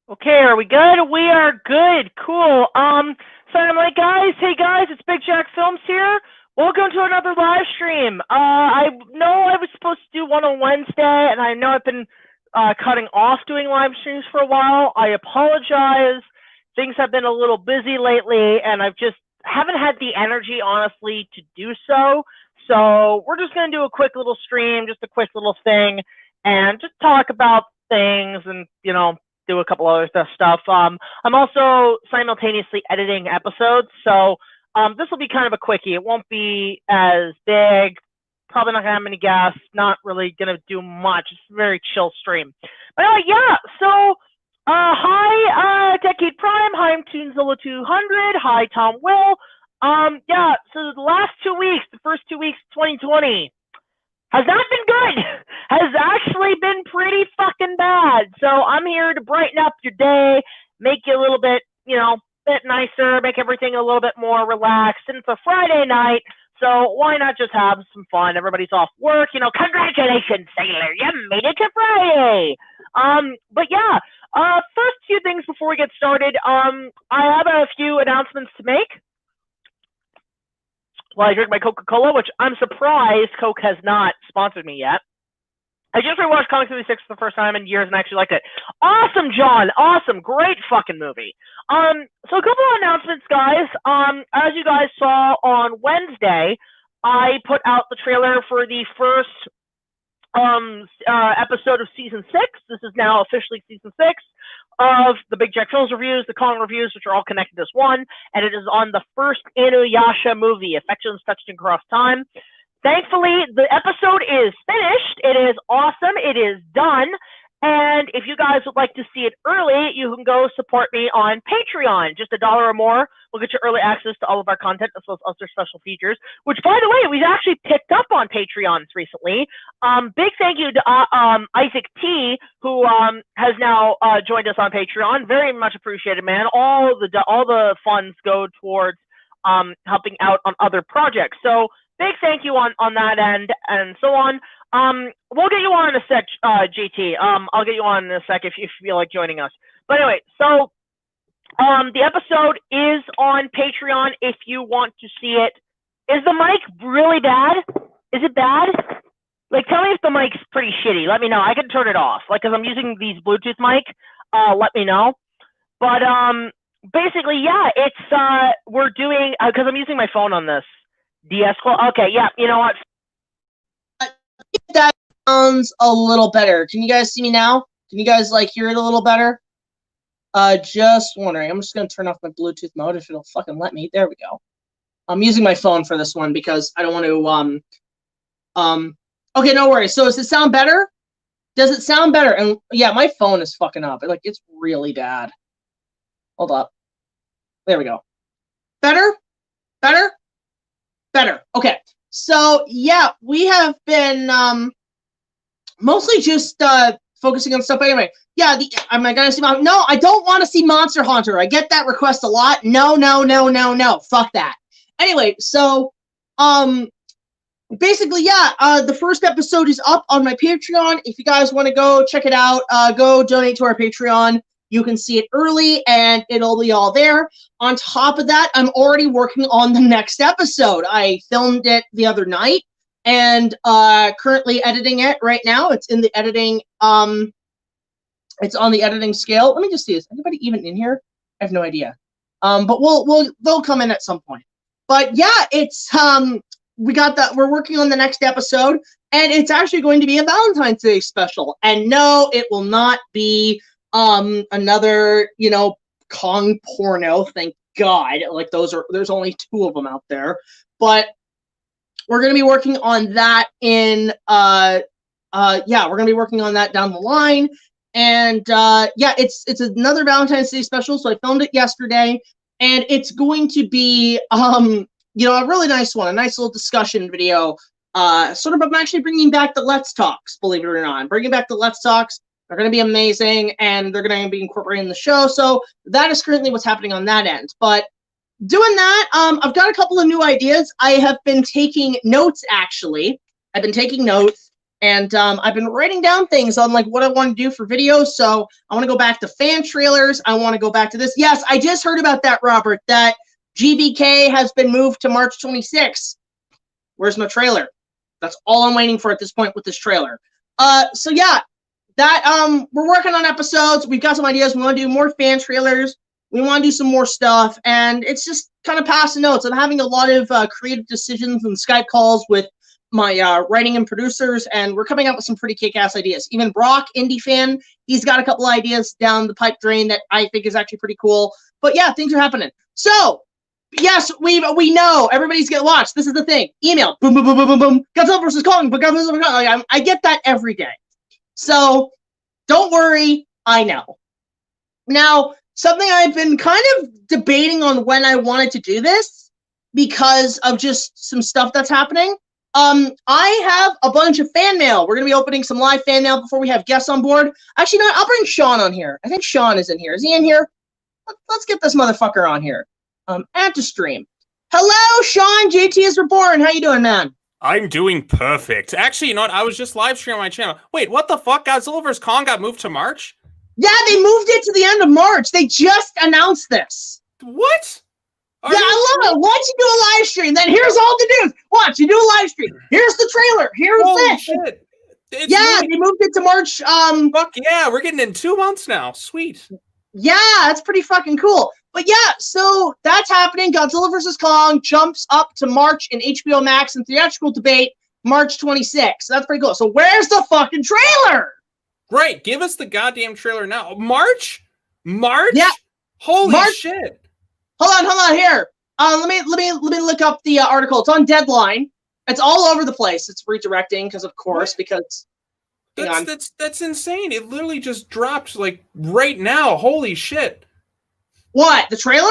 Okay, are we good? We are good. Cool. So I'm like, guys, hey guys, it's BigJackFilms here. Welcome to another live stream. I know I was supposed to do one on Wednesday, and I know I've been cutting off doing live streams for a while. I apologize. Things have been a little busy lately, and I've just haven't had the energy, honestly, to do so. So we're just gonna do a quick little stream, just a quick little thing, and just talk about things and do a couple other stuff. I'm also simultaneously editing episodes, so this will be kind of a quickie. It won't be as big. Probably not gonna have many guests. Not really gonna do much. It's a very chill stream. But yeah. So hi, Decade Prime. Hi, I'm Toonzilla 200. Hi, Tom Will. Yeah. So the last 2 weeks, the first 2 weeks, 2020. Has not been good. Has actually been pretty fucking bad. So I'm here to brighten up your day, make you a little bit, bit nicer, make everything a little bit more relaxed. And it's a Friday night, so why not just have some fun? Everybody's off work, congratulations, Sailor, you made it to Friday. But yeah, first few things before we get started. I have a few announcements to make. While I drink my Coca-Cola, which I'm surprised Coke has not sponsored me yet. I just rewatched Comic 36 for the first time in years and actually liked it. Awesome, John. Awesome. Great fucking movie. So a couple of announcements, guys. As you guys saw on Wednesday, I put out the trailer for the first episode of season 6. This is now officially season 6 of the BigJackFilms reviews, the Kong reviews, which are all connected as one, and it is on the first Inuyasha movie, Affections Touched Across Time. Thankfully, the episode is finished. It is awesome. It is done. And if you guys would like to see it early, you can go support me on Patreon. Just $1 or more will get you early access to all of our content as well as other special features, which, by the way, we've actually picked up on Patreons recently. Big thank you to Isaac T, who has now joined us on Patreon. Very much appreciated, man. All the funds go towards helping out on other projects. So big thank you on that end and so on. We'll get you on in a sec, GT. I'll get you on in a sec if you feel like joining us. But anyway, so the episode is on Patreon if you want to see it. Is the mic really bad? Is it bad? Like, tell me if the mic's pretty shitty. Let me know. I can turn it off. Like, because I'm using these Bluetooth mic. Let me know. But basically, yeah, it's we're doing because I'm using my phone on this. Okay, yeah. You know what? That sounds a little better. Can you guys see me now? Can you guys hear it a little better? Just wondering. I'm just gonna turn off my Bluetooth mode if it'll fucking let me. There we go. I'm using my phone for this one because I don't want to okay, no worries. So does it sound better? Does it sound better? And yeah, my phone is fucking up. It's really bad. Hold up. There we go. Better? Better? Better. Okay. So yeah, we have been mostly just focusing on stuff. But anyway, yeah, am I gonna see No, I don't want to see Monster Hunter. I get that request a lot. No. Fuck that. Anyway, so basically, yeah, the first episode is up on my Patreon. If you guys want to go check it out, go donate to our Patreon. You can see it early, and it'll be all there. On top of that, I'm already working on the next episode. I filmed it the other night, and currently editing it right now. It's in the editing. It's on the editing scale. Let me just see. Is anybody even in here? I have no idea. But they'll come in at some point. But yeah, it's we're working on the next episode, and it's actually going to be a Valentine's Day special. And no, it will not be another, Kong porno, thank God. There's only 2 of them out there. But we're going to be working on that we're going to be working on that down the line. And yeah, it's another Valentine's Day special, so I filmed it yesterday, and it's going to be a really nice one, a nice little discussion video. Sort of, I'm actually bringing back the Let's Talks, believe it or not. I'm bringing back the Let's Talks. They're going to be amazing, and they're going to be incorporated in the show. So that is currently what's happening on that end. But doing that, I've got a couple of new ideas. I have been taking notes, actually. I've been taking notes, And I've been writing down things on like what I want to do for videos. So I want to go back to fan trailers. I want to go back to this. Yes, I just heard about that, Robert, that GBK has been moved to March 26th. Where's my trailer? That's all I'm waiting for at this point with this trailer. So yeah, that we're working on episodes. We've got some ideas. We want to do more fan trailers. We want to do some more stuff. And it's just kind of passing notes. I'm having a lot of creative decisions and Skype calls with my writing and producers, and we're coming up with some pretty kick-ass ideas. Even Brock, indie fan, he's got a couple ideas down the pipe drain that I think is actually pretty cool. But yeah, things are happening. So yes, we know everybody's gonna watch. This is the thing. Email, boom, boom, boom, boom, boom, boom. Godzilla versus Kong, but Godzilla versus Kong. I get that every day. So don't worry, I know. Now, something I've been kind of debating on when I wanted to do this because of just some stuff that's happening. I have a bunch of fan mail. We're going to be opening some live fan mail before we have guests on board. Actually, no, I'll bring Sean on here. I think Sean is in here. Is he in here? Let's get this motherfucker on here. Add to stream. Hello, Sean. JTIsReborn. How you doing, man? I'm doing perfect. Actually, you know what? I was just live streaming on my channel. Wait, what the fuck? Godzilla vs. Kong got moved to March? Yeah, they moved it to the end of March. They just announced this. What? Yeah, I love it. Watch you do a live stream. Then here's all the news. Watch you do a live stream. Here's the trailer. Here's Holy this. Shit. Yeah, they moved it to March. Fuck yeah, we're getting in 2 months now. Sweet. Yeah, that's pretty fucking cool. But yeah, so that's happening. Godzilla vs. Kong jumps up to March in HBO Max and theatrical debate March 26th. So that's pretty cool. So where's the fucking trailer? Right, give us the goddamn trailer now. March? March? Yeah. Holy March. Shit. Hold on here. Let me look up the article. It's on Deadline. It's all over the place. It's redirecting because, of course, What? because that's insane. It literally just dropped like right now. Holy shit. What? The trailer?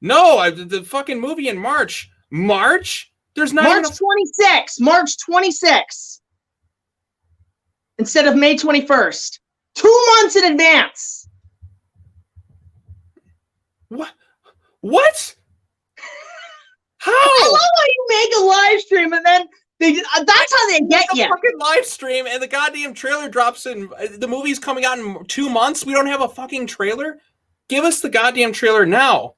No, the fucking movie in March. March? There's not March 26th. March 26th. Instead of May 21st. 2 months in advance. What? What? How? I love how you make a live stream and then that's how they get you. Fucking live stream and the goddamn trailer drops in. The movie's coming out in 2 months. We don't have a fucking trailer. Give us the goddamn trailer now.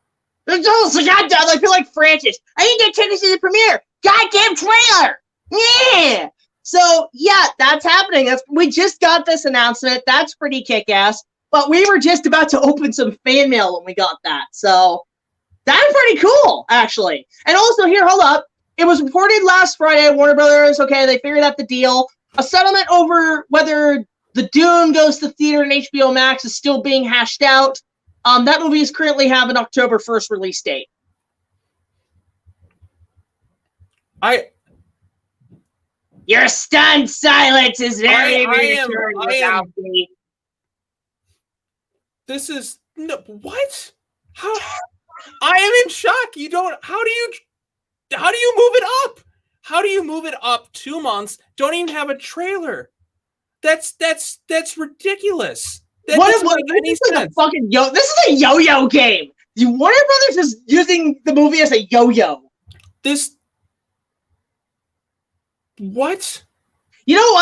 Goddamn, I feel like Francis. I didn't get tickets to the premiere. Goddamn trailer. Yeah. So yeah, that's happening. We just got this announcement. That's pretty kick-ass. But we were just about to open some fan mail when we got that. So that's pretty cool, actually. And also here, hold up. It was reported last Friday, Warner Brothers, okay, they figured out the deal. A settlement over whether the Dune goes to theater and HBO Max is still being hashed out. That movie is currently have an October 1st release date. Your stunned silence is very reassuring. This is no, what? How? I am in shock. You don't. How do you move it up? How do you move it up 2 months? Don't even have a trailer. That's ridiculous. That doesn't make any sense. This is a yo-yo game. Warner Brothers is using the movie as a yo-yo. What? You know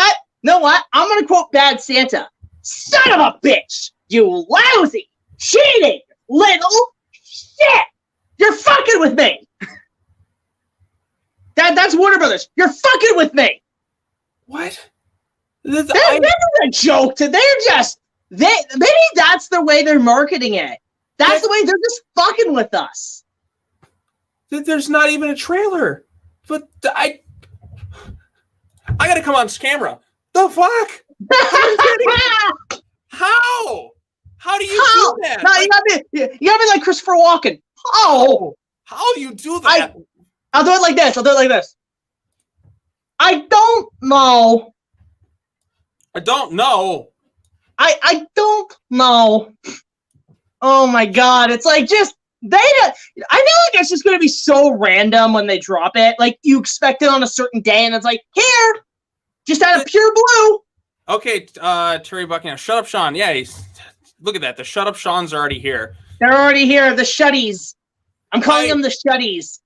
what? I'm gonna quote Bad Santa. Son of a bitch! You lousy, cheating, little shit! You're fucking with me! That's Warner Brothers. You're fucking with me! What? They're a joke. Maybe that's the way they're marketing it. That's the way they're just fucking with us. There's not even a trailer. But I gotta come on camera. The fuck? How? How do you do that? No, you gotta be like Christopher Walken. Oh, how do you do that? I'll do it like this. I don't know. I don't know. I don't know. Oh my god, it's like I feel like it's just gonna be so random when they drop it. Like you expect it on a certain day, and it's like here, just out of pure blue. Okay, Terry Buckingham, shut up, Sean. Yeah, look at that. The shut up Sean's already here. They're already here. The shutties. I'm calling them the shutties.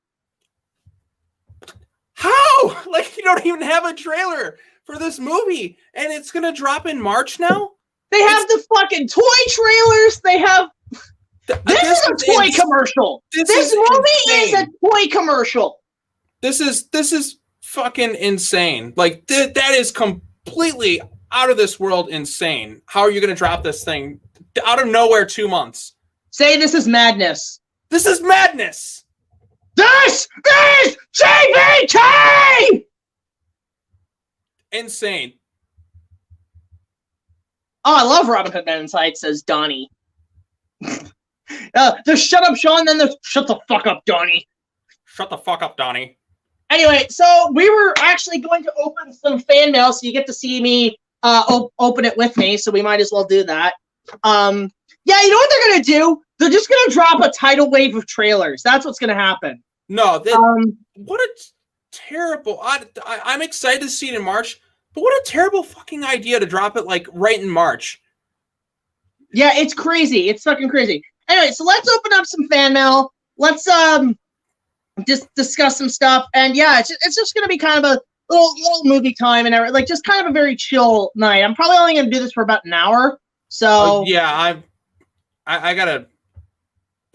How? Like you don't even have a trailer for this movie, and it's gonna drop in March now. They have the fucking toy trailers. They have. This is a toy commercial. This movie is a toy commercial. This is fucking insane. Like that is completely out of this world insane. How are you gonna drop this thing out of nowhere 2 months? Say this is madness. This is madness. This is GBK! Insane. Oh, I love Robin Hood Men Inside, says Donnie. There's shut up, Sean, then there's shut the fuck up, Donnie. Shut the fuck up, Donnie. Anyway, so we were actually going to open some fan mail, so you get to see me open it with me, so we might as well do that. Yeah, you know what they're going to do? They're just going to drop a tidal wave of trailers. That's what's going to happen. No, what a terrible... I'm excited to see it in March, but what a terrible fucking idea to drop it, like, right in March. Yeah, it's crazy. It's fucking crazy. Anyway, so let's open up some fan mail. Let's just discuss some stuff. And yeah, it's just going to be kind of a little movie time and everything. Like, just kind of a very chill night. I'm probably only going to do this for about an hour. So... yeah, I gotta...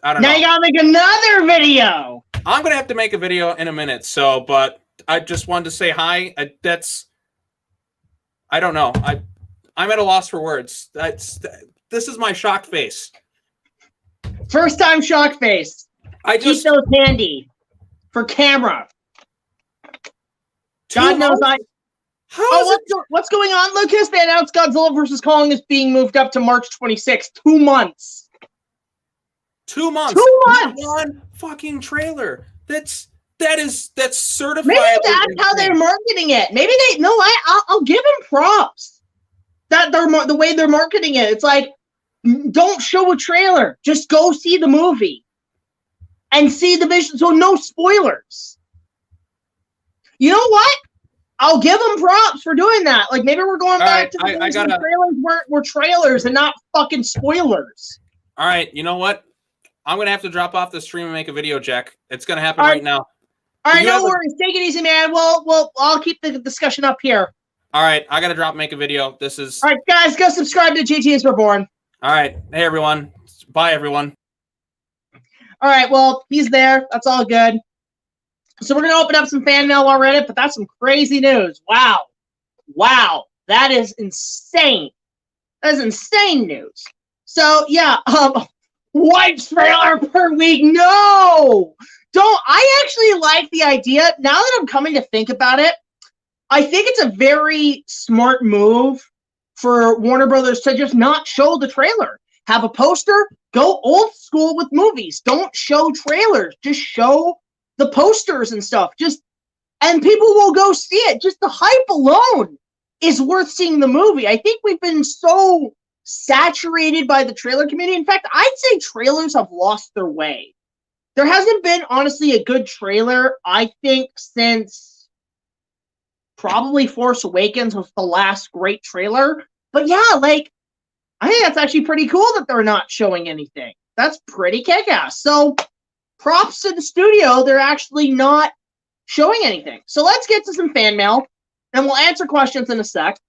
I don't know. Now you gotta make another video! I'm gonna have to make a video in a minute, so, but I just wanted to say hi. I don't know. I'm at a loss for words. This is my shocked face. First time shocked face. Keep those handy. For camera. God knows what's going on, Lucas? They announced Godzilla vs. Kong is being moved up to March 26th. 2 months. 2 months. 2 months. One fucking trailer. That's certified. Maybe that's how they're marketing it. Maybe I'll give them props. That the way they're marketing it. It's like, don't show a trailer. Just go see the movie. And see the vision. So no spoilers. You know what? I'll give them props for doing that. Like, maybe we're going back to the days when trailers were trailers and not fucking spoilers. All right, you know what? I'm going to have to drop off the stream and make a video, Jack. It's going to happen right now. All right, no worries. Take it easy, man. Well, I'll keep the discussion up here. All right, I got to drop and make a video. All right, guys, go subscribe to JTIsReborn. All right. Hey, everyone. Bye, everyone. All right, well, he's there. That's all good. So we're going to open up some fan mail while we're at it, but that's some crazy news. Wow. Wow. That is insane. That is insane news. So, yeah, one trailer per week. No! I actually like the idea. Now that I'm coming to think about it, I think it's a very smart move for Warner Brothers to just not show the trailer. Have a poster, go old school with movies. Don't show trailers. Just show the posters and stuff. And people will go see it. Just the hype alone is worth seeing the movie. I think we've been so saturated by the trailer community. In fact, I'd say trailers have lost their way. There hasn't been, honestly, a good trailer, I think, since probably Force Awakens was the last great trailer. But yeah, like, I think that's actually pretty cool that they're not showing anything. That's pretty kick-ass. So, props to the studio. They're actually not showing anything. So let's get to some fan mail, and we'll answer questions in a sec.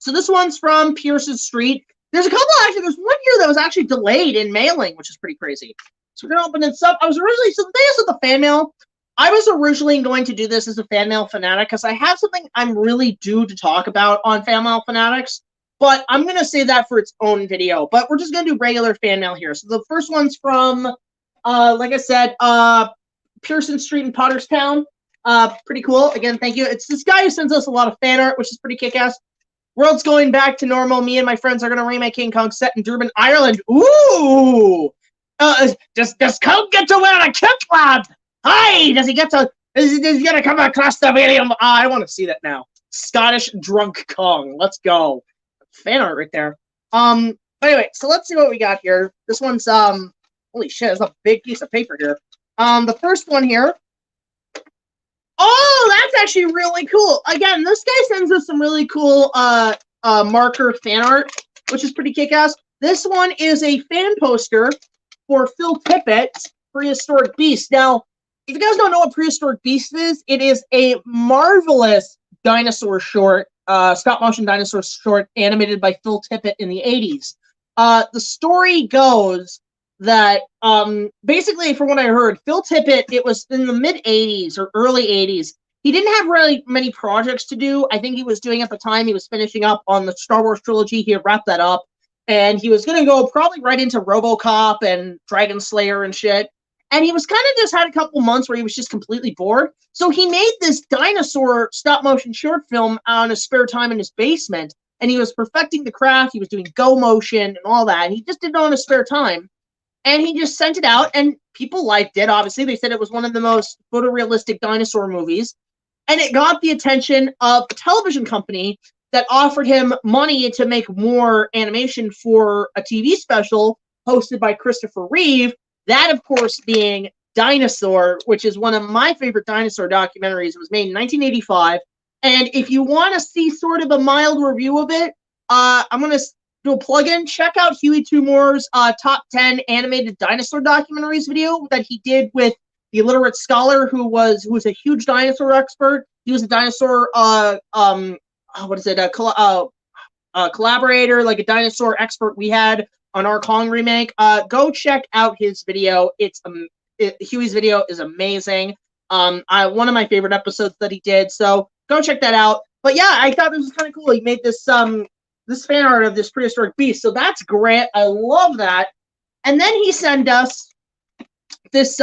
So this one's from Pearson Street. There's a couple, actually. There's one here that was actually delayed in mailing, which is pretty crazy. So we're going to open this up. So the thing is with the fan mail, I was originally going to do this as a fan mail fanatic because I have something I'm really due to talk about on Fan Mail Fanatics. But I'm going to save that for its own video. But we're just going to do regular fan mail here. So the first one's from, like I said, Pearson Street in Potterstown. Pretty cool. Again, thank you. It's this guy who sends us a lot of fan art, which is pretty kick-ass. World's going back to normal. Me and my friends are going to remake King Kong set in Durban, Ireland. Ooh! Does Kong get to wear a kit lad? Hi! Does he get to come across the video? I want to see that now. Scottish drunk Kong. Let's go. Fan art right there. Anyway, so let's see what we got here. This one's holy shit, it's a big piece of paper here. The first one here. Oh, that's actually really cool. Again, this guy sends us some really cool marker fan art, which is pretty kick-ass. This one is a fan poster for Phil Tippett's Prehistoric Beast. Now, if you guys don't know what Prehistoric Beast is, it is a marvelous dinosaur short, stop motion dinosaur short animated by Phil Tippett in the 80s. The story goes that basically, from what I heard, Phil Tippett, it was in the mid 80s or early 80s. He didn't have really many projects to do. I think he was doing at the time, he was finishing up on the Star Wars trilogy. He had wrapped that up. And he was going to go probably right into RoboCop and Dragon Slayer and shit. And he was kind of just had a couple months where he was just completely bored. So he made this dinosaur stop-motion short film on his spare time in his basement. And he was perfecting the craft. He was doing go motion and all that. And he just did it on his spare time. And he just sent it out. And people liked it, obviously. They said it was one of the most photorealistic dinosaur movies. And it got the attention of a television company that offered him money to make more animation for a TV special hosted by Christopher Reeve. That, of course, being Dinosaur, which is one of my favorite dinosaur documentaries. It was made in 1985. And if you want to see sort of a mild review of it, I'm going to do a plug-in. Check out Huey TOONMORE's top 10 animated dinosaur documentaries video that he did with the illiterate scholar who was a huge dinosaur expert. He was a dinosaur collaborator, like a dinosaur expert we had on our Kong remake. Go check out his video. Huey's video is amazing. One of my favorite episodes that he did. So go check that out. But yeah, I thought this was kind of cool. He made this this fan art of this prehistoric beast. So that's great. I love that. And then he sent us this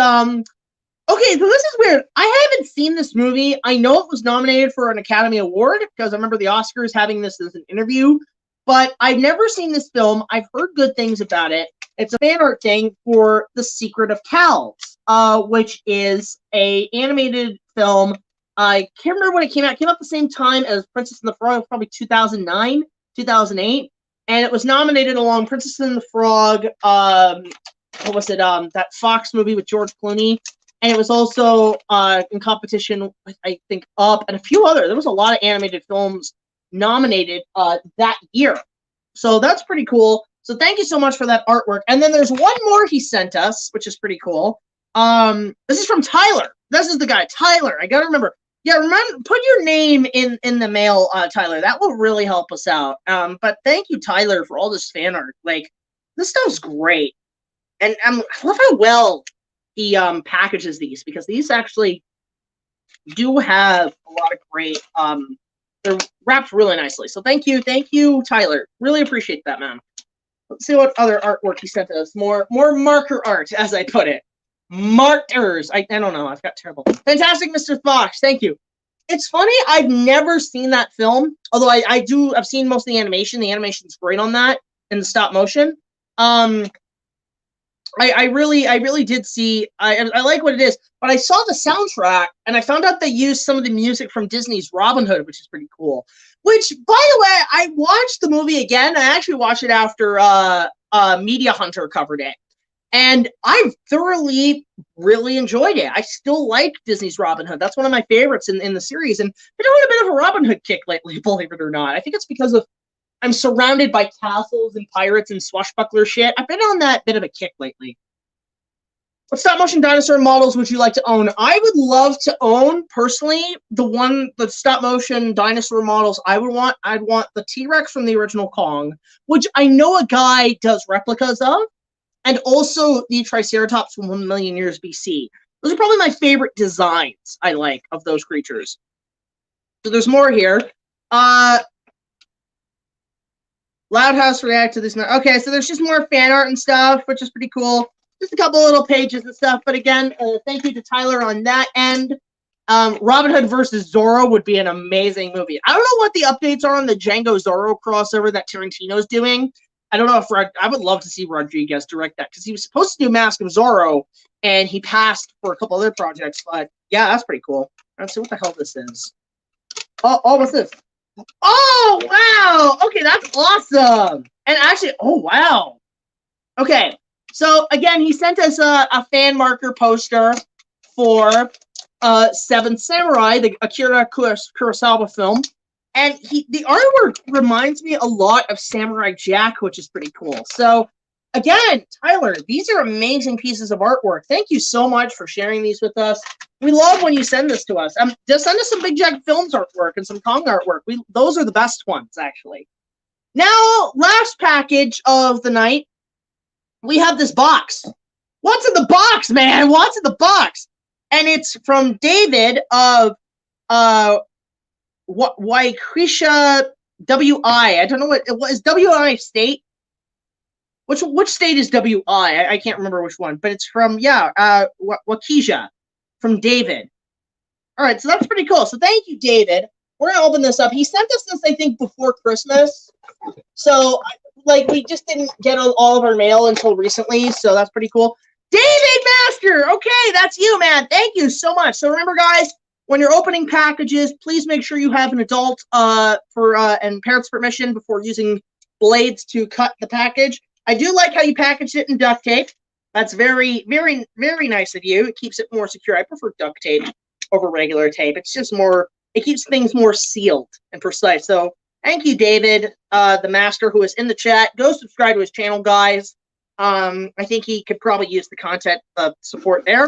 okay, so this is weird. I haven't seen this movie. I know it was nominated for an Academy Award because I remember the Oscars having this as an interview, but I've never seen this film. I've heard good things about it. It's a fan art thing for The Secret of Cows, which is a animated film. I can't remember when it came out. It came out the same time as Princess and the Frog, probably 2009, 2008, and it was nominated along Princess and the Frog. What was it? That Fox movie with George Clooney. And it was also in competition with, I think, Up and a few other. There was a lot of animated films nominated that year. So that's pretty cool. So thank you so much for that artwork. And then there's one more he sent us, which is pretty cool. This is from Tyler. This is the guy, Tyler. I got to remember. Yeah, remember, put your name in the mail, Tyler. That will really help us out. But thank you, Tyler, for all this fan art. Like, this stuff's great. And I love how well he packages these, because these actually do have a lot of great they're wrapped really nicely. So thank you, Tyler. Really appreciate that, man. Let's see what other artwork he sent us. More marker art, as I put it. Markers. I don't know. I've got terrible. Fantastic, Mr. Fox. Thank you. It's funny. I've never seen that film, although I've seen most of the animation. The animation's great on that in the stop motion. I really did see. I like what it is, but I saw the soundtrack and I found out they used some of the music from Disney's Robin Hood, which is pretty coul. Which, by the way, I watched the movie again. I actually watched it after Media Hunter covered it, and I thoroughly really enjoyed it. I still like Disney's Robin Hood. That's one of my favorites in the series, and I've been on a bit of a Robin Hood kick lately, believe it or not. I think it's because of I'm surrounded by castles and pirates and swashbuckler shit. I've been on that bit of a kick lately. What stop-motion dinosaur models would you like to own? I would love to own, personally, the stop-motion dinosaur models I would want. I'd want the T-Rex from the original Kong, which I know a guy does replicas of, and also the Triceratops from 1 million years BC. Those are probably my favorite designs I like of those creatures. So there's more here. Loud House react to this. Okay, so there's just more fan art and stuff, which is pretty cool. Just a couple little pages and stuff. But again, thank you to Tyler on that end. Robin Hood versus Zorro would be an amazing movie. I don't know what the updates are on the Django Zorro crossover that Tarantino's doing. I don't know if I would love to see Rodriguez direct that, because he was supposed to do Mask of Zorro and he passed for a couple other projects. But yeah, that's pretty cool. Let's see what the hell this is. Oh, what's this? Oh, wow. Okay, that's awesome. And actually, oh, wow. Okay, so again, he sent us a fan marker poster for Seventh Samurai, the Akira Kurosawa film. And the artwork reminds me a lot of Samurai Jack, which is pretty cool. So again, Tyler, these are amazing pieces of artwork. Thank you so much for sharing these with us. We love when you send this to us. Just send us some BigJackFilms artwork and some Kong artwork. Those are the best ones, actually. Now, last package of the night, we have this box. What's in the box, man? What's in the box? And it's from David of Waikisha WI. I don't know what it was. WI state. Which state is WI? I can't remember which one, but it's from Waukesha, from David. All right, so that's pretty cool. So thank you, David. We're gonna open this up. He sent us this, I think, before Christmas. So like we just didn't get all of our mail until recently, so that's pretty cool. David Master, okay, that's you, man. Thank you so much. So remember, guys, when you're opening packages, please make sure you have an adult and parents' permission before using blades to cut the package. I do like how you packaged it in duct tape. That's very, very, very nice of you. It keeps it more secure. I prefer duct tape over regular tape. It's just more, it keeps things more sealed and precise. So thank you, David, the master who is in the chat. Go subscribe to his channel, guys. I think he could probably use the content support there.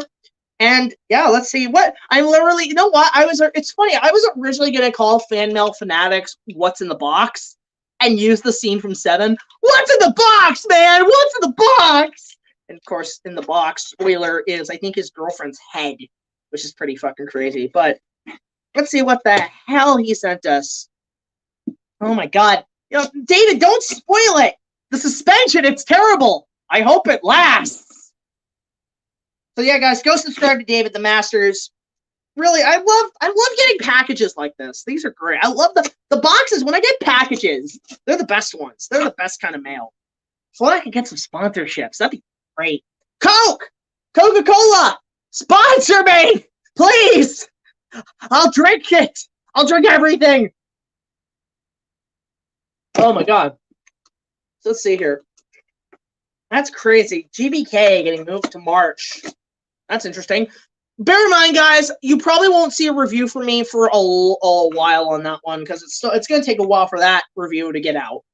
And yeah, let's see what I'm literally, you know what? It's funny. I was originally going to call Fan Mail Fanatics What's in the Box and use the scene from 7. What's in the box, man? What's in the box? And of course, in the box, spoiler, is I think his girlfriend's head, which is pretty fucking crazy. But let's see what the hell he sent us. Oh my God. You know, David, don't spoil it. The suspension, it's terrible. I hope it lasts. So yeah, guys, go subscribe to David the Masters. Really, I love getting packages like this. These are great. I love the boxes. When I get packages, they're the best ones. They're the best kind of mail. So I can get some sponsorships. That'd be great. Coke! Coca-Cola! Sponsor me! Please! I'll drink it! I'll drink everything! Oh my God. So let's see here. That's crazy. GBK getting moved to March. That's interesting. Bear in mind, guys, you probably won't see a review from me for a while on that one because it's going to take a while for that review to get out.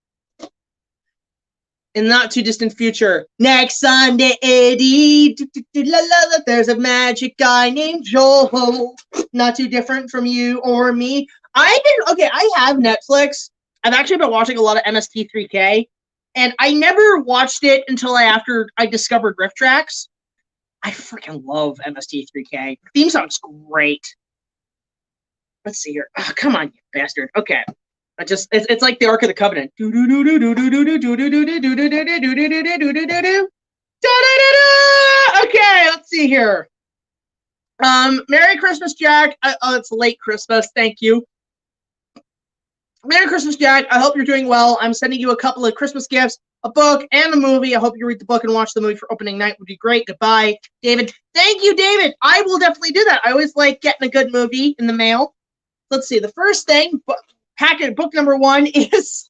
In the not too distant future, next Sunday, Eddie, there's a magic guy named Joel, not too different from you or me. I have Netflix. I've actually been watching a lot of MST3K, and I never watched it until after I discovered Riff Tracks. I freaking love MST3K. Theme song's great. Let's see here. Oh, come on, you bastard. Okay. It's like the Ark of the Covenant. Okay, let's see here. Merry Christmas, Jack. Oh, it's late Christmas. Thank you. Merry Christmas, Jack. I hope you're doing well. I'm sending you a couple of Christmas gifts. A book and a movie. I hope you read the book and watch the movie for opening night. Would be great. Goodbye, David. Thank you, David. I will definitely do that. I always like getting a good movie in the mail. Let's see. The first thing, book number 1 is.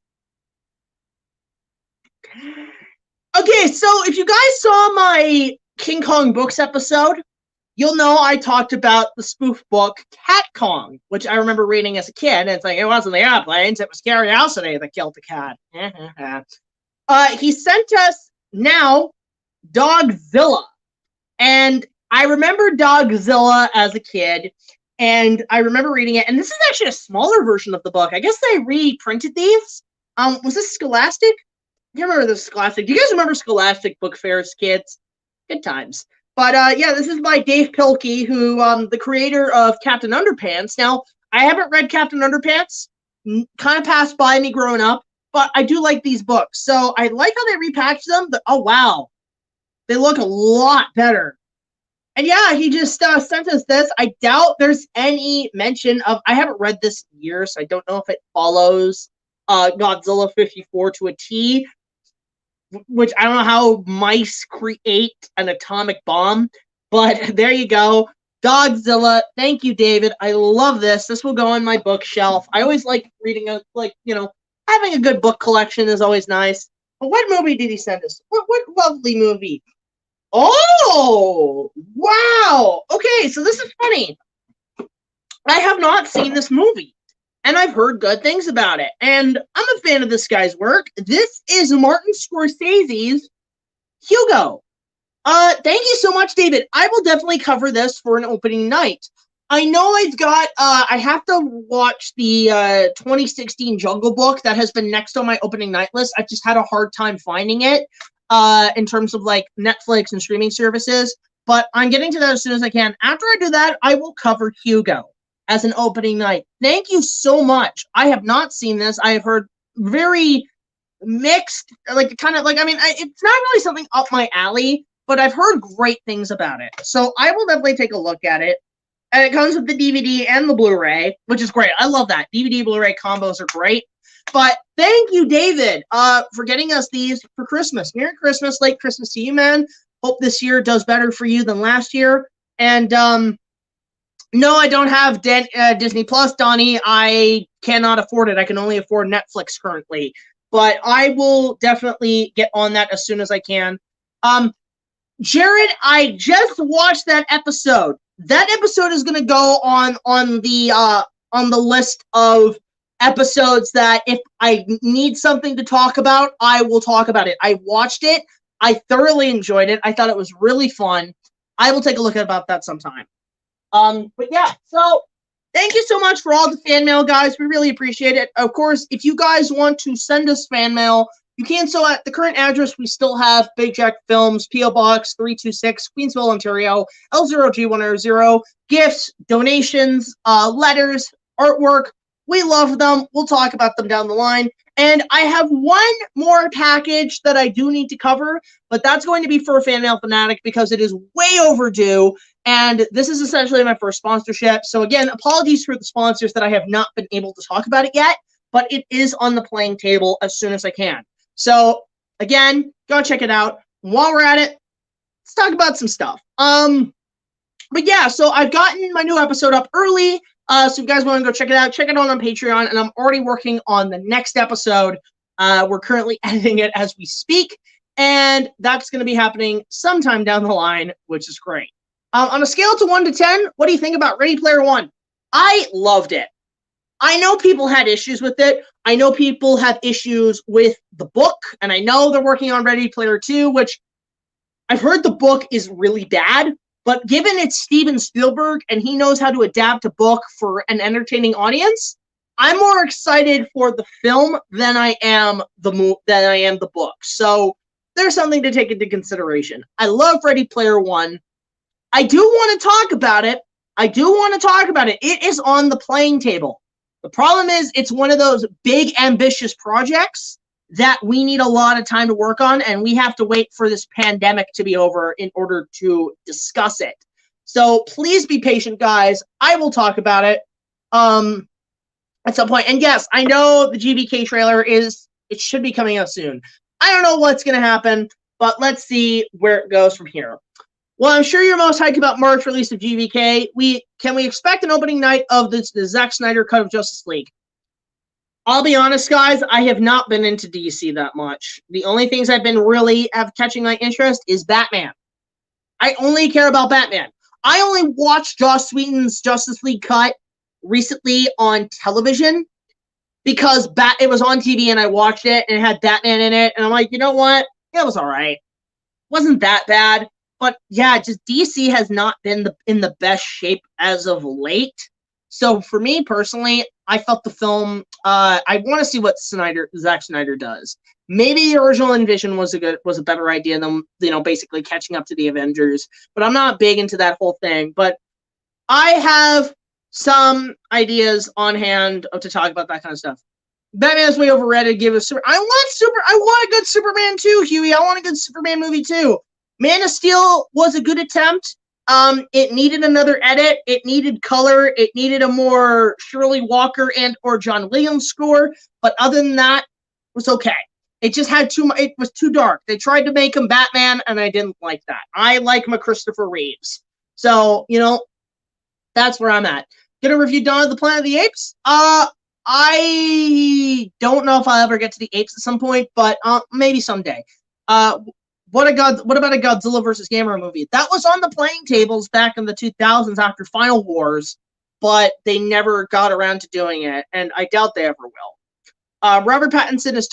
Okay, so if you guys saw my King Kong Books episode, you'll know I talked about the spoof book Cat Kong, which I remember reading as a kid. And it's like, it wasn't the airplanes, it was Curiosity that killed the cat. He sent us now Dogzilla. And I remember Dogzilla as a kid, and I remember reading it. And this is actually a smaller version of the book. I guess they reprinted these. Was this Scholastic? I can't remember the Scholastic. Do you guys remember Scholastic book fairs, kids? Good times. But yeah, this is by Dave Pilkey, who the creator of Captain Underpants. Now, I haven't read Captain Underpants. Kind of passed by me growing up. But I do like these books. So I like how they repackaged them. But, oh, wow. They look a lot better. And yeah, he just sent us this. I doubt there's any mention of... I haven't read this in years, so I don't know if it follows Godzilla 54 to a T. Which I don't know how mice create an atomic bomb. But there you go. Dogzilla. Thank you, David. I love this. This will go on my bookshelf. I always like reading, having a good book collection is always nice. But what movie did he send us? What lovely movie? Oh, wow. Okay, so this is funny. I have not seen this movie, and I've heard good things about it. And I'm a fan of this guy's work. This is Martin Scorsese's Hugo. Thank you so much, David. I will definitely cover this for an opening night. I know I've got, I have to watch the 2016 Jungle Book that has been next on my opening night list. I just had a hard time finding it in terms of like Netflix and streaming services, but I'm getting to that as soon as I can. After I do that, I will cover Hugo as an opening night. Thank you so much. I have not seen this. I have heard very mixed, like kind of like, I mean, it's not really something up my alley, but I've heard great things about it. So I will definitely take a look at it. And it comes with the DVD and the Blu-ray, which is great. I love that. DVD, Blu-ray combos are great. But thank you, David, for getting us these for Christmas. Merry Christmas, late Christmas to you, man. Hope this year does better for you than last year. And no, I don't have Disney Plus, Donnie. I cannot afford it. I can only afford Netflix currently. But I will definitely get on that as soon as I can. Jared, I just watched that episode. That episode is going to go on the list of episodes that if I need something to talk about, I will talk about it. I watched it. I thoroughly enjoyed it. I thought it was really fun. I will take a look at about that sometime. But yeah, so thank you so much for all the fan mail, guys. We really appreciate it. Of course, if you guys want to send us fan mail, you can. So at the current address, we still have BigJackFilms, P.O. Box 326, Queensville, Ontario, L0G100. Gifts, donations, letters, artwork. We love them. We'll talk about them down the line. And I have one more package that I do need to cover, but that's going to be for a Fan Mail Fanatic because it is way overdue. And this is essentially my first sponsorship. So again, apologies for the sponsors that I have not been able to talk about it yet, but it is on the playing table as soon as I can. So again, go check it out. While we're at it, let's talk about some stuff. But yeah, so I've gotten my new episode up early. So if you guys want to go check it out on Patreon. And I'm already working on the next episode. We're currently editing it as we speak. And that's going to be happening sometime down the line, which is great. On a scale to 1 to 10, what do you think about Ready Player One? I loved it. I know people had issues with it. I know people have issues with the book. And I know they're working on Ready Player 2, which I've heard the book is really bad. But given it's Steven Spielberg and he knows how to adapt a book for an entertaining audience, I'm more excited for the film than I am the book. So there's something to take into consideration. I love Ready Player One. I do want to talk about it. It is on the playing table. The problem is it's one of those big, ambitious projects that we need a lot of time to work on, and we have to wait for this pandemic to be over in order to discuss it. So please be patient, guys. I will talk about it at some point. And yes, I know the GVK trailer it should be coming out soon. I don't know what's going to happen, but let's see where it goes from here. Well, I'm sure you're most hyped about March release of GVK. Can we expect an opening night of the Zack Snyder cut of Justice League? I'll be honest, guys, I have not been into DC that much. The only things I've been really catching my interest is Batman. I only care about Batman. I only watched Joss Whedon's Justice League cut recently on television because it was on TV and I watched it and it had Batman in it. And I'm like, you know what? It was all right. Wasn't that bad. But yeah, just DC has not been in the best shape as of late. So for me personally, I felt the film. I want to see what Zack Snyder does. Maybe the original Envision was a better idea than basically catching up to the Avengers. But I'm not big into that whole thing. But I have some ideas on hand to talk about that kind of stuff. Batman's way overrated. I want a good Superman too, Huey. I want a good Superman movie too. Man of Steel was a good attempt. It needed another edit. It needed color. It needed a more Shirley Walker and or John Williams score. But other than that, it was okay. It just had it was too dark. They tried to make him Batman, and I didn't like that. I like my Christopher Reeves. So, that's where I'm at. Gonna review Dawn of the Planet of the Apes? I don't know if I'll ever get to the apes at some point, but maybe someday. What about a Godzilla vs. Gamera movie? That was on the playing tables back in the 2000s after Final Wars, but they never got around to doing it, and I doubt they ever will. Robert Pattinson is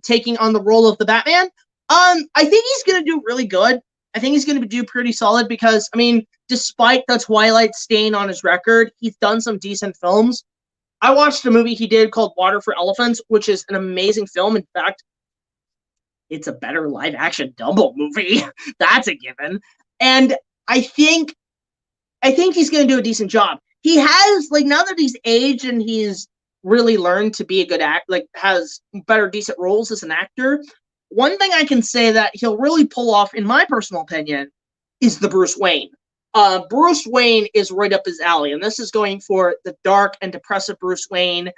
taking on the role of the Batman. I think he's gonna do really good. I think he's gonna do pretty solid because, I mean, despite the Twilight stain on his record, he's done some decent films. I watched a movie he did called Water for Elephants, which is an amazing film. In fact, it's a better live-action Dumbo movie. That's a given. And I think he's gonna do a decent job. He has, like, now that he's aged and he's really learned to be a good actor, like, has better, decent roles as an actor, one thing I can say that he'll really pull off, in my personal opinion, is the Bruce Wayne. Bruce Wayne is right up his alley, and this is going for the dark and depressive Bruce Wayne.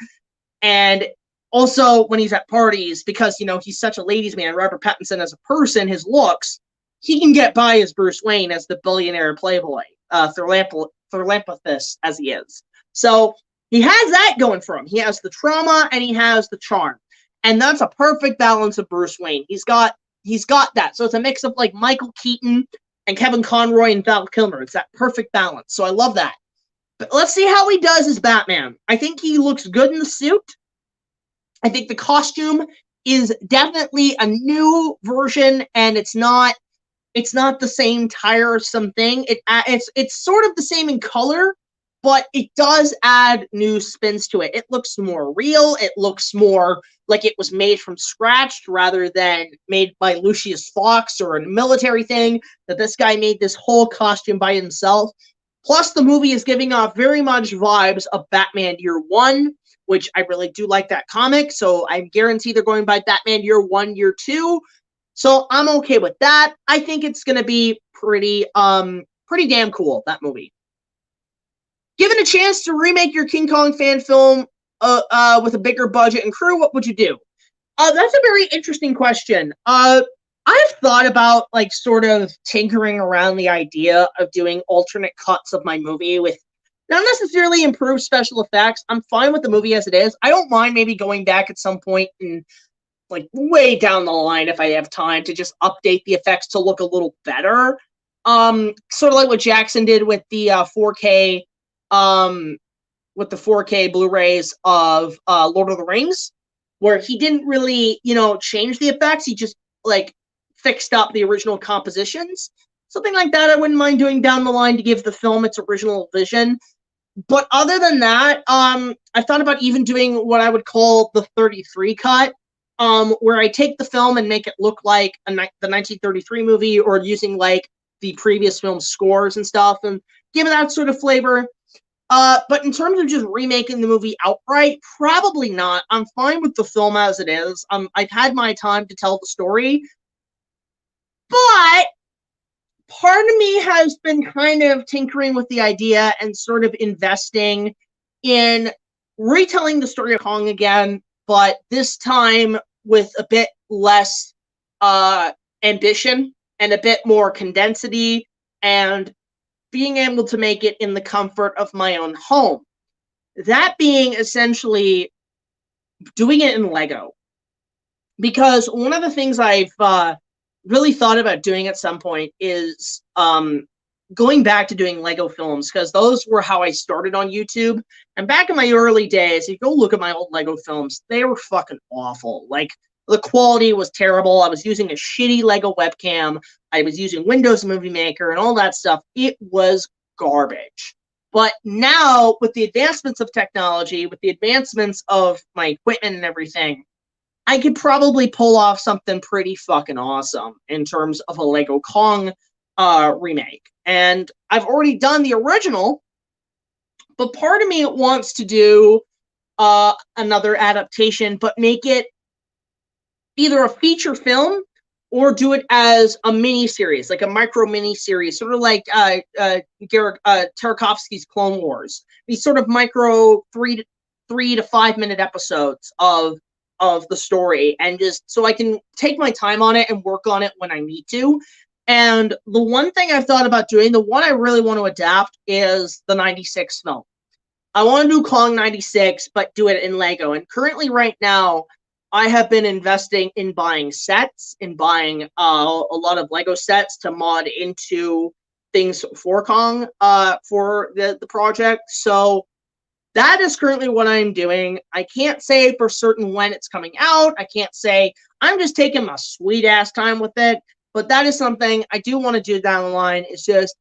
And also, when he's at parties, because, you know, he's such a ladies' man, Robert Pattinson as a person, his looks, he can get by as Bruce Wayne, as the billionaire playboy, philanthropist as he is. So he has that going for him. He has the trauma and he has the charm. And that's a perfect balance of Bruce Wayne. He's got that. So it's a mix of, like, Michael Keaton and Kevin Conroy and Val Kilmer. It's that perfect balance. So I love that. But let's see how he does as Batman. I think he looks good in the suit. I think the costume is definitely a new version, and it's not the same tiresome thing. It's sort of the same in color, but it does add new spins to it. It looks more real. It looks more like it was made from scratch rather than made by Lucius Fox or a military thing, that this guy made this whole costume by himself. Plus, the movie is giving off very much vibes of Batman Year One, which I really do like that comic, so I guarantee they're going by Batman Year One, Year Two. So I'm okay with that. I think it's going to be pretty damn cool, that movie. Given a chance to remake your King Kong fan film with a bigger budget and crew, what would you do? That's a very interesting question. I've thought about, like, sort of tinkering around the idea of doing alternate cuts of my movie with not necessarily improved special effects. I'm fine with the movie as it is. I don't mind maybe going back at some point and, like, way down the line, if I have time, to just update the effects to look a little better. Sort of like what Jackson did with the 4K Blu-rays of Lord of the Rings, where he didn't really, you know, change the effects. He just, like, fixed up the original compositions. Something like that I wouldn't mind doing down the line to give the film its original vision. But other than that, I thought about even doing what I would call the 33 cut, where I take the film and make it look like the 1933 movie, or using, like, the previous film's scores and stuff, and give it that sort of flavor. But in terms of just remaking the movie outright, probably not. I'm fine with the film as it is. I've had my time to tell the story. But part of me has been kind of tinkering with the idea and sort of investing in retelling the story of Kong again, but this time with a bit less ambition and a bit more condensity, and being able to make it in the comfort of my own home. That being essentially doing it in Lego. Because one of the things I've really thought about doing at some point is going back to doing Lego films, because those were how I started on YouTube. And back in my early days, if you go look at my old Lego films, they were fucking awful. Like, the quality was terrible. I was using a shitty Lego webcam. I was using Windows Movie Maker and all that stuff. It was garbage. But now, with the advancements of technology, with the advancements of my equipment and everything, I could probably pull off something pretty fucking awesome in terms of a Lego Kong remake. And I've already done the original, but part of me wants to do another adaptation, but make it either a feature film or do it as a mini-series, like a micro mini-series, sort of like Tarkovsky's Clone Wars. These sort of micro 3 to 5 minute episodes of the story, and just so I can take my time on it and work on it when I need to. And the one thing I've thought about doing, the one I really want to adapt, is the 96 film. I want to do Kong 96, but do it in Lego. And currently, right now, I have been investing in buying sets, in buying a lot of Lego sets to mod into things for Kong for the project. So that is currently what I'm doing. I can't say for certain when it's coming out. I can't say I'm just taking my sweet ass time with it. But that is something I do want to do down the line. It's just,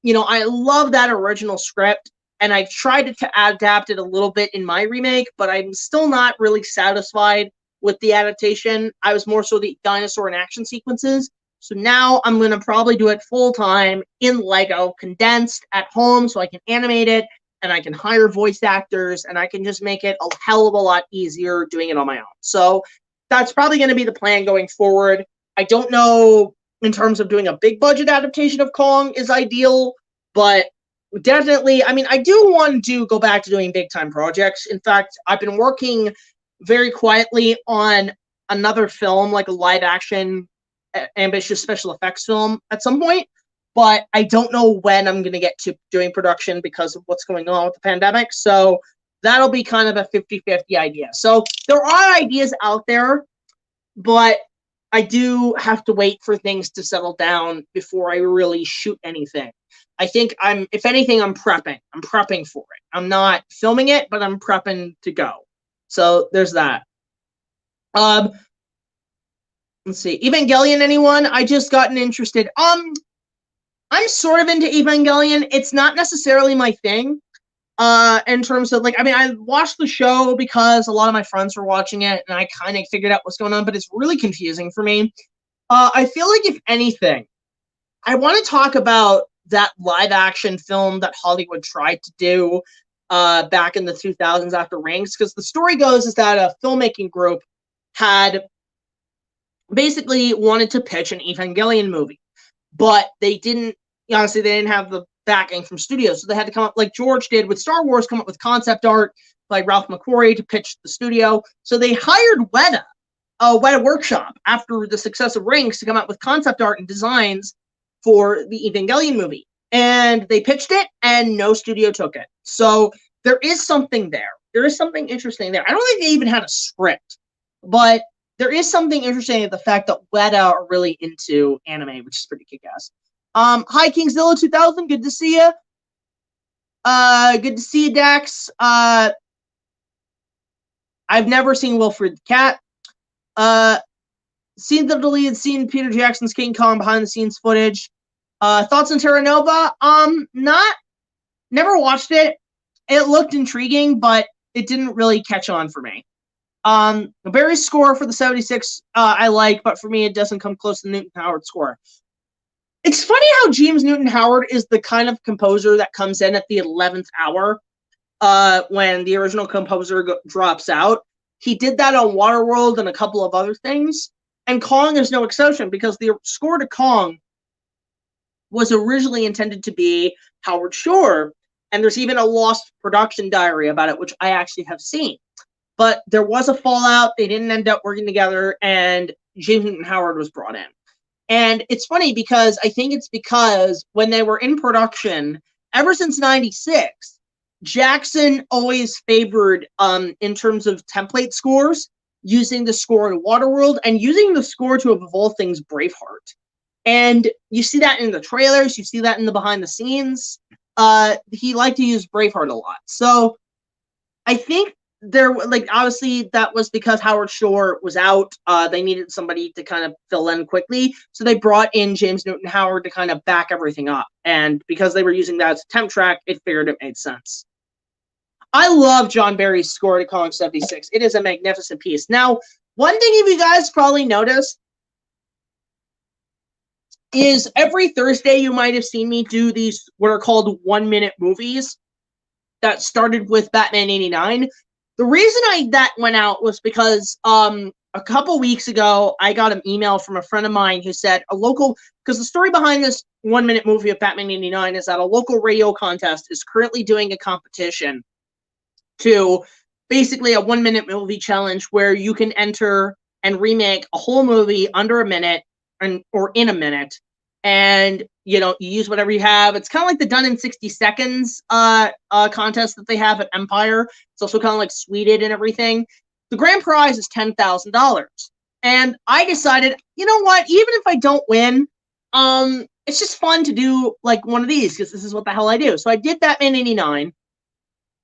you know, I love that original script, and I've tried to adapt it a little bit in my remake, but I'm still not really satisfied with the adaptation. I was more so the dinosaur and action sequences. So now I'm going to probably do it full time in Lego, condensed at home, so I can animate it and I can hire voice actors and I can just make it a hell of a lot easier doing it on my own. So that's probably going to be the plan going forward. I don't know in terms of doing a big budget adaptation of Kong is ideal, but definitely, I mean, I do want to go back to doing big time projects. In fact, I've been working very quietly on another film, like a live action ambitious special effects film at some point, but I don't know when I'm going to get to doing production because of what's going on with the pandemic. So that'll be kind of a 50-50 idea. So there are ideas out there, but I do have to wait for things to settle down before I really shoot anything. I think if anything, I'm prepping. I'm prepping for it. I'm not filming it, but I'm prepping to go. So there's that. Let's see. Evangelion, anyone? I just gotten interested. I'm sort of into Evangelion. It's not necessarily my thing. In terms of, like, I mean, I watched the show because a lot of my friends were watching it, and I kind of figured out what's going on, but it's really confusing for me. I feel like, if anything, I want to talk about that live-action film that Hollywood tried to do back in the 2000s after Rings, because the story goes is that a filmmaking group had basically wanted to pitch an Evangelion movie, but they didn't, honestly, they didn't have the backing from studios, so they had to come up, like George did with Star Wars, come up with concept art by Ralph McQuarrie to pitch the studio. So they hired Weta Workshop, after the success of Rings, to come up with concept art and designs for the Evangelion movie. And they pitched it, and no studio took it. So there is something there. There is something interesting there. I don't think they even had a script, but there is something interesting at the fact that Weta are really into anime, which is pretty kick-ass. Hi, Kingzilla 2000. Good to see you. Good to see you, Dax. I've never seen Wilfred the Cat. Seen the deleted scene, Peter Jackson's King Kong behind-the-scenes footage. Thoughts on Terra Nova? Never watched it. It looked intriguing, but it didn't really catch on for me. Barry's score for the 76 I like, but for me it doesn't come close to the Newton Howard score. It's funny how James Newton Howard is the kind of composer that comes in at the 11th hour when the original composer drops out. He did that on Waterworld and a couple of other things, and Kong is no exception, because the score to Kong was originally intended to be Howard Shore, and there's even a lost production diary about it, which I actually have seen. But there was a fallout, they didn't end up working together, and James Newton Howard was brought in. And it's funny because I think it's because when they were in production, ever since 96, Jackson always favored, in terms of template scores, using the score to Waterworld and using the score to, of all things, Braveheart. And you see that in the trailers, you see that in the behind the scenes. He liked to use Braveheart a lot. So I think there, like, obviously that was because Howard Shore was out. They needed somebody to kind of fill in quickly, so they brought in James Newton Howard to kind of back everything up. And because they were using that as a temp track, it figured it made sense. I love John Barry's score to Kong 76. It is a magnificent piece. Now, one thing you guys probably noticed is every Thursday you might have seen me do these what are called 1-minute movies that started with Batman 89. The reason that went out was because a couple weeks ago, I got an email from a friend of mine who said because the story behind this 1-minute movie of Batman 89 is that a local radio contest is currently doing a competition to basically a 1-minute movie challenge where you can enter and remake a whole movie under a minute or in a minute. And, you know, you use whatever you have. It's kind of like the Done in 60 Seconds contest that they have at Empire. It's also kind of like sweeted and everything. The grand prize is $10,000. And I decided, you know what, even if I don't win, it's just fun to do like one of these because this is what the hell I do. So I did Batman 89,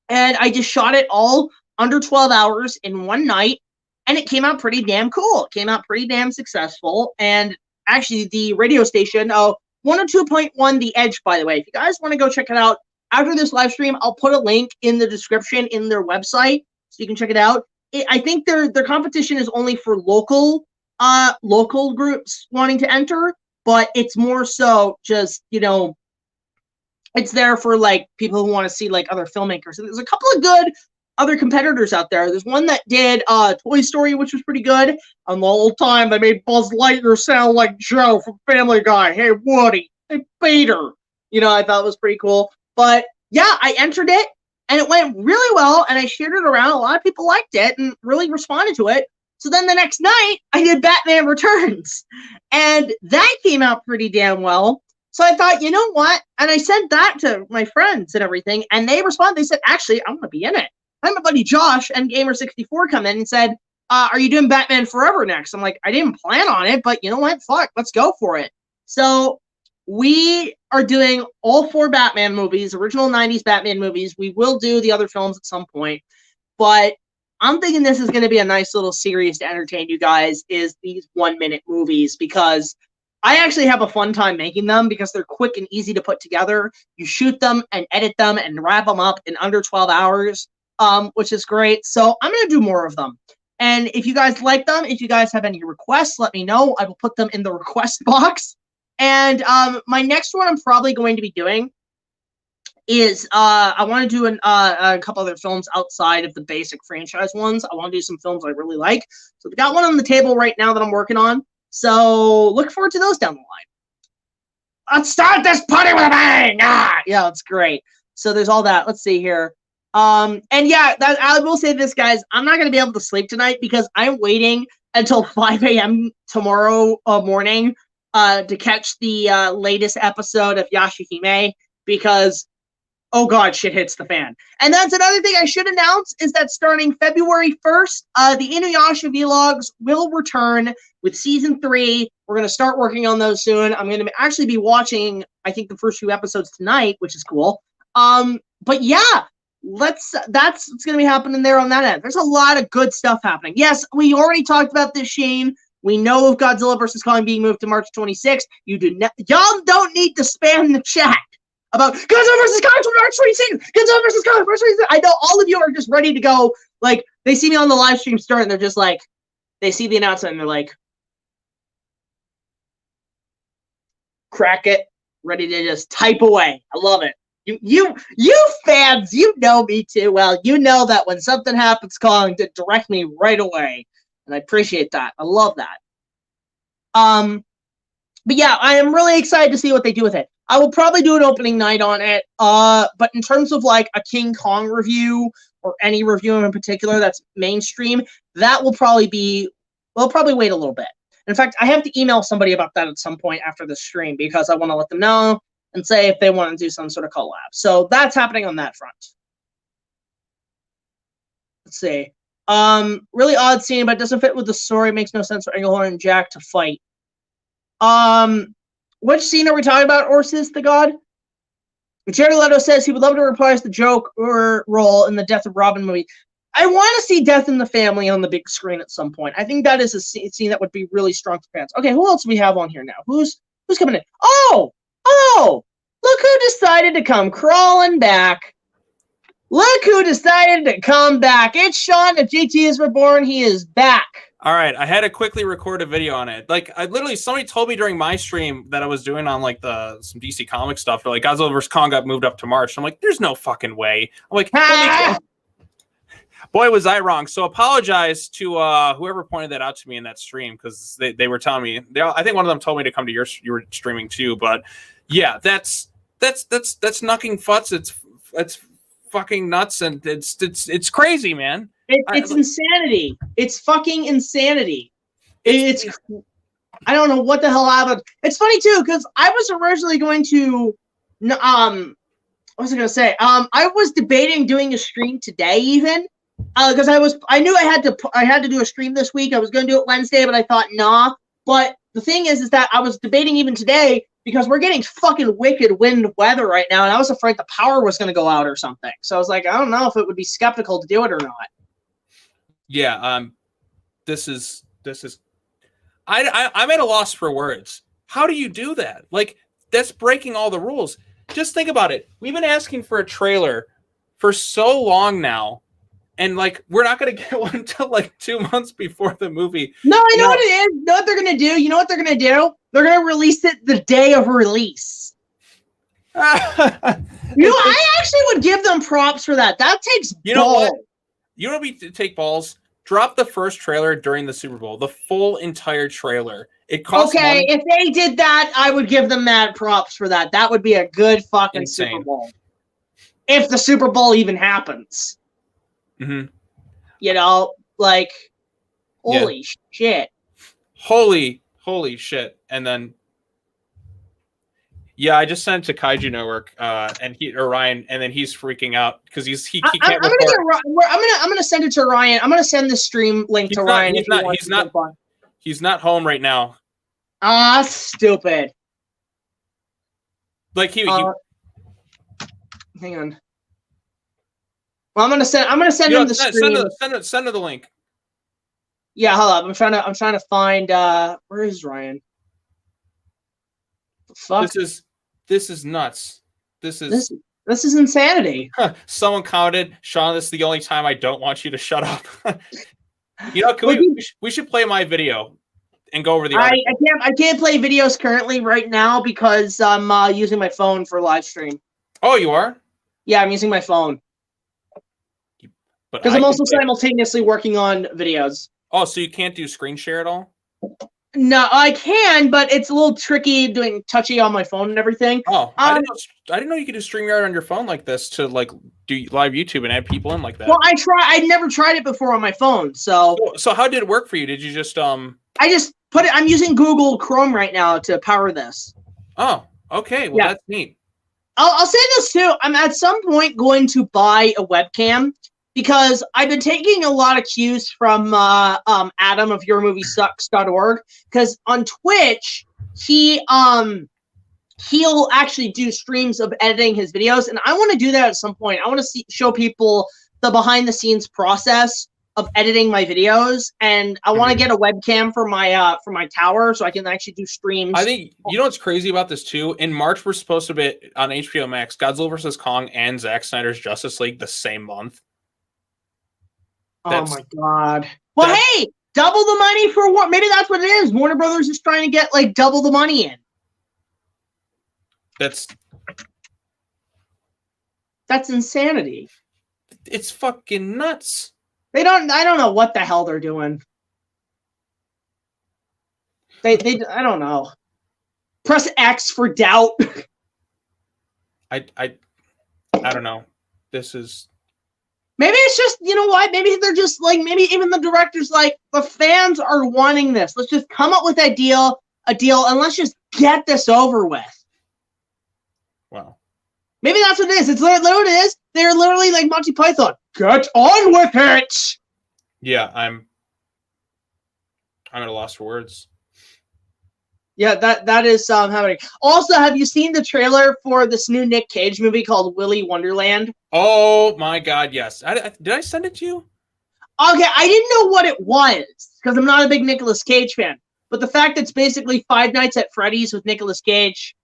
and I just shot it all under 12 hours in one night. and it came out pretty damn cool. It came out pretty damn successful. And actually, the radio station, 102.1 The Edge, by the way, if you guys want to go check it out after this live stream, I'll put a link in the description in their website so you can check it out. I think their competition is only for local groups wanting to enter, but it's more so just, you know, it's there for like people who want to see like other filmmakers. So there's a couple of good other competitors out there. There's one that did Toy Story, which was pretty good. On the old time, they made Buzz Lightyear sound like Joe from Family Guy. Hey, Woody. Hey, Peter. You know, I thought it was pretty cool. But yeah, I entered it, and it went really well, and I shared it around. A lot of people liked it and really responded to it. So then the next night, I did Batman Returns, and that came out pretty damn well. So I thought, you know what? And I sent that to my friends and everything, and they responded. They said, actually, I want to be in it. I had my buddy Josh and Gamer64 come in and said, are you doing Batman Forever next? I'm like, I didn't plan on it, but you know what? Fuck, let's go for it. So we are doing all 4 Batman movies, original 90s Batman movies. We will do the other films at some point, but I'm thinking this is going to be a nice little series to entertain you guys, is these 1-minute movies, because I actually have a fun time making them because they're quick and easy to put together. You shoot them and edit them and wrap them up in under 12 hours, which is great. So I'm going to do more of them. And if you guys like them, if you guys have any requests, let me know. I will put them in the request box. And my next one I'm probably going to be doing is I want to do a couple other films outside of the basic franchise ones. I want to do some films I really like. So we got one on the table right now that I'm working on. So look forward to those down the line. Let's start this party with a bang! Yeah, that's great. So there's all that. Let's see here. And yeah, I will say this, guys. I'm not going to be able to sleep tonight because I'm waiting until 5 a.m. tomorrow morning to catch the latest episode of Yashahime, because, oh god, shit hits the fan. And that's another thing I should announce, is that starting February 1st, the Inuyasha vlogs will return with season 3. We're going to start working on those soon. I'm going to actually be watching, I think, the first few episodes tonight, which is cool. But yeah, that's what's going to be happening there on that end. There's a lot of good stuff happening. Yes, we already talked about this, Shane. We know of Godzilla vs. Kong being moved to March 26th. Y'all don't need to spam the chat about Godzilla vs. Kong to March 26th. Godzilla vs. Kong March 26th. I know all of you are just ready to go. Like, they see me on the live stream start, and they're just like, they see the announcement, and they're like, crack it, ready to just type away. I love it. You fans, you know me too well. You know that when something happens, Kong, to direct me right away. And I appreciate that. I love that. But yeah, I am really excited to see what they do with it. I will probably do an opening night on it. But in terms of like a King Kong review or any review in particular that's mainstream, that will probably be, we'll probably wait a little bit. In fact, I have to email somebody about that at some point after the stream because I want to let them know and say if they want to do some sort of collab. So that's happening on that front. Let's see. Really odd scene, but it doesn't fit with the story. It makes no sense for Englehorn and Jack to fight. Which scene are we talking about, Orsis the God? Jared Leto says he would love to reprise the Joker role in the Death of Robin movie. I want to see Death in the Family on the big screen at some point. I think that is a scene that would be really strong for fans. Okay, who else do we have on here now? Who's coming in? Oh! Look who decided to come crawling back. Look who decided to come back. It's Sean of JTIsReborn. He is back. All right, I had to quickly record a video on it. Like, somebody told me during my stream that I was doing on like some DC comic stuff. They're like, Godzilla vs. Kong got moved up to March. I'm like, there's no fucking way. I'm like, boy, was I wrong. So apologize to whoever pointed that out to me in that stream, because they were telling me. I think one of them told me to come to your streaming too. But yeah, that's knucking futs. It's fucking nuts, and it's crazy, man. It's insanity. It's fucking insanity. It's I don't know what the hell happened. It's funny too, because I was originally going to what was I gonna say? I was debating doing a stream today, even because I knew I had to do a stream this week. I was gonna do it Wednesday, but I thought nah. But the thing is that I was debating even today, because we're getting fucking wicked wind weather right now, and I was afraid the power was going to go out or something. So I was like, I don't know if it would be skeptical to do it or not. Yeah, this is I'm at a loss for words. How do you do that? Like, that's breaking all the rules. Just think about it. We've been asking for a trailer for so long now, and like we're not gonna get one until like 2 months before the movie. No, I know what it is. You know what they're gonna do? You know what they're gonna do? They're gonna release it the day of release. I actually would give them props for that. That takes balls. Know what? You know what take balls? Drop the first trailer during the Super Bowl. The full entire trailer. It costs money. If they did that, I would give them mad props for that. That would be a good fucking Super Bowl. If the Super Bowl even happens. Mm-hmm. You know, like, holy shit. Holy shit. And then, yeah, I just sent it to Kaiju Network, and Ryan, and then he's freaking out because he can't. I'm gonna send it to Ryan. I'm gonna send the stream link to Ryan. He's not home right now. Ah, stupid. Like hang on. Well, I'm gonna send him the stream. Send him the link. Yeah, hold up. I'm trying to find where is Ryan? The fuck? This is nuts. This is insanity. Someone commented, Sean, this is the only time I don't want you to shut up. We should play my video and go over the article. I can't play videos currently right now because I'm using my phone for live stream. Oh, you are? Yeah, I'm using my phone. Because I'm also simultaneously working on videos. Oh, so you can't do screen share at all? No, I can, but it's a little tricky doing touchy on my phone and everything. Oh, I didn't know you could do StreamYard on your phone like this to like do live YouTube and add people in like that. Well, I never tried it before on my phone, so how did it work for you? Did you just I just put it. I'm using Google Chrome right now to power this. Oh, okay. Well, that's neat. I'll say this too. I'm at some point going to buy a webcam. Because I've been taking a lot of cues from Adam of YourMovieSucks.org. Because on Twitch, he'll actually do streams of editing his videos, and I want to do that at some point. I want to show people the behind-the-scenes process of editing my videos, and I want to get a webcam for my tower so I can actually do streams. I think you know what's crazy about this too. In March, we're supposed to be on HBO Max, Godzilla vs. Kong and Zack Snyder's Justice League the same month. Oh my god! Well, hey, double the money for what? Maybe that's what it is. Warner Brothers is trying to get like double the money in. That's insanity. It's fucking nuts. I don't know what the hell they're doing. I don't know. Press X for doubt. I don't know. This is. Maybe it's just, you know what? Maybe they're just like, maybe even the director's like, the fans are wanting this. Let's just come up with a deal, and let's just get this over with. Wow. Maybe that's what it is. It's literally what it is. They're literally like Monty Python. Get on with it. Yeah, I'm at a loss for words. Yeah, that is happening. Also, have you seen the trailer for this new Nick Cage movie called Willy Wonderland? Oh my god, yes. Did I send it to you? Okay, I didn't know what it was because I'm not a big Nicolas Cage fan. But the fact that it's basically Five Nights at Freddy's with Nicolas Cage,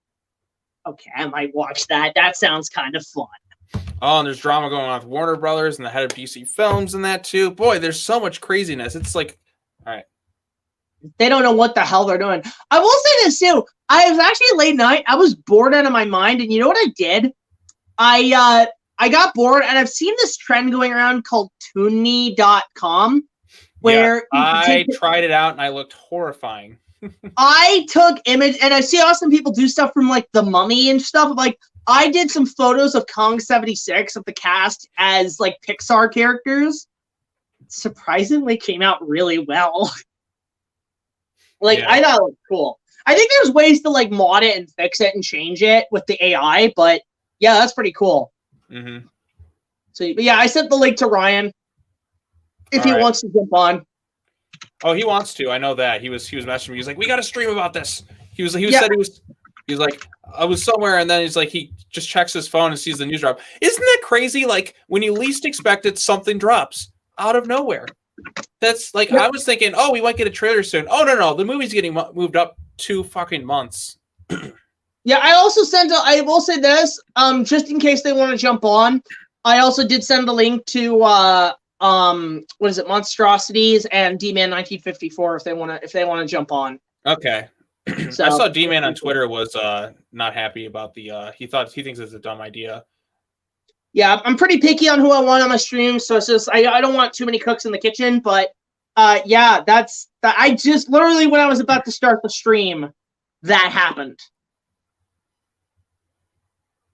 okay, I might watch that. That sounds kind of fun. Oh, and there's drama going on with Warner Brothers and the head of DC Films and that too. Boy, there's so much craziness. It's like, all right. They don't know what the hell they're doing. I will say this too. I was actually late night. I was bored out of my mind, and you know what I did? I got bored, and I've seen this trend going around called ToonMe.com, where I tried it out, and I looked horrifying. I took image, and I see awesome people do stuff from like The Mummy and stuff. Like I did some photos of Kong 76 of the cast as like Pixar characters. Surprisingly, came out really well. Like, I thought it was cool. I think there's ways to, like, mod it and fix it and change it with the AI, but, yeah, that's pretty cool. Mm-hmm. So, but yeah, I sent the link to Ryan if he wants to jump on. Oh, he wants to. I know that. He was messaging me. He was like, we got to stream about this. He said he was like, I was somewhere, and then he's like, he just checks his phone and sees the news drop. Isn't that crazy? Like, when you least expect it, something drops out of nowhere. That's like, I was thinking, oh, we might get a trailer soon. Oh, no, the movie's getting moved up 2 fucking months. Yeah, I also sent I will say this, just in case they want to jump on, I also did send a link to what is it, Monstrosities and D-Man 1954 if they want to jump on. Okay. So, I saw D-Man on Twitter was not happy about the he thinks it's a dumb idea. Yeah, I'm pretty picky on who I want on my stream, so it's just I don't want too many cooks in the kitchen, but yeah, I just literally when I was about to start the stream, that happened.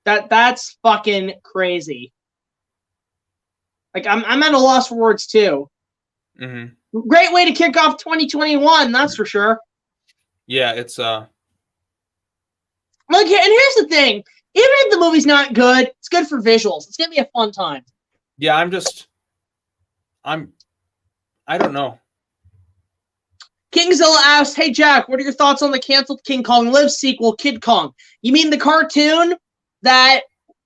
That's fucking crazy. Like I'm at a loss for words too. Mm-hmm. Great way to kick off 2021, that's for sure. Yeah, it's Okay, and here's the thing. Even if the movie's not good, it's good for visuals. It's gonna be a fun time. Yeah, I don't know. Kingzilla asks, "Hey Jack, what are your thoughts on the canceled King Kong Lives sequel, Kid Kong? You mean the cartoon that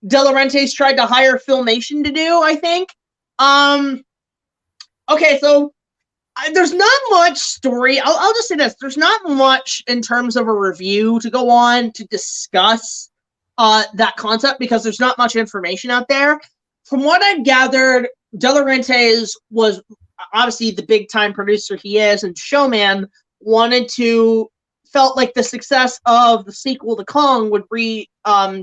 De Laurentiis tried to hire Filmation to do, I think?" Okay, so there's not much story. I'll just say this. There's not much in terms of a review to go on to discuss that concept because there's not much information out there. From what I've gathered, De Laurentiis was obviously the big-time producer he is and showman, felt like the success of the sequel to Kong would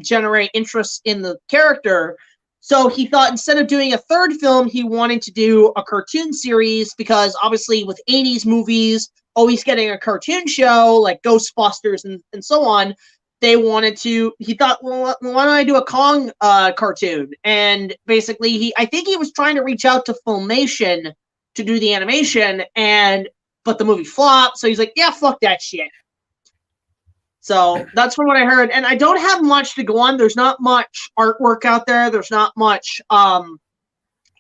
generate interest in the character. So he thought instead of doing a third film, he wanted to do a cartoon series because obviously with 80s movies, always getting a cartoon show like Ghostbusters and so on, he thought, well, why don't I do a Kong cartoon? And basically, I think he was trying to reach out to Filmation to do the animation, but the movie flopped, so he's like, yeah, fuck that shit. So that's from what I heard, and I don't have much to go on. There's not much artwork out there. There's not much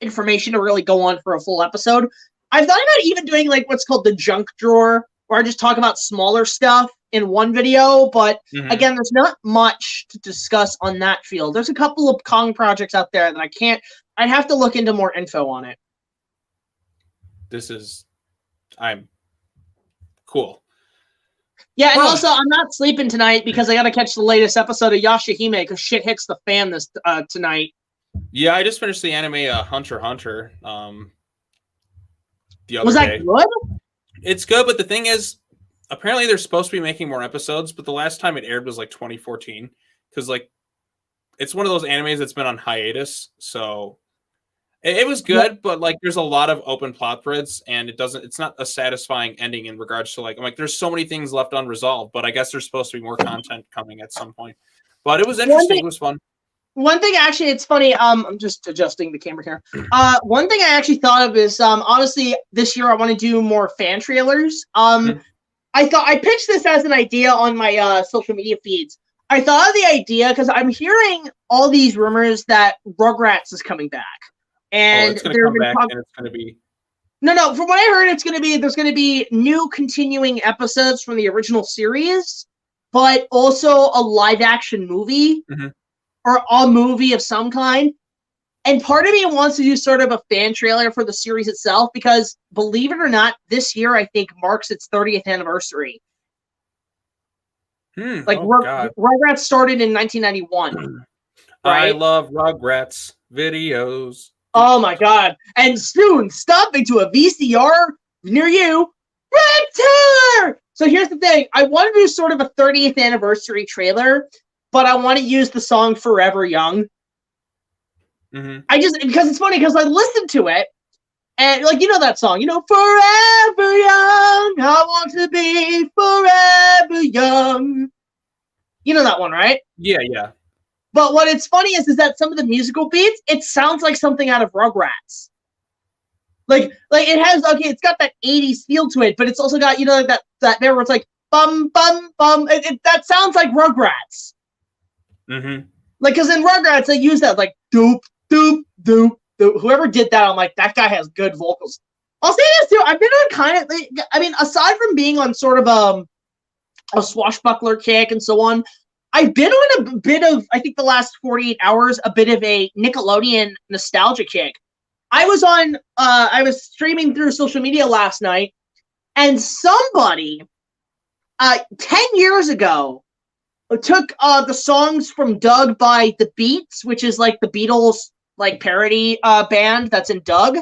information to really go on for a full episode. I've thought about even doing like what's called the junk drawer, where I just talk about smaller stuff in one video, but again, there's not much to discuss on that field. There's a couple of Kong projects out there that I'd have to look into more info on it. I'm cool. Yeah, and also I'm not sleeping tonight because I got to catch the latest episode of Yashahime because shit hits the fan tonight. Yeah, I just finished the anime Hunter x Hunter. The other Was that day. good? It's good, but the thing is, apparently they're supposed to be making more episodes, but the last time it aired was like 2014 because like it's one of those animes that's been on hiatus, so. It was good, but like there's a lot of open plot threads, and it's not a satisfying ending in regards to like there's so many things left unresolved, but I guess there's supposed to be more content coming at some point. But it was interesting. It was fun. One thing actually, it's funny. I'm just adjusting the camera here. One thing I actually thought of is honestly this year I want to do more fan trailers. I pitched this as an idea on my social media feeds. I thought of the idea because I'm hearing all these rumors that Rugrats is coming back. And it's going to come back, and it's going to be no. From what I heard, there's going to be new continuing episodes from the original series, but also a live action movie or a movie of some kind. And part of me wants to do sort of a fan trailer for the series itself because, believe it or not, this year I think marks its 30th anniversary. Rugrats started in 1991. Right? I love Rugrats videos. Oh my god. And soon, stopping to a VCR near you, Raptor! So here's the thing. I want to do sort of a 30th anniversary trailer, but I want to use the song Forever Young. Because it's funny, because I listened to it, and like, you know that song, Forever Young, I want to be forever young. You know that one, right? Yeah. But what it's funny is that some of the musical beats, it sounds like something out of Rugrats. Like it has, it's got that 80s feel to it, but it's also got, that there where it's like, bum, bum, bum. That sounds like Rugrats. Like, because in Rugrats, they use that, like, doop, doop, doop, doop. Whoever did that, I'm like, that guy has good vocals. I'll say this, too. I've been on aside from being on sort of a swashbuckler kick and so on, I've been on a bit of, I think the last 48 hours, a bit of a Nickelodeon nostalgia kick. I was streaming through social media last night, and somebody 10 years ago took the songs from Doug by The Beats, which is like the Beatles like parody band that's in Doug,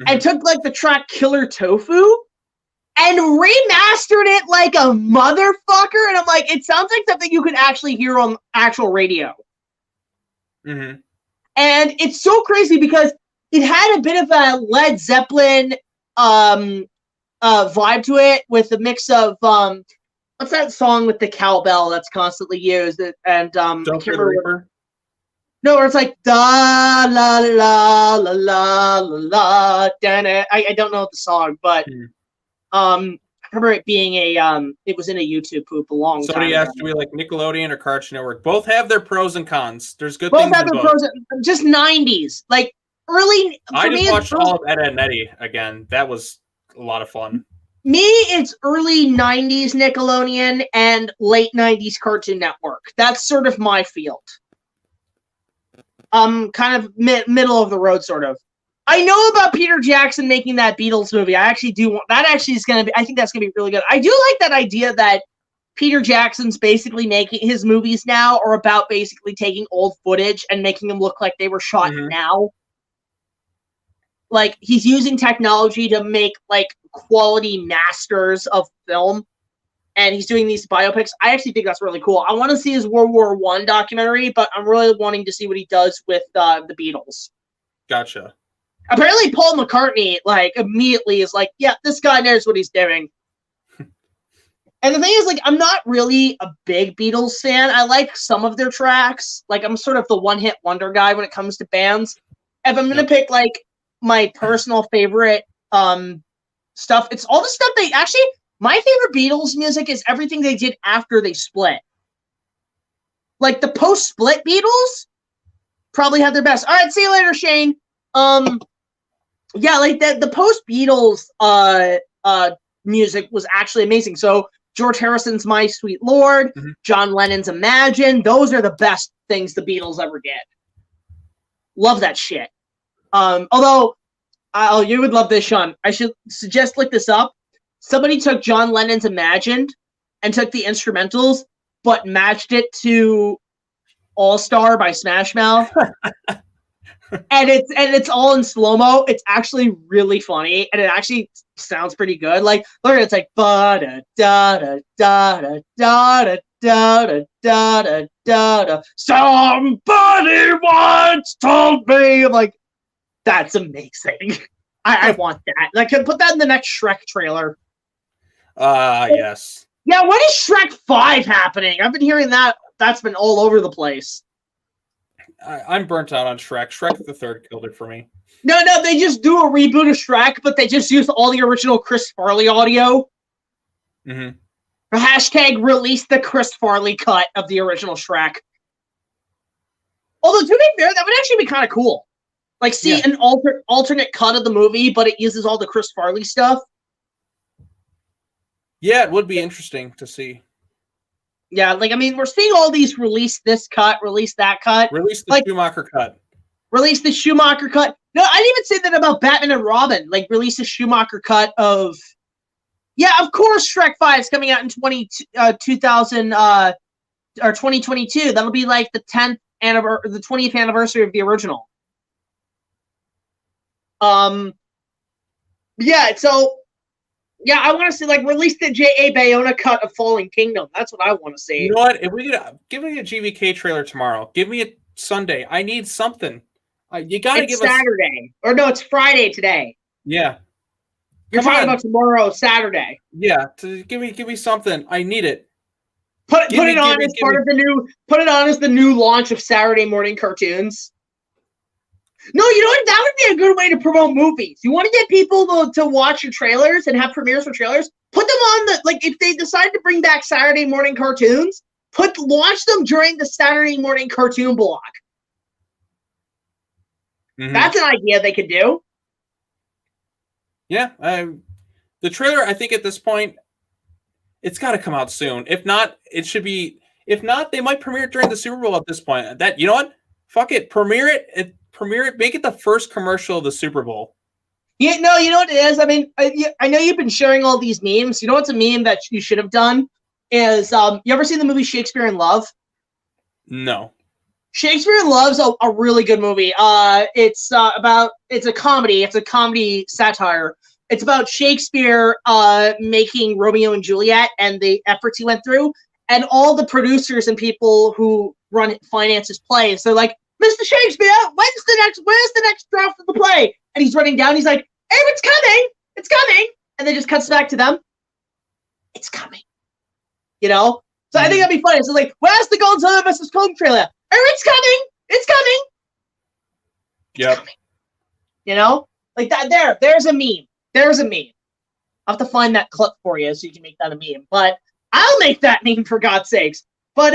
and took like the track Killer Tofu and remastered it like a motherfucker. And I'm like, it sounds like something you could actually hear on actual radio. And it's so crazy because it had a bit of a Led Zeppelin vibe to it, with a mix of what's that song with the cowbell that's constantly used? And I can't remember. No, where it's like da la la la la la la. I don't know the song, but I remember it being it was in a YouTube poop a long time ago. Somebody asked me like Nickelodeon or Cartoon Network. Both have their pros and cons. There's good both things have in their both. pros. Just 90s, like early. I just watched all of Ed, Edd n Eddy again. That was a lot of fun. Me, it's early 90s Nickelodeon and late 90s Cartoon Network. That's sort of my field. Kind of middle of the road, sort of. I know about Peter Jackson making that Beatles movie. I actually do want that. Actually, is going to be. I think that's going to be really good. I do like that idea that Peter Jackson's basically making his movies now are about basically taking old footage and making them look like they were shot now. Like, he's using technology to make like quality masters of film, and he's doing these biopics. I actually think that's really cool. I want to see his World War I documentary, but I'm really wanting to see what he does with the Beatles. Gotcha. Apparently, Paul McCartney like immediately is like, "Yeah, this guy knows what he's doing." And the thing is, like, I'm not really a big Beatles fan. I like some of their tracks. Like, I'm sort of the one-hit wonder guy when it comes to bands. If I'm gonna pick like my personal favorite stuff, it's all the stuff they actually. My favorite Beatles music is everything they did after they split. Like the post-split Beatles probably had their best. All right, see you later, Shane. Yeah, like the post-Beatles music was actually amazing. So George Harrison's My Sweet Lord, John Lennon's Imagine, those are the best things the Beatles ever did. Love that shit. Although, you would love this, Sean. I should suggest look this up. Somebody took John Lennon's Imagined and took the instrumentals, but matched it to All Star by Smash Mouth. and it's all in slow-mo. It's actually really funny, and it actually sounds pretty good. Like, look, it's like ba da da da da da da da da da da da. Somebody once told me. I'm like, that's amazing. I want that. Like, put that in the next Shrek trailer. Yes. Yeah, when is Shrek 5 happening? I've been hearing that's been all over the place. I'm burnt out on Shrek. Shrek the Third killed it for me. No, they just do a reboot of Shrek, but they just use all the original Chris Farley audio. Hashtag release the Chris Farley cut of the original Shrek. Although, to be fair, that would actually be kind of cool. Like, see an alternate cut of the movie, but it uses all the Chris Farley stuff. Yeah, it would be interesting to see. Yeah, like, I mean, we're seeing all these release this cut, release that cut. Release the Schumacher cut. Release the Schumacher cut. No, I didn't even say that about Batman and Robin. Like, release the Schumacher cut of... Yeah, of course Shrek 5 is coming out in 2022. That'll be like the 20th anniversary of the original. Yeah, so... Yeah, I want to see, like, release the J.A. Bayona cut of Fallen Kingdom. That's what I want to see. You know what? If we could give me a GVK trailer tomorrow, give me a Sunday. I need something. You got to give us Saturday. Or no, it's Friday today. Yeah. You're talking about tomorrow, Saturday. Yeah, give me something. I need it. Put it on as the new launch of Saturday morning cartoons. No, you know what? That would be a good way to promote movies. You want to get people to watch your trailers and have premieres for trailers? Put them on if they decide to bring back Saturday morning cartoons, launch them during the Saturday morning cartoon block. That's an idea they could do. Yeah, the trailer, I think at this point, it's got to come out soon. If not, it should be. If not, they might premiere it during the Super Bowl at this point. You know what? Fuck it, premiere it. premiere it. Make it the first commercial of the Super Bowl. Yeah, no, you know what it is? I mean, I know you've been sharing all these memes. You know what's a meme that you should have done? Is, you ever seen the movie Shakespeare in Love? No. Shakespeare in Love's a really good movie. It's a comedy. It's a comedy satire. It's about Shakespeare making Romeo and Juliet and the efforts he went through, and all the producers and people who finance his plays. They're like, Mr. Shakespeare, where's the next draft of the play? And he's running down. He's like, hey, it's coming. And then just cuts back to them. It's coming. You know? So I think that'd be funny. So like, where's the Godzilla vs. Kong trailer? Oh, it's coming. It's coming. Yep. Coming. You know? Like that. There's a meme. There's a meme. I'll have to find that clip for you so you can make that a meme. But I'll make that meme for God's sakes. But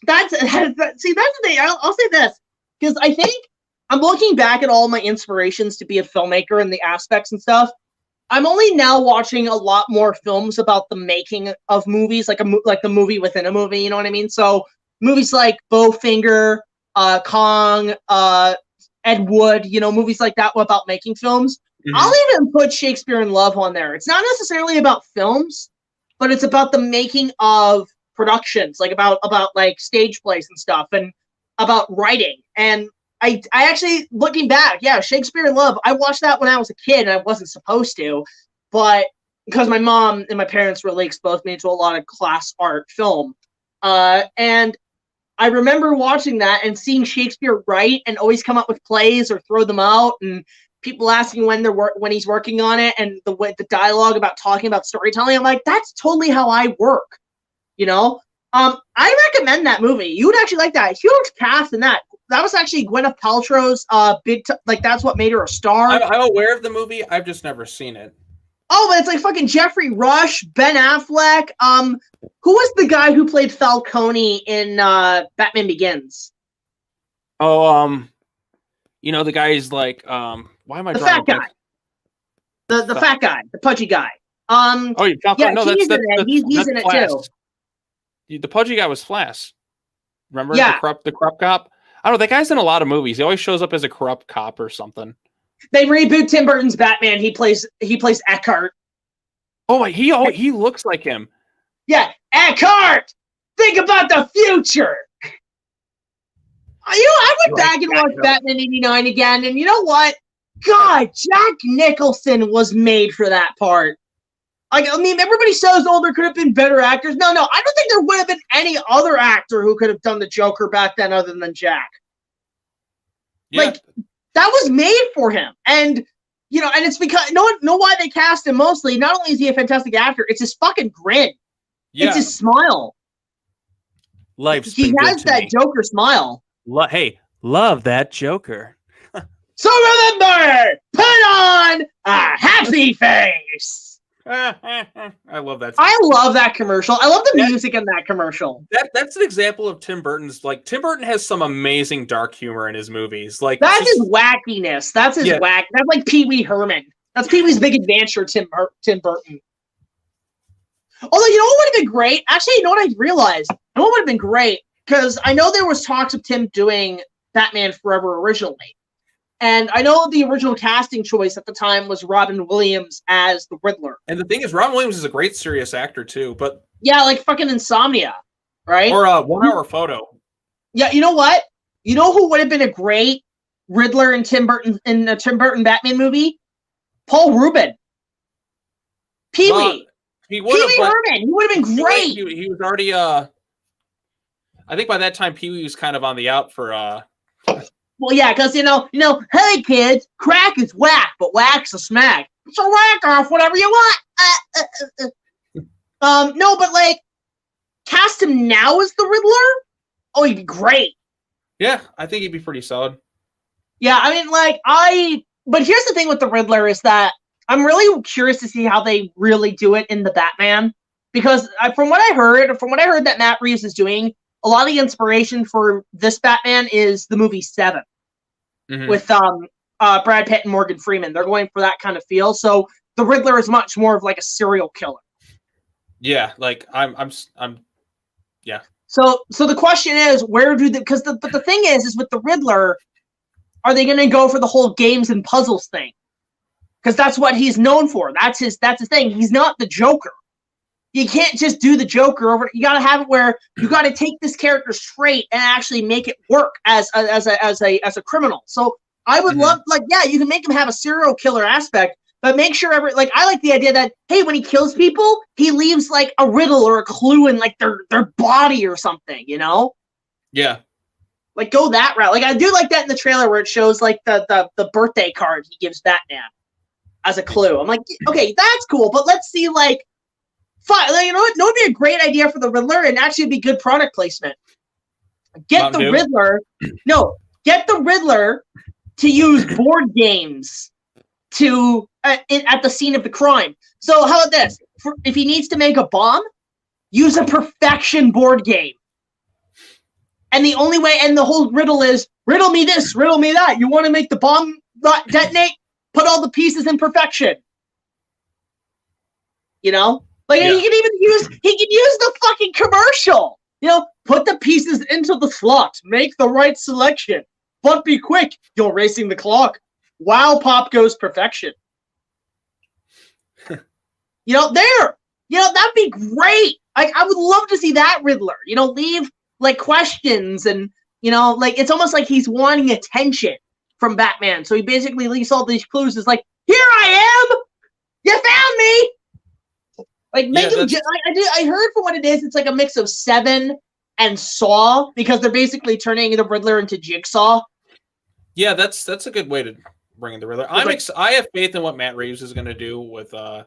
that's the thing. I'll say this, because I think I'm looking back at all my inspirations to be a filmmaker and the aspects and stuff. I'm only now watching a lot more films about the making of movies, like the movie within a movie. You know what I mean? So movies like Bowfinger, Kong, Ed Wood. You know, movies like that about making films. Mm-hmm. I'll even put Shakespeare in Love on there. It's not necessarily about films, but it's about the making of productions, like about like stage plays and stuff, and about writing. And I actually, looking back, yeah, Shakespeare in Love, I watched that when I was a kid, and I wasn't supposed to, but because my mom and my parents really exposed me to a lot of class art film, and I remember watching that and seeing Shakespeare write and always come up with plays or throw them out, and people asking when he's working on it, and the dialogue about talking about storytelling. I'm like, that's totally how I work. You know, I recommend that movie. You would actually like that. Huge cast in that. That was actually Gwyneth Paltrow's that's what made her a star. I'm aware of the movie. I've just never seen it. Oh, but it's like fucking Jeffrey Rush, Ben Affleck. Who was the guy who played Falcone in Batman Begins? Oh, you know, the guy's like, why am I the fat guy? The fat guy, the pudgy guy. Oh, yeah, no, he's in it. He's in it too. The pudgy guy was Flash. Remember the corrupt cop? I don't know. That guy's in a lot of movies. He always shows up as a corrupt cop or something. They reboot Tim Burton's Batman. He plays Eckhart. Oh, he looks like him. Yeah, Eckhart. Think about the future. I went back and watched Batman '89 again, and you know what? God, Jack Nicholson was made for that part. Like, I mean, everybody says, oh, there could have been better actors. No, I don't think there would have been any other actor who could have done the Joker back then other than Jack. Yeah. Like, that was made for him. And, you know, and it's because, know why they cast him mostly? Not only is he a fantastic actor, it's his fucking grin. Yeah. It's his smile. He has that Joker smile. Hey, love that Joker. So remember, put on a happy face. I love that. I love that commercial. I love the music in that commercial. That's an example of Tim Burton's. Like, Tim Burton has some amazing dark humor in his movies. Like, that's his wackiness. That's his whack. That's like Pee Wee Herman. That's Pee Wee's Big Adventure. Tim Burton. Although, you know what would have been great? Actually, you know what I realized? You know what would have been great? Because I know there was talks of Tim doing Batman Forever originally. And I know the original casting choice at the time was Robin Williams as the Riddler. And the thing is, Robin Williams is a great serious actor too. But yeah, like fucking Insomnia, right? Or 1 Hour Photo. Yeah, you know what? You know who would have been a great Riddler in a Tim Burton Batman movie? Paul Rubin. Pee-wee. He would have. Herman. He would have been great. He was already. I think by that time Pee-wee was kind of on the out for. Well, yeah, because, you know, hey, kids, crack is whack, but whack's a smack. So whack off whatever you want. No, but, like, cast him now as the Riddler? Oh, he'd be great. Yeah, I think he'd be pretty solid. Yeah, I mean, like, but here's the thing with the Riddler is that I'm really curious to see how they really do it in the Batman. Because from what I heard that Matt Reeves is doing, a lot of the inspiration for this Batman is the movie Seven, with Brad Pitt and Morgan Freeman. They're going for that kind of feel. So the Riddler is much more of like a serial killer. Yeah, like I'm yeah. So the question is, where do because the thing is with the Riddler, are they going to go for the whole games and puzzles thing? Because that's what he's known for. That's his thing. He's not the Joker. You can't just do the Joker over. You got to have it where you got to take this character straight and actually make it work as a criminal. So I would love, like, yeah, you can make him have a serial killer aspect, but make sure I like the idea that, hey, when he kills people, he leaves like a riddle or a clue in like their body or something, you know? Yeah. Like, go that route. Like, I do like that in the trailer where it shows like the birthday card he gives Batman as a clue. I'm like, okay, that's cool, but let's see, like, fine. You know what? No, it'd be a great idea for the Riddler, and actually it'd be good product placement. Get the Riddler to use board games to at the scene of the crime. So how about this? If he needs to make a bomb, use a perfection board game. And the only way, and the whole riddle is, riddle me this, riddle me that. You want to make the bomb not detonate? Put all the pieces in perfection. You know? Like, he can even use the fucking commercial. You know, put the pieces into the slot. Make the right selection. But be quick. You're racing the clock. Wow, pop goes perfection. You know, that'd be great. I would love to see that Riddler. You know, leave, like, questions and, you know, like, it's almost like he's wanting attention from Batman. So he basically leaves all these clues. It's like, here I am! You found me! Like, make him. I heard from what it is, it's like a mix of Seven and Saw, because they're basically turning the Riddler into Jigsaw. Yeah, that's a good way to bring in the Riddler. I have faith in what Matt Reeves is going to do with because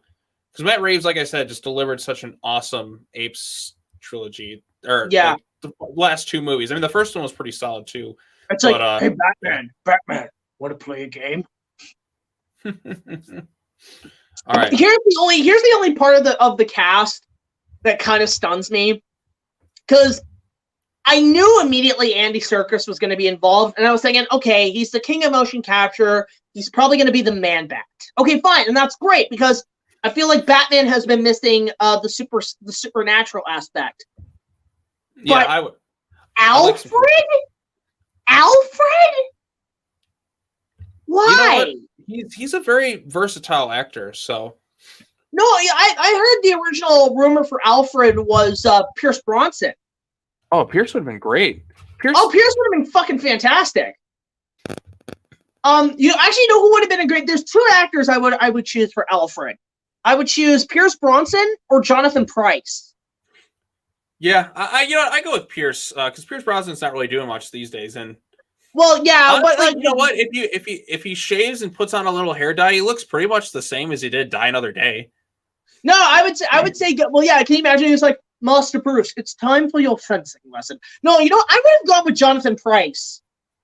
Matt Reeves, like I said, just delivered such an awesome Apes trilogy. Like, the last two movies. I mean, the first one was pretty solid too. It's like, hey, Batman, want to play a game? All right. Here's the only part of the cast that kind of stuns me, because I knew immediately Andy Serkis was going to be involved, and I was thinking, okay, he's the king of motion capture. He's probably going to be the Man-Bat. Okay, fine, and that's great, because I feel like Batman has been missing the supernatural aspect. Yeah, but I would. Alfred? Why? You know, he's a very versatile actor, so. No, I heard the original rumor for Alfred was Pierce Bronson. Oh, Pierce would have been great. Pierce would have been fucking fantastic. You actually know who would have been a great? There's two actors I would choose for Alfred. I would choose Pierce Bronson or Jonathan Pryce. Yeah, I go with Pierce because Pierce Brosnan's not really doing much these days, and well, yeah, honestly, but like, you know what? If he shaves and puts on a little hair dye, he looks pretty much the same as he did Die Another Day. No, I would say, well, yeah. Can you imagine? He's like, Master Bruce, it's time for your fencing lesson. No, you know, I would have gone with Jonathan Pryce,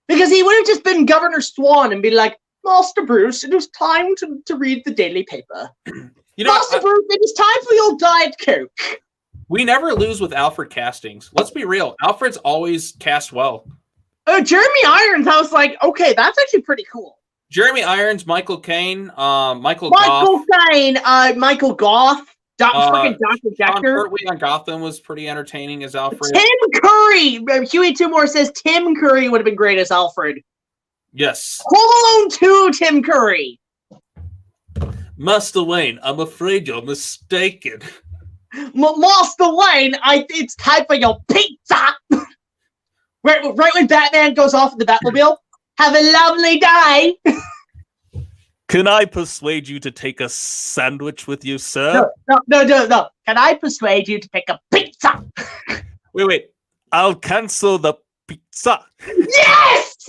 because he would have just been Governor Swan and be like, Master Bruce, it is time to read the daily paper. Master Bruce, it is time for your Diet Coke. We never lose with Alfred castings. Let's be real. Alfred's always cast well. Jeremy Irons, I was like, okay, that's actually pretty cool. Jeremy Irons, Michael Caine, Michael Caine, Michael Goff, freaking Dr. Decker. Sean Pertwee on Gotham was pretty entertaining as Alfred. Tim Curry! Huey TOONMORE says Tim Curry would have been great as Alfred. Yes. Home Alone 2, Tim Curry. Master Wayne, I'm afraid you're mistaken. Master Wayne, it's time for your pizza. right when Batman goes off in the Batmobile. Have a lovely day. Can I persuade you to take a sandwich with you, sir? No. Can I persuade you to take a pizza? Wait. I'll cancel the pizza. Yes!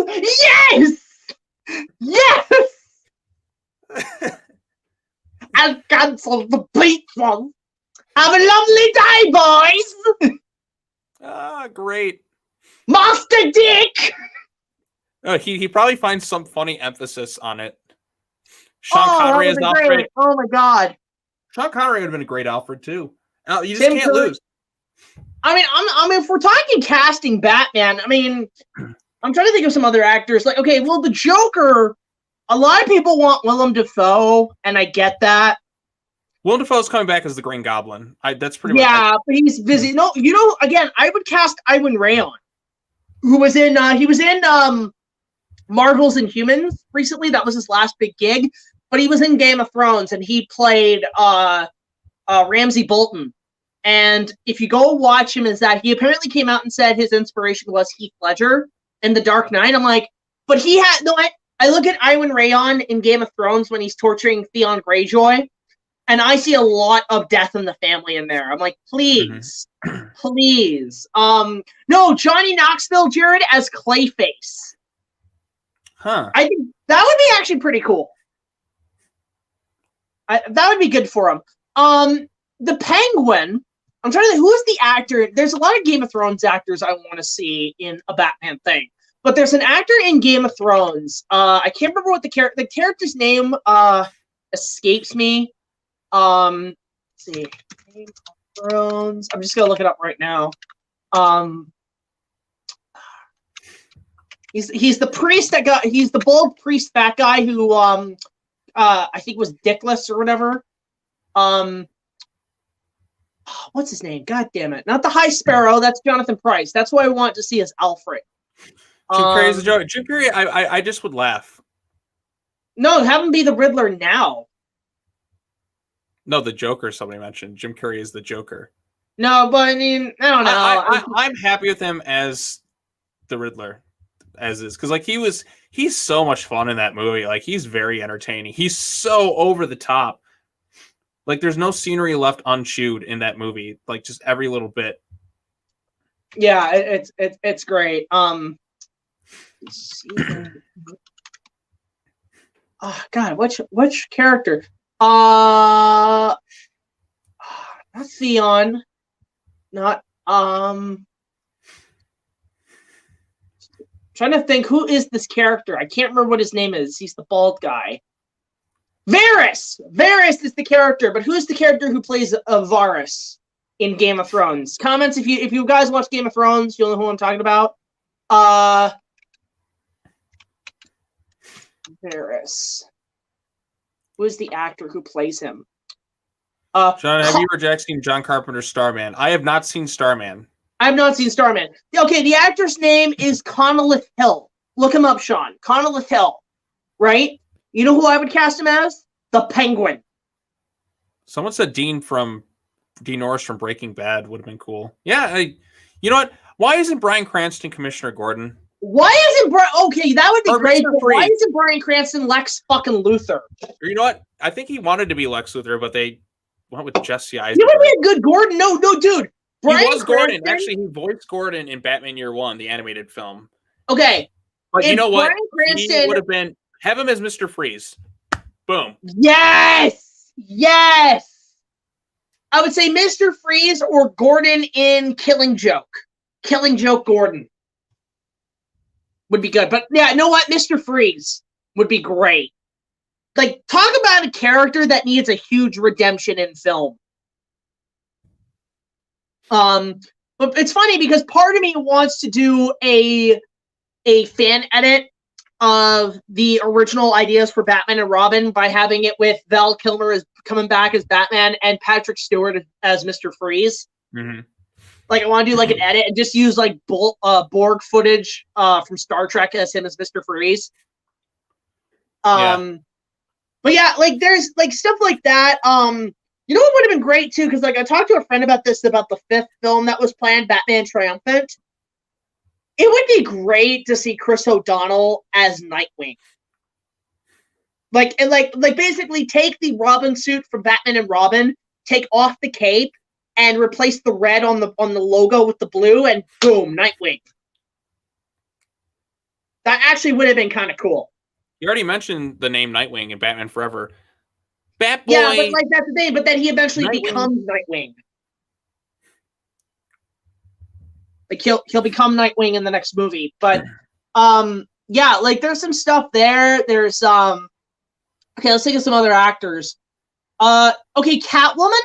I'll cancel the pizza. Have a lovely day, boys. Ah, great. Master Dick. Oh, he probably finds some funny emphasis on it. Sean Connery as Alfred. Great. Oh my god. Sean Connery would have been a great Alfred too. You just can't lose. I mean, if we're talking casting Batman, I mean, I'm trying to think of some other actors. Like, okay, well, the Joker, a lot of people want Willem Dafoe, and I get that. Willem Dafoe's coming back as the Green Goblin. That's pretty much. Yeah, but he's busy. No, you know, again, I would cast Iwan Rayon, who was in. He was in Marvel's Inhumans recently. That was his last big gig. But he was in Game of Thrones, and he played Ramsey Bolton. And if you go watch him, is that he apparently came out and said his inspiration was Heath Ledger in The Dark Knight. I'm like, but he had no. I look at Iwan Rheon in Game of Thrones when he's torturing Theon Greyjoy, and I see a lot of death in the family in there. I'm like, please, please. No, Johnny Knoxville, Jared, as Clayface. Huh. I think that would be actually pretty cool. That would be good for him. The Penguin, I'm trying to think, who is the actor? There's a lot of Game of Thrones actors I want to see in a Batman thing. But there's an actor in Game of Thrones. I can't remember what the character's name escapes me. Let's see. Game of Thrones. I'm just gonna look it up right now. He's the priest he's the bald priest fat guy who I think was Dickless or whatever. What's his name? God damn it. Not the High Sparrow, that's Jonathan Pryce. That's who I want to see as Alfred. Jim Carrey's a joke. Jim Carrey, I just would laugh. No, have him be the Riddler now. No, the Joker somebody mentioned. Jim Carrey is the Joker. No, but I mean, I don't know. I'm happy with him as the Riddler, as is, because like he's so much fun in that movie. Like he's very entertaining. He's so over the top. Like there's no scenery left unchewed in that movie. Like just every little bit. Yeah, it's great. Oh God, which character? Not Theon. Not trying to think, who is this character? I can't remember what his name is. He's the bald guy. Varys! Varys is the character, but who's the character who plays Varys in Game of Thrones? Comments if you guys watch Game of Thrones, you'll know who I'm talking about. Varys. Who is the actor who plays him? John, have you or Jack seen John Carpenter's Starman? I have not seen Starman. I have not seen Starman. Okay, the actor's name is Connolly Hill. Look him up, Sean. Connolly Hill. Right? You know who I would cast him as? The Penguin. Someone said Dean Norris from Breaking Bad would have been cool. Yeah, you know what? Why isn't Bryan Cranston Commissioner Gordon? Why isn't okay, that would be Or great. Mr. But why Freeze. isn't Bryan Cranston Lex fucking Luthor? Or you know what? I think he wanted to be Lex Luthor, but they went with Jesse Eisenberg. He would be a good Gordon. No, dude. Bryan He was Gordon. Cranston- Actually, he voiced Gordon in Batman Year One, the animated film. Okay. But you If know what? Bryan He Cranston- would have been have him as Mr. Freeze. Boom. Yes! Yes! I would say Mr. Freeze or Gordon in Killing Joke. Killing Joke Gordon would be good. But yeah, you know what? Mr. Freeze would be great. Like, talk about a character that needs a huge redemption in film. But it's funny because part of me wants to do a fan edit of the original ideas for Batman and Robin by having it with Val Kilmer as coming back as Batman and Patrick Stewart as Mr. Freeze. Mm-hmm. Like, I want to do like an edit and just use like Borg footage from Star Trek as him as Mr. Freeze. But yeah, like there's like stuff like that. You know what would have been great too, because like I talked to a friend about this, about the 5th film that was planned, Batman Triumphant. It would be great to see Chris O'Donnell as Nightwing. Like basically take the Robin suit from Batman and Robin, take off the cape, and replace the red on the logo with the blue, and boom, Nightwing. That actually would have been kind of cool. You already mentioned the name Nightwing in Batman Forever. Batboy. Yeah, but like that's the thing. But then he eventually Nightwing. becomes Nightwing. Like he'll become Nightwing in the next movie. But yeah, like there's some stuff there. There's okay, let's think of some other actors. Okay, Catwoman.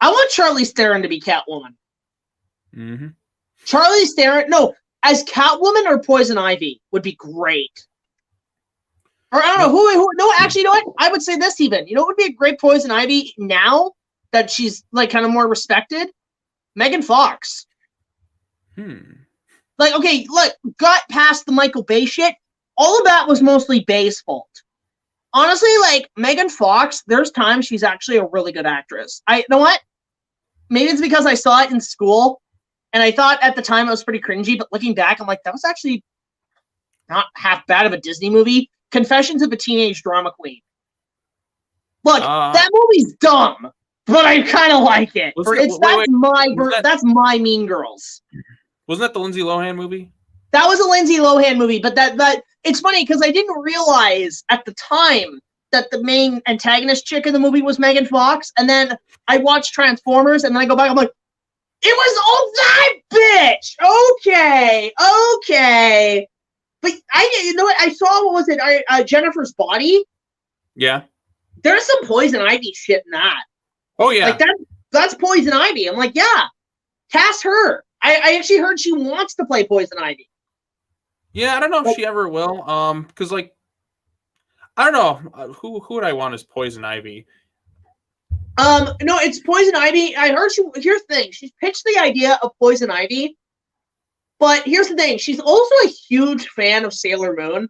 I want Charlize Theron to be Catwoman. Mm-hmm. Charlize Theron, no, as Catwoman or Poison Ivy would be great. Or I don't know who. No, actually, you know what? I would say this even. You know what would be a great Poison Ivy now that she's like kind of more respected? Megan Fox. Like, okay, look, got past the Michael Bay shit. all of that was mostly Bay's fault. Honestly, like, Megan Fox, there's times she's actually a really good actress. You know what? Maybe it's because I saw it in school, and I thought at the time it was pretty cringy, but looking back, I'm like, that was actually not half bad of a Disney movie. Confessions of a Teenage Drama Queen. Look, that movie's dumb, but I kind of like it. That's my Mean Girls. Wasn't that the Lindsay Lohan movie? That was a Lindsay Lohan movie, but that it's funny because I didn't realize at the time that the main antagonist chick in the movie was Megan Fox, and then I watched Transformers, and then I go back, I'm like, it was all that bitch! Okay. But you know what, I saw, what was it, Jennifer's Body? Yeah. There's some Poison Ivy shit in that. Oh, yeah. Like, that's Poison Ivy. I'm like, yeah, cast her. I actually heard she wants to play Poison Ivy. Yeah, I don't know if she ever will. Because, like, I don't know. Who would I want as Poison Ivy? No, it's Poison Ivy. I heard here's the thing. She's pitched the idea of Poison Ivy. But here's the thing. She's also a huge fan of Sailor Moon.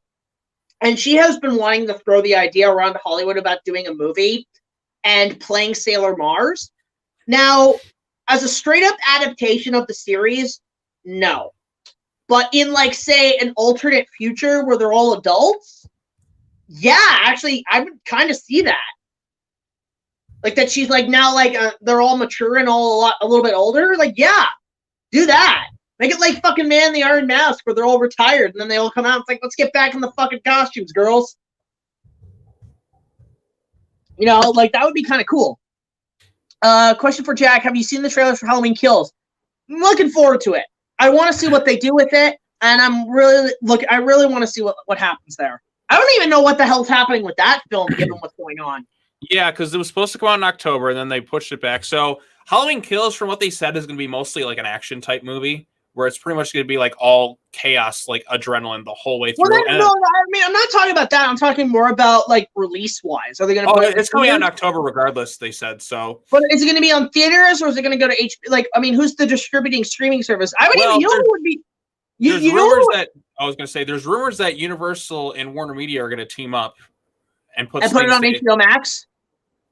And she has been wanting to throw the idea around Hollywood about doing a movie and playing Sailor Mars. Now, as a straight-up adaptation of the series, no. But in, like, say, an alternate future where they're all adults, yeah, actually, I would kind of see that. Like, that she's, like, now, like, they're all mature and a little bit older. Like, yeah, do that. Make it like fucking Man in the Iron Mask where they're all retired and then they all come out. It's like, let's get back in the fucking costumes, girls. You know, like, that would be kind of cool. Question for Jack. Have you seen the trailers for Halloween Kills? I'm looking forward to it. I want to see what they do with it. And I really want to see what happens there. I don't even know what the hell's happening with that film given what's going on. Yeah, because it was supposed to come out in October and then they pushed it back. So Halloween Kills, from what they said, is going to be mostly like an action type movie, where it's pretty much going to be like all chaos, like adrenaline the whole way through. Well, no, I mean, I'm not talking about that. I'm talking more about like release-wise. Are they going to? Oh, it's coming out in October regardless. They said so. But is it going to be on theaters or is it going to go to HBO? Like, I mean, who's the distributing streaming service? I would even. You know who would be? There's rumors that I was going to say. There's rumors that Universal and Warner Media are going to team up and put it on HBO Max.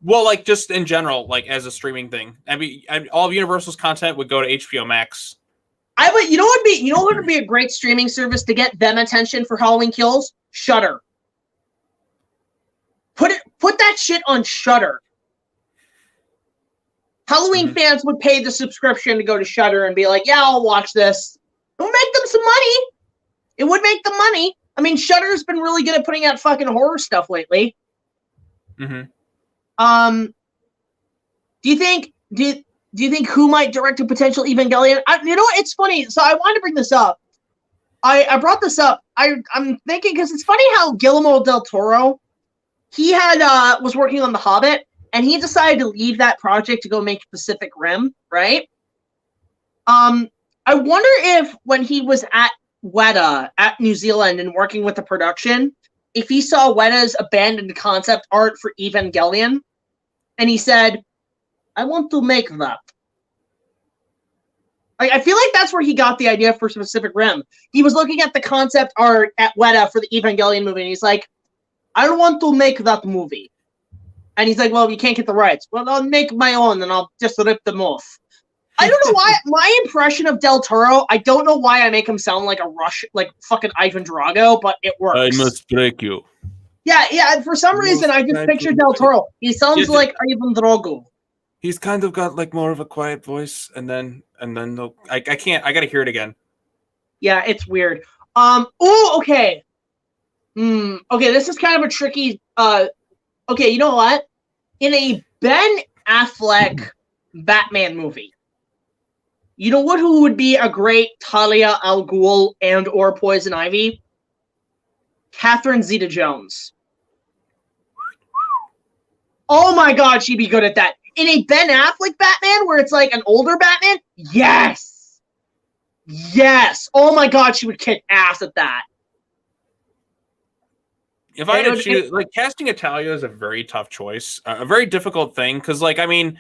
Well, like just in general, like as a streaming thing. I mean, all of Universal's content would go to HBO Max. You know what would be a great streaming service to get them attention for Halloween Kills? Shudder. Put that shit on Shudder. Halloween fans would pay the subscription to go to Shudder and be like, yeah, I'll watch this. It would make them some money. It would make them money. I mean, Shudder's been really good at putting out fucking horror stuff lately. Mm-hmm. Do you think who might direct a potential Evangelion? You know what? It's funny. So I wanted to bring this up. I brought this up. I'm thinking because it's funny how Guillermo del Toro, he had was working on The Hobbit, and he decided to leave that project to go make Pacific Rim, right? I wonder if when he was at Weta at New Zealand and working with the production, if he saw Weta's abandoned concept art for Evangelion, and he said, I want to make that. I feel like that's where he got the idea for Pacific Rim. He was looking at the concept art at Weta for the Evangelion movie, and he's like, I want to make that movie. And he's like, well, you can't get the rights. Well, I'll make my own, and I'll just rip them off. I don't know why. My impression of Del Toro, I don't know why I make him sound like a Russian, like fucking Ivan Drago, but it works. I must break you. Yeah. For some reason, I just picture Del Toro. He sounds like Ivan Drago. He's kind of got like more of a quiet voice, and then I can't. I gotta hear it again. Yeah, it's weird. Oh, okay. Okay, this is kind of a tricky. Okay, you know what? In a Ben Affleck Batman movie, you know what? Who would be a great Talia al Ghul and or Poison Ivy? Catherine Zeta-Jones. Oh my God, she'd be good at that. In a Ben Affleck Batman where it's like an older Batman? Yes. Oh my God, she would kick ass at that. If I had to choose, like, casting Italia is a very tough choice, a very difficult thing, because, like, I mean,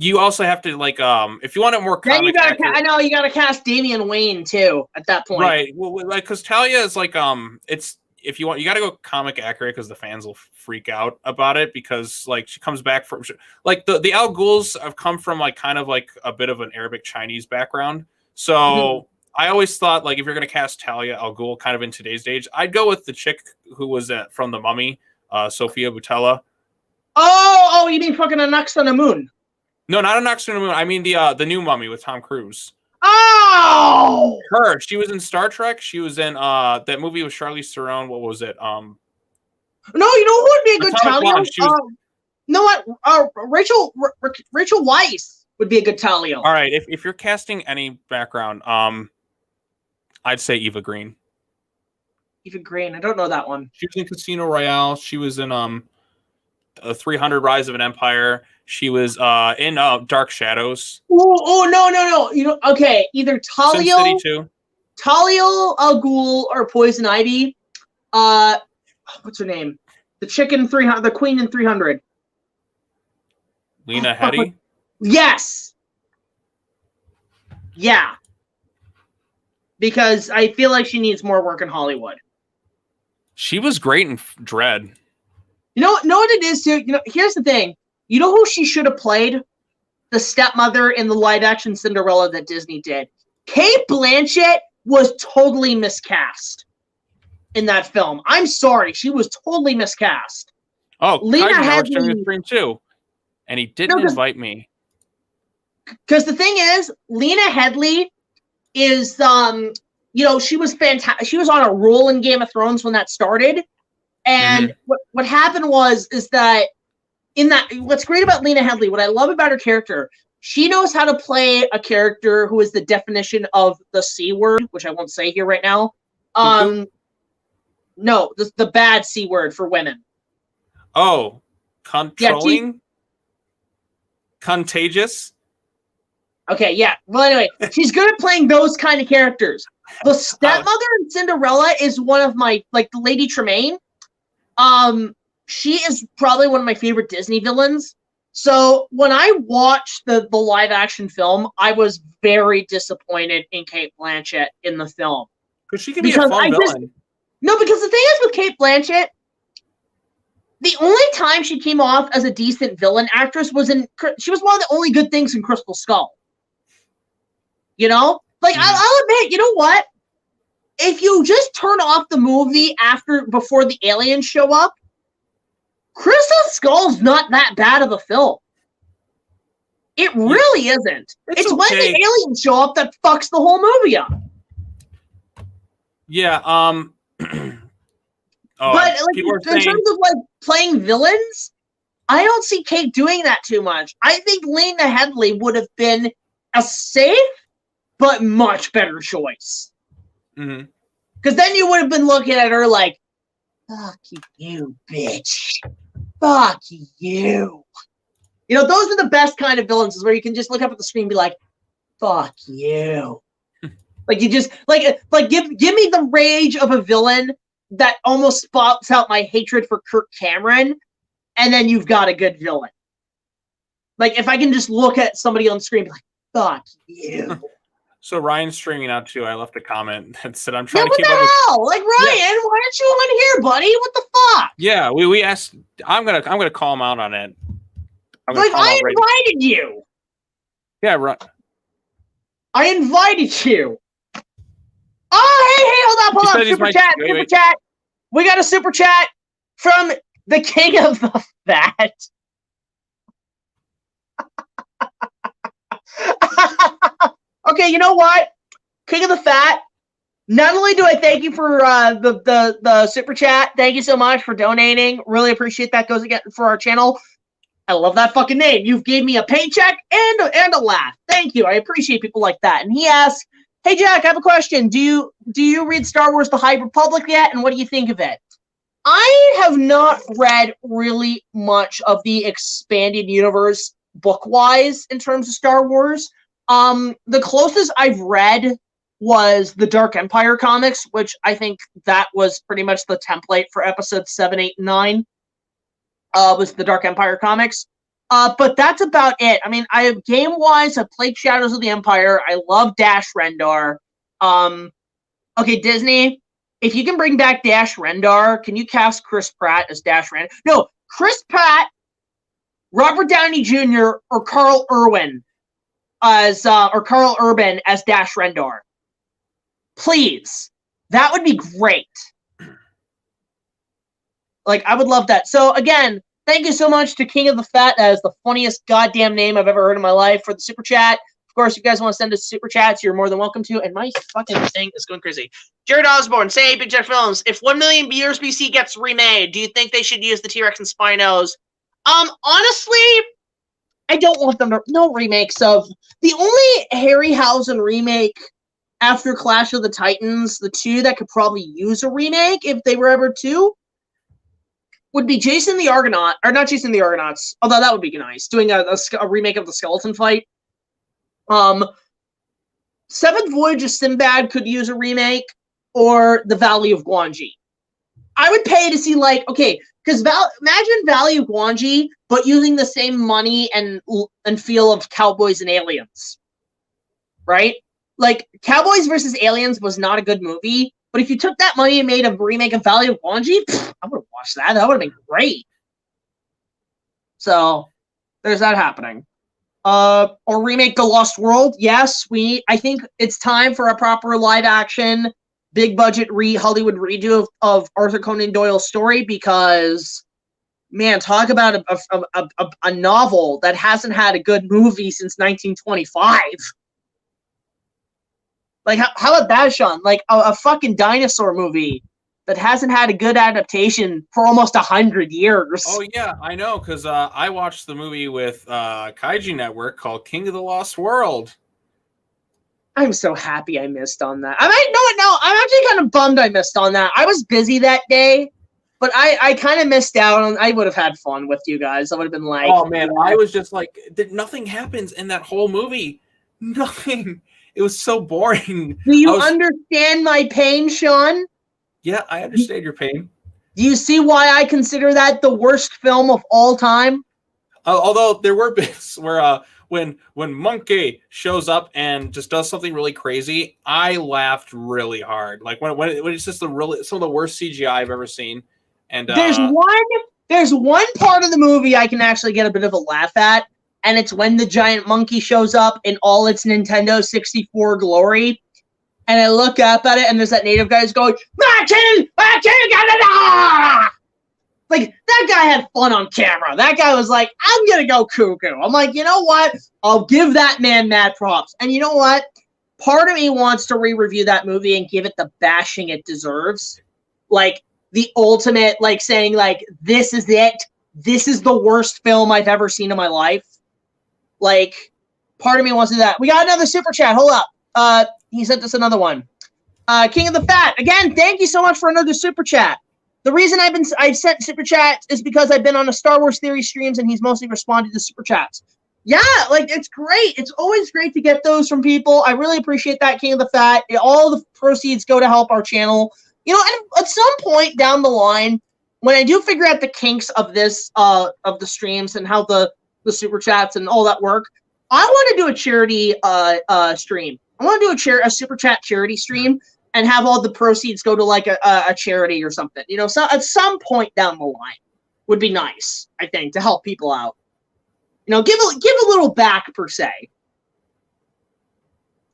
you also have to like if you want it more Then you comic gotta, I know you gotta cast Damian Wayne too at that point. right? Well, like because Talia is like it's if you want you got to go comic accurate because the fans will freak out about it because like she comes back from like the Al Ghuls have come from like kind of like a bit of an Arabic Chinese background, so. I always thought, like, if you're going to cast Talia al Ghul kind of in today's age, I'd go with the chick who was from The Mummy, Sophia Boutella. Oh, you mean fucking A Knocks on the Moon? No, not A Knocks on the Moon. I mean the new Mummy with Tom Cruise. Oh! Her. She was in Star Trek. She was in that movie with Charlize Theron. What was it? No, you know who would be a good Talia? You know what? Rachel Weisz would be a good Talia. All right, if you're casting any background, I'd say Eva Green. Eva Green, I don't know that one. She was in Casino Royale. She was in 300 Rise of an Empire. She was in Dark Shadows. Oh no. You know, okay, either Talia, Sin City 2. Talia al Ghul or Poison Ivy. What's her name? The chick in 300, the queen in 300. Lena Headey. Yes. Yeah. Because I feel like she needs more work in Hollywood. She was great in Dread. You know what it is too? You know, here's the thing. You know who she should have played? The stepmother in the live-action Cinderella that Disney did. Cate Blanchett was totally miscast in that film. I'm sorry, she was totally miscast. Oh, Lena Kaiju Headey, the stream too, and he didn't invite me. Because the thing is, Lena Headey is you know, she was fantastic. She was on a roll in Game of Thrones when that started. And what happened is that what's great about Lena Headey, what I love about her character, she knows how to play a character who is the definition of the C word, which I won't say here right now. No, the bad C word for women. Oh, controlling? Contagious? Okay, yeah. Well, anyway, she's good at playing those kind of characters. The stepmother in Cinderella is one of my, like, the Lady Tremaine. She is probably one of my favorite Disney villains. So when I watched the live action film, I was very disappointed in Cate Blanchett in the film. Because she can be a fun villain. No, because the thing is with Cate Blanchett, the only time she came off as a decent villain actress she was one of the only good things in Crystal Skull. You know? Like, I'll admit, you know what? If you just turn off the movie before the aliens show up, Crystal Skull's not that bad of a film. It really isn't. It's when the aliens show up that fucks the whole movie up. Yeah, but like, in terms of like playing villains, I don't see Cate doing that too much. I think Lena Headey would have been a safe but much better choice. Because then you would have been looking at her like, fuck you, bitch. Fuck you. You know, those are the best kind of villains, is where you can just look up at the screen and be like, fuck you. Like, you just, like give me the rage of a villain that almost spots out my hatred for Kirk Cameron, and then you've got a good villain. Like, if I can just look at somebody on screen and be like, fuck you. So Ryan's streaming out too. I left a comment that said, "I'm trying to keep up." What the hell? Like, Ryan, why aren't you on here, buddy? What the fuck? Yeah, we asked. I'm gonna call him out on it. Like, I invited you. Yeah, right. I invited you. Oh, hey, hold up. Super chat. We got a super chat from the king of the fat. Okay, you know what? King of the Fat, not only do I thank you for the super chat, thank you so much for donating. Really appreciate that. Goes again for our channel. I love that fucking name. You've gave me a paycheck and a laugh. Thank you. I appreciate people like that. And he asks, hey, Jack, I have a question. Do you read Star Wars The High Republic yet? And what do you think of it? I have not read really much of the expanded universe book-wise in terms of Star Wars. The closest I've read was the Dark Empire comics, which I think that was pretty much the template for episodes 7, 8, and 9. Was the Dark Empire comics. But that's about it. I mean, game-wise, I played Shadows of the Empire. I love Dash Rendar. Okay, Disney, if you can bring back Dash Rendar, can you cast Chris Pratt as Dash Rendar? No, Chris Pratt, Robert Downey Jr., or Carl Urban as Dash Rendar. Please. That would be great. Like, I would love that. So, again, thank you so much to King of the Fat. That is the funniest goddamn name I've ever heard in my life for the super chat. Of course, if you guys want to send us super chats, you're more than welcome to. And my fucking thing is going crazy. Jared Osborne, say, BigJackFilms, if 1 million years BC gets remade, do you think they should use the T-Rex and Spinos? Honestly, I don't want them to. No remakes of. The only Harryhausen remake after Clash of the Titans, the two that could probably use a remake if they were ever to, would be Jason the Argonaut, or not Jason the Argonauts, although that would be nice, doing a remake of the skeleton fight. Seventh Voyage of Sinbad could use a remake, or The Valley of Gwangi. I would pay to see, like, okay, because imagine Valley of Gwangi, but using the same money and feel of Cowboys and Aliens, right? Like, Cowboys versus Aliens was not a good movie, but if you took that money and made a remake of Valley of Gwangi, I would have watched that. That would have been great. So, there's that happening. Or remake The Lost World. Yes, I think it's time for a proper live action, big budget Hollywood redo of Arthur Conan Doyle's story, because, man, talk about a novel that hasn't had a good movie since 1925. Like, how about that, Sean? Like, a fucking dinosaur movie that hasn't had a good adaptation for almost 100 years. Oh, yeah, I know, because I watched the movie with Kaiju Network called King of the Lost World. I'm so happy I missed on that. I'm actually kind of bummed I missed on that. I was busy that day, but I kind of missed out on. I would have had fun with you guys. I would have been like, oh, man, I was just like, nothing happens in that whole movie. Nothing. It was so boring. Do you understand my pain, Sean? Yeah, I understand your pain. Do you see why I consider that the worst film of all time? Although there were bits where when Monkey shows up and just does something really crazy, I laughed really hard. Like when it's just some of the worst CGI I've ever seen. And there's one part of the movie I can actually get a bit of a laugh at, and it's when the giant monkey shows up in all its Nintendo 64 glory. And I look up at it, and there's that native guy who's going, Martin! Like, that guy had fun on camera. That guy was like, I'm going to go cuckoo. I'm like, you know what? I'll give that man mad props. And you know what? Part of me wants to re-review that movie and give it the bashing it deserves. Like, the ultimate, like, saying, like, this is it. This is the worst film I've ever seen in my life. Like, part of me wants to do that. We got another super chat. Hold up. He sent us another one. King of the Fat. Again, thank you so much for another super chat. The reason I've sent super chats is because I've been on a Star Wars Theory streams and he's mostly responded to super chats. Yeah, like, it's great. It's always great to get those from people. I really appreciate that, King of the Fat. All the proceeds go to help our channel. You know, and at some point down the line, when I do figure out the kinks of this, of the streams and how the super chats and all that work, I want to do a charity stream. I want to do a super chat charity stream and have all the proceeds go to like a charity or something. You know, so at some point down the line would be nice, I think, to help people out. You know, give a little back per se.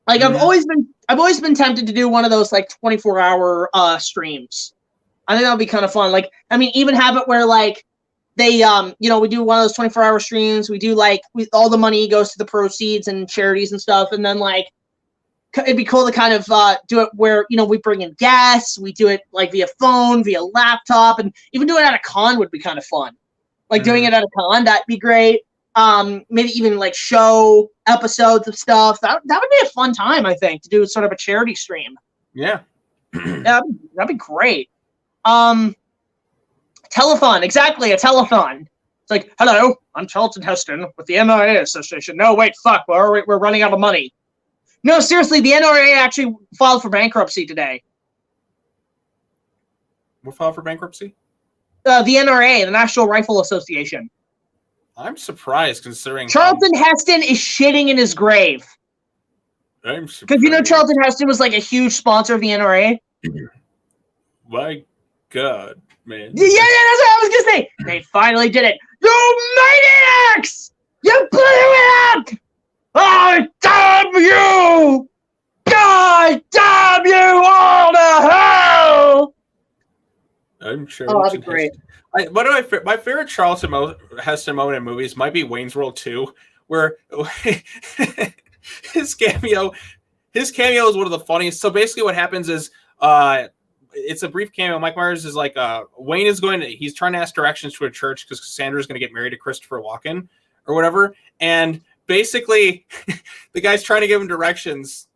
Like, I've always been tempted to do one of those like 24-hour streams. I think that would be kind of fun. Like, I mean, even have it where like they you know, we do one of those 24-hour streams. We do like all the money goes to the proceeds and charities and stuff, and then like it'd be cool to kind of do it where, you know, we bring in guests, we do it like via phone, via laptop, and even doing it at a con would be kind of fun. Like doing it at a con, that'd be great. Maybe even like show episodes of stuff. That would be a fun time, I think, to do sort of a charity stream. Yeah. That'd be great. Telethon, exactly, a telethon. It's like, hello, I'm Charlton Heston with the NRA Association. No, wait, fuck, we're running out of money. No, seriously, the NRA actually filed for bankruptcy today. What filed for bankruptcy? The NRA, the National Rifle Association. I'm surprised considering Charlton Heston is shitting in his grave. I'm Because you know Charlton Heston was like a huge sponsor of the NRA. My God, man. Yeah, that's what I was gonna say. They finally did it. You maniacs! You blew it up! Oh, damn you! God damn you all to hell! I'm sure. Oh, that'd be great. My favorite Charlton Heston moment in movies might be Wayne's World 2, where his cameo is one of the funniest. So basically what happens is it's a brief cameo. Mike Myers is like Wayne is he's trying to ask directions to a church because Cassandra's going to get married to Christopher Walken or whatever. And basically the guy's trying to give him directions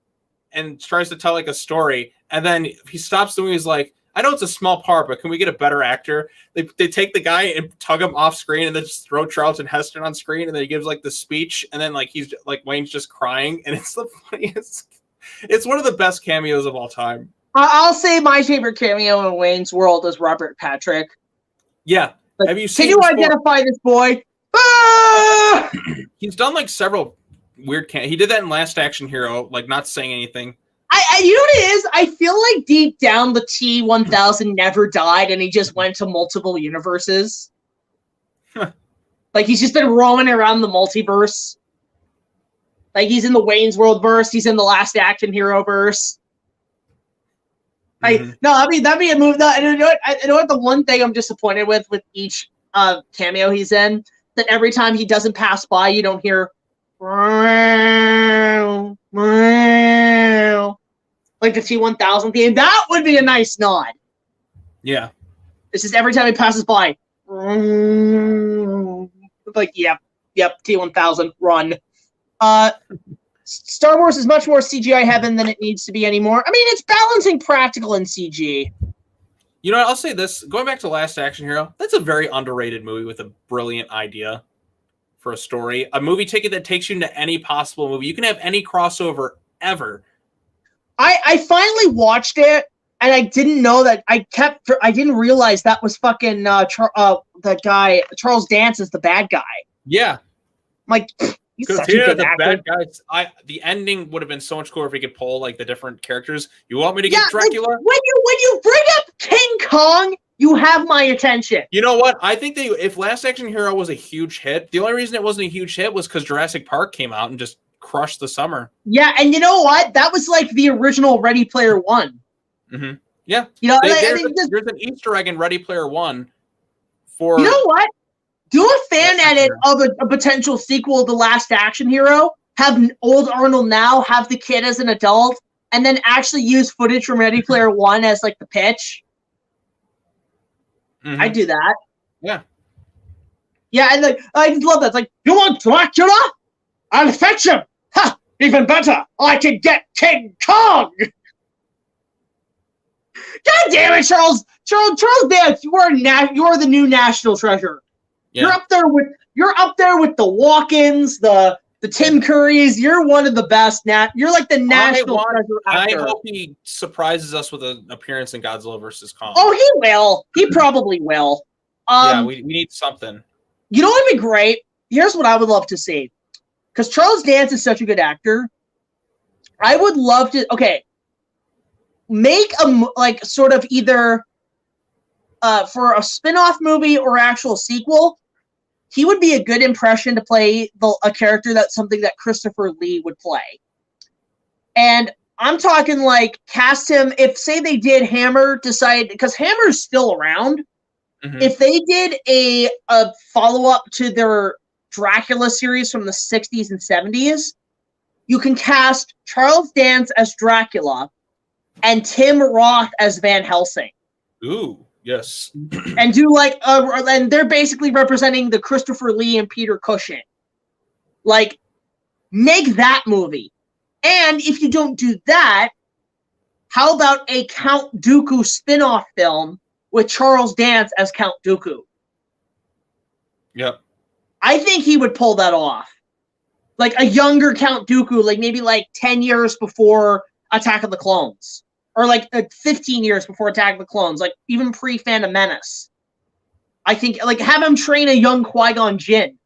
and tries to tell like a story. And then he stops the movie. He's like, I know it's a small part, but can we get a better actor? They take the guy and tug him off screen and then just throw Charlton Heston on screen. And then he gives like the speech. And then like he's like Wayne's just crying. And it's the funniest. It's one of the best cameos of all time. I'll say my favorite cameo in Wayne's World is Robert Patrick. Yeah. Like, have you seen? Can you identify this boy? Ah! He's done like several weird. He did that in Last Action Hero, like not saying anything. You know what it is? I feel like deep down the T-1000 never died, and he just went to multiple universes. Huh. Like he's just been roaming around the multiverse. Like he's in the Wayne's World verse. He's in the Last Action Hero verse. Mm-hmm. That'd be a move. No, and you know what? The one thing I'm disappointed with each cameo he's in, that every time he doesn't pass by, you don't hear like the T-1000 theme. That would be a nice nod. Yeah. It's just every time he passes by, like yep, T-1000 run. Star Wars is much more CGI heaven than it needs to be anymore. I mean, it's balancing practical and CG. You know what? I'll say this. Going back to Last Action Hero, that's a very underrated movie with a brilliant idea for a story. A movie ticket that takes you into any possible movie. You can have any crossover ever. I finally watched it, and I didn't know that. I didn't realize that was fucking that guy, Charles Dance, is the bad guy. Yeah. I'm like, he's such a good actor. Bad guys. The ending would have been so much cooler if he could pull like the different characters. You want me to get Dracula? Like, when you bring up King Kong, you have my attention. You know what? I think if Last Action Hero was a huge hit, the only reason it wasn't a huge hit was because Jurassic Park came out and just crushed the summer. Yeah, and you know what? That was like the original Ready Player One. Mm-hmm. Yeah. You know, there's an Easter egg in Ready Player One for. You know what? Do a fan edit of a potential sequel to Last Action Hero. Have old Arnold now, have the kid as an adult, and then actually use footage from Ready Player One as like the pitch. Mm-hmm. I'd do that. Yeah. Yeah, and like I love that. It's like, you want Dracula? I'll fetch him. Ha! Even better, I can get King Kong. God damn it, Charles Dance! You are the new national treasure. Yeah. You're up there with the Walkens, the Tim Currys. You're one of the best. You're like the national treasure actor. I hope he surprises us with an appearance in Godzilla vs. Kong. Oh, he will. He probably will. Yeah, we need something. You know what would be great? Here's what I would love to see. Because Charles Dance is such a good actor. I would love to. Okay, make a like sort of either for a spin-off movie or actual sequel. He would be a good impression to play a character that's something that Christopher Lee would play. And I'm talking like cast him, if say they did because Hammer's still around. Mm-hmm. If they did a follow-up to their Dracula series from the 60s and 70s, you can cast Charles Dance as Dracula and Tim Roth as Van Helsing. Ooh. Yes. And do like and they're basically representing the Christopher Lee and Peter Cushing. Like, make that movie. And if you don't do that, how about a Count Dooku spin-off film with Charles Dance as Count Dooku? Yep. I think he would pull that off. Like a younger Count Dooku, like maybe like 10 years before Attack of the Clones. Or like 15 years before Attack of the Clones, like even pre-Phantom Menace. I think, like, have him train a young Qui-Gon Jinn.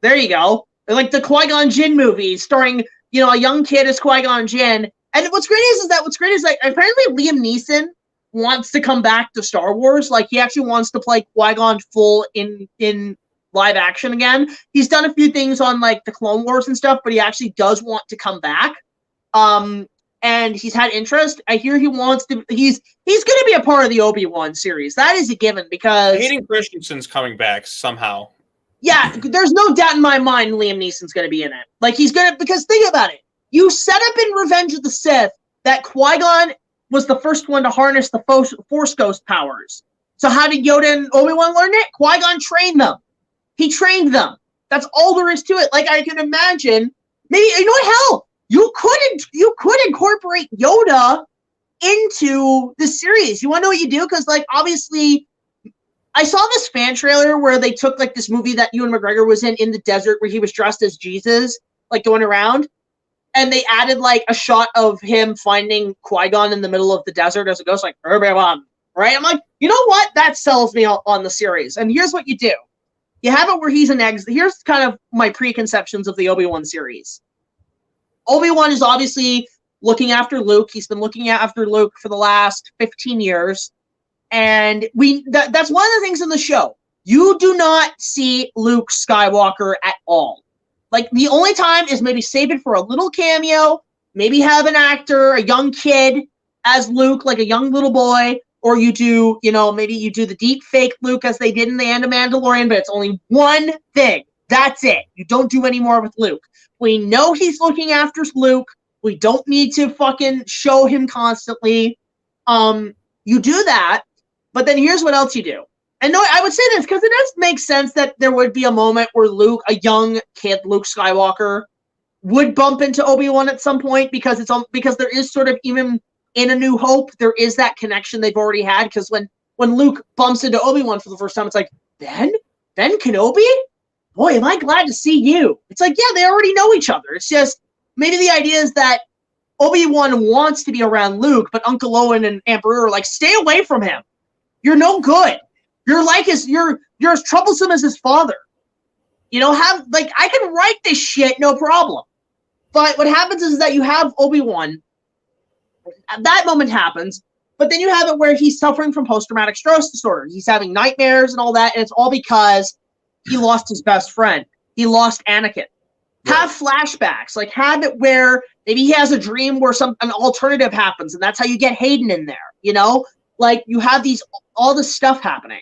There you go. Like the Qui-Gon Jinn movie starring, a young kid as Qui-Gon Jinn. And what's great is like apparently Liam Neeson wants to come back to Star Wars. Like he actually wants to play Qui-Gon full in live action again. He's done a few things on like the Clone Wars and stuff, but he actually does want to come back. And he's had interest. I hear he wants to. He's going to be a part of the Obi-Wan series. That is a given because Hayden Christensen's coming back somehow. Yeah, there's no doubt in my mind Liam Neeson's going to be in it. Like he's going to, because think about it. You set up in Revenge of the Sith that Qui-Gon was the first one to harness the Force Ghost powers. So how did Yoda and Obi-Wan learn it? Qui-Gon trained them. He trained them. That's all there is to it. Like I can imagine, maybe hell, you could incorporate Yoda into the series. You want to know what you do? Because like obviously, I saw this fan trailer where they took like this movie that Ewan McGregor was in the desert where he was dressed as Jesus, like going around, and they added like a shot of him finding Qui-Gon in the middle of the desert as a ghost, like Obi-Wan, right? I'm like, you know what? That sells me on the series. And here's what you do. You have it where he's an ex. Here's kind of my preconceptions of the Obi-Wan series. Obi-Wan is obviously looking after Luke. He's been looking after Luke for the last 15 years. And that's one of the things in the show. You do not see Luke Skywalker at all. Like, the only time is maybe save it for a little cameo, maybe have an actor, a young kid as Luke, like a young little boy, or you do, maybe you do the deep fake Luke as they did in The End of Mandalorian, but it's only one thing. That's it. You don't do any more with Luke. We know he's looking after Luke. We don't need to fucking show him constantly. You do that, but then here's what else you do. And no, I would say this because it does make sense that there would be a moment where Luke, a young kid, Luke Skywalker, would bump into Obi-Wan at some point because because there is sort of, even in A New Hope, there is that connection they've already had. Because when Luke bumps into Obi-Wan for the first time, it's like, Ben Kenobi? Boy, am I glad to see you. It's like, yeah, they already know each other. It's just, maybe the idea is that Obi-Wan wants to be around Luke, but Uncle Owen and Emperor are like, stay away from him. You're no good. You're as troublesome as his father. I can write this shit, no problem. But what happens is that you have Obi-Wan. That moment happens, but then you have it where he's suffering from post-traumatic stress disorder. He's having nightmares and all that, and it's all because he lost his best friend. He lost Anakin. Right. Have flashbacks. Like, have it where maybe he has a dream where an alternative happens, and that's how you get Hayden in there, Like, you have all this stuff happening.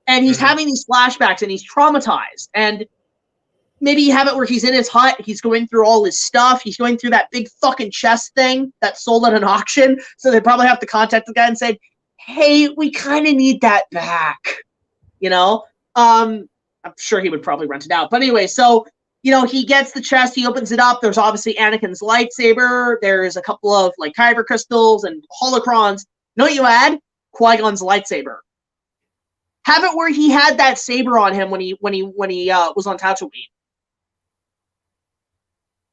And he's having these flashbacks, and he's traumatized. And maybe you have it where he's in his hut, he's going through all his stuff, he's going through that big fucking chest thing that's sold at an auction, so they probably have to contact the guy and say, hey, we kind of need that back. I'm sure he would probably rent it out. But anyway, so, he gets the chest, he opens it up, there's obviously Anakin's lightsaber, there's a couple of, like, kyber crystals and holocrons. Know what you add? Qui-Gon's lightsaber. Have it where he had that saber on him when he was on Tatooine.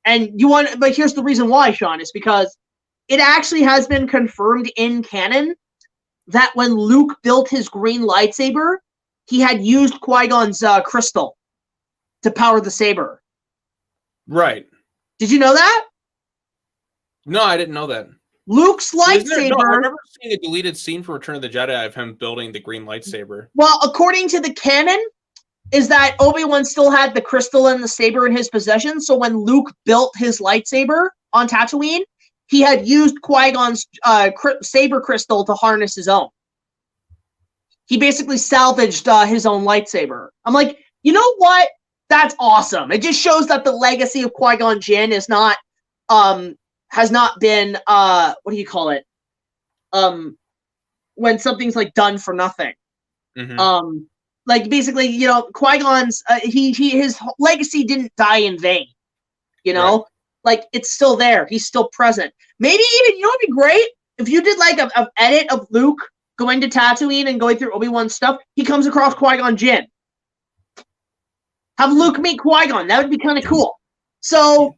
But here's the reason why, Sean, is because it actually has been confirmed in canon that when Luke built his green lightsaber, he had used Qui-Gon's crystal to power the saber. Right. Did you know that? No, I didn't know that. Luke's lightsaber. I remember seeing a deleted scene for Return of the Jedi of him building the green lightsaber. Well, according to the canon, is that Obi-Wan still had the crystal and the saber in his possession. So when Luke built his lightsaber on Tatooine, he had used Qui-Gon's saber crystal to harness his own. He basically salvaged his own lightsaber. I'm like, you know what? That's awesome. It just shows that the legacy of Qui-Gon Jinn is not has not been what do you call it? When something's like done for nothing. Like basically, Qui-Gon's his legacy didn't die in vain. Right. Like it's still there. He's still present. Maybe even it'd be great if you did like a edit of Luke going to Tatooine and going through Obi-Wan's stuff. He comes across Qui-Gon Jinn. Have Luke meet Qui-Gon. That would be kind of cool. So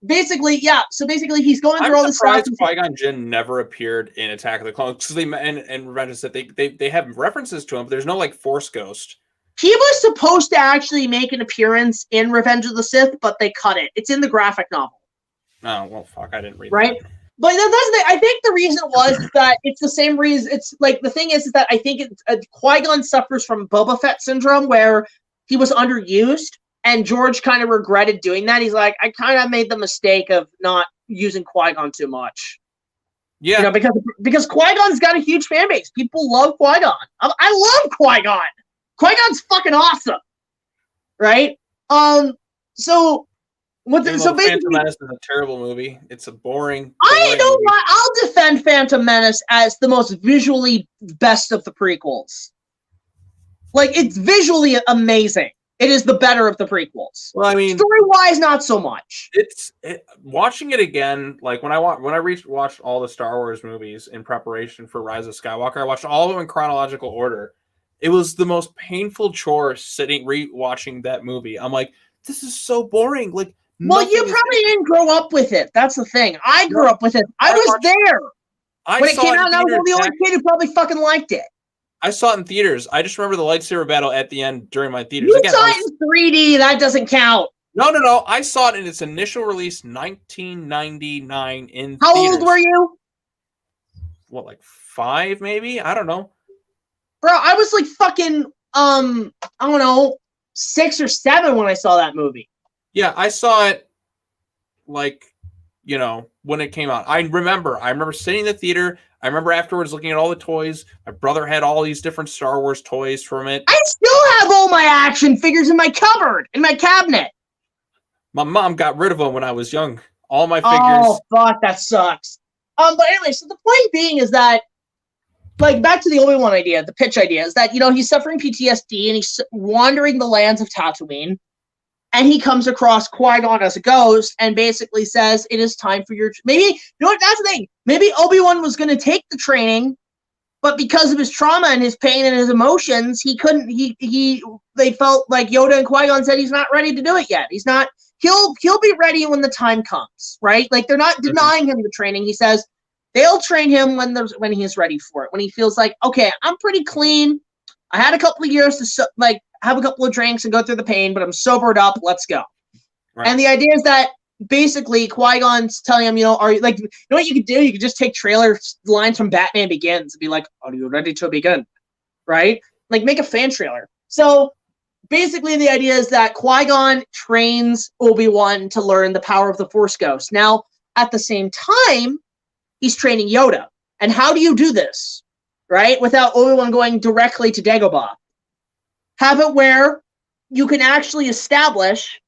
basically, yeah. So basically, he's going through all this stuff. I'm surprised Qui-Gon Jinn never appeared in Attack of the Clones because and Revenge said they have references to him, but there's no like Force Ghost. He was supposed to actually make an appearance in Revenge of the Sith, but they cut it. It's in the graphic novel. Oh, well, fuck, I didn't read right? that. But I think the reason was that it's the same reason. It's like the thing is that I think Qui-Gon suffers from Boba Fett syndrome, where he was underused, and George kind of regretted doing that. He's like, I kind of made the mistake of not using Qui-Gon too much. Yeah, you know, because Qui-Gon's got a huge fan base. People love Qui-Gon. I love Qui-Gon. Qui-Gon's fucking awesome, right? So basically, Phantom Menace is a terrible movie. It's a boring. I know movie. what. I'll defend Phantom Menace as the most visually best of the prequels. Like, it's visually amazing. It is the better of the prequels. Well, I mean, story-wise, not so much. Watching it again. Like when I watched all the Star Wars movies in preparation for Rise of Skywalker, I watched all of them in chronological order. It was the most painful chore sitting re-watching that movie. I'm like, this is so boring. Like, well, you probably didn't grow up with it. That's the thing. I grew up with it. I was there when it came out. And I was the only kid who probably fucking liked it. I saw it in theaters. I just remember the lightsaber battle at the end during my theaters. You saw it in 3D. That doesn't count. No. I saw it in its initial release, 1999 in How theaters. old were you? What, like 5 maybe? I don't know. Bro, I was like fucking, I don't know, 6 or 7 when I saw that movie. Yeah, I saw it, like, you know, when it came out. I remember sitting in the theater. I remember afterwards looking at all the toys. My brother had all these different Star Wars toys from it. I still have all my action figures in my cupboard, in my cabinet. My mom got rid of them when I was young. All my figures. Oh, fuck, that sucks. But anyway, so the point being is that, like, back to the Obi-Wan idea, the pitch idea, is that, you know, he's suffering PTSD and he's wandering the lands of Tatooine, and he comes across Qui-Gon as a ghost and basically says, it is time for your... Maybe, you know what, that's the thing. Maybe Obi-Wan was going to take the training, but because of his trauma and his pain and his emotions, he couldn't... They felt like Yoda and Qui-Gon said he's not ready to do it yet. He's not... He'll be ready when the time comes, right? Like, they're not denying him the training. He says... They'll train him when he's ready for it. When he feels like, okay, I'm pretty clean. I had a couple of years to have a couple of drinks and go through the pain, but I'm sobered up. Let's go. Right. And the idea is that basically Qui-Gon's telling him, you know, you know what you could do? You could just take trailer lines from Batman Begins and be like, are you ready to begin? Right? Like, make a fan trailer. So basically the idea is that Qui-Gon trains Obi-Wan to learn the power of the Force Ghost. Now, at the same time, he's training Yoda. And how do you do this, right? Without Obi-Wan going directly to Dagobah. Have it where you can actually establish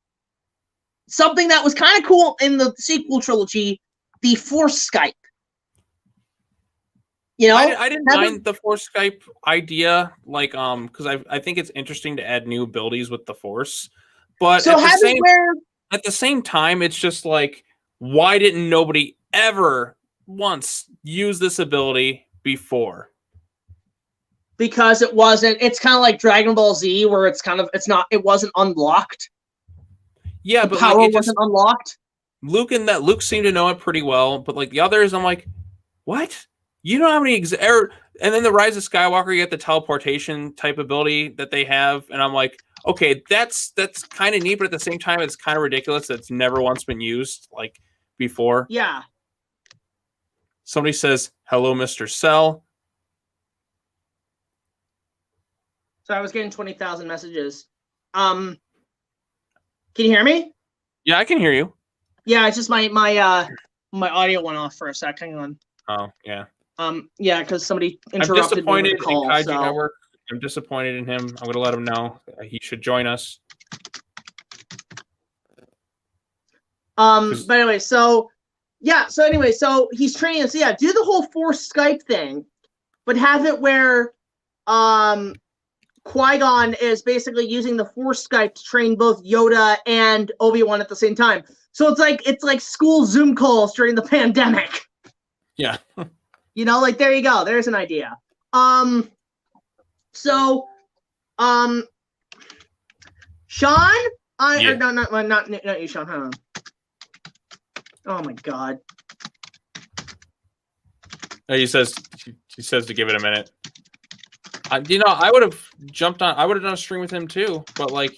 something that was kind of cool in the sequel trilogy, the Force Skype. You know? I didn't mind the Force Skype idea, like, because I think it's interesting to add new abilities with the Force. But so at the same time, it's just like, why didn't nobody ever once use this ability before? Because it's kind of like Dragon Ball Z, where it wasn't unlocked. Yeah, but power wasn't unlocked. Luke seemed to know it pretty well, but like the others, I'm like, what? You know how many and then the Rise of Skywalker, you get the teleportation type ability that they have, and I'm like, okay, that's kind of neat, but at the same time, it's kind of ridiculous that it's never once been used like before. Yeah. Somebody says, hello, Mr. Cell. So I was getting 20,000 messages. Can you hear me? Yeah, I can hear you. Yeah, it's just my audio went off for a sec. Hang on. Oh, yeah. Yeah, because somebody interrupted me with the call. I'm disappointed in Kaiju Network. I'm disappointed in him. I'm going to let him know he should join us. But anyway, so he's training us. So yeah, do the whole Force Skype thing, but have it where Qui-Gon is basically using the Force Skype to train both Yoda and Obi-Wan at the same time. So it's like school Zoom calls during the pandemic. Yeah. You know, like, there you go. There's an idea. Sean, Yeah. not you, Sean. Hold on. Oh my God. He says to give it a minute. You know, I would have jumped on. I would have done a stream with him too, but like.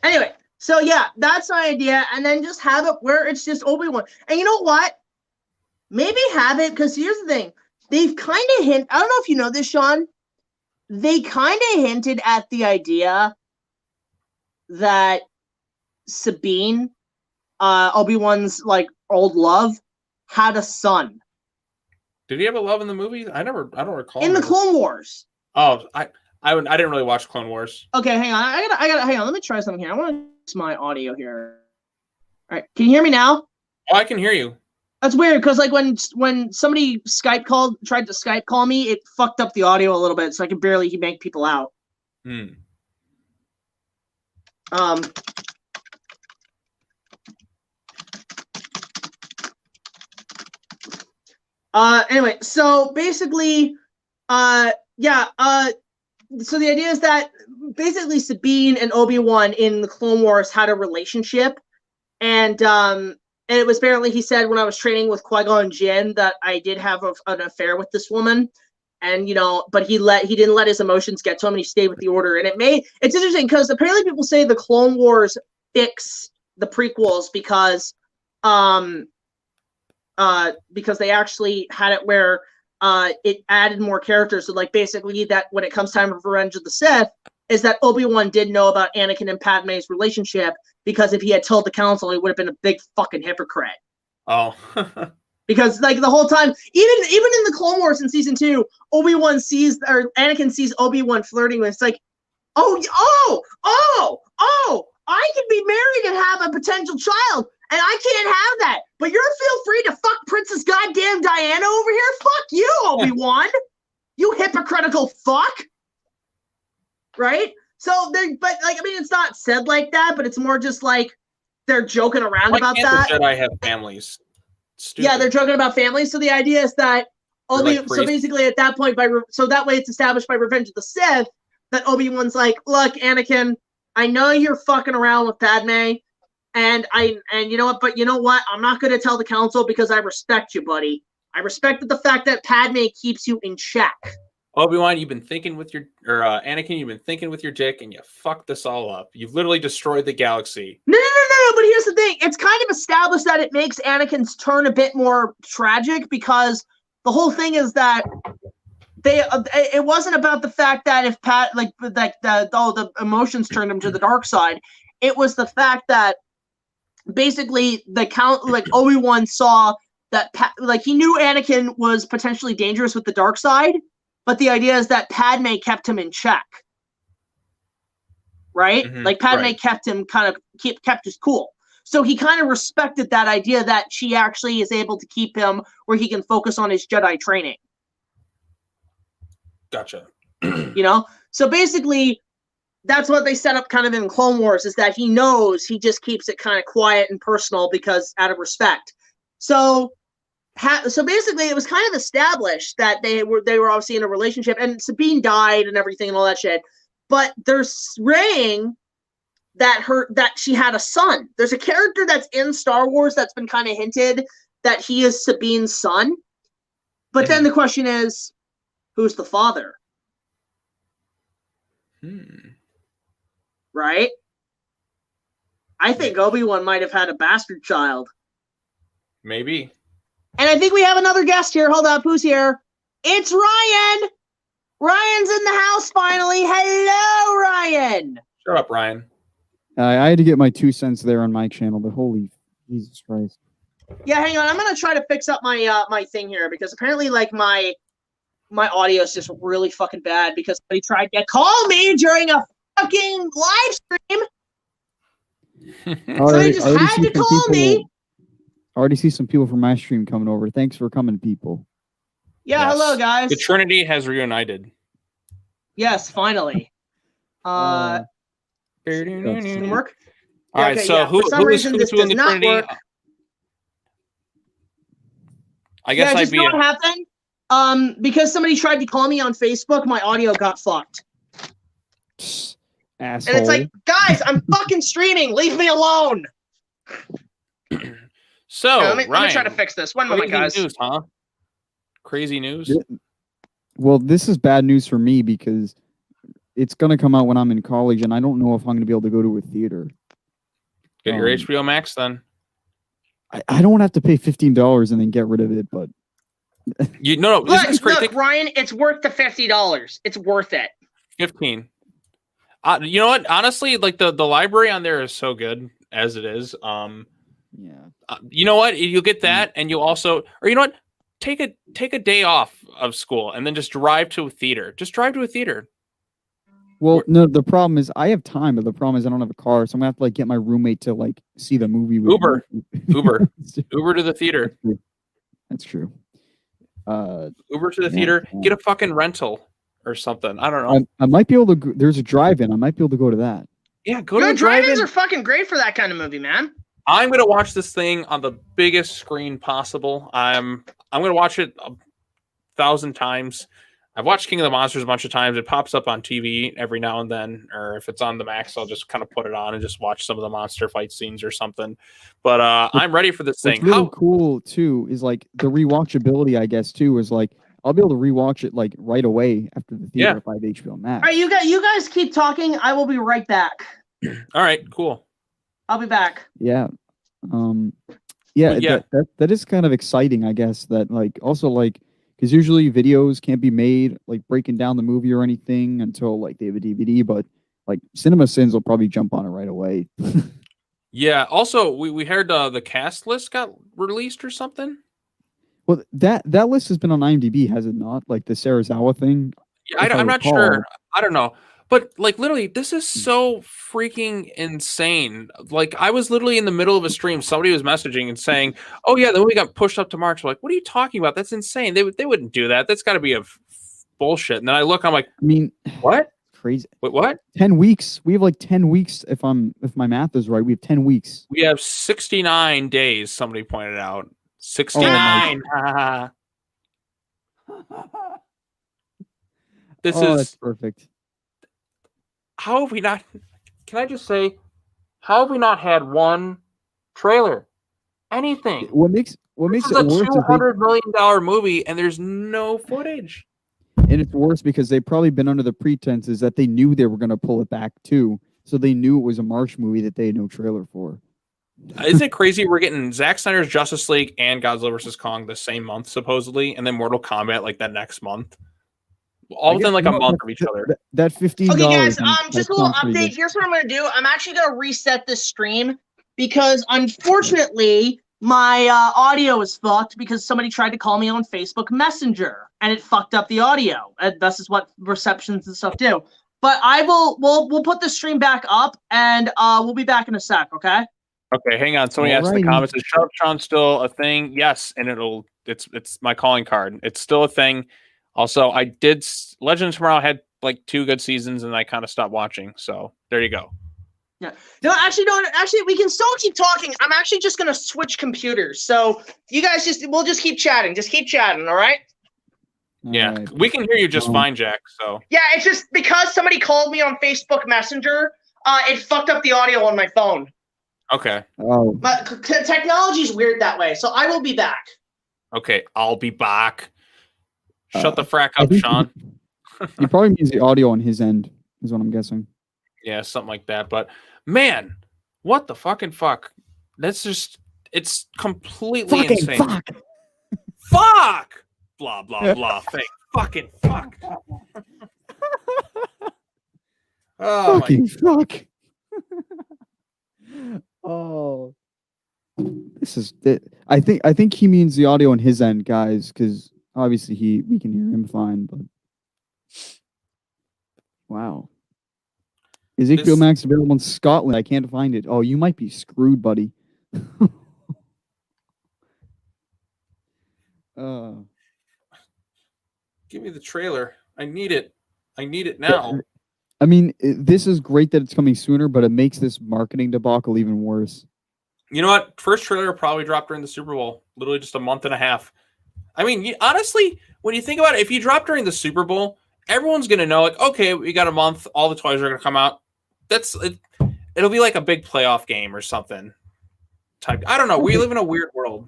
Anyway, so yeah, that's my idea, and then just have it where it's just Obi-Wan. And you know what? Maybe have it, because here's the thing. They've kind of I don't know if you know this, Sean. They kind of hinted at the idea that Sabine, Obi-Wan's like old love, had a son. Did he have a love in the movie? I don't recall. In the Clone Wars. Oh, I didn't really watch Clone Wars. Okay, hang on. I gotta hang on. Let me try something here. I want to use my audio here. All right, can you hear me now? Oh, I can hear you. That's weird because like when somebody tried to Skype call me, it fucked up the audio a little bit, so I can barely make people out. Anyway, so basically, so the idea is that basically Sabine and Obi-Wan in the Clone Wars had a relationship, and it was apparently, he said, when I was training with Qui-Gon Jinn that I did have an affair with this woman, and you know, but he didn't let his emotions get to him, and he stayed with the Order. And it's interesting because apparently people say the Clone Wars fix the prequels because they actually had it where it added more characters. So like basically that when it comes time for Revenge of the Sith, is that Obi-Wan did know about Anakin and Padme's relationship, because if he had told the council, he would have been a big fucking hypocrite. Oh. Because like the whole time, even in the Clone Wars in season 2, Anakin sees Obi-Wan flirting with, it's like, I can be married and have a potential child, and I can't have that. But you're feel free to fuck Princess Goddamn Diana over here. Fuck you, Obi-Wan. You hypocritical fuck. Right? So but like, I mean, it's not said like that, but it's more just like they're joking around about that. The Jedi have families. Stupid. Yeah, they're joking about families. So the idea is that so basically at that point, so that way it's established by Revenge of the Sith that Obi-Wan's like, look, Anakin, I know you're fucking around with Padme, and you know what, but you know what? I'm not going to tell the council because I respect you, buddy. I respect the fact that Padme keeps you in check. Obi-Wan, you've been thinking with your, Anakin, you've been thinking with your dick, and you fucked this all up. You've literally destroyed the galaxy. No, but here's the thing. It's kind of established that it makes Anakin's turn a bit more tragic, because the whole thing is that it wasn't about the fact that if the emotions turned him to the dark side. It was the fact that basically Obi-Wan saw that he knew Anakin was potentially dangerous with the dark side, but the idea is that Padme kept him in check. Right? Like Padme kept him kept his cool. So he kind of respected that idea that she actually is able to keep him where he can focus on his Jedi training. Gotcha. You know? So basically, that's what they set up kind of in Clone Wars, is that he knows, he just keeps it kind of quiet and personal because out of respect. So basically, it was kind of established that they were obviously in a relationship, and Sabine died and everything and all that shit. But they're saying that she had a son. There's a character that's in Star Wars that's been kind of hinted that he is Sabine's son. But then the question is, who's the father? Right? I think Obi-Wan might have had a bastard child. Maybe. And I think we have another guest here. Hold up. Who's here? It's Ryan. Ryan's in the house finally. Hello, Ryan. Shut up, Ryan. I had to get my 2 cents there on my channel, but holy Jesus Christ. Yeah, hang on. I'm gonna try to fix up my my thing here, because apparently like my audio is just really fucking bad because somebody tried to call me during a fucking live stream. So they just had to call me. I already see some people from my stream coming over. Thanks for coming, people. Yeah, yes. Hello, guys. The Trinity has reunited. Yes, finally. Work? All right, so who is in the Trinity? I guess I'd be. What happened? Because somebody tried to call me on Facebook, my audio got fucked. Asshole. And it's like, guys, I'm fucking streaming. Leave me alone. So, let me Ryan, try to fix this. One moment, crazy guys. news, huh? Crazy news. Well, this is bad news for me because it's gonna come out when I'm in college, and I don't know if I'm gonna be able to go to a theater. Get your HBO Max then. I don't want to have to pay $15 and then get rid of it, but No, this is crazy. Look, Ryan, it's worth the $50. It's worth it. 15. You know what? Honestly, like the library on there is so good as it is. yeah. You know what? You'll get that, and you'll also, or you know what? Take a day off of school and then just drive to a theater. Just drive to a theater. Well, no, the problem is I have time, but the problem is I don't have a car, so I'm gonna have to like get my roommate to like see the movie with Uber. me. Uber to the theater. That's true. Uber to the theater. Get a fucking rental or something. I don't know. I might be able to. There's a drive-in. I might be able to go to that. Yeah, go to the drive-ins drive-in. are fucking great for that kind of movie, man. I'm gonna watch this thing on the biggest screen possible. I'm gonna watch it 1,000 times. I've watched King of the Monsters a bunch of times. It pops up on TV every now and then, or if it's on the Max, I'll just kind of put it on and just watch some of the monster fight scenes or something. But I'm ready for this thing. What's really cool too is like the rewatchability. I guess too is like I'll be able to rewatch it like right away after the theater if I have HBO Max. All right, you guys keep talking. I will be right back. All right, cool. I'll be back. Yeah. That is kind of exciting, I guess. That like also like. Because usually videos can't be made like breaking down the movie or anything until like they have a DVD, but like CinemaSins will probably jump on it right away. Yeah. Also, we heard the cast list got released or something. Well, that list has been on IMDb, has it not? Like the Sarazawa thing. Yeah, I'm not sure. I don't know. But like literally, this is so freaking insane. Like I was literally in the middle of a stream. Somebody was messaging and saying, "Oh yeah, the movie got pushed up to March." We're like, "What are you talking about? That's insane. They wouldn't do that. That's got to be a bullshit." And then I look, I'm like, I mean, what? Crazy. Wait, what? 10 weeks. We have like 10 weeks. If my math is right, we have 10 weeks. We have 69 days. Somebody pointed out 69. That's perfect. How have we not? Can I just say, how have we not had one trailer? Anything? What makes it worse is $200 million movie, and there's no footage. And it's worse because they've probably been under the pretenses that they knew they were going to pull it back too, so they knew it was a March movie that they had no trailer for. Isn't it crazy? We're getting Zack Snyder's Justice League and Godzilla vs. Kong the same month, supposedly, and then Mortal Kombat like that next month. All within like a month of each other. That $15. Okay, guys. Just a little update. Here's what I'm going to do. I'm actually going to reset this stream because unfortunately my audio is fucked because somebody tried to call me on Facebook Messenger and it fucked up the audio. And this is what receptions and stuff do. But we'll put the stream back up and we'll be back in a sec. Okay. Okay, hang on. Somebody asked in the comments, is Sharptron still a thing? Yes, and it's my calling card. It's still a thing. Also, I did Legend of Tomorrow had like 2 good seasons, and I kind of stopped watching. So there you go. Yeah. No, actually, we can still keep talking. I'm actually just gonna switch computers. So you guys we'll just keep chatting. Just keep chatting. All right. Yeah, we can hear you just fine, Jack. So yeah, it's just because somebody called me on Facebook Messenger. It fucked up the audio on my phone. Okay. Oh. But technology is weird that way. So I will be back. Okay, I'll be back. Shut the frack up, Sean. He probably means the audio on his end, is what I'm guessing. Yeah, something like that. But man, what the fucking fuck? That's just, it's completely insane. Fuck! Blah, blah, blah. Fake. Fucking fuck. Oh, fucking fuck. Oh. This is it. I think he means the audio on his end, guys, because obviously we can hear him fine, but wow. Is HBO Max available in Scotland? I can't find it. Oh, you might be screwed, buddy. Give me the trailer. I need it. I need it now. I mean, this is great that it's coming sooner, but it makes this marketing debacle even worse. You know what? First trailer probably dropped during the Super Bowl. Literally just a month and a half. I mean, honestly, when you think about it, if you drop during the Super Bowl, everyone's gonna know, like, okay, we got a month, all the toys are gonna come out. That's it. It'll be like a big playoff game or something. I don't know. We live in a weird world.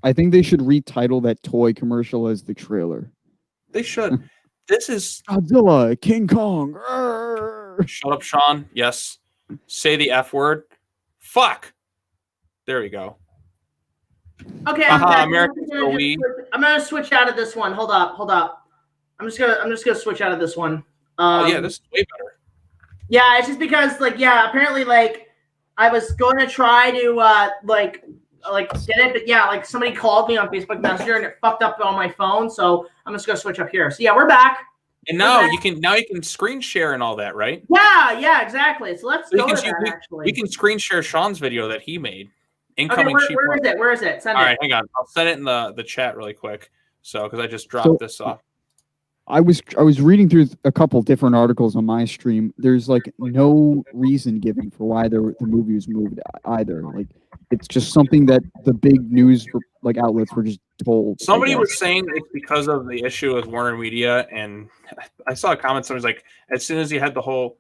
I think they should retitle that toy commercial as the trailer. They should. This is Godzilla, King Kong. Shut up, Sean. Yes. Say the F word. Fuck. There we go. Okay, I'm gonna switch out of this one. Hold up. I'm just gonna switch out of this one. Oh yeah, this is way better. Yeah, it's just because apparently I was going to try to get it, but yeah, somebody called me on Facebook Messenger and it fucked up on my phone, so I'm just gonna switch up here. So yeah, we're back. And now you can screen share and all that, right? Yeah, exactly. So let's go to that, actually. We can screen share Sean's video that he made. Incoming. Okay, where is it? Send all it. Right, hang on. I'll send it in the chat really quick. So because I just dropped this off. I was reading through a couple different articles on my stream. There's no reason given for why the movie was moved either. It's just something that the big news outlets were just told. Somebody was saying it's because of the issue with Warner Media, and I saw a comment. Somebody's like, as soon as he had the whole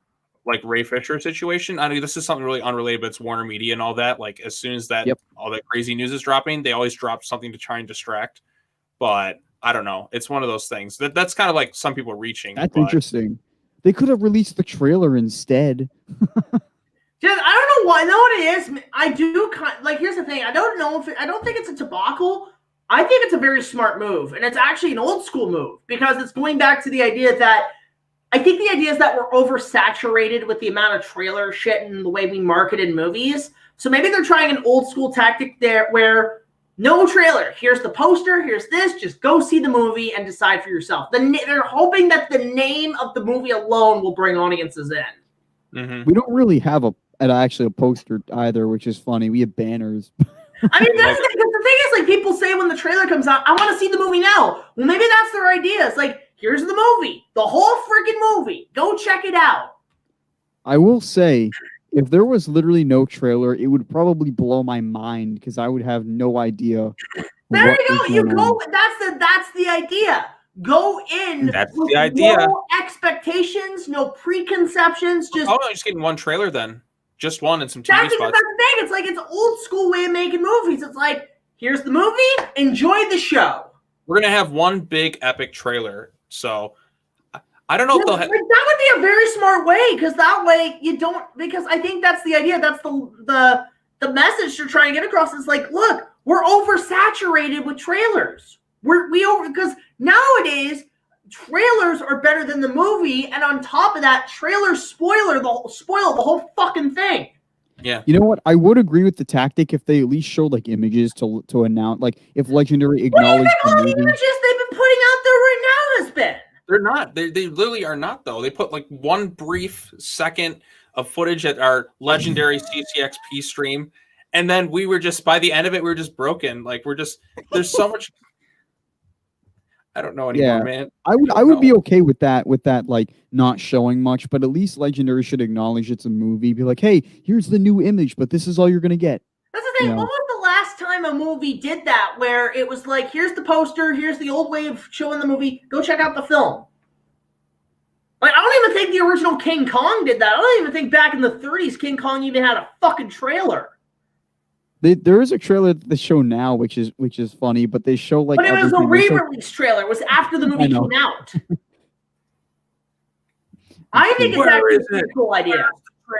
Ray Fisher situation, I mean, this is something really unrelated, but it's Warner Media and all that. As soon as that all that crazy news is dropping, they always drop something to try and distract. But I don't know. It's one of those things. That's kind of some people reaching. That's interesting. They could have released the trailer instead. Just, I don't know why. I know what it is. I do here's the thing. I don't know I don't think it's a debacle. I think it's a very smart move, and it's actually an old school move because it's going back to the idea that I think the idea is that we're oversaturated with the amount of trailer shit and the way we marketed movies. So maybe they're trying an old school tactic there where no trailer. Here's the poster. Here's this. Just go see the movie and decide for yourself. They're hoping that the name of the movie alone will bring audiences in. Mm-hmm. We don't really have actually a poster either, which is funny. We have banners. I mean, that's the thing is, people say when the trailer comes out, I want to see the movie now. Well, maybe that's their idea. It's here's the movie, the whole freaking movie. Go check it out. I will say, if there was literally no trailer, it would probably blow my mind because I would have no idea. There you go. You go. That's the idea. Go in. That's the idea. No expectations, no preconceptions. I'm just getting one trailer then. Just one and some TV spots. That's the thing. It's old school way of making movies. It's here's the movie. Enjoy the show. We're gonna have one big epic trailer. So I don't know if they'll have. That would be a very smart way because that way you don't. Because I think that's the idea. That's the message you're trying to get across. Is look, we're oversaturated with trailers. Because nowadays trailers are better than the movie, and on top of that, trailers spoil the whole fucking thing. Yeah. You know what? I would agree with the tactic if they at least showed images to announce, if Legendary acknowledged all the images they've been putting out there right now has been. They're not. They literally are not though. They put one brief second of footage at our legendary CCXP stream, and then we were just by the end of it, we were just broken. There's so much. I don't know anymore, man. I would be okay with that not showing much, but at least Legendary should acknowledge it's a movie. Be hey, here's the new image, but this is all you're gonna get. That's the thing. When was the last time a movie did that where it was here's the poster, here's the old way of showing the movie, go check out the film? I don't even think the original King Kong did that. I don't even think back in the 30s King Kong even had a fucking trailer. There is a trailer that they show now, which is funny, but they show But it was a re-release trailer. It was after the movie came out. I think it's actually a cool idea.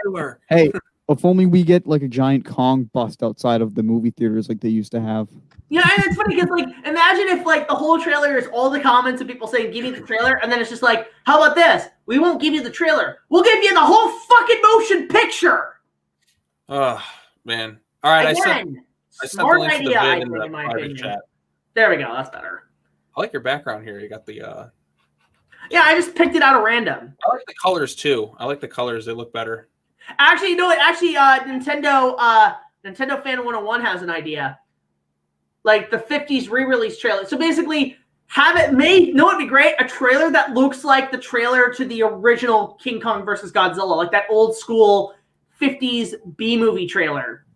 Trailer. Hey, if only we get a giant Kong bust outside of the movie theaters like they used to have. Yeah, and it's funny because imagine if the whole trailer is all the comments of people saying, "Give me the trailer," and then it's just how about this? We won't give you the trailer. We'll give you the whole fucking motion picture. Oh man. All right, I sent the link to the vid in the private chat. There we go. That's better. I like your background here. You got the. Yeah, I just picked it out of random. I like the colors too. I like the colors. They look better. Actually, you know what? Actually, Nintendo Fan 101 has an idea. The 50s re-release trailer. So basically, have it made. You know what'd be great? A trailer that looks like the trailer to the original King Kong versus Godzilla, that old school 50s B movie trailer.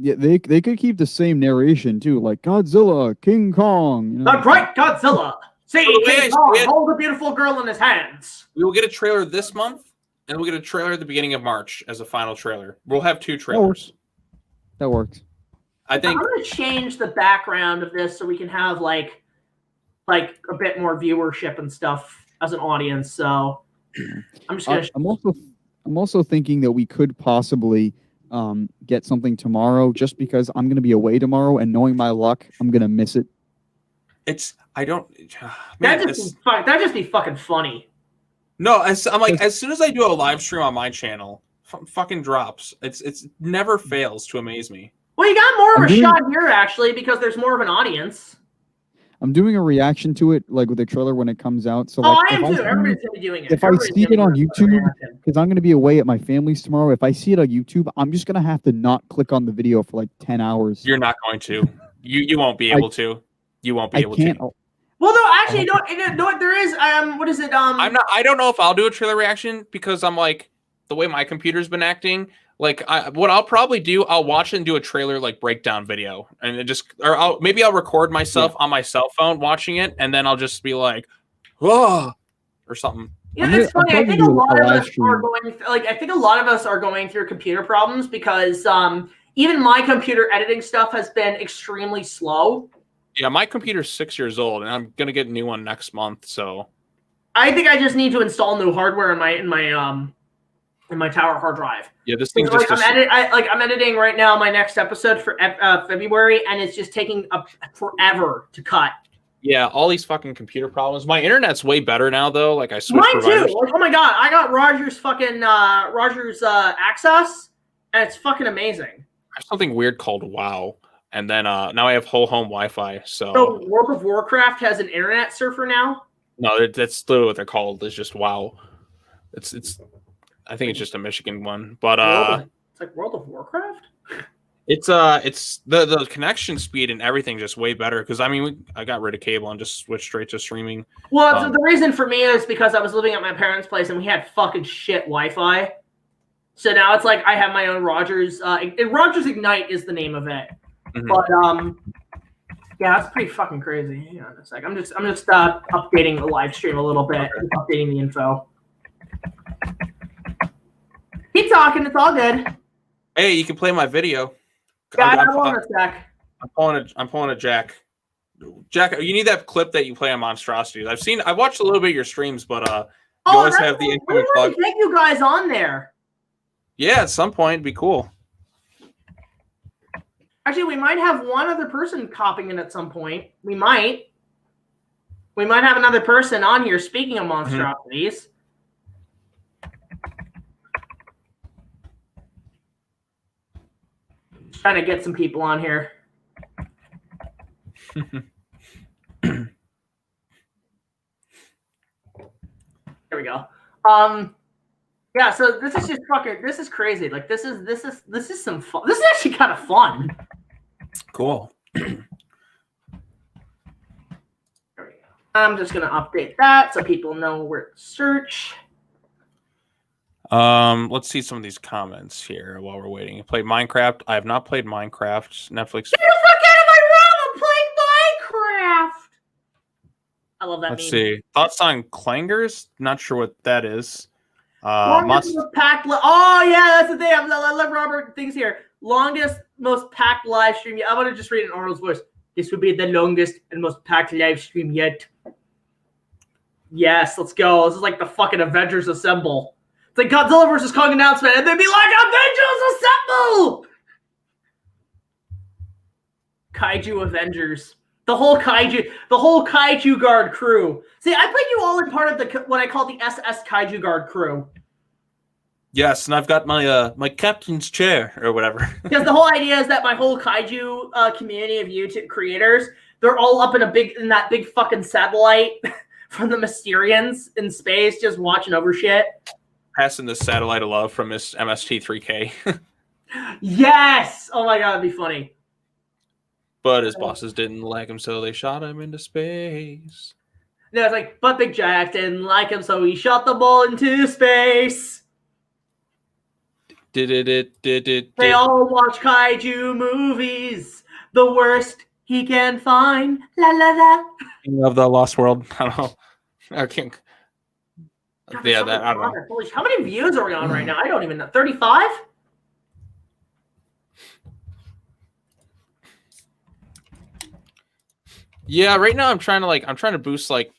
Yeah, they could keep the same narration too, like Godzilla, King Kong. You know? The great Godzilla. See, the way I King Kong see it- hold a beautiful girl in his hands. We will get a trailer this month, and we'll get a trailer at the beginning of March as a final trailer. We'll have 2 trailers. That works. I I'm think gonna change the background of this so we can have like a bit more viewership and stuff as an audience. So I'm just gonna. I'm also thinking that we could possibly get something tomorrow, just because I'm going to be away tomorrow, and knowing my luck, I'm going to miss it. I don't. Man, that'd just be fucking funny. No, I'm like, as soon as I do a live stream on my channel, fucking drops. It's never fails to amaze me. Well, you got more of a shot here actually because there's more of an audience. I'm doing a reaction to it, like with the trailer when it comes out. So, oh, like, I am too. Everybody's gonna be doing it. If I see it on YouTube, because I'm going to be away at my family's tomorrow, if I see it on YouTube, I'm just going to have to not click on the video for like 10 hours. You're not going to. You won't be able to. You won't be able to. Well, no, actually, no, there is. What is it? I'm not. I don't know if I'll do a trailer reaction because I'm like the way my computer's been acting. Like, what I'll probably do, I'll watch and do a trailer like breakdown video, and it just, or maybe I'll record myself on my cell phone watching it, and then I'll just be like, "Whoa," or something. Yeah, it's funny. I think a lot of us are going. I think a lot of us are going through computer problems because even my computer editing stuff has been extremely slow. Yeah, my computer's 6 years old, and I'm gonna get a new one next month. So I think I just need to install new hardware in my tower hard drive. Yeah, this thing's just I'm editing right now my next episode for February, and it's just taking forever to cut. Yeah, all these fucking computer problems. My internet's way better now, though. Like I switched providers. Too. Like, oh my god, I got Roger's fucking access, and it's fucking amazing. I have something weird called WoW, and then now I have whole home Wi-Fi. So World of Warcraft has an internet surfer now. No, that's literally what they're called. It's just WoW. It's. I think it's just a Michigan one, but it's like World of Warcraft. It's the connection speed and everything just way better because I mean I got rid of cable and just switched straight to streaming. Well, the reason for me is because I was living at my parents' place and we had fucking shit Wi-Fi. So now it's like I have my own Rogers. Rogers Ignite is the name of it. Mm-hmm. But yeah, that's pretty fucking crazy. Hang on a sec. I'm just updating the live stream a little bit, updating the info. Keep talking. It's all good. Hey, you can play my video. Yeah, I'm on a sec. I'm pulling a Jack. Jack, you need that clip that you play on Monstrosities. I've watched a little bit of your streams, but you always have the incoming plug. Take you guys on there. Yeah, at some point it'd be cool. Actually, we might have one other person copying in at some point. We might have another person on here. Speaking of Monstrosities. Trying to get some people on here. There we go. Yeah, so this is just fucking, this is crazy. Like this is some fun. This is actually kind of fun. Cool. There we go. I'm just gonna update that so people know where to search. Let's see some of these comments here while we're waiting. You played Minecraft. I have not played Minecraft. Netflix. Get the fuck out of my room! I'm playing Minecraft. I love that. Let's see. Thoughts on clangers? Not sure what that is. Longest, most packed. Oh yeah, that's the thing. I love Robert things here. Longest, most packed live stream. I want to just read in Arnold's voice. This would be the longest and most packed live stream yet. Yes, let's go. This is like the fucking Avengers Assemble. It's like Godzilla versus Kong announcement, and they'd be like, Avengers Assemble! Kaiju Avengers. The whole Kaiju Guard crew. See, I put you all in part of the what I call the SS Kaiju Guard crew. Yes, and I've got my my captain's chair or whatever. Because the whole idea is that my whole Kaiju community of YouTube creators, they're all up in that big fucking satellite from the Mysterians in space, just watching over shit. Passing the satellite of love from Miss MST3K. Yes! Oh my god, that'd be funny. But his bosses didn't like him, so they shot him into space. No, it's like, but Big Jack didn't like him, so he shot the ball into space. They all watch kaiju movies. The worst he can find. La la la. King of the Lost World. I don't know. I can't. God, Yeah, so that I don't know. holy, how many views are we on right now? I don't even know. 35? Yeah, right now I'm trying to boost like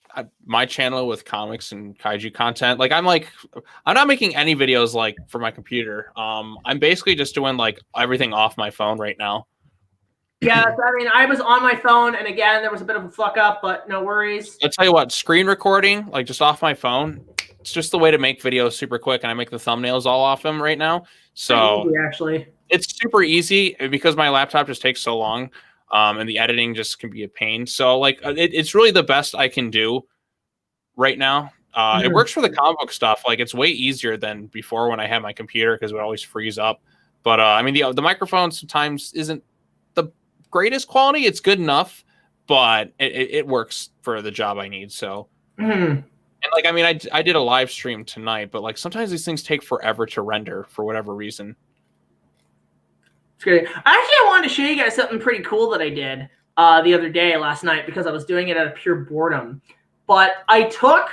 my channel with comics and kaiju content. Like I'm not making any videos like for my computer. I'm basically just doing like everything off my phone right now. Yeah, I mean, I was on my phone, and again, there was a bit of a fuck up, but no worries. I'll tell you what, screen recording, like just off my phone, it's just the way to make videos super quick, and I make the thumbnails all off them right now. So Easy, actually, it's super easy because my laptop just takes so long, and the editing just can be a pain. So like, it's really the best I can do right now. It works for the comic book stuff. Like it's way easier than before when I had my computer because it would always freeze up. But I mean, the microphone sometimes isn't the greatest quality. It's good enough, but it works for the job I need. So, and like, I mean, I did a live stream tonight, but like sometimes these things take forever to render for whatever reason. It's great. Actually, I wanted to show you guys something pretty cool that I did the other day, last night, because I was doing it out of pure boredom. But I took,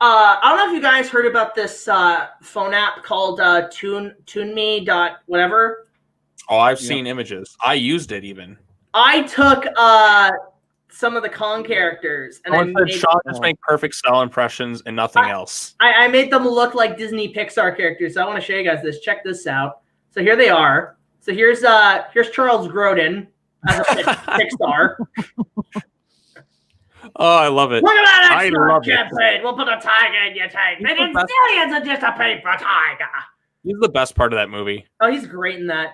I don't know if you guys heard about this phone app called ToonMe whatever. Oh, I've seen images. I used it even. I took some of the Kong characters and I made Sean just make perfect cell impressions and nothing else. I made them look like Disney Pixar characters. So I want to show you guys this. Check this out. So here they are. So here's Charles Grodin as a Pixar. Oh, I love it. Look at that! I love it. We'll put a tiger in your tank. Making millions are just a paper tiger. He's the best part of that movie. Oh, he's great in that.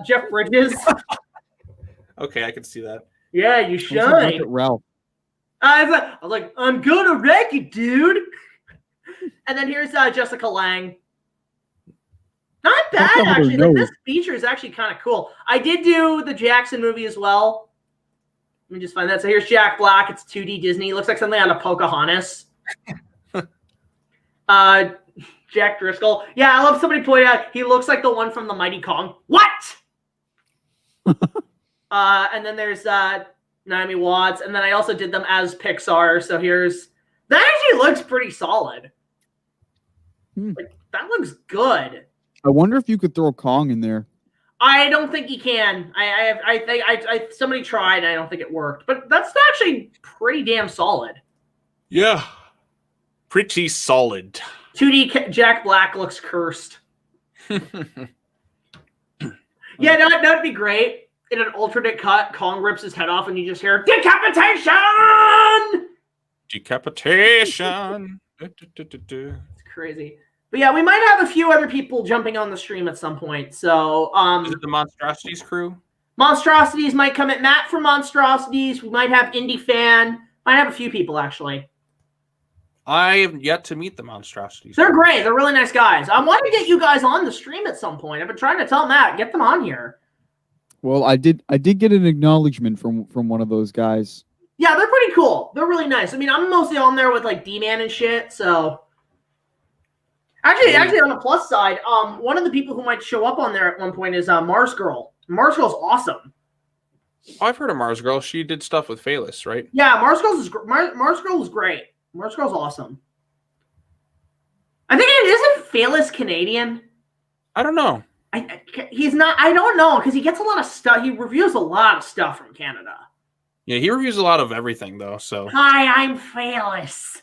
Jeff Bridges. Okay, I can see that. Yeah, you should. Ralph. I was like, I'm gonna wreck you, dude. And then here's Jessica Lange. Not bad, actually. Like, this feature is actually kind of cool. I did do the Jackson movie as well. Let me just find that. So here's Jack Black. It's 2D Disney. Looks like something out of Pocahontas. Jack Driscoll. Yeah, I love somebody pointed out he looks like the one from the Mighty Kong. What? And then there's Naomi Watts. And then I also did them as Pixar. So here's... That actually looks pretty solid. Like, that looks good. I wonder if you could throw Kong in there. I don't think you can. I think somebody tried and I don't think it worked. But that's actually pretty damn solid. Yeah. Pretty solid. 2D Jack Black looks cursed. Yeah, that'd be great. In an alternate cut, Kong rips his head off and you just hear decapitation! Decapitation. It's crazy. But yeah, we might have a few other people jumping on the stream at some point. So, is it the Monstrosities crew? Monstrosities might come at Matt from Monstrosities. We might have Indie Fan. Might have a few people, actually. I have yet to meet the Monstrosities. They're great. They're really nice guys. I want to get you guys on the stream at some point. I've been trying to tell Matt, get them on here. Well, I did get an acknowledgement from one of those guys. Yeah, they're pretty cool. They're really nice. I mean, I'm mostly on there with like D-Man and shit, so... Actually, on the plus side, one of the people who might show up on there at one point is Mars Girl. Mars Girl's awesome. Oh, I've heard of Mars Girl. She did stuff with Phaelus, right? Yeah, Mars Girl is great. Mars Girl's awesome. I think it isn't Phaelus Canadian. I don't know. He's not. I don't know because he gets a lot of stuff. He reviews a lot of stuff from Canada. Yeah, he reviews a lot of everything though. So hi, I'm Phaelus.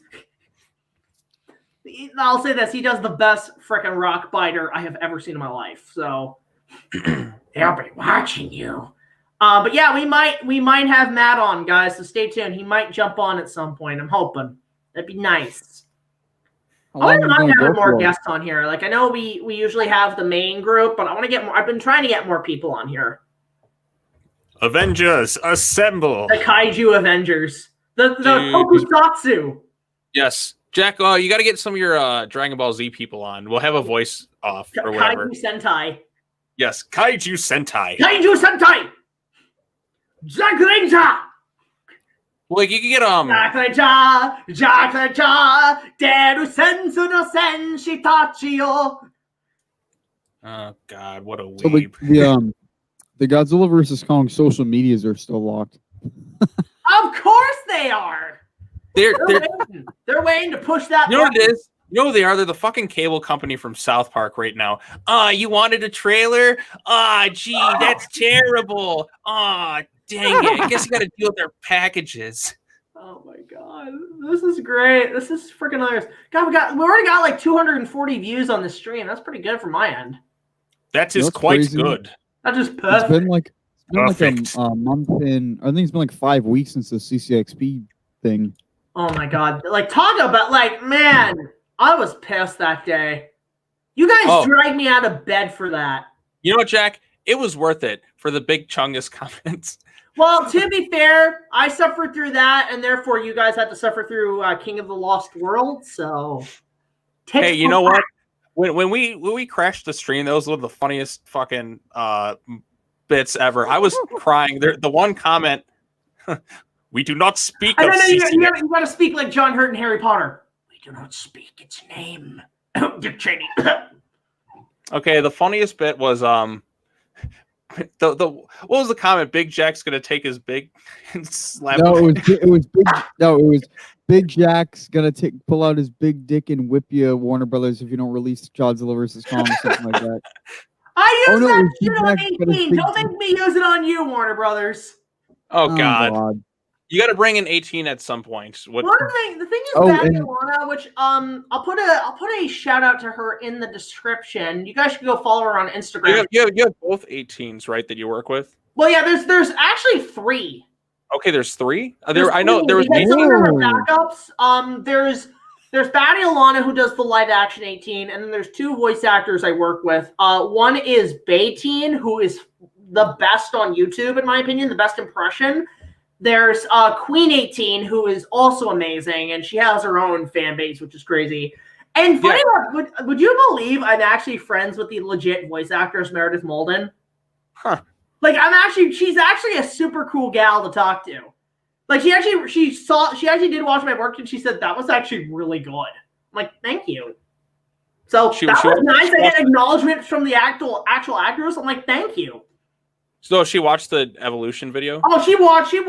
I'll say this: he does the best frickin' rock biter I have ever seen in my life. So they'll be watching you. But yeah, we might have Matt on, guys. So stay tuned. He might jump on at some point. I'm hoping that'd be nice. I want to have more guests on here. Like I know we usually have the main group, but I want to get more. I've been trying to get more people on here. Avengers assemble! The Kaiju Avengers, the Tokusatsu. Yes. Jack, you got to get some of your Dragon Ball Z people on. We'll have a voice off or whatever. Kaiju Sentai. Yes, Kaiju Sentai. Kaiju Sentai. Jack Ranger. Well, like you can get Jack Ranger, Deru Sensu no Senshi Tachio. Oh God, what a So weeb. the Godzilla versus Kong social medias are still locked. Of course they are. They're They're waiting to push that. you know what it is? You know who they are? They're the fucking cable company from South Park right now. You wanted a trailer? Gee, that's terrible. Dang it. I guess you got to deal with their packages. Oh my God, this is great. This is freaking hilarious. God, we already got like 240 views on the stream. That's pretty good from my end. That is quite crazy? Good. That's just perfect. It's been like Perfect. a month in. I think it's been like 5 weeks since the CCXP thing. Oh my God, like talk about man, I was pissed that day. You guys dragged me out of bed for that. You know what, Jack? It was worth it for the big Chungus comments. Well, to be fair, I suffered through that, and therefore you guys had to suffer through King of the Lost World. So, hey, you know what? When we crashed the stream, that was one of the funniest fucking bits ever. I was crying. The one comment, we do not speak of CCXP. You got to speak like John Hurt and Harry Potter. We do not speak its name. Dick Cheney. Okay, the funniest bit was what was the comment? Big Jack's gonna take his big and slap. No, it was Big Jack's gonna pull out his big dick and whip you, Warner Brothers, if you don't release Godzilla versus Kong or something like that. I used that shit on 18. Don't make me use it on you, Warner Brothers. Oh God. You got to bring in 18 at some point. The thing is, BATTYALANA, which I'll put a shout out to her in the description. You guys should go follow her on Instagram. You have both 18s, right? That you work with. Well, yeah. There's actually 3. Okay, there's 3. I know there was backups. There's BATTYALANA, who does the live action 18, and then there's 2 voice actors I work with. One is Bayteen, who is the best on YouTube, in my opinion, the best impression. There's Queen 18, who is also amazing, and she has her own fan base, which is crazy. And funny enough, would you believe I'm actually friends with the legit voice actress Meredith Molden? Huh. Like she's actually a super cool gal to talk to. Like she actually did watch my work, and she said that was actually really good. I'm like, thank you. So that was nice. I get acknowledgement from the actual actors. I'm like, thank you. So she watched the Evolution video? Oh, she watched. She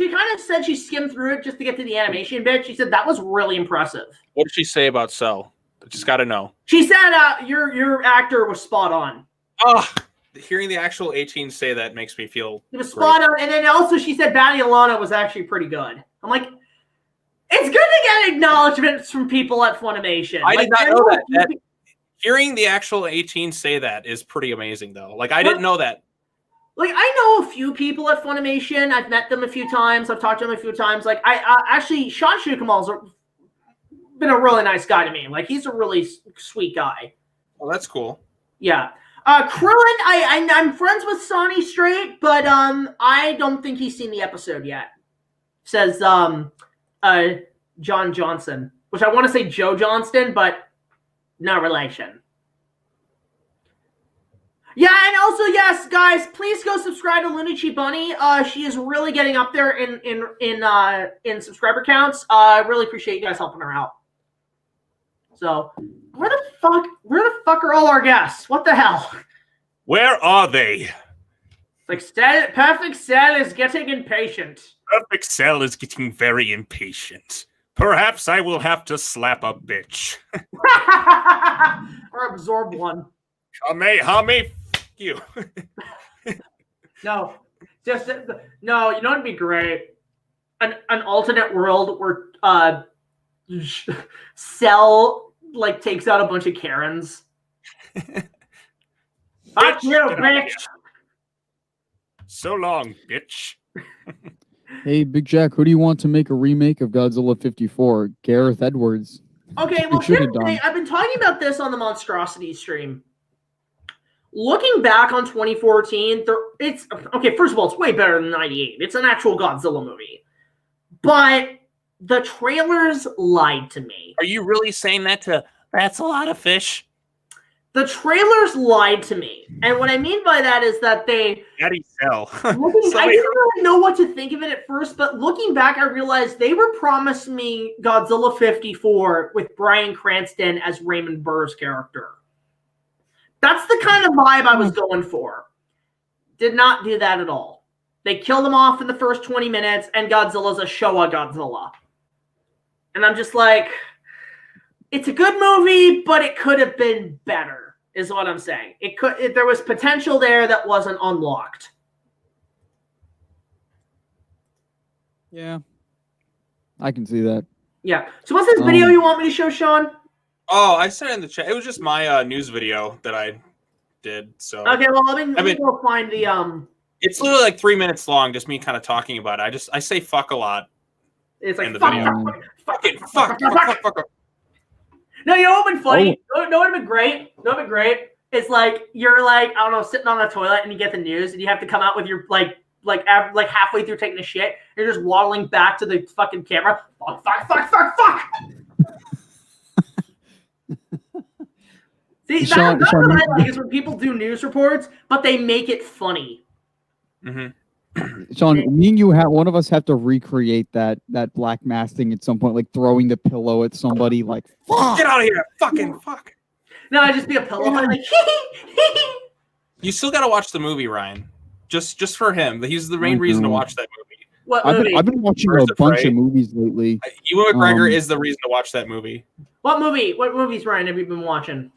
kind of said she skimmed through it just to get to the animation bit. She said that was really impressive. What did she say about Cell? I just got to know. She said your actor was spot on. Oh, hearing the actual 18 say that makes me feel it was spot on. And then also she said BATTYALANA was actually pretty good. I'm like, it's good to get acknowledgments from people at Funimation. I did not know that. Hearing the actual 18 say that is pretty amazing, though. Like, I didn't know that. Like, I know a few people at Funimation. I've met them a few times. I've talked to them a few times. Like, I actually, Sean Shukamal's been a really nice guy to me. Like, he's a really sweet guy. Well, that's cool. Yeah. Krillin, I'm friends with Sonny Straight, but I don't think he's seen the episode yet. Says John Johnson, which I want to say Joe Johnston, but no relation. Yeah, and also, yes, guys, please go subscribe to LUNACHI Bunny. She is really getting up there in subscriber counts. I really appreciate you guys helping her out. So, where the fuck are all our guests? What the hell? Where are they? Like, Perfect Cell is getting impatient. Perfect Cell is getting very impatient. Perhaps I will have to slap a bitch. Or absorb one. Hame, you. No, no. You know what'd be great? An alternate world where Cell like takes out a bunch of Karens. Fuck you, bitch. So long, bitch. Hey, Big Jack, who do you want to make a remake of Godzilla 54? Gareth Edwards. Okay, well, here's the thing. I've been talking about this on the Monstrosities stream. Looking back on 2014, it's okay. First of all, it's way better than 98. It's an actual Godzilla movie, but the trailers lied to me. Are you really saying that that's a lot of fish? The trailers lied to me, and what I mean by that is that they. Daddy Cell. I didn't really know what to think of it at first, but looking back, I realized they were promising me Godzilla 54 with Bryan Cranston as Raymond Burr's character. That's the kind of vibe I was going for. Did not do that at all. They killed him off in the first 20 minutes, and Godzilla's a Showa Godzilla. And I'm just like, it's a good movie, but it could have been better, is what I'm saying. There was potential there that wasn't unlocked. Yeah, I can see that. Yeah. So what's this video you want me to show, Sean? Oh, I said it in the chat. It was just my news video that I did. So okay, well, let me go find the It's literally like 3 minutes long, just me kind of talking about it. I say fuck a lot. It's like in the fuck, video. Fuck. No, you know what would been funny? No, what would have been great? No, what would been great? It's like you're like, I don't know, sitting on the toilet and you get the news and you have to come out with your like halfway through taking a shit, you're just waddling back to the fucking camera. Fuck. See, that's what I like is when people do news reports, but they make it funny. Mm-hmm. Sean, me and you one of us have to recreate that black mass thing at some point, like throwing the pillow at somebody, like fuck. Get out of here, fucking fuck. No, I just be a pillow fight, like You still gotta watch the movie, Ryan. Just for him. He's the main reason to watch that movie. What movie? I've been watching a bunch of movies lately. Ewan McGregor is the reason to watch that movie. What movie? What movies, Ryan, have you been watching?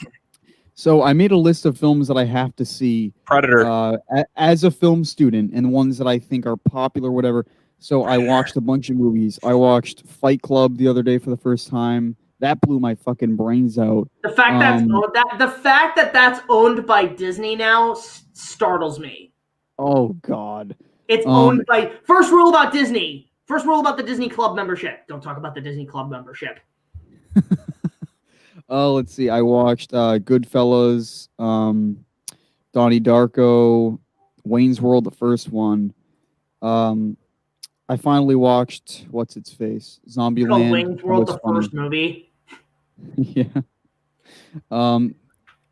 So I made a list of films that I have to see. Predator. As a film student, and ones that I think are popular, whatever. So I watched a bunch of movies. I watched Fight Club the other day for the first time. That blew my fucking brains out. The fact that that's owned by Disney now startles me. Oh God. It's owned by. First rule about Disney. First rule about the Disney Club membership. Don't talk about the Disney Club membership. Let's see. I watched Goodfellas, Donnie Darko, Wayne's World, the first one. I finally watched What's Its Face, Zombieland. Wayne's World, the first movie. Yeah. I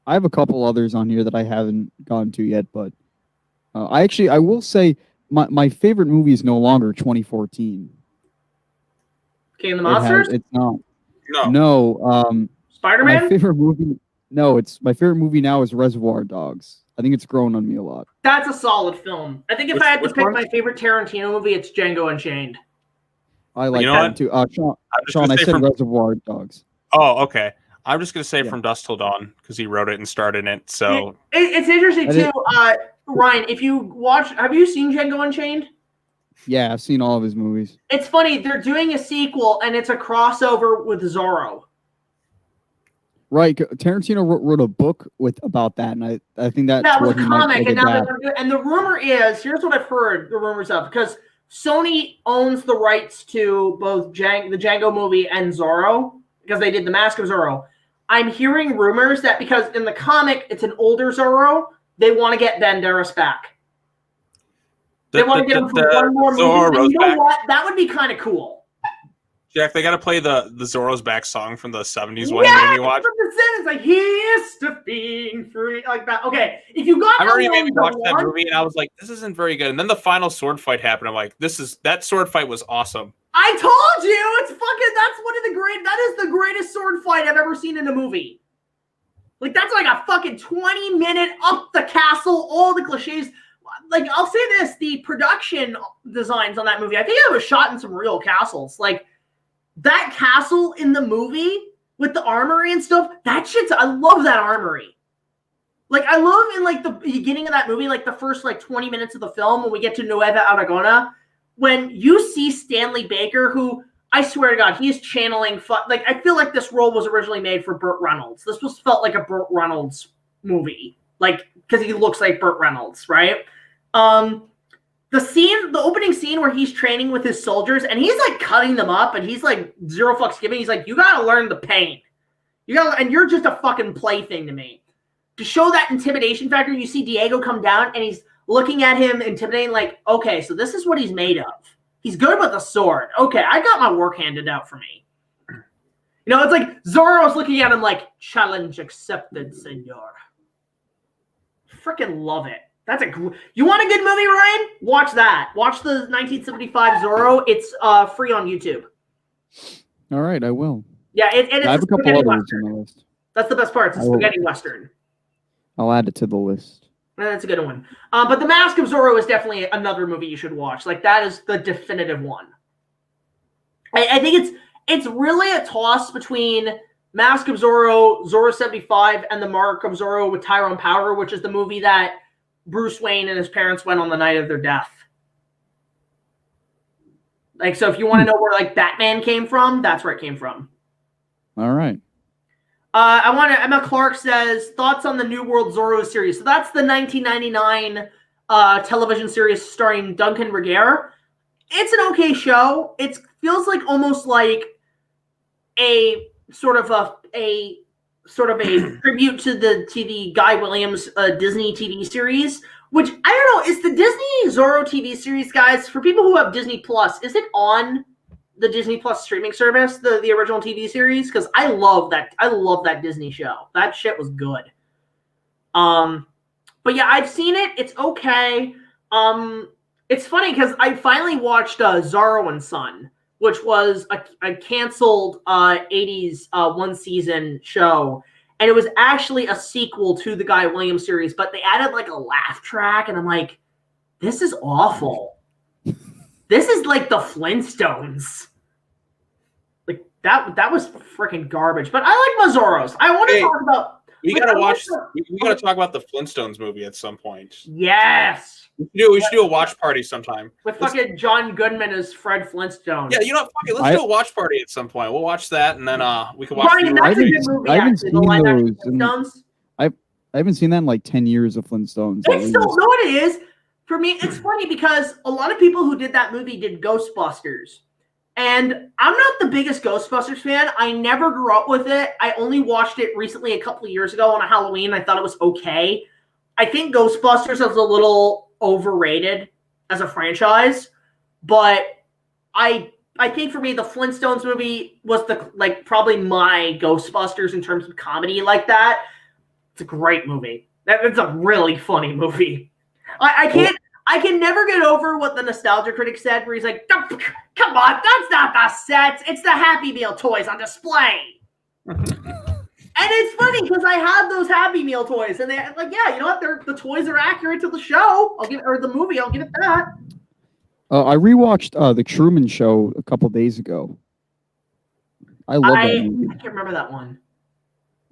have a couple others on here that I haven't gotten to yet, but I will say my favorite movie is no longer 2014. King of the Monsters? It's not. No. Spider-Man? My favorite movie. No, my favorite movie now is Reservoir Dogs. I think it's grown on me a lot. That's a solid film. I think if I had to pick my favorite Tarantino movie, it's Django Unchained. I like that too. Sean, I said Reservoir Dogs. Oh, okay. I'm just gonna say From Dusk Till Dawn because he wrote it and starred in it. So it's interesting too. Ryan, have you seen Django Unchained? Yeah, I've seen all of his movies. It's funny, they're doing a sequel and it's a crossover with Zorro. Right, Tarantino wrote a book about that, and I think that was a comic, and now and the rumor is, here's what I've heard the rumors of, because Sony owns the rights to both the Django movie and Zorro, because they did The Mask of Zorro. I'm hearing rumors that because in the comic it's an older Zorro, they want to get Banderas back. They want to get him for one more movie. And you know what? That would be kind of cool. Jack, they got to play the Zorro's Back song from the 70s one you made me watch. From the 70s, like, here's to being free, like that. Okay, if you got I already made me watch that movie, and I was like, this isn't very good. And then the final sword fight happened. I'm like, that sword fight was awesome. I told you, that's that is the greatest sword fight I've ever seen in a movie. Like, that's like a fucking 20-minute up the castle, all the cliches. Like, I'll say this, the production designs on that movie, I think it was shot in some real castles. Like, that castle in the movie with the armory and stuff, I love that armory. Like, I love in, like, the beginning of that movie, like, the first, like, 20 minutes of the film when we get to Nueva Aragona, when you see Stanley Baker, who, I swear to God, he's channeling, like, I feel like this role was originally made for Burt Reynolds. This felt like a Burt Reynolds movie. Like, because he looks like Burt Reynolds, right? The opening scene where he's training with his soldiers and he's like cutting them up and he's like zero fucks given. He's like, you gotta learn the pain. And you're just a fucking plaything to me. To show that intimidation factor, you see Diego come down and he's looking at him intimidating, like, okay, so this is what he's made of. He's good with a sword. Okay, I got my work handed out for me. You know, it's like Zorro's looking at him like, challenge accepted, senor. Freaking love it. You want a good movie, Ryan? Watch that. Watch the 1975 Zorro. It's free on YouTube. All right, I will. Yeah, it's I have a couple others on my list. That's the best part. It's a spaghetti western. I'll add it to the list. That's a good one. But The Mask of Zorro is definitely another movie you should watch. Like, that is the definitive one. I think it's really a toss between Mask of Zorro, Zorro 75, and The Mark of Zorro with Tyrone Power, which is the movie that Bruce Wayne and his parents went on the night of their death. Like, so if you want to know where, like, Batman came from, that's where it came from. All right. Emma Clark says, thoughts on the New World Zorro series. So that's the 1999 television series starring Duncan Regehr. It's an okay show. It feels like almost like a sort of a tribute to the Guy Williams Disney TV series, which I don't know, is the Disney Zorro TV series, guys, for people who have Disney Plus, is it on the Disney Plus streaming service, the original TV series? Because I love that Disney show. That shit was good. But yeah, I've seen it. It's okay. It's funny because I finally watched Zorro and Son, which was a canceled 80s one season show. And it was actually a sequel to the Guy Williams series, but they added like a laugh track, and I'm like, this is awful. This is like the Flintstones. Like that was freaking garbage. But I like my Zorros. I want to talk about. We gotta talk about the Flintstones movie at some point. Yes. We should do a watch party sometime. With fucking John Goodman as Fred Flintstone. Yeah, you know what? Fuck it. Let's do a watch party at some point. We'll watch that, and then we can watch. That's a good movie. I haven't seen those. Flintstones. I haven't seen that in like 10 years of Flintstones. It's still, know what it is? For me, it's funny because a lot of people who did that movie did Ghostbusters. And I'm not the biggest Ghostbusters fan. I never grew up with it. I only watched it recently a couple of years ago on a Halloween. I thought it was okay. I think Ghostbusters is a little overrated as a franchise, but I think for me the Flintstones movie was probably my Ghostbusters in terms of comedy like that. It's a great movie. It's a really funny movie. I can never get over what the Nostalgia Critic said, where he's like, come on, that's not the sets, it's the Happy Meal toys on display. And it's funny because I have those Happy Meal toys, and they're like, yeah, you know what? The toys are accurate to the show. The movie. I'll give it that. I rewatched The Truman Show a couple days ago. I love that movie. I can't remember that one.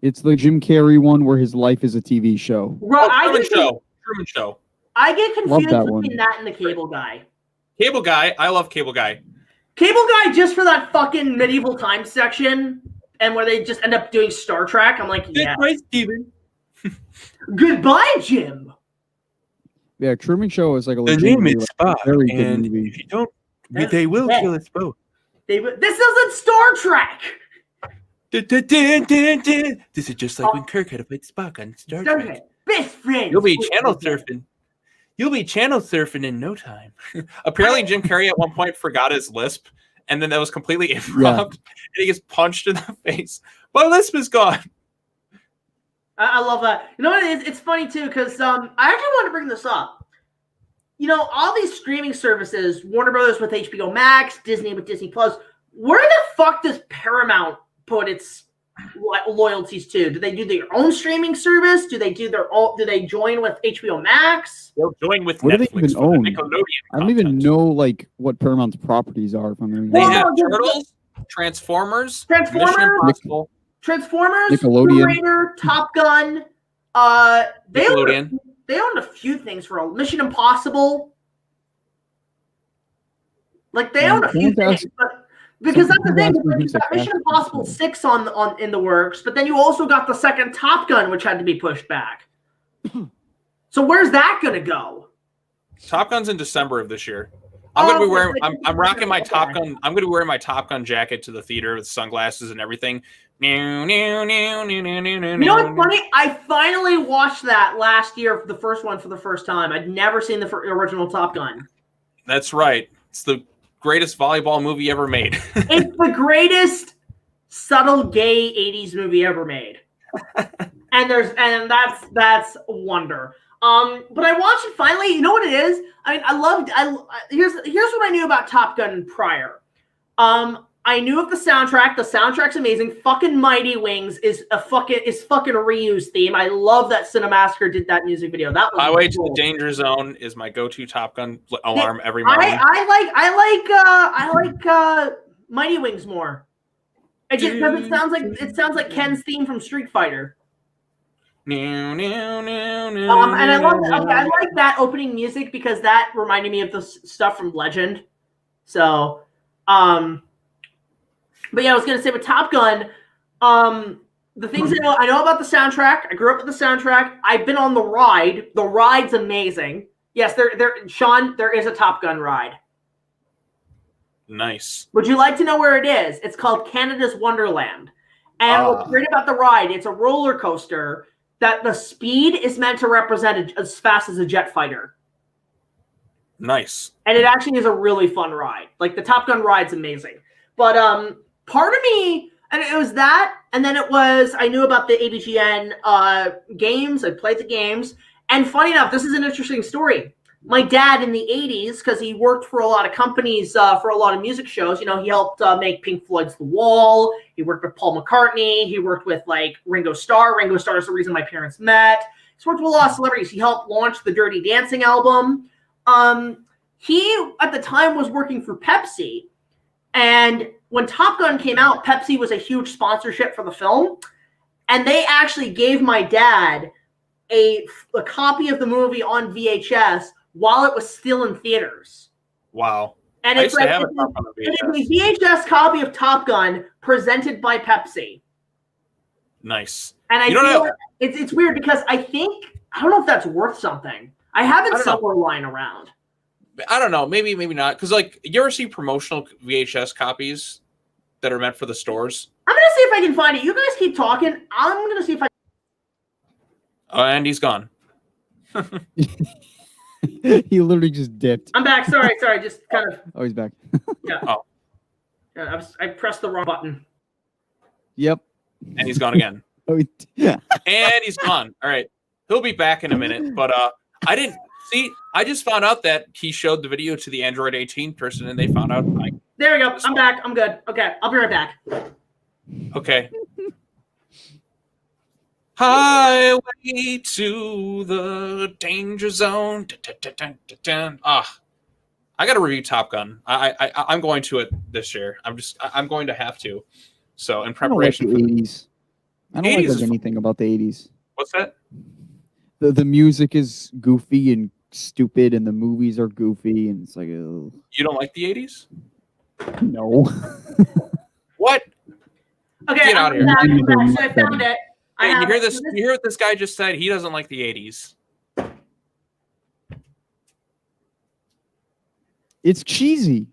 It's the Jim Carrey one where his life is a TV show. Truman Show. I get confused between that and the Cable Guy. Cable Guy. I love Cable Guy. Cable Guy just for that fucking medieval times section. And where they just end up doing Star Trek, I'm like, yeah. Goodbye, Steven. Goodbye, Jim. Yeah, Truman Show is like a the name is Spock, very and good movie. if you don't, they will kill us both. This isn't Star Trek. This is just like when Kirk had to fight Spock on Star Trek. Best friend. You'll be channel surfing. You'll be channel surfing in no time. Apparently, Jim Carrey at one point forgot his lisp. And then that was completely improv, and he gets punched in the face. My lisp is gone. I love that. You know what it is? It's funny, too, because I actually want to bring this up. You know, all these streaming services, Warner Brothers with HBO Max, Disney with Disney Plus, where the fuck does Paramount put its loyalties to? Do they do their own streaming service? Do they do their own? Do they join with HBO Max? They'll join with what Netflix. Do they even own? Nickelodeon I don't even know like what Paramount's properties are. They have Turtles, Transformers, Mission Impossible, Tomb Raider, Top Gun. They Nickelodeon. They own a few things for Mission Impossible. Like they own a few things, but. Because that's the thing, like, you got Mission Impossible 6 on in the works, but then you also got the second Top Gun, which had to be pushed back. So where's that gonna go? Top Gun's in December of this year. I'm gonna be wearing. I'm rocking my Top Gun. I'm gonna be wearing my Top Gun jacket to the theater with sunglasses and everything. You know what's funny? I finally watched that last year, the first one for the first time. I'd never seen the original Top Gun. That's right. It's the greatest volleyball movie ever made. It's the greatest subtle gay 80s movie ever made. and that's a wonder. But I watched it finally. You know what it is? I mean, here's what I knew about Top Gun prior. I knew of the soundtrack. The soundtrack's amazing. Fucking Mighty Wings is fucking Reeves theme. I love that Cinemassacre did that music video. That was Highway cool. to the Danger Zone is my go-to Top Gun alarm every morning. I like Mighty Wings more. It just because it sounds like Ken's theme from Street Fighter. And I love that. Okay, I like that opening music because that reminded me of the stuff from Legend. So, but yeah, I was gonna say with Top Gun, the things I know about the soundtrack. I grew up with the soundtrack. I've been on the ride. The ride's amazing. Yes, Sean, there is a Top Gun ride. Nice. Would you like to know where it is? It's called Canada's Wonderland. And what's great about the ride, it's a roller coaster that the speed is meant to represent as fast as a jet fighter. Nice. And it actually is a really fun ride. Like the Top Gun ride's amazing. But part of me, and it was that, and then it was, I knew about the ABGN games. I played the games. And funny enough, this is an interesting story. My dad in the 80s, because he worked for a lot of companies, for a lot of music shows, he helped make Pink Floyd's The Wall. He worked with Paul McCartney. He worked with like Ringo Starr. Ringo Starr is the reason my parents met. He's worked with a lot of celebrities. He helped launch the Dirty Dancing album. He, at the time, was working for Pepsi. And when Top Gun came out, Pepsi was a huge sponsorship for the film. And they actually gave my dad a copy of the movie on VHS while it was still in theaters. Wow. And it's like it's a VHS copy of Top Gun presented by Pepsi. Nice. And I feel it's weird because I don't know if that's worth something. I haven't somewhere lying around. I don't know. Maybe not. Because like you ever see promotional VHS copies that are meant for the stores? I'm gonna see if I can find it. You guys keep talking. I'm gonna see if I. Oh, and he's gone. He literally just dipped. I'm back. Sorry. Just kind of. Oh, he's back. Yeah. Oh. Yeah, I pressed the wrong button. Yep. And he's gone again. Oh, yeah. And he's gone. All right. He'll be back in a minute. But I didn't see. I just found out that he showed the video to the Android 18 person, and they found out. There we go. I'm back. I'm good. Okay, I'll be right back. Okay. Highway to the danger zone. I got to review Top Gun. I'm going to it this year. I'm going to have to. So in preparation for the 80s. I don't like anything about the 80s. What's that? The music is goofy and stupid, and the movies are goofy, and it's like, ugh. You don't like the 80s? No. What? Okay, get out of here. So I found it. Hey, you hear this? You hear what this guy just said? He doesn't like the 80s. It's cheesy.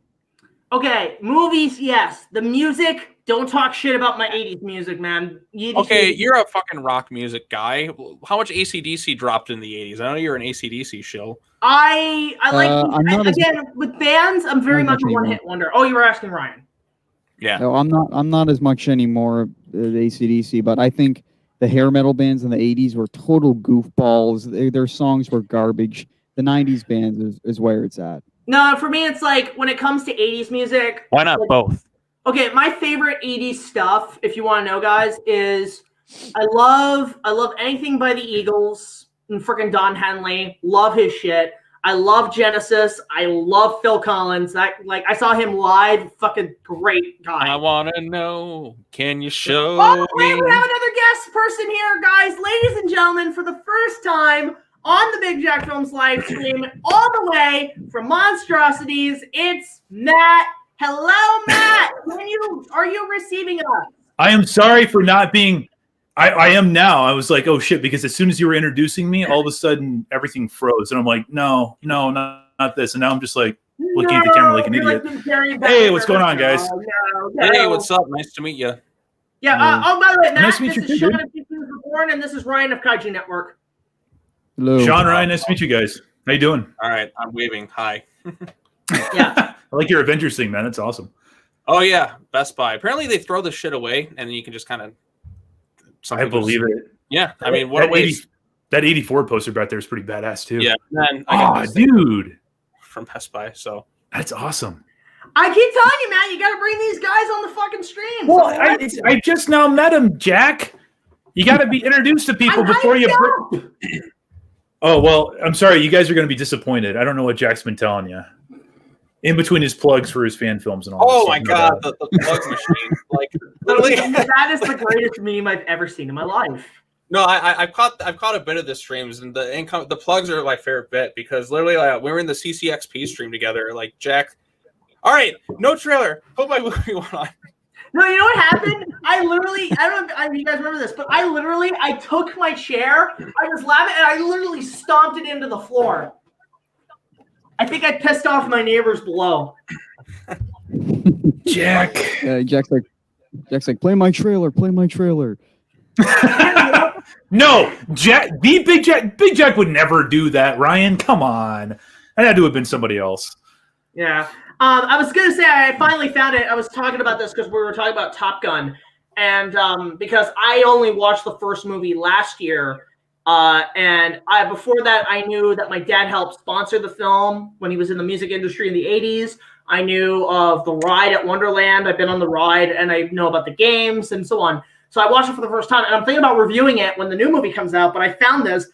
Okay, movies, yes. The music, don't talk shit about my 80s music, man. Okay, you're a fucking rock music guy. How much AC/DC dropped in the 80s? I know you're an AC/DC shill. I like again with bands. I'm very much a one-hit wonder. Oh, you were asking Ryan. Yeah. No, I'm not as much anymore at AC/DC, but I think the hair metal bands in the 80s were total goofballs. Their songs were garbage. The 90s bands is where it's at. No, for me, it's like when it comes to 80s music. Why not both? Okay, my favorite 80s stuff, if you want to know, guys, is I love anything by the Eagles and freaking Don Henley. Love his shit. I love Genesis. I love Phil Collins. I saw him live. Fucking great guy. I want to know. Can you show me? me? We have another guest person here, guys. Ladies and gentlemen, for the first time on the Big Jack Films live stream, all the way from Monstrosities, it's Matt. Hello, Matt. Are you receiving us? I am sorry for not being. I am now. I was like, oh shit, because as soon as you were introducing me, all of a sudden everything froze, and I'm like, no, not this. And now I'm just like looking at the camera like an idiot. Hey, what's going on, guys? Hey, what's up? Nice to meet you. Yeah. By the way, Matt, nice to meet you, this is Sean of JTIsReborn, and this is Ryan of Kaiju Network. Hello. Sean, Ryan, nice to meet you guys. How you doing? All right, I'm waving. Hi. Yeah. I like your Avengers thing, man. That's awesome. Oh yeah, Best Buy. Apparently they throw the shit away, and then you can just kind of. I believe it. Yeah, I mean, what a waste. That 84 poster back there is pretty badass too. Yeah, man. Dude, from Best Buy. So that's awesome. I keep telling you, man, you got to bring these guys on the fucking stream. Well, I just now met him, Jack. You got to be introduced to people before you. Oh, well, I'm sorry. You guys are going to be disappointed. I don't know what Jack's been telling you. In between his plugs for his fan films and all. Oh my god, the plug machine! Like literally, that is the greatest meme I've ever seen in my life. No, I've caught a bit of the streams, and the plugs are my favorite bit because literally, we were in the CCXP stream together. Like Jack, all right, no trailer. Put my movie one on. No, you know what happened? I don't know if you guys remember this, but I took my chair, I was laughing, and I literally stomped it into the floor. I think I pissed off my neighbors below. Jack. Jack's like, play my trailer. No, Big Jack would never do that. Ryan, come on. That had to have been somebody else. Yeah. I was going to say, I finally found it. I was talking about this because we were talking about Top Gun. And because I only watched the first movie last year. And before that, I knew that my dad helped sponsor the film when he was in the music industry in the 80s. I knew of the ride at Wonderland. I've been on the ride, and I know about the games and so on. So I watched it for the first time, and I'm thinking about reviewing it when the new movie comes out, but I found this.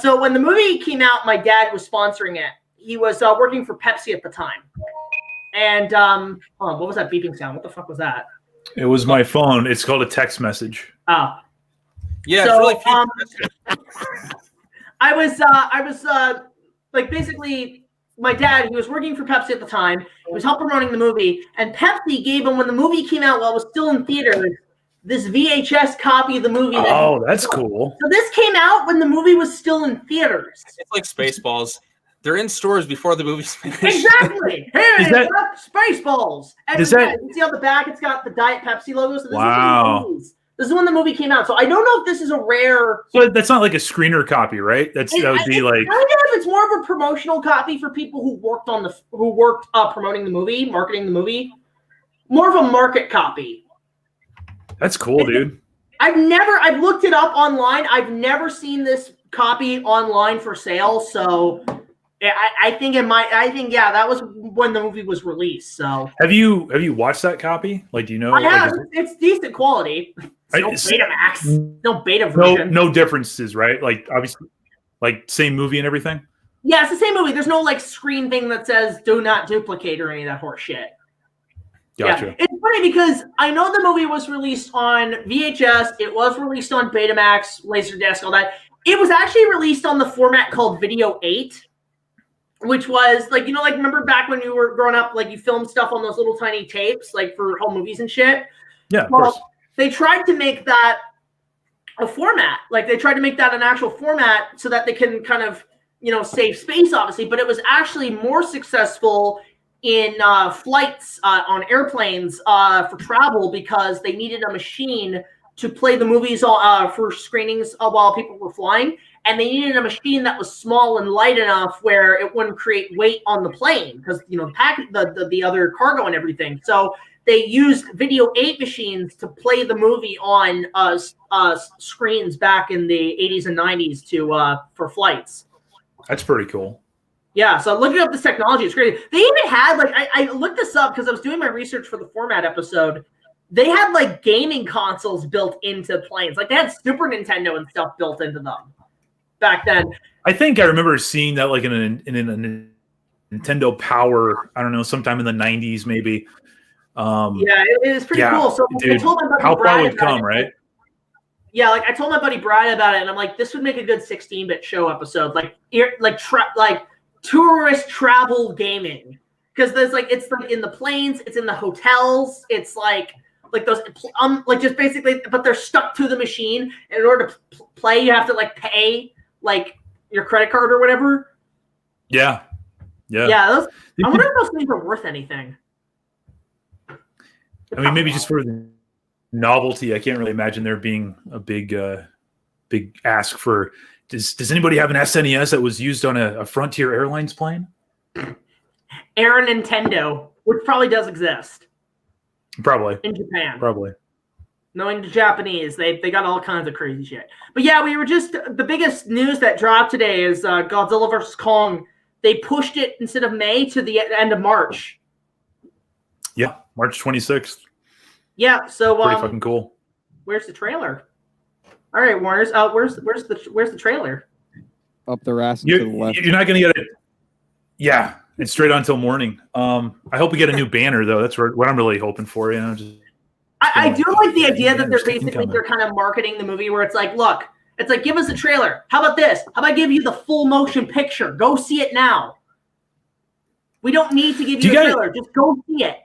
So when the movie came out, my dad was sponsoring it. He was working for Pepsi at the time. And what was that beeping sound? What the fuck was that? It was my phone. It's called a text message. Oh. Yeah, so, it's really I was like basically my dad, he was working for Pepsi at the time. He was helping promoting the movie, and Pepsi gave him, when the movie came out while it was still in theaters, this VHS copy of the movie. Oh, that's cool. So this came out when the movie was still in theaters. It's like Spaceballs. They're in stores before the movie's finished. Exactly. Here it is, Spaceballs. And you see on the back, it's got the Diet Pepsi logo. So this is when the movie came out. So I don't know if this is a rare. So that's not like a screener copy, right? That would be like. I don't know if it's more of a promotional copy for people who worked promoting the movie, marketing the movie. More of a market copy. That's cool, dude. I've looked it up online. I've never seen this copy online for sale. So I think that was when the movie was released. So have you watched that copy? Like, do you know? I have. It's decent quality. No Betamax. No beta version. No differences, right? Like, obviously, like same movie and everything. Yeah, it's the same movie. There's no like screen thing that says "do not duplicate" or any of that horse shit. Gotcha. Yeah. It's funny because I know the movie was released on VHS. It was released on Betamax, Laserdisc, all that. It was actually released on the format called Video 8, which was like, remember back when you were growing up, like you filmed stuff on those little tiny tapes, like for home movies and shit. Yeah, of course. They tried to make that a format. Like they tried to make that an actual format so that they can kind of, save space, obviously. But it was actually more successful in flights on airplanes for travel because they needed a machine to play the movies for screenings while people were flying. And they needed a machine that was small and light enough where it wouldn't create weight on the plane because, the other cargo and everything. So they used Video 8 machines to play the movie on screens back in the 80s and 90s for flights. That's pretty cool. Yeah, so looking up this technology, it's great. They even had, I looked this up because I was doing my research for the format episode. They had, gaming consoles built into planes. Like, they had Super Nintendo and stuff built into them back then. I think I remember seeing that, in a Nintendo Power, I don't know, sometime in the 90s, maybe. Yeah, it is pretty cool. So dude, I told my buddy how far we've come, it. right? Yeah, I told my buddy Brian about it, and I'm like, this would make a good 16-bit show episode, tourist travel gaming, because there's it's in the planes, it's in the hotels, it's those just basically, but they're stuck to the machine. And in order to play, you have to pay your credit card or whatever. Yeah. I wonder if those things are worth anything. I mean, maybe just for the novelty. I can't really imagine there being a big ask for. Does anybody have an SNES that was used on a Frontier Airlines plane? Air Nintendo, which probably does exist. Probably. In Japan. Probably. Knowing the Japanese, they got all kinds of crazy shit. But yeah, the biggest news that dropped today is Godzilla vs. Kong. They pushed it instead of May to the end of March. Yeah, March 26th. Yeah, so Pretty fucking cool. Where's the trailer? All right, Warner's. Where's the trailer? Up their ass and to the left. You're not gonna get it. Yeah, it's straight on till morning. I hope we get a new banner though. That's what I'm really hoping for. You know, I do like the idea that they're kind of marketing the movie where it's like, look, it's like, give us a trailer. How about this? How about I give you the full motion picture? Go see it now. We don't need to give you a trailer. Just go see it.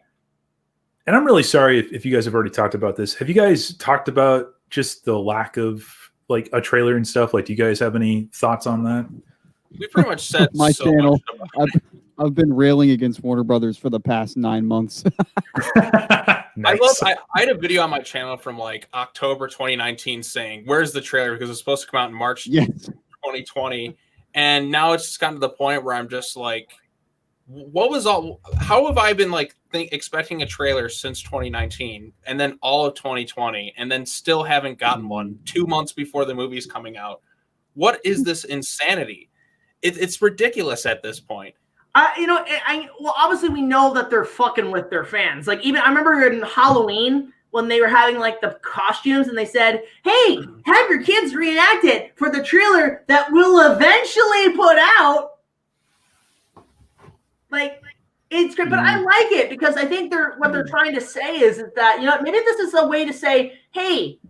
And I'm really sorry if you guys have already talked about this. Have you guys talked about just the lack of like a trailer and stuff? Like, do you guys have any thoughts on that? We pretty much said my so channel. Much I've been railing against Warner Brothers for the past 9 months. Nice. I had a video on my channel from like October 2019 saying, "Where's the trailer?" Because it's supposed to come out in March 2020, and now it's just gotten to the point where I'm just like, how have I been like expecting a trailer since 2019 and then all of 2020 and then still haven't gotten one 2 months before the movie's coming out? What is this insanity? It's ridiculous at this point. Well, obviously we know that they're fucking with their fans. Like, even I remember in Halloween when they were having like the costumes and they said, "Hey, have your kids reenact it for the trailer that we'll eventually put out." Like, it's good, but I like it because I think what they're trying to say is that, you know, maybe this is a way to say, hey,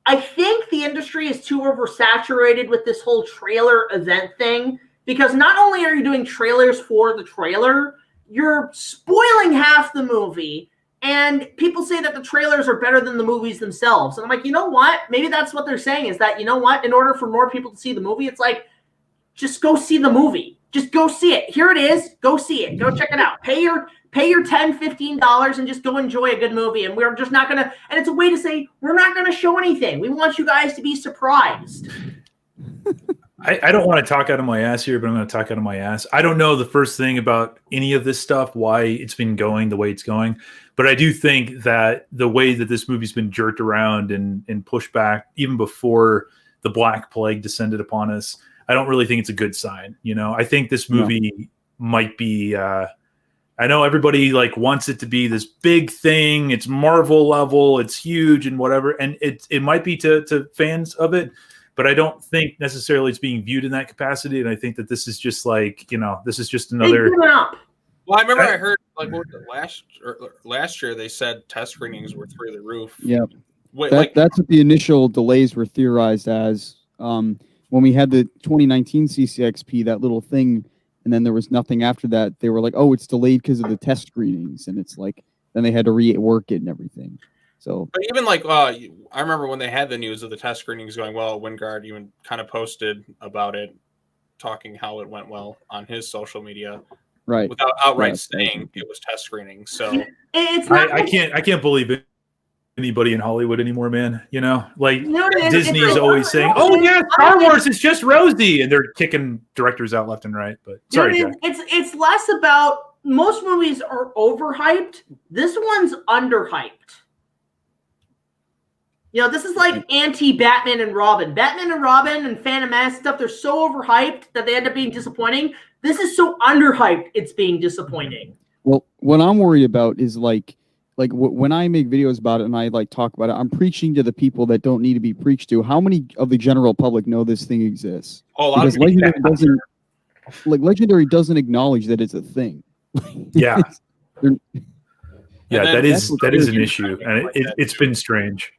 I think the industry is too oversaturated with this whole trailer event thing, because not only are you doing trailers for the trailer, you're spoiling half the movie, and people say that the trailers are better than the movies themselves. And I'm like, you know what? Maybe that's what they're saying, is that, you know what? In order for more people to see the movie, it's like, just go see the movie. Just go see it. Here it is. Go see it. Go check it out. Pay your $10, $15 and just go enjoy a good movie. And we're just not going to, and it's a way to say, we're not going to show anything. We want you guys to be surprised. I don't want to talk out of my ass here, but I'm going to talk out of my ass. I don't know the first thing about any of this stuff, why it's been going the way it's going. But I do think that the way that this movie's been jerked around and pushed back, even before the Black Plague descended upon us, I don't really think it's a good sign. You know, I think this movie might be, I know everybody like wants it to be this big thing. It's Marvel level. It's huge and whatever. And it might be to fans of it, but I don't think necessarily it's being viewed in that capacity. And I think that this is just like, you know, this is just another. Well, I remember I heard like last year they said test screenings were through the roof. Yeah, that's what the initial delays were theorized as. When we had the 2019 CCXP, that little thing, and then there was nothing after that, they were like, "Oh, it's delayed because of the test screenings," and it's like then they had to rework it and everything. So, but even like I remember when they had the news of the test screenings going well, Wingard even kind of posted about it, talking how it went well on his social media, right? Without outright saying it was test screening. So it's not. I can't believe it. Anybody in Hollywood anymore, man. You know, like it's Disney's always saying, "Oh yeah, Star Wars is just rosy," and they're kicking directors out left and right. But sorry, Jack. It's less about, most movies are overhyped. This one's underhyped. You know, this is like anti-Batman and Robin. Batman and Robin and Phantom Menace stuff, they're so overhyped that they end up being disappointing. This is so underhyped, it's being disappointing. Well, what I'm worried about is like when I make videos about it and I like talk about it, I'm preaching to the people that don't need to be preached to. How many of the general public know this thing exists? Oh, a lot because Legendary doesn't acknowledge that it's a thing. Yeah. Yeah, that is an issue, and it's been strange.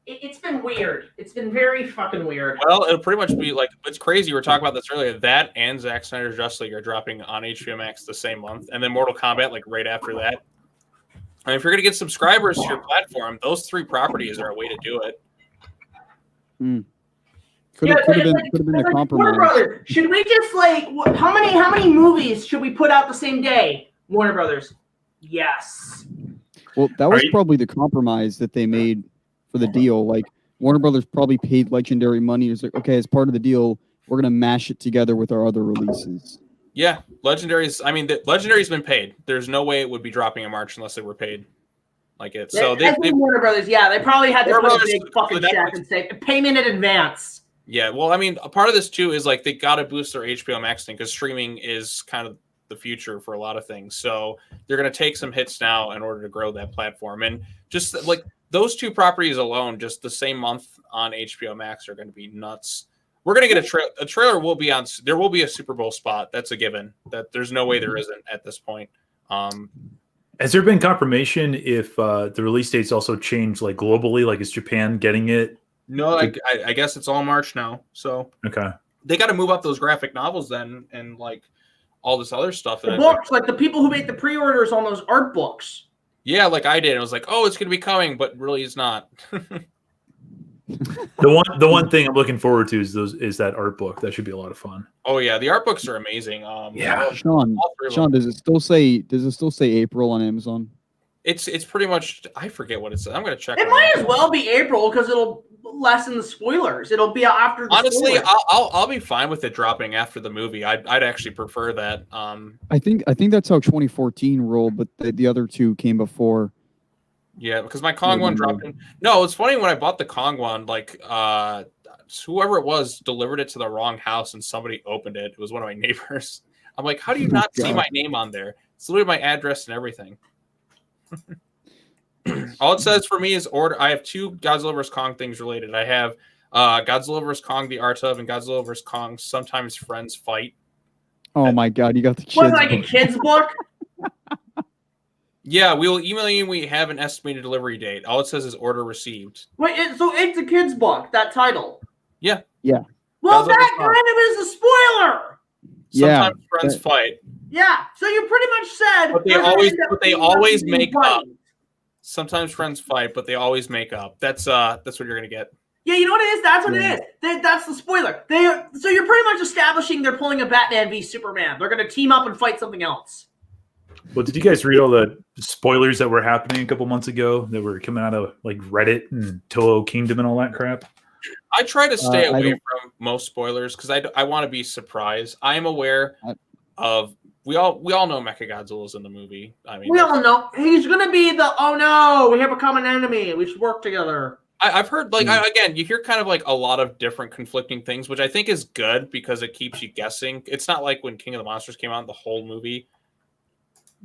It's been weird. It's been very fucking weird. Well, it'll pretty much be like, it's crazy. We were talking about this earlier. That and Zack Snyder's Justice League are dropping on HBO Max the same month, and then Mortal Kombat like right after that. And if you're gonna get subscribers to your platform, those three properties are a way to do it. Could have been a compromise. Warner Brothers, should we just like how many movies should we put out the same day? Warner Brothers, yes. Well, that was probably the compromise that they made for the deal. Like Warner Brothers probably paid Legendary money. It's like, okay, as part of the deal, we're gonna mash it together with our other releases. Yeah, Legendary's been paid. There's no way it would be dropping in March unless they were paid like it. So they Warner Brothers, yeah, they probably had to put a big fucking check and say payment in advance. Yeah, well, I mean, a part of this too is like they got to boost their HBO Max thing because streaming is kind of the future for a lot of things. So they're going to take some hits now in order to grow that platform. And just like those two properties alone, just the same month on HBO Max are going to be nuts. We're going to get a trailer will be on. There will be a Super Bowl spot. That's a given. That there's no way there isn't at this point. Has there been confirmation if the release dates also changed like globally? Like, is Japan getting it? No, I guess it's all March now. So okay, they got to move up those graphic novels then, and like all this other stuff. The books, like the people who made the pre-orders on those art books. Yeah, like I did. It was like, oh, it's going to be coming, but really, it's not. The one thing I'm looking forward to is that art book. That should be a lot of fun. Oh yeah, the art books are amazing. Yeah, Sean, does it still say April on Amazon? It's pretty much. I forget what it says. I'm gonna check. It might as well be April because it'll lessen the spoilers. It'll be after. Honestly, I'll be fine with it dropping after the movie. I'd actually prefer that. I think that's how 2014 rolled, but the other two came before. Yeah, because my Kong one dropped in. No, it's funny when I bought the Kong one, like whoever it was delivered it to the wrong house and somebody opened it. It was one of my neighbors. I'm like, how do you not see my name on there? It's literally my address and everything. All it says for me is order. I have 2 Godzilla vs. Kong things related. I have Godzilla vs. Kong, the art of, and Godzilla vs. Kong, Sometimes Friends Fight. Oh my god, you got the kids. What, like a kid's book? Yeah, we will email you when we have an estimated delivery date. All it says is order received. Wait, so it's a kid's book, that title? Yeah. Yeah. Well, that kind of is a spoiler. Sometimes Friends Fight. Yeah, so you pretty much said. But they always make up. Sometimes Friends Fight, but they always make up. That's what you're gonna get. Yeah, you know what it is? That's what it is. That's the spoiler. So you're pretty much establishing they're pulling a Batman v Superman. They're gonna team up and fight something else. Well, did you guys read all the spoilers that were happening a couple months ago that were coming out of like Reddit and Toho Kingdom and all that crap? I try to stay away from most spoilers because I want to be surprised. I am aware of we all know Mechagodzilla's in the movie. I mean, we all know he's gonna be the oh no, we have a common enemy. We should work together. I've heard like again, you hear kind of like a lot of different conflicting things, which I think is good because it keeps you guessing. It's not like when King of the Monsters came out, the whole movie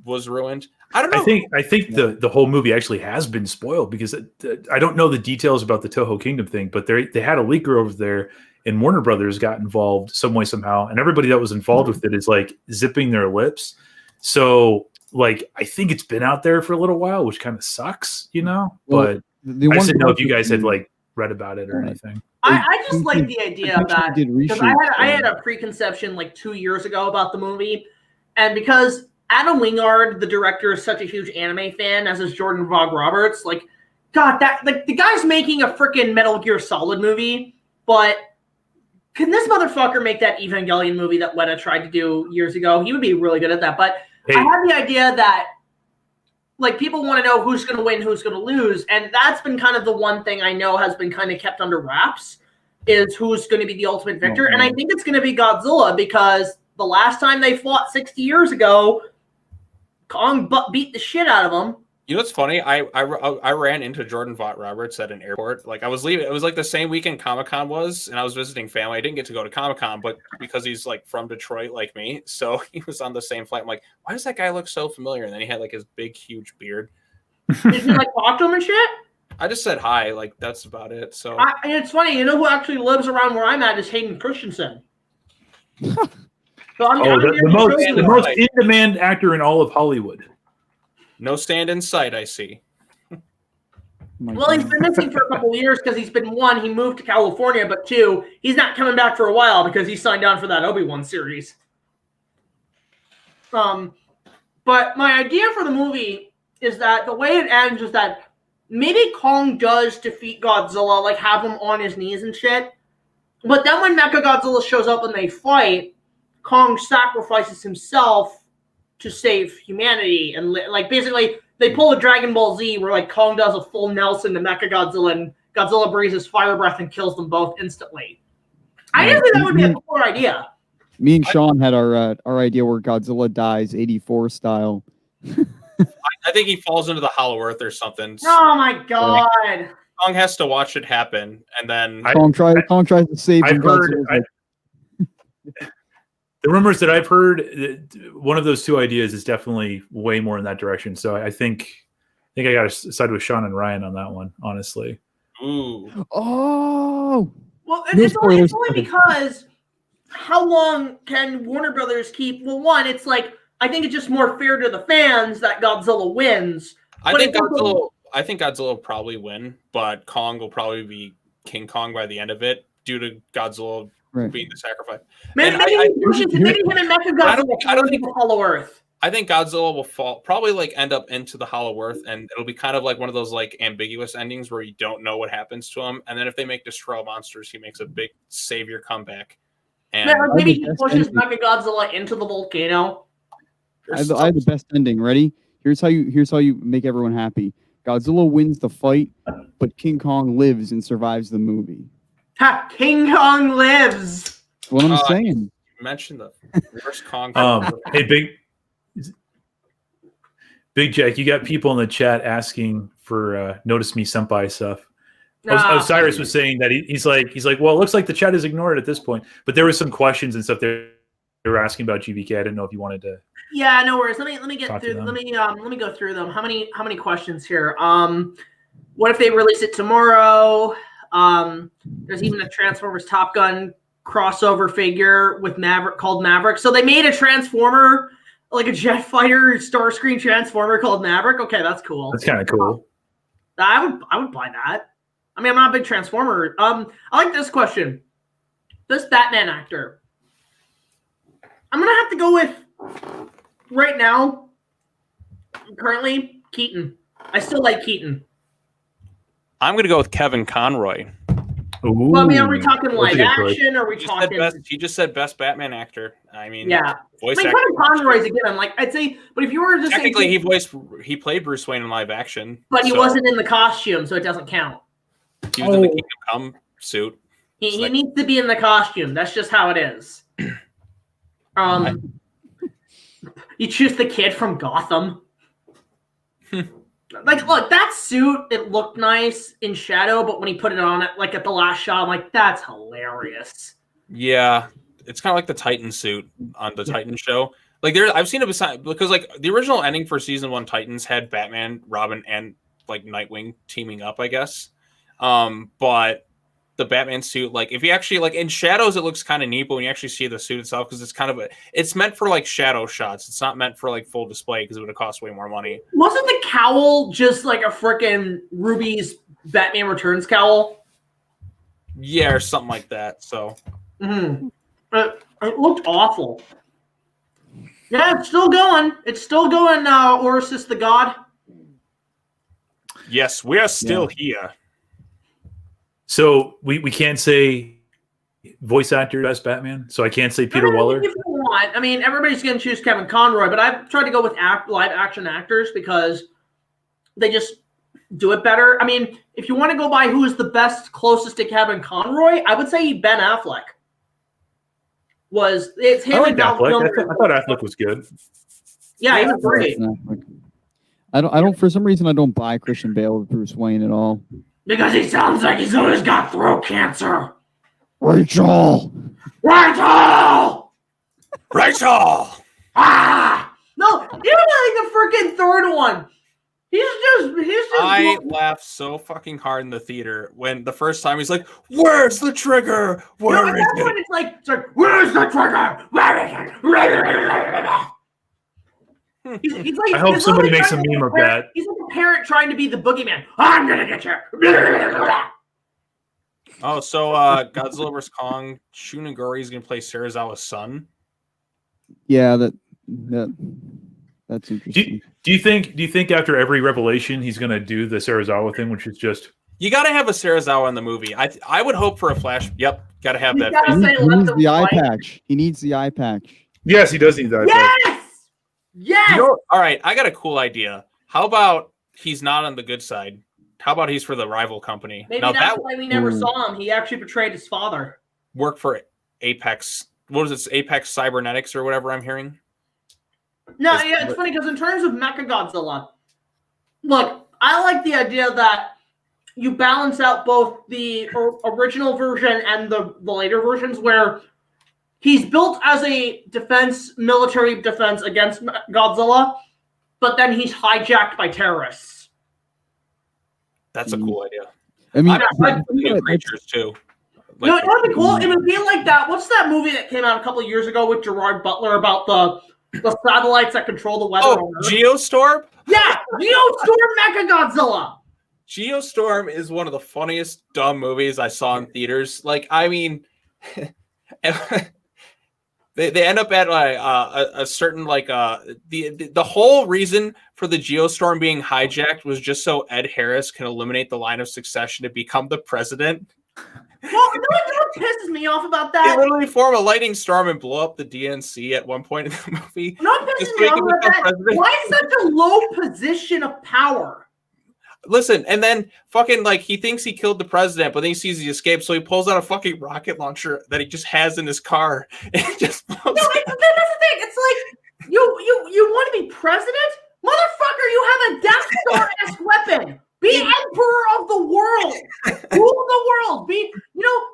was ruined. I don't know. I think the whole movie actually has been spoiled because I don't know the details about the Toho Kingdom thing, but they had a leaker over there, and Warner Brothers got involved some way somehow, and everybody that was involved with it is like zipping their lips. So like I think it's been out there for a little while, which kind of sucks, you know. Well, but I just didn't know if you guys had like read about it or anything. I just like the idea of that because I had a preconception like 2 years ago about the movie, and because Adam Wingard, the director, is such a huge anime fan, as is Jordan Vogt Roberts. Like, God, that like the guy's making a freaking Metal Gear Solid movie, but can this motherfucker make that Evangelion movie that Weta tried to do years ago? He would be really good at that. But I have the idea that like people want to know who's going to win, who's going to lose, and that's been kind of the one thing I know has been kind of kept under wraps is who's going to be the ultimate victor. And I think it's going to be Godzilla because the last time they fought 60 years ago, Kong beat the shit out of him. You know what's funny? I ran into Jordan Vogt Roberts at an airport. Like I was leaving. It was like the same weekend Comic-Con was, and I was visiting family. I didn't get to go to Comic-Con, but because he's like from Detroit like me, so he was on the same flight. I'm like, why does that guy look so familiar? And then he had like his big, huge beard. Did you like talk to him and shit? I just said hi. Like that's about it. So and it's funny. You know who actually lives around where I'm at is Hayden Christensen. So the most in-demand actor in all of Hollywood. No stand in sight, I see. Well, he's been missing for a couple of years because he's been, 1, he moved to California, but 2, he's not coming back for a while because he signed on for that Obi-Wan series. But my idea for the movie is that the way it ends is that maybe Kong does defeat Godzilla, like have him on his knees and shit. But then when Mechagodzilla shows up and they fight, Kong sacrifices himself to save humanity, and like basically they pull a Dragon Ball Z where like Kong does a full Nelson to Mechagodzilla, and Godzilla breathes his fire breath and kills them both instantly. I just think that would be a cool idea. Me and Sean had our idea where Godzilla dies 84 style. I think he falls into the Hollow Earth or something. Oh my god! Kong has to watch it happen, and then Kong tries to save him. The rumors that I've heard, one of those two ideas is definitely way more in that direction. So I think I got to side with Sean and Ryan on that one, honestly. Ooh. Oh, Well, No it's only spoilers. because how long can Warner Brothers keep? Well, one, it's like I think it's just more fair to the fans that Godzilla wins. I But think it's also- Godzilla will probably win, but Kong will probably be King Kong by the end of it due to Godzilla right. being the sacrifice. Maybe And maybe him and Mechagodzilla I don't think- Hollow Earth. I think Godzilla will probably like end up into the Hollow Earth, and it'll be kind of like one of those like ambiguous endings where you don't know what happens to him. And then if they make Destroy All Monsters, he makes a big savior comeback. And Maybe he best pushes ending. Mechagodzilla into the volcano. I have the best ending. Ready? Here's how you make everyone happy. Godzilla wins the fight, but King Kong lives and survives the movie. Ha! King Kong lives. That's what I'm saying. You mentioned the reverse Kong. Hey, Big Jack, you got people in the chat asking for Notice Me Senpai stuff. Osiris was saying that he's like, well, it looks like the chat is ignored at this point. But there were some questions and stuff they were asking about GVK. I didn't know if you wanted to. Yeah, no worries. Let me get Talk to through. them. Let me go through them. How many questions here? What if they release it tomorrow? There's even a Transformers Top Gun crossover figure with Maverick called Maverick. So they made a Transformer, like a jet fighter Starscream Transformer called Maverick. Okay, that's cool. That's kind of cool. I would buy that. I mean, I'm not a big Transformer. I like this question. This Batman actor. I'm gonna have to go with right now. Currently, Keaton. I still like Keaton. I'm going to go with Kevin Conroy. Ooh, Well, I mean, are we talking that's a live good choice. action? Or are we talking? He just said best Batman actor. I mean, Yeah. voice I mean, actor. Kevin Conroy's again. I'm like, I'd say, but if you were just Technically, saying, he played Bruce Wayne in live action, but he so wasn't in the costume, so it doesn't count. He was in the Kingdom Come suit. He needs to be in the costume. That's just how it is. You choose the kid from Gotham. Like, look, that suit, it looked nice in shadow, but when he put it on, like at the last shot, I'm like, that's hilarious. Yeah, it's kind of like the Titan suit on the Titan show. Like I've seen it beside because like the original ending for season 1 Titans had Batman, Robin, and like Nightwing teaming up, I guess. But the Batman suit, like if you actually like in shadows, it looks kind of neat, but when you actually see the suit itself, because it's kind of it's meant for like shadow shots. It's not meant for like full display because it would have cost way more money. Wasn't the cowl just like a freaking Ruby's Batman Returns cowl? Yeah, or something like that. So it looked awful. Yeah, it's still going. It's still going, Orsis the God. yes, we are still here. So we can't say voice actor best Batman. So I can't say Peter Weller. If you want. I mean, everybody's going to choose Kevin Conroy, but I've tried to go with live action actors because they just do it better. I mean, if you want to go by who is the best, closest to Kevin Conroy, I would say Ben Affleck. It's him I like and Val Affleck. Kilmer. I thought Affleck was good. Yeah, he was great. I don't. For some reason, I don't buy Christian Bale with Bruce Wayne at all. Because he sounds like he's always got throat cancer. Rachel. Rachel! Rachel! No, even like the freaking third one. He's just. I laughed so fucking hard in the theater when the first time he's like, "Where's the trigger? Where is it?" It's like, where's the trigger? Where is it? He's like, I hope he's somebody literally makes a trying to be meme of parent- that. He's like a parent trying to be the boogeyman. I'm gonna get you. Oh, so Godzilla vs Kong, Shunagori is gonna play Serizawa's son. Yeah, that's interesting. Do you think after every revelation he's gonna do the Serizawa thing, which is just You got to have a Serizawa in the movie. I would hope for a flash. Yep, got to have that. gotta He say needs left the and eye right. patch. He needs the eye patch. yes, he does need that. Yes! Yes! You know, all right, I got a cool idea. How about he's not on the good side? How about he's for the rival company? Maybe Now that's that why we never saw him. He actually betrayed his father. work for Apex. What is it? Apex Cybernetics or whatever I'm hearing. No, yeah, it's funny because in terms of Mechagodzilla, look, I like the idea that you balance out both the original version and the later versions where he's built as a military defense against Godzilla, but then he's hijacked by terrorists. That's a cool idea. I mean, New creatures too. Like, no, it would be cool. It would be like that. What's that movie that came out a couple of years ago with Gerard Butler about the satellites that control the weather? Oh, Geostorm? Yeah, Geostorm Mechagodzilla. Geostorm is one of the funniest dumb movies I saw in theaters. Like, I mean, they end up at a certain the whole reason for the Geostorm being hijacked was just so Ed Harris can eliminate the line of succession to become the president. Well, you know what pisses me off about that? They literally form a lightning storm and blow up the DNC at one point in the movie. Not pisses me off about that. Why such a low position of power? Listen, and then fucking he thinks he killed the president, but then he sees he escaped, so he pulls out a fucking rocket launcher that he just has in his car and just blows that's the thing. It's like you want to be president? Motherfucker, you have a Death Star-esque weapon. Be emperor of the world. Rule the world.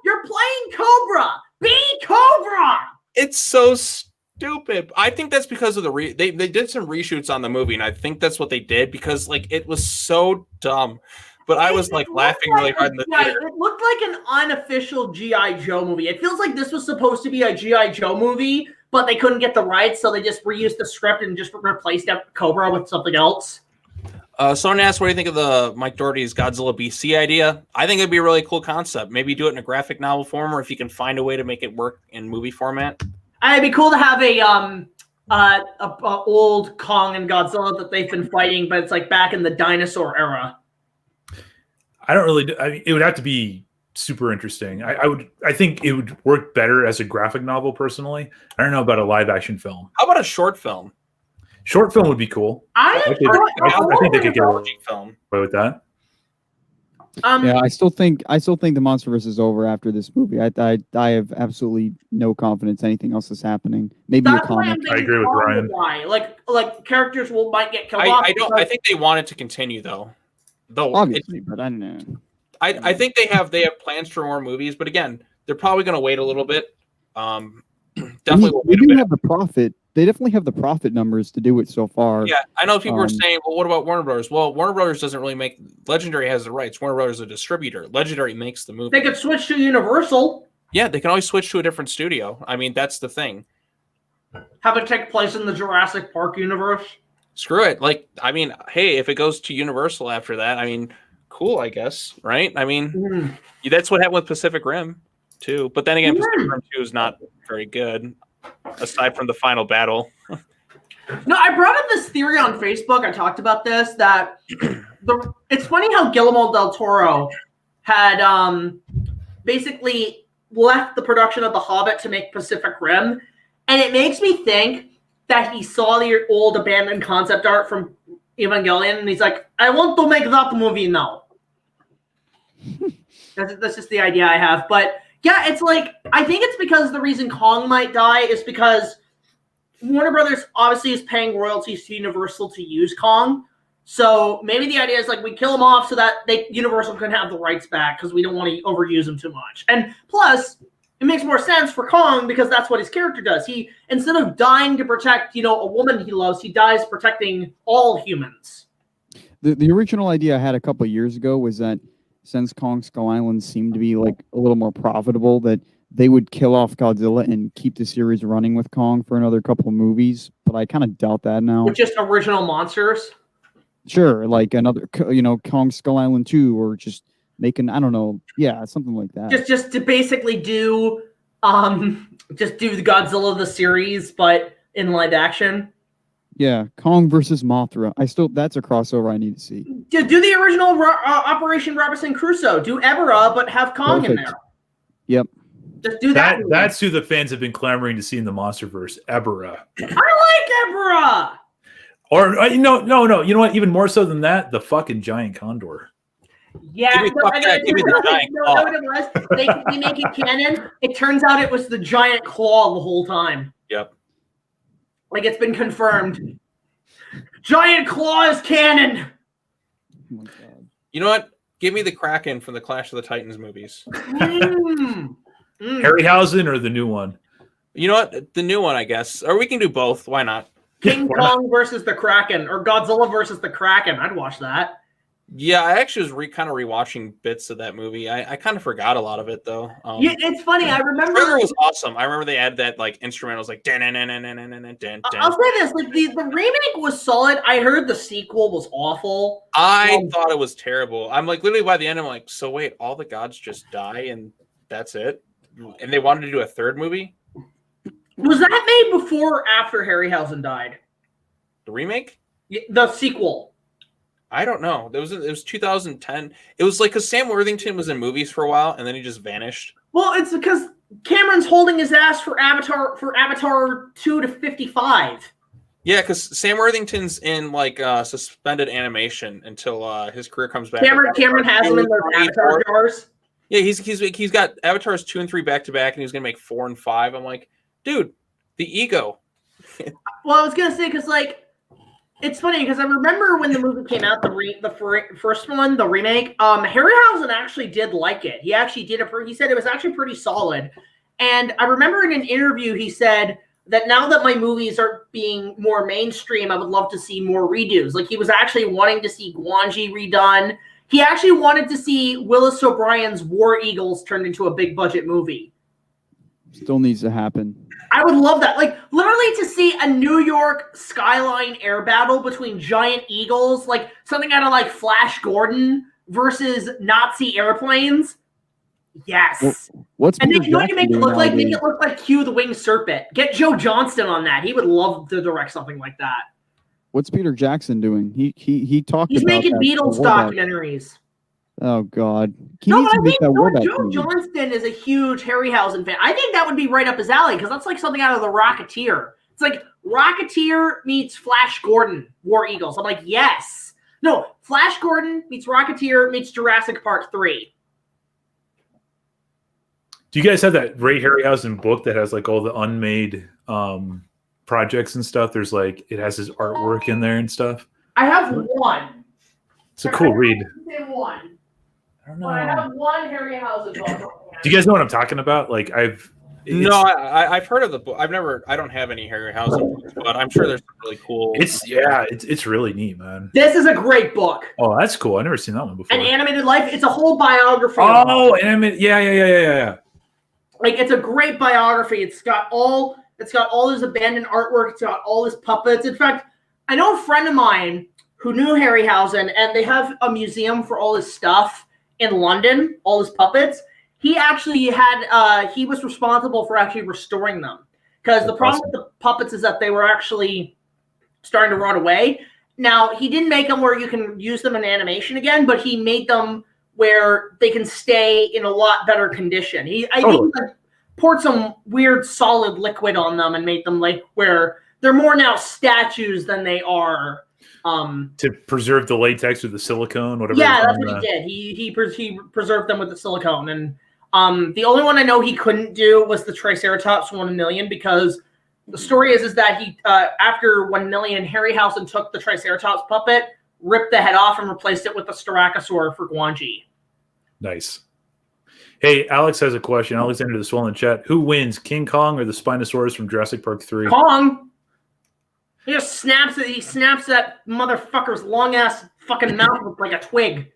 You're playing Cobra. Be Cobra. It's so stupid. I think that's because of they did some reshoots on the movie, and I think that's what they did because it was so dumb. But I was laughing really hard in the theater. It looked like an unofficial G.I. Joe movie. It feels like this was supposed to be a G.I. Joe movie, but they couldn't get the rights, so they just reused the script and just replaced Cobra with something else. Someone asked, what do you think of the Mike Doherty's Godzilla BC idea? I think it'd be a really cool concept. Maybe do it in a graphic novel form, or if you can find a way to make it work in movie format. It'd be cool to have a old Kong and Godzilla that they've been fighting, but it's back in the dinosaur era. It would have to be super interesting. I think it would work better as a graphic novel personally. I don't know about a live action film. How about a short film? Short film would be cool. I think they could get away with that. Yeah, I still think the MonsterVerse is over after this movie. I have absolutely no confidence anything else is happening. Maybe a comic. I agree with Ryan. Like characters might get killed off. I think they want it to continue though. Obviously, but I don't know. I think they have plans for more movies, but again, they're probably going to wait a little bit. Definitely, they do have the profit. They definitely have the profit numbers to do it so far. Yeah, I know people are saying, well, what about Warner Brothers? Well, Warner Brothers doesn't really make... Legendary has the rights. Warner Brothers is a distributor. Legendary makes the movie. They could switch to Universal. Yeah, they can always switch to a different studio. I mean, that's the thing. Have it take place in the Jurassic Park universe? Screw it. Hey, if it goes to Universal after that, cool, I guess, right? That's what happened with Pacific Rim, too. But then again, Pacific Rim 2 is not very good. Aside from the final battle. No, I brought up this theory on Facebook. I talked about this, that it's funny how Guillermo del Toro had basically left the production of The Hobbit to make Pacific Rim. And it makes me think that he saw the old abandoned concept art from Evangelion, and he's like, I want to make that movie now. That's just the idea I have. But yeah, it's I think it's because the reason Kong might die is because Warner Brothers obviously is paying royalties to Universal to use Kong. So maybe the idea is we kill him off so that Universal can have the rights back because we don't want to overuse him too much. And plus, it makes more sense for Kong because that's what his character does. He, instead of dying to protect, a woman he loves, he dies protecting all humans. The original idea I had a couple of years ago was that since Kong Skull Island seemed to be a little more profitable, that they would kill off Godzilla and keep the series running with Kong for another couple of movies. But I kind of doubt that now. With just original monsters? Sure, another, Kong Skull Island 2, or just making, I don't know, yeah, something like that. Just to basically do the Godzilla the series, but in live action. Yeah, Kong versus Mothra. That's a crossover I need to see. Do the original Operation Robinson Crusoe. Do Ebera, but have Kong in there. Yep. Just do that. That's who the fans have been clamoring to see in the MonsterVerse. Ebera. I like Ebera. Or no. You know what? Even more so than that, the fucking giant condor. Yeah, give me the giant claw. Know what it was? They make it canon. It turns out it was the giant claw the whole time. Yep. It's been confirmed. Giant claw is canon. Oh my God. You know what? Give me the Kraken from the Clash of the Titans movies. Harryhausen or the new one? You know what? The new one, I guess, or we can do both. Why not? King Kong versus the Kraken, or Godzilla versus the Kraken. I'd watch that. Yeah, I actually was kind of rewatching bits of that movie. I kind of forgot a lot of it though. Yeah, it's funny. I remember the trailer was awesome. I remember they had that like instrumental, was like dan. I'll say this: like the remake was solid. I heard the sequel was awful. I thought it was terrible. I'm like literally by the end, I'm like, so wait, all the gods just die and that's it? And they wanted to do a third movie? Was that made before or after Harryhausen died? The remake? Yeah, the sequel. I don't know. It was 2010. It was like because Sam Worthington was in movies for a while and then he just vanished. Well, it's because Cameron's holding his ass for Avatar 2 to 55. Yeah, because Sam Worthington's in like suspended animation until his career comes back. Cameron has him in those Avatar jars. Yeah, he's got Avatars 2 and 3 back to back, and he's gonna make 4 and 5. I'm like, dude, the ego. Well, I was gonna say because like. It's funny because I remember when the movie came out, the first one, the remake. Harryhausen actually did like it. He actually did he said it was actually pretty solid. And I remember in an interview he said that now that my movies are being more mainstream, I would love to see more redos. Like he was actually wanting to see Gwangi redone. He actually wanted to see Willis O'Brien's War Eagles turned into a big budget movie. Still needs to happen. I would love that. Like, literally to see a New York skyline air battle between giant eagles, like something out of like Flash Gordon versus Nazi airplanes. Yes. What's and Peter then you know what you make it look like? nowadays? Make it look like Hugh the Winged Serpent. Get Joe Johnston on that. He would love to direct something like that. What's Peter Jackson doing? He talked He's about making that Beatles for Warback. documentaries. Oh God. No, but I think Joe Johnston is a huge Harryhausen fan. I think that would be right up his alley because that's like something out of The Rocketeer. It's like Rocketeer meets Flash Gordon, War Eagles. I'm like, yes. No, Flash Gordon meets Rocketeer meets Jurassic Park 3. Do you guys have that Ray Harryhausen book that has like all the unmade projects and stuff? There's like, it has his artwork in there and stuff. I have one. It's a cool read. One. I don't know. I have one Harryhausen book. Do you guys know what I'm talking about? Like I've heard of the book. I don't have any Harryhausen books, but I'm sure there's some really cool. It's really neat, man. This is a great book. Oh, that's cool. I've never seen that one before. An Animated Life. It's a whole biography. Oh, animated. Yeah. Like it's a great biography. It's got all his abandoned artwork. It's got all his puppets. In fact, I know a friend of mine who knew Harryhausen, and they have a museum for all his stuff in London, all his puppets. He actually had, he was responsible for actually restoring them. Because the problem with the puppets is that they were actually starting to rot away. Now, he didn't make them where you can use them in animation again, but he made them where they can stay in a lot better condition. I think he poured some weird solid liquid on them and made them like where they're more now statues than they are. To preserve the latex or the silicone, whatever. Yeah, that's what he did. He preserved them with the silicone. And the only one I know he couldn't do was the Triceratops 1 million because the story is that he after 1 million, Harryhausen took the Triceratops puppet, ripped the head off, and replaced it with the Styracosaur for Gwangi. Nice. Hey, Alex has a question. Alexander the Swollen chat. Who wins, King Kong or the Spinosaurus from Jurassic Park 3? Kong. He just snaps it. He snaps that motherfucker's long ass fucking mouth with like a twig.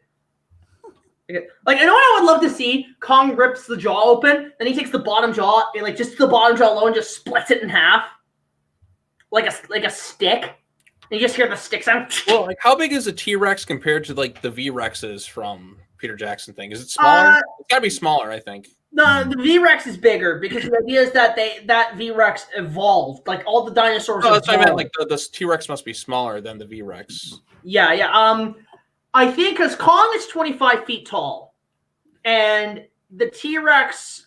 Like, I know what I would love to see? Kong rips the jaw open, then he takes the bottom jaw, and like just the bottom jaw alone, just splits it in half, like a stick. And you just hear the stick sound. Well, like how big is a T-Rex compared to like the V-Rexes from Peter Jackson thing? Is it smaller? It's gotta be smaller, I think. The V-Rex is bigger because the idea is that that V-Rex evolved. Like all the dinosaurs. Oh, that's what I meant. Like the T-Rex must be smaller than the V-Rex. Yeah. I think because Kong is 25 feet tall, and the T-Rex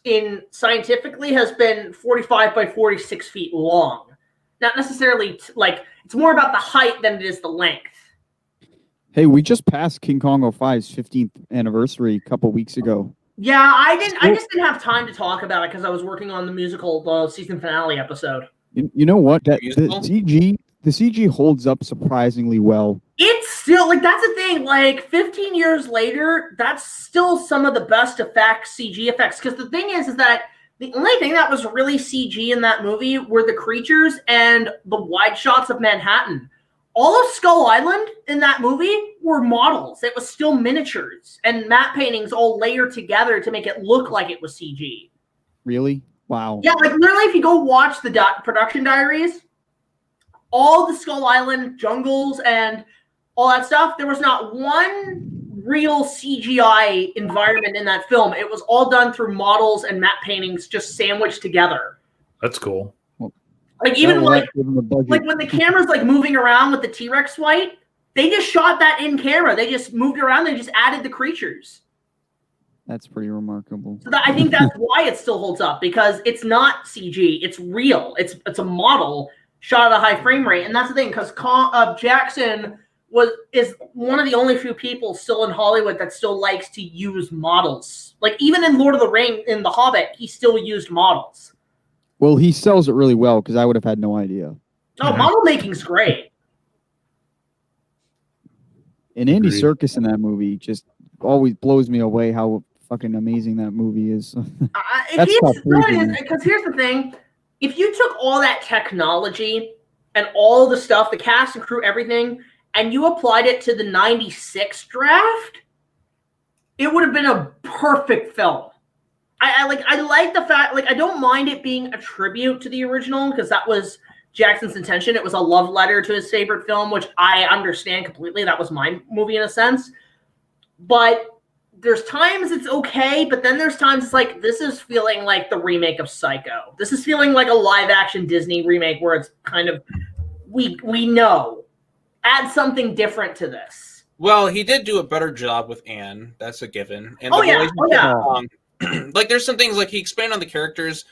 scientifically has been 45 by 46 feet long. Not necessarily like it's more about the height than it is the length. Hey, we just passed King Kong 05's 15th anniversary a couple weeks ago. Yeah, I just didn't have time to talk about it because I was working on the musical, the season finale episode. You know what? The CG holds up surprisingly well. It's still like that's the thing. Like 15 years later, that's still some of the best CG effects. Because the thing is that The only thing that was really CG in that movie were the creatures and the wide shots of Manhattan. All of Skull Island in that movie were models. It was still miniatures and matte paintings all layered together to make it look like it was CG. Really? Wow. Yeah, like literally if you go watch the production diaries, all the Skull Island jungles and all that stuff, there was not one real CGI environment in that film. It was all done through models and matte paintings just sandwiched together. That's cool. Like even like when the camera's like moving around with the T-Rex fight, they just shot that in camera. They just moved around. They just added the creatures. That's pretty remarkable. So I think that's why it still holds up, because it's not CG. It's real. It's a model shot at a high frame rate, and that's the thing. Because Jackson is one of the only few people still in Hollywood that still likes to use models. Like even in Lord of the Rings, in The Hobbit, he still used models. Well, he sells it really well, because I would have had no idea. Oh, model making's great. And Andy Serkis in that movie just always blows me away how fucking amazing that movie is. Because here's the thing. If you took all that technology and all the stuff, the cast and crew, everything, and you applied it to the 96 draft, it would have been a perfect film. I like the fact, like, I don't mind it being a tribute to the original, because that was Jackson's intention. It was a love letter to his favorite film, which I understand completely. That was my movie in a sense. But there's times it's okay, but then there's times it's like, this is feeling like the remake of Psycho. This is feeling like a live-action Disney remake where it's kind of, we know. Add something different to this. Well, he did do a better job with Anne. That's a given. And like, there's some things, like, he expanded on the characters.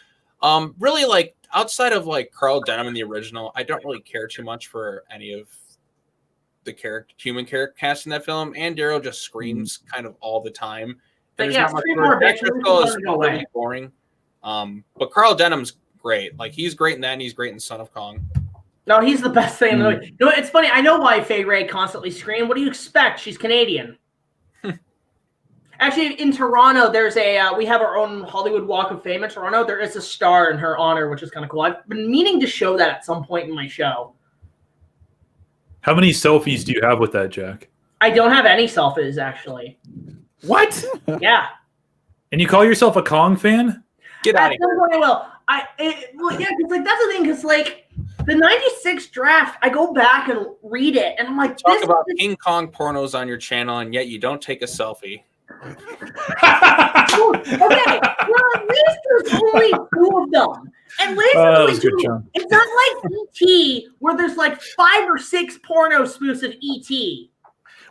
Really, like, outside of, like, Carl Denham in the original, I don't really care too much for any of the human character cast in that film. Anne Darrow just screams kind of all the time. But yeah, is really boring. But Carl Denham's great. Like, he's great in that, and he's great in Son of Kong. No, he's the best thing in the movie. You know, it's funny. I know why Faye Ray constantly screamed. What do you expect? She's Canadian. Actually, in Toronto, there's we have our own Hollywood Walk of Fame in Toronto. There is a star in her honor, which is kind of cool. I've been meaning to show that at some point in my show. How many selfies do you have with that, Jack? I don't have any selfies, actually. What? Yeah. And you call yourself a Kong fan? Get out of here. Well, yeah, because like that's the thing. Because like the '96 draft, I go back and read it, and I'm like, talk about King Kong pornos on your channel, and yet you don't take a selfie. Okay, well, at least there's only 2 of them. And it's not like E.T., where there's like 5 or 6 porno spoofs of E.T.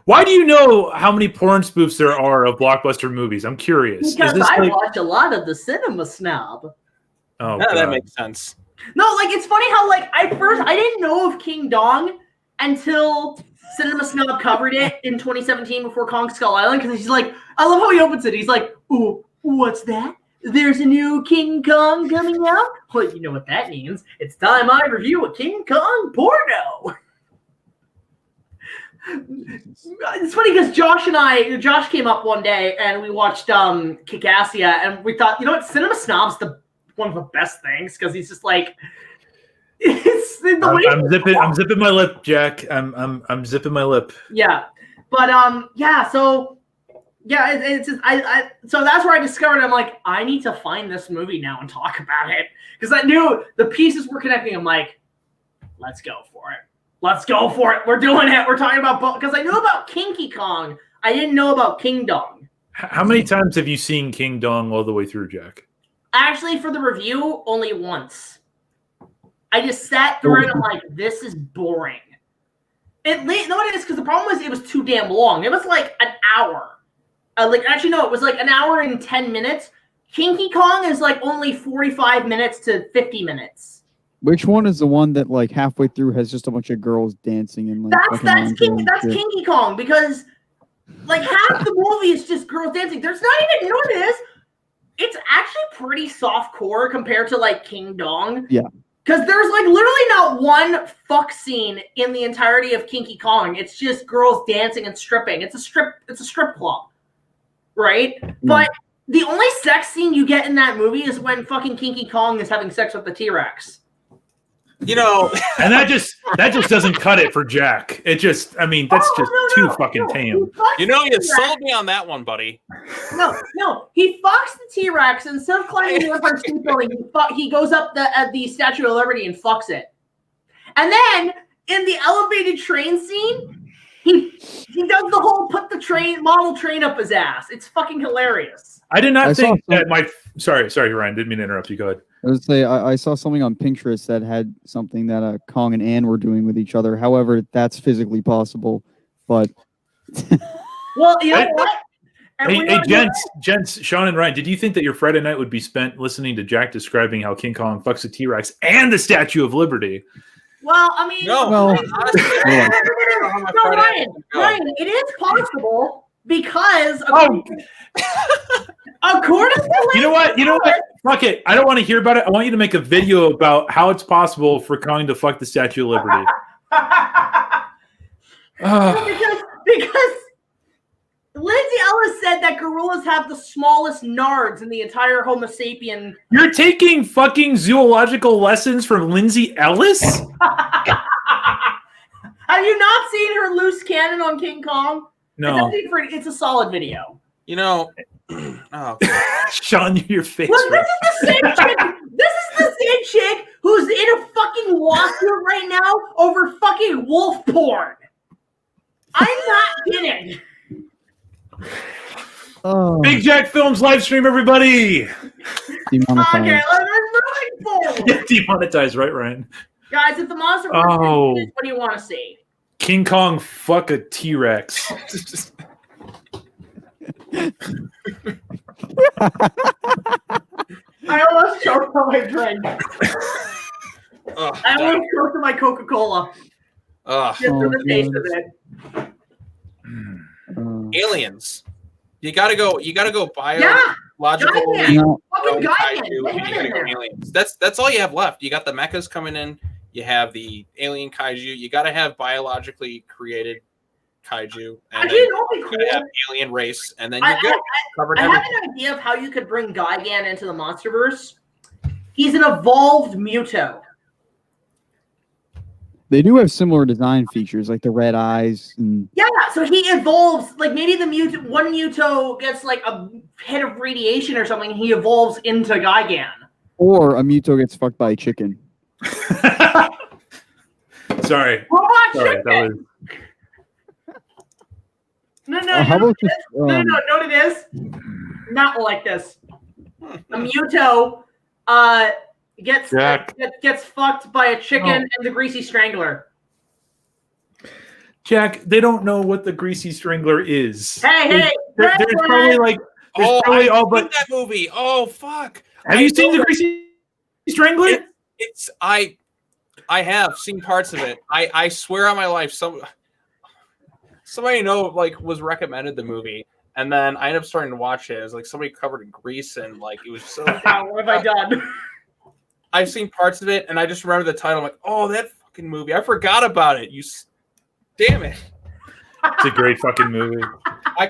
Why do you know how many porn spoofs there are of blockbuster movies? I'm curious. Because I watch a lot of the Cinema Snob. Oh, yeah, that makes sense. No, like, it's funny how, like, I didn't know of King Dong until Cinema Snob covered it in 2017 before Kong Skull Island, because he's like, I love how he opens it. He's like, ooh, what's that? There's a new King Kong coming out? Well, you know what that means. It's time I review a King Kong porno. It's funny because Josh came up one day and we watched Kick-Assia, and we thought, you know what, Cinema Snob's one of the best things, because he's just like, I'm zipping my lip, Jack. I'm zipping my lip. Yeah, but so so that's where I discovered. I'm like, I need to find this movie now and talk about it, because I knew the pieces were connecting. I'm like, let's go for it. Let's go for it. We're doing it. We're talking about, because I knew about Kinky Kong. I didn't know about King Dong. How many times have you seen King Dong all the way through, Jack? Actually, for the review, only once. I just sat through it and I'm like, this is boring. No, it is, because the problem was it was too damn long. It was like an hour. It was like an hour and 10 minutes. Kinky Kong is like only 45 minutes to 50 minutes. Which one is the one that like halfway through has just a bunch of girls dancing and like that's Kinky Kong, because like half the movie is just girls dancing. There's not even, you know what it is? It's actually pretty soft core compared to like King Dong. Yeah. Because there's like literally not one fuck scene in the entirety of Kinky Kong. It's just girls dancing and stripping. It's a strip club. Right? Mm. But The only sex scene you get in that movie is when fucking King Kong is having sex with the T-Rex. You know, and that just doesn't cut it for Jack. It just, I mean, that's too fucking tame. You know, you sold me on that one, buddy. No, he fucks the T-Rex and instead of climbing the Empire State Building, he goes up the Statue of Liberty and fucks it. And then in the elevated train scene, he does the whole put the model train up his ass. It's fucking hilarious. I did not think that my sorry, Ryan, didn't mean to interrupt you. Go ahead. I was say I saw something on Pinterest that had something that Kong and Ann were doing with each other. However, that's physically possible, but well, you know what? Hey, gents, Sean and Ryan, did you think that your Friday night would be spent listening to Jack describing how King Kong fucks a T-Rex and the Statue of Liberty? Well, I mean, Ryan, it is possible because according to you know what? Fuck it. I don't want to hear about it. I want you to make a video about how it's possible for Kong to fuck the Statue of Liberty. Because Lindsay Ellis said that gorillas have the smallest nards in the entire Homo sapien. You're taking fucking zoological lessons from Lindsay Ellis? Have you not seen her loose cannon on King Kong? No. It's a solid video. You know, oh, Sean, your face. Look, this is the same chick who's in a fucking lawsuit right now over fucking wolf porn. I'm not kidding. oh. BigJackFilms live stream, everybody. Demonetized. Okay, let's move forward. Demonetized, right, Ryan? Guys, if the monster Oh. what do you want to see? King Kong fuck a T-Rex. I almost choked on my drink. I almost choked on my Coca-Cola. Just for the taste of it. aliens. You gotta go biological. Fucking Giuliano. Aliens. That's all you have left. You got the mechas coming in. You have the alien kaiju. You gotta have biologically created kaiju. And then you gotta have alien race, and then you're good. I have an idea of how you could bring Gigan into the MonsterVerse. He's an evolved Muto. They do have similar design features, like the red eyes. And yeah, so he evolves. Like maybe one Muto gets like a hit of radiation or something, and he evolves into Gigan. Or a Muto gets fucked by a chicken. Sorry. Robot Sorry, chicken. that was... No, note this. Not like this. A Muto gets fucked by a chicken and the Greasy Strangler. Jack, they don't know what the Greasy Strangler is. Hey, there's probably like that movie. Oh fuck! Have you seen the Greasy Strangler? I have seen parts of it. I swear on my life, somebody was recommended the movie, and then I ended up starting to watch it. It was like somebody covered in grease, and like it was so. What have I done? I've seen parts of it, and I just remember the title. I'm like, oh, that fucking movie! I forgot about it. Damn it! It's a great fucking movie. I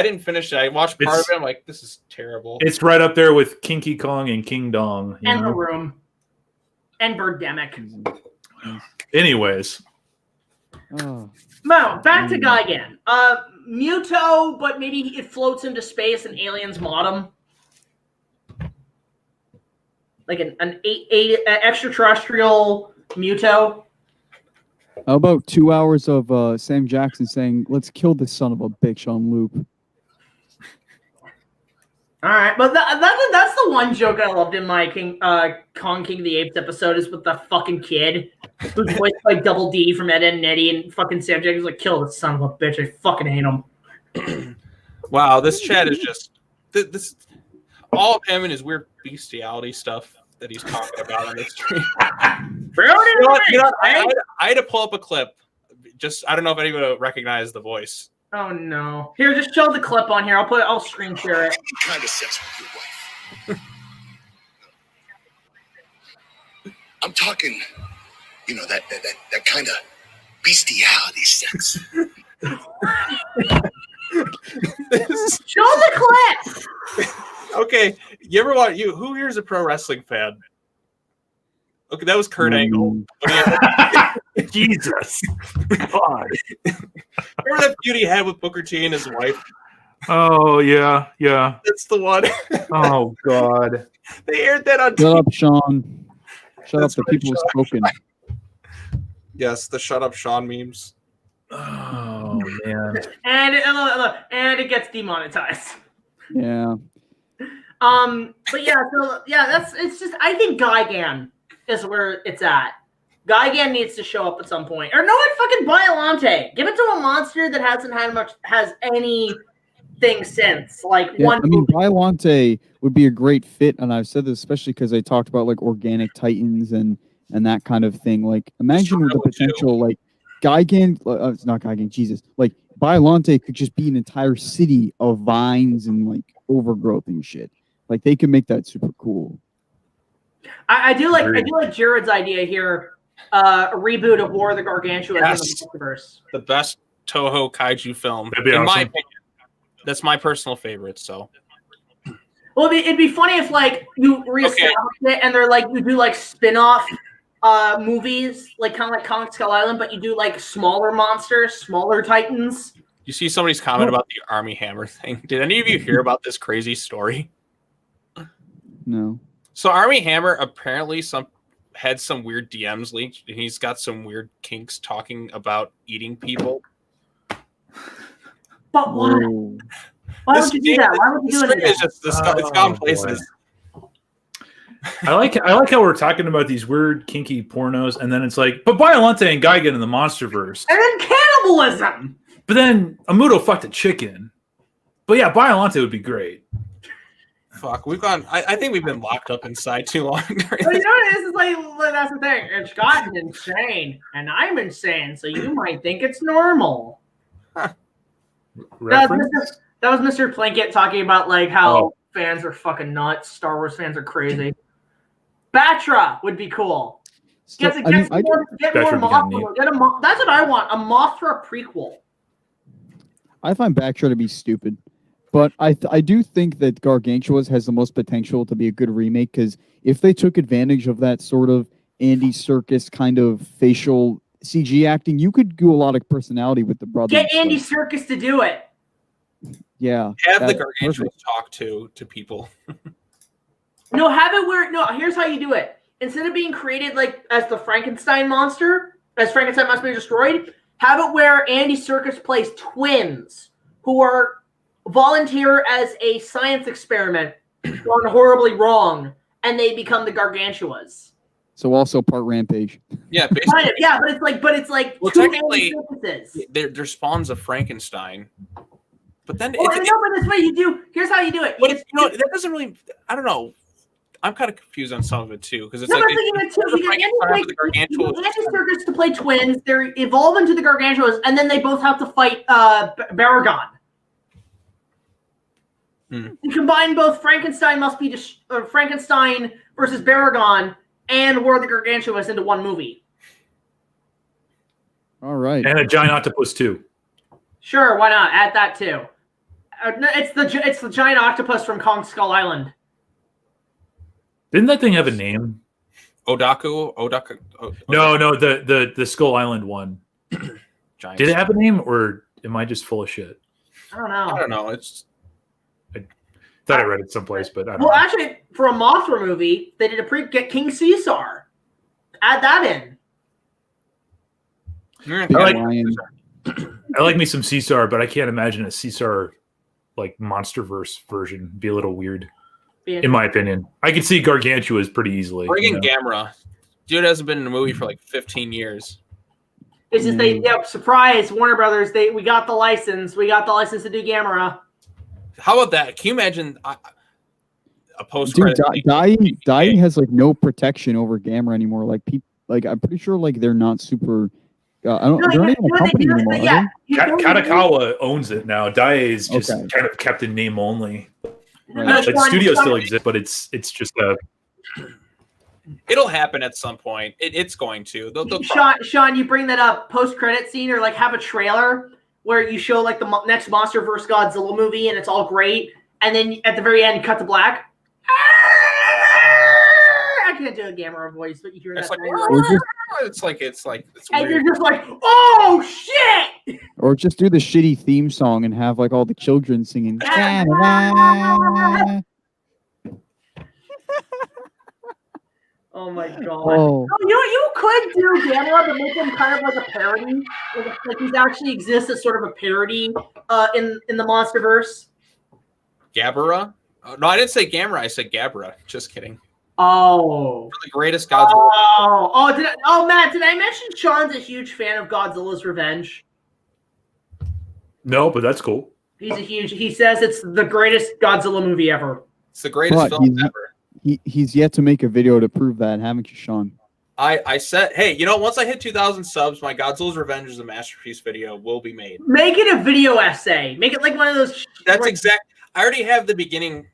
didn't finish it. I watched part of it. I'm like, this is terrible. It's right up there with Kinky Kong and King Dong. And The Room. And Birdemic. Anyways. Mo, back to Gigan. Muto, but maybe it floats into space and aliens mod him. Like an extraterrestrial Muto. How about 2 hours of Sam Jackson saying, "Let's kill this son of a bitch" on loop? All right, but that's the one joke I loved in my Kong King of the Apes episode is with the fucking kid who's voiced by Double D from Ed, Edd and Eddy, and fucking Sam Jackson's like, "Kill this son of a bitch! I fucking hate him." Wow, this chat is just this all of him and his weird bestiality stuff that he's talking about on this stream. I had to pull up a clip. Just I don't know if anyone will recognize the voice. Oh no! Here, just show the clip on here. I'll screen share it. What kind of sex with your wife? I'm talking, that kind of bestiality sex. Show the clip. Okay, you ever watch who here's a pro wrestling fan? Okay, that was Kurt Angle. Jesus. God. Remember that feud he had with Booker T and his wife? Oh yeah, yeah. That's the one. Oh God. They aired that on Shut TV. up, Sean. Shut That's up. The right, people have shut spoken. Yes, the shut up Sean memes. Oh man. And it gets demonetized. Yeah. But yeah, so yeah, it's just I think Gigan is where it's at. Gigan needs to show up at some point. Or no, what, fucking Biolante. Give it to a monster that hasn't has anything since. Like Yeah, one I mean, movie. Biolante would be a great fit, and I've said this especially because they talked about like organic titans and that kind of thing. Like, imagine the potential, like Gigan. It's not Gigan. Jesus, like Biolante could just be an entire city of vines and like overgrowth and shit. Like, they could make that super cool. I do like Jared's idea here. A reboot of War of the Gargantuas in the multiverse. The best Toho kaiju film, That'd be in my awesome. opinion. That's my personal favorite. So, Well, it'd be funny if like you reestablish it and they're like you do like spin-off movies, like kind of like Kong Skull Island, but you do like smaller monsters, smaller titans. you see somebody's comment about the Army Hammer thing. Did any of you hear about this crazy story? No. So Army Hammer apparently had some weird DMs leaked, and he's got some weird kinks talking about eating people. But why? Whoa. Why would you do that? Why would you do It's that? just it's gone places. I like how we're talking about these weird kinky pornos, and then it's like, but Biolante and Gigan in the MonsterVerse. And then cannibalism. But then Amudo fucked a chicken. But yeah, Biolante would be great. Fuck, we've gone. I think we've been locked up inside too long. But you know what it is? It's like that's the thing. It's gotten insane, and I'm insane, so you might think it's normal. That was Mr. Plinkett talking about like how fans are fucking nuts. Star Wars fans are crazy. Batra would be cool. Get more Mothra. That's what I want. A Mothra prequel. I find Bactra to be stupid, but I do think that Gargantuas has the most potential to be a good remake, because if they took advantage of that sort of Andy Serkis kind of facial CG acting, you could do a lot of personality with the brothers. Get Andy Serkis to do it. Yeah. Have the Gargantuas talk to people. No, have it where here's how you do it. Instead of being created like as the Frankenstein monster, as Frankenstein must be destroyed, have it where Andy Serkis plays twins who are volunteer as a science experiment gone horribly wrong, and they become the Gargantuas. So also part Rampage. Yeah, basically. Yeah, but it's like well, two technically, Andy Serkises. they're spawns of Frankenstein. But then But this way you do. Here's how you do it. But that doesn't really. I don't know. I'm kind of confused on some of it too, because it's No, like but Andy Serkis to play twins. They evolve into the Gargantuas, and then they both have to fight Baragon. You combine both Frankenstein Frankenstein versus Baragon and War of the Gargantuas into one movie. All right. And a giant octopus too. Sure, why not? Add that too. It's the giant octopus from Kong Skull Island. Didn't that thing have a name? Odaku. No, the Skull Island one. Giant Did it have a name, or am I just full of shit? I don't know. I don't know. I thought I read it someplace, but I don't Well, know. actually, for a Mothra movie, they did get King Caesar. Add that in. I like me some Caesar, but I can't imagine a Caesar like MonsterVerse version. Be a little weird, in my opinion. I could see Gargantuas pretty easily. Bring in Gamera. Dude hasn't been in a movie for like 15 years. It's just surprise, Warner Brothers. We got the license. We got the license to do Gamera. How about that? Can you imagine a post? Dude, Dai has like no protection over Gamera anymore. Like people, like I'm pretty sure like they're not super. They're not even a company anymore. Yeah, Katakawa owns it now. Dai is just kind of kept in name only. Like the studio still exists, but it's just a. It'll happen at some point. It's going to. Sean, you bring that up. Post-credit scene, or like have a trailer where you show like the next MonsterVerse Godzilla movie, and it's all great, and then at the very end, cut to black. I can't do a Gamera voice, but you hear It's that. like, it's And weird. you're just like, oh shit! Or just do the shitty theme song and have like all the children singing. Oh my god. Oh. Oh, you could do Gamera, but make him kind of like a parody. Like he actually exists as sort of a parody in the MonsterVerse. Gabara? No, I didn't say Gamera. I said Gabara. Just kidding. Oh. The greatest Godzilla. Matt, did I mention Sean's a huge fan of Godzilla's Revenge? No, but that's cool. He says it's the greatest Godzilla movie ever. It's the greatest film ever. He's yet to make a video to prove that, haven't you, Sean? I said, hey, you know, once I hit 2,000 subs, my Godzilla's Revenge is a masterpiece video will be made. Make it a video essay. Make it like one of those. That's exact. I already have the beginning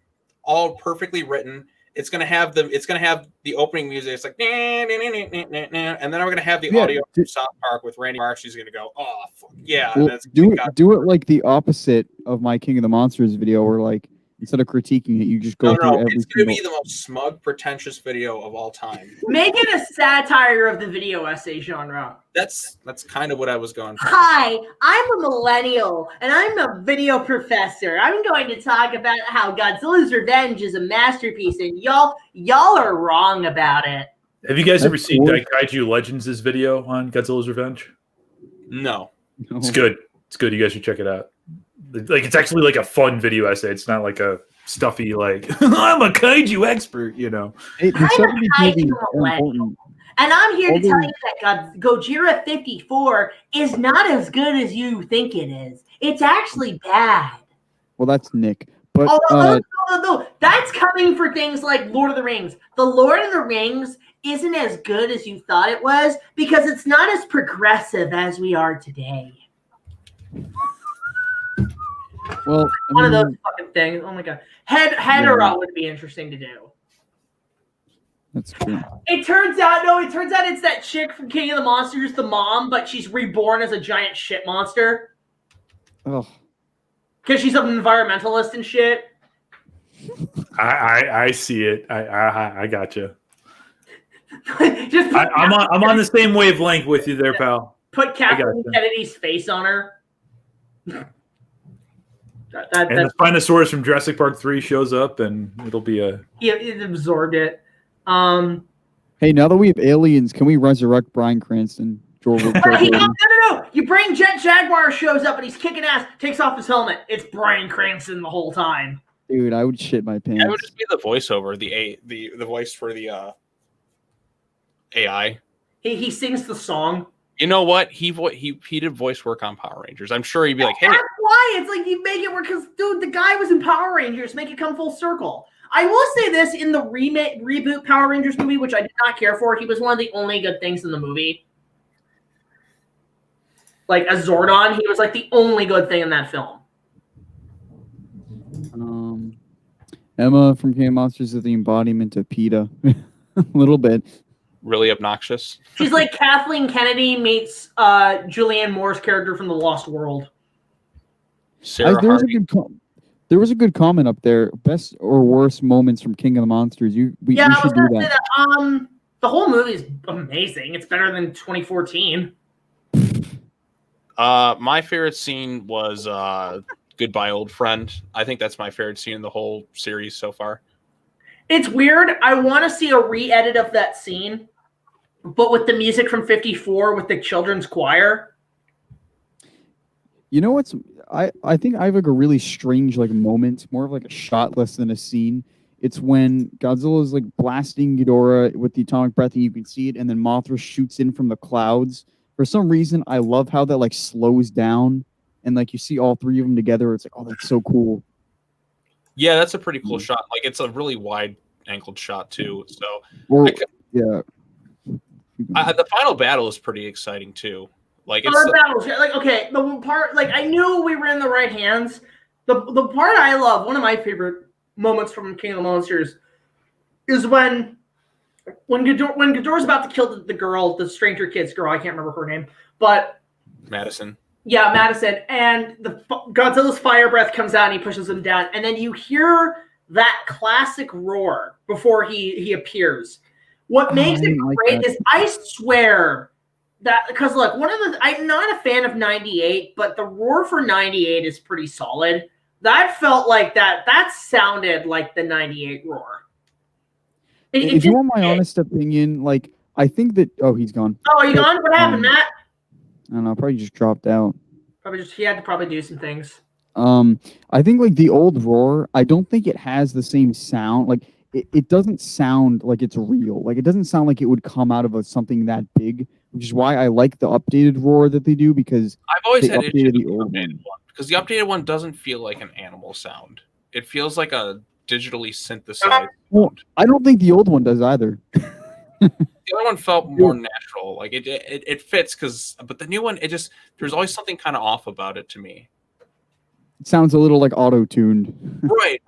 all perfectly written. It's gonna have the opening music. It's like and then I'm gonna have the audio from South Park with Randy Marsh. She's gonna go, oh fuck, yeah. Well, That's do it like the opposite of my King of the Monsters video, where like instead of critiquing it, you just go through every. It's gonna be the most smug, pretentious video of all time. Make it a satire of the video essay genre. That's kind of what I was going for. Hi, I'm a millennial, and I'm a video professor. I'm going to talk about how Godzilla's Revenge is a masterpiece, and y'all are wrong about it. Have you guys ever seen Kaiju Legends' video on Godzilla's Revenge? No. It's good. It's good. You guys should check it out. Like, it's actually like a fun video essay. It's not like a stuffy, like, I'm a kaiju expert, you know. Hey, the I'm a 70s movies kaiju are millennial. important. And I'm here to tell you that Gojira 54 is not as good as you think it is. It's actually bad. Well, that's Nick. But No. That's coming for things like Lord of the Rings. The Lord of the Rings isn't as good as you thought it was because it's not as progressive as we are today. Well, One of those fucking things. Oh my god. Hetero would be interesting to do. That's true. It turns out it's that chick from King of the Monsters, the mom, but she's reborn as a giant shit monster. Oh. Because she's an environmentalist and shit. I see it. I got you. Just I'm on the same wavelength with you there, pal. Put Kathleen Kennedy's face on her. And the Spinosaurus from Jurassic Park 3 shows up, and it'll be a... Yeah, it absorbed it. Hey, now that we have aliens, can we resurrect Bryan Cranston? No. You bring Jet Jaguar shows up, and he's kicking ass, takes off his helmet. It's Bryan Cranston the whole time. Dude, I would shit my pants. That would just be the voiceover, the voice for the AI. He sings the song. You know what? He did voice work on Power Rangers. I'm sure he'd be like, hey. That's why it's like you make it work because, dude, the guy was in Power Rangers. Make it come full circle. I will say this: in the reboot Power Rangers movie, which I did not care for, he was one of the only good things in the movie. Like as Zordon, he was like the only good thing in that film. Emma from King of Monsters is the embodiment of PETA. A little bit. Really obnoxious. She's like Kathleen Kennedy meets Julianne Moore's character from The Lost World. Sarah Hardy. There was a good comment up there. Best or worst moments from King of the Monsters. You should do that. The whole movie is amazing. It's better than 2014. My favorite scene was Goodbye Old Friend. I think that's my favorite scene in the whole series so far. It's weird. I want to see a re-edit of that scene, but with the music from 54 with the children's choir. You know what's... I think I have like a really strange like moment, more of like a shot less than a scene. It's when Godzilla is like blasting Ghidorah with the atomic breath and you can see it, and then Mothra shoots in from the clouds. For some reason, I love how that like slows down and like you see all three of them together. It's like, oh, that's so cool. Yeah, that's a pretty cool shot. Like it's a really wide angled shot too. So yeah. The final battle is pretty exciting too. Like it's battles, like okay, the part like I knew we were in the right hands. The part I love, one of my favorite moments from King of the Monsters, is when Ghidorah's about to kill the girl, the Stranger Kids girl. I can't remember her name, but Madison. Yeah, Madison, and Godzilla's fire breath comes out and he pushes him down, and then you hear that classic roar before he appears. What makes it great is, I swear that, because look, I'm not a fan of 98, but the roar for 98 is pretty solid. That felt like that sounded like the 98 roar. If you want my honest opinion, like, I think that, he's gone. Oh, are you gone? What happened, Matt? I don't know, probably just dropped out. He had to do some things. I think like the old roar, I don't think it has the same sound. Like it doesn't sound like it's real. Like it doesn't sound like it would come out of something that big, which is why I like the updated roar that they do, because I've always had issues with the old one. Because the updated one doesn't feel like an animal sound. It feels like a digitally synthesized. Well, I don't think the old one does either. The other one felt more natural. Like it fits but the new one, there's always something kind of off about it to me. It sounds a little like auto-tuned. Right.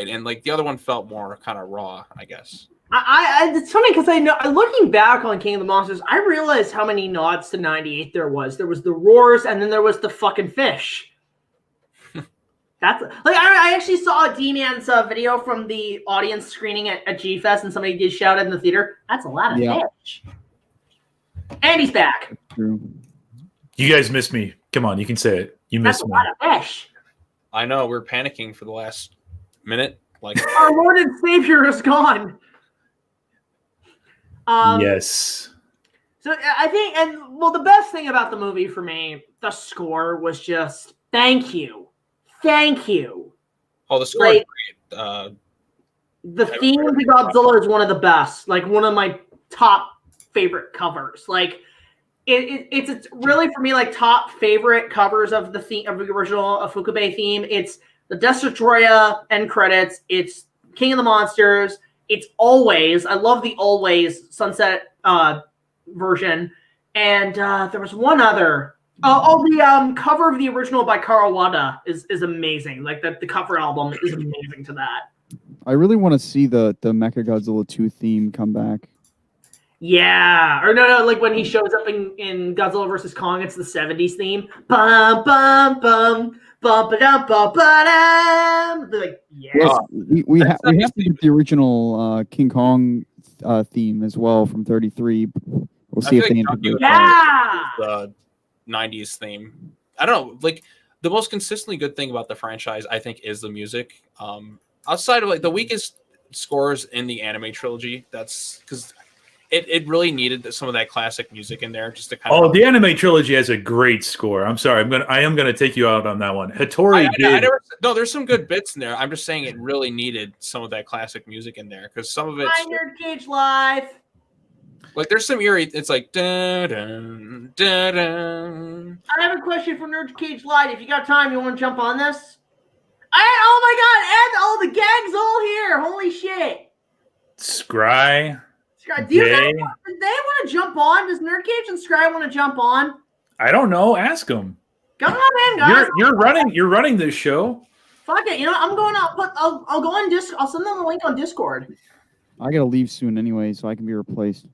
And like the other one felt more kind of raw, I guess. It's funny because I know, looking back on King of the Monsters, I realized how many nods to 98 there was. There was the roars, and then there was the fucking fish. That's like, I actually saw a D-Man's video from the audience screening at G-Fest, and somebody did shout in the theater. That's a lot of fish. And he's back. True. You guys missed me. Come on, you can say it. You missed me. That's a lot of fish. I know, we're panicking for the last minute. Like our Lord and Savior is gone. Yes. So I think, the best thing about the movie for me, the score was just thank you. Oh, the score is great. The theme to Godzilla is one of the best. Like one of my top favorite covers. Like it's really, for me, like top favorite covers of the theme of the original Fukube theme. It's the Death Destroyer end credits. It's King of the Monsters. It's Always. I love the Always Sunset version. And there was one other. The cover of the original by Carl Wada is amazing. Like the cover album is amazing to that. I really want to see the Mechagodzilla 2 theme come back. Yeah, or no, like when he shows up in Godzilla vs. Kong, it's the 70s theme. Bum bum bum bum ba dum ba ba dum. Like, yes. Well, we have to get the original King Kong theme as well from 33. We'll see if they integrate the 90s theme. I don't know, like the most consistently good thing about the franchise, I think, is the music. Outside of like the weakest scores in the anime trilogy, that's because it really needed some of that classic music in there just to kind of. The anime trilogy has a great score. I'm sorry, I am gonna take you out on that one. Hattori did. No, there's some good bits in there. I'm just saying it really needed some of that classic music in there because some of it's. Hi, Nerd Cage Live. Like there's some eerie. It's like da dun da dun. I have a question for Nerd Cage Live. If you got time, you want to jump on this? Oh my God! And the gag's all here. Holy shit! SCRYE. Do you guys, do they want to jump on? Does Nerd Cage and SCRYE want to jump on? I don't know. Ask them. Come on in, guys. You're running this show. Fuck it. You know, I'm going. I'll go on Discord. I'll send them the link on Discord. I gotta leave soon anyway, so I can be replaced.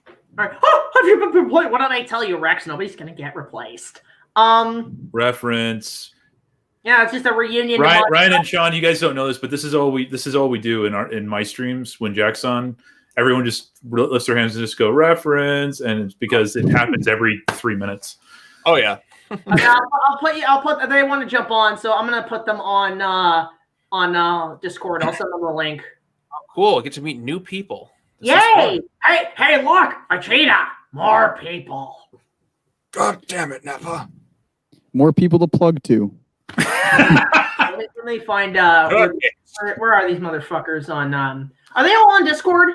All right. Oh, have you been replaced? What did I tell you, Rex? Nobody's gonna get replaced. Reference. Yeah, it's just a reunion. Ryan and Sean, you guys don't know this, but this is all we do in my streams when Jack's on. Everyone just lifts their hands and just go reference, and it's because it happens every 3 minutes. Oh yeah. I'll put. They want to jump on, so I'm gonna put them on Discord. I'll send them the link. Oh, cool. I get to meet new people. Yay! Hey, look, Vegeta, more people. God damn it, Nappa. More people to plug to. Let me find where are these motherfuckers on? Are they all on Discord?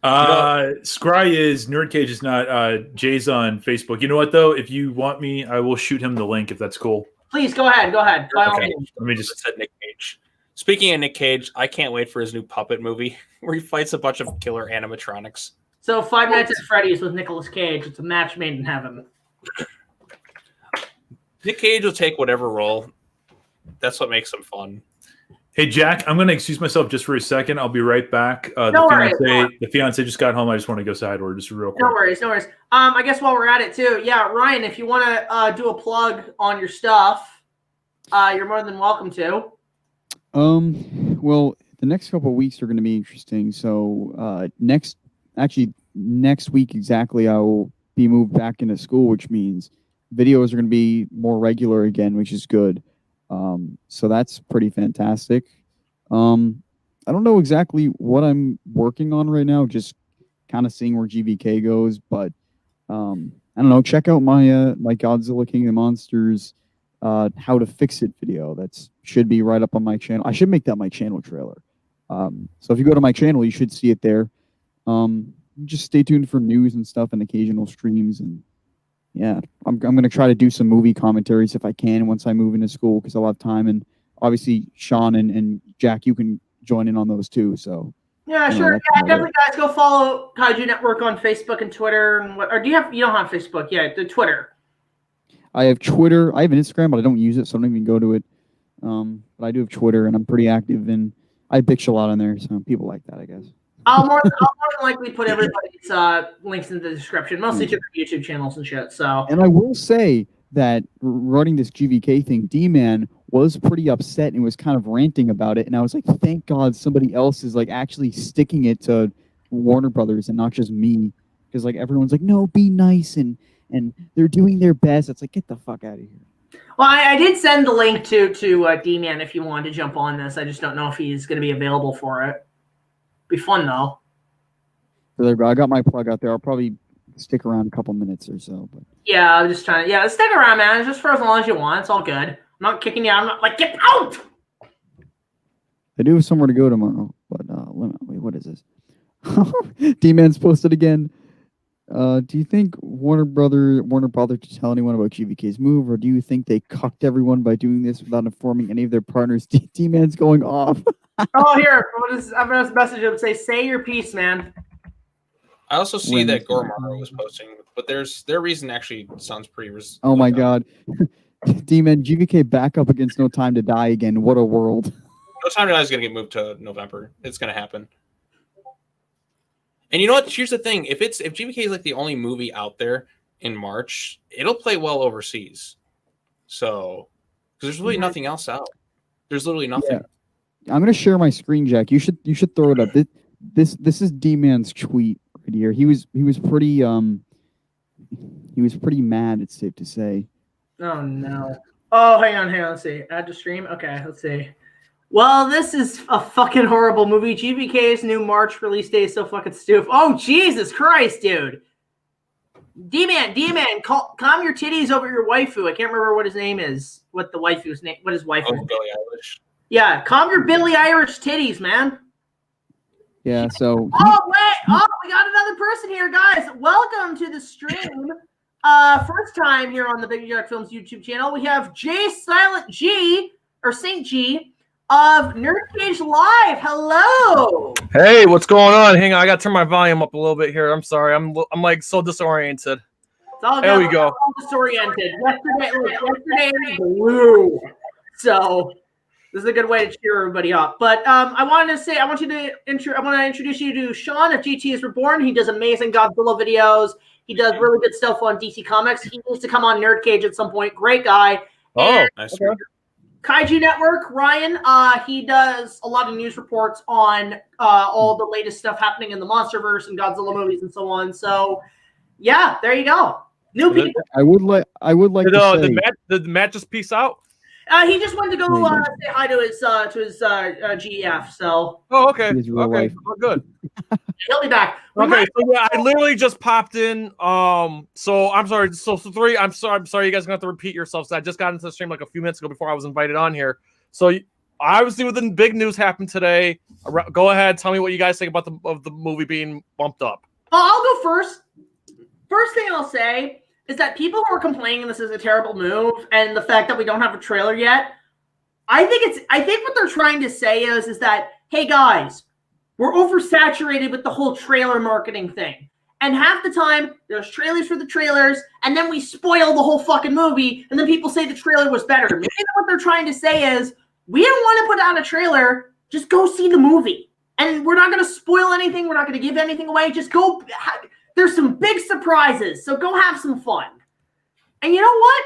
SCRYE is, Nerd Cage is not. Jay's on Facebook. You know what though? If you want me, I will shoot him the link if that's cool. Please go ahead. By all means. Let me just said Nick Cage. Speaking of Nick Cage, I can't wait for his new puppet movie where he fights a bunch of killer animatronics. So Five Nights at Freddy's with Nicolas Cage. It's a match made in heaven. Nick Cage will take whatever role. That's what makes him fun. Hey, Jack, I'm going to excuse myself just for a second. I'll be right back. The fiance just got home. I just want to go side or just real quick. No worries. I guess while we're at it too, yeah, Ryan, if you want to do a plug on your stuff, you're more than welcome to. Well, the next couple of weeks are going to be interesting. So next week exactly, I will be moved back into school, which means videos are going to be more regular again, which is good. So that's pretty fantastic. I don't know exactly what I'm working on right now, just kind of seeing where GVK goes, but I don't know. Check out my my Godzilla King of the Monsters how to fix it video. That's should be right up on my channel. I should make that my channel trailer. So if you go to my channel, you should see it there. Just stay tuned for news and stuff and occasional streams. And yeah, I'm going to try to do some movie commentaries if I can once I move into school, because I'll have time. And obviously Sean and Jack, you can join in on those too. So yeah, sure. Yeah, definitely, guys, go follow Kaiju Network on Facebook and Twitter. And what? Or do you have? You don't have Facebook? Yeah, the Twitter. I have Twitter. I have an Instagram, but I don't use it, so I don't even go to it. But I do have Twitter, and I'm pretty active, and I bitch a lot on there, so people like that, I guess. I'll more than likely put everybody's links in the description, mostly to their YouTube channels and shit. So. And I will say that running this GVK thing, D-Man was pretty upset and was kind of ranting about it, and I was like, thank God somebody else is like actually sticking it to Warner Brothers and not just me, because like everyone's like, no, be nice, and they're doing their best. It's like, get the fuck out of here. Well, I did send the link to D-Man if you wanted to jump on this. I just don't know if he's going to be available for it. Be fun though. So there you go. I got my plug out there. I'll probably stick around a couple minutes or so. But yeah, I'm just trying to. Yeah, stick around, man. It's just for as long as you want. It's all good. I'm not kicking you out. I'm not like, get out. I do have somewhere to go tomorrow, but wait, what is this? D-Man's posted again. Do you think Warner bothered to tell anyone about GVK's move, or do you think they cucked everyone by doing this without informing any of their partners? D-Man's going off. Oh, here. I'm going to message him. Say your piece, man. I also see that Gormaro was posting, but their reason actually sounds pretty. Oh my God, D-Man, GVK back up against No Time to Die again. What a world! No Time to Die is going to get moved to November. It's going to happen. And you know what? Here's the thing: if GVK is like the only movie out there in March, it'll play well overseas. So, because there's really nothing else out. There's literally nothing. Yeah. I'm gonna share my screen, Jack. You should throw it up. This is D-Man's tweet right here. He was pretty mad. It's safe to say. Oh no. Oh, hang on. Let's see. Add to stream. Okay, let's see. Well, this is a fucking horrible movie. GVK's new March release date is so fucking stupid. Oh, Jesus Christ, dude. D-Man, calm your titties over your waifu. I can't remember what his name is. What the waifu's name? What is waifu? Oh, Billie Eilish. Yeah, calm your Billie Irish titties, man. Yeah, so... Oh, wait. Oh, we got another person here, guys. Welcome to the stream. First time here on the BigJackFilms YouTube channel. We have J Silent G, or Saint G, of Nerdcage Live. Hello. Hey, what's going on? Hang on, I got to turn my volume up a little bit here. I'm sorry. I'm like so disoriented. It's all there we go. All disoriented. Yesterday blue. So this is a good way to cheer everybody up. But I want to introduce you to Sean of JTIsReborn. He does amazing Godzilla videos. He does really good stuff on DC Comics. He needs to come on Nerdcage at some point. Great guy. Oh, nice. Okay. Kaiju Network, Ryan, he does a lot of news reports on all the latest stuff happening in the Monsterverse and Godzilla movies and so on. So, yeah, there you go. New people. I would like to say... Did Matt just peace out? He just wanted to go say hi to his GF. So. Oh, okay. Okay, well, good. He'll be back. Okay, so yeah, I literally just popped in. So I'm sorry. So three. I'm sorry. You guys are gonna have to repeat yourselves. I just got into the stream like a few minutes ago before I was invited on here. So obviously, with the big news happened today. Go ahead, tell me what you guys think about the movie being bumped up. I'll go first. First thing I'll say is that people who are complaining this is a terrible move and the fact that we don't have a trailer yet, I think what they're trying to say is that, hey guys, we're oversaturated with the whole trailer marketing thing. And half the time, there's trailers for the trailers, and then we spoil the whole fucking movie, and then people say the trailer was better. Maybe what they're trying to say is, we don't want to put out a trailer. Just go see the movie. And we're not going to spoil anything. We're not going to give anything away. Just go. There's some big surprises. So go have some fun. And you know what?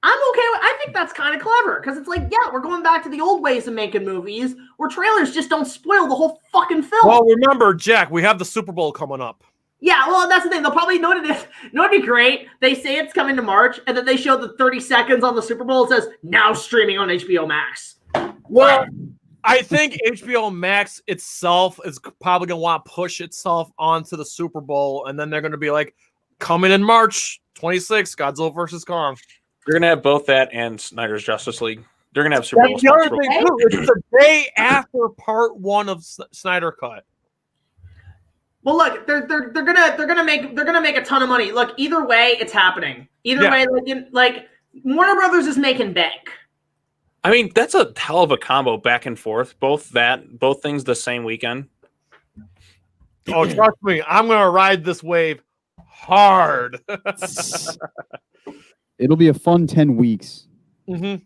I'm okay with, I think that's kind of clever because it's like, yeah, we're going back to the old ways of making movies where trailers just don't spoil the whole fucking film. Well, remember, Jack, we have the Super Bowl coming up. Yeah, well, that's the thing. They'll probably know what it is. You know what'd be great? They say it's coming to March, and then they show the 30 seconds on the Super Bowl. It says, now streaming on HBO Max. Well, I think HBO Max itself is probably going to want to push itself onto the Super Bowl, and then they're going to be like, coming in March 26, Godzilla vs. Kong. You're gonna have both that and Snyder's Justice League. They're gonna have Super Bowl. That's the other thing too. It's the day after Part 1 of Snyder Cut. Well, look, they're gonna make a ton of money. Look, either way, it's happening. Either way, like Warner Brothers is making bank. I mean, that's a hell of a combo back and forth. Both things the same weekend. Oh, trust me, I'm gonna ride this wave hard. It'll be a fun 10 weeks. Mm-hmm.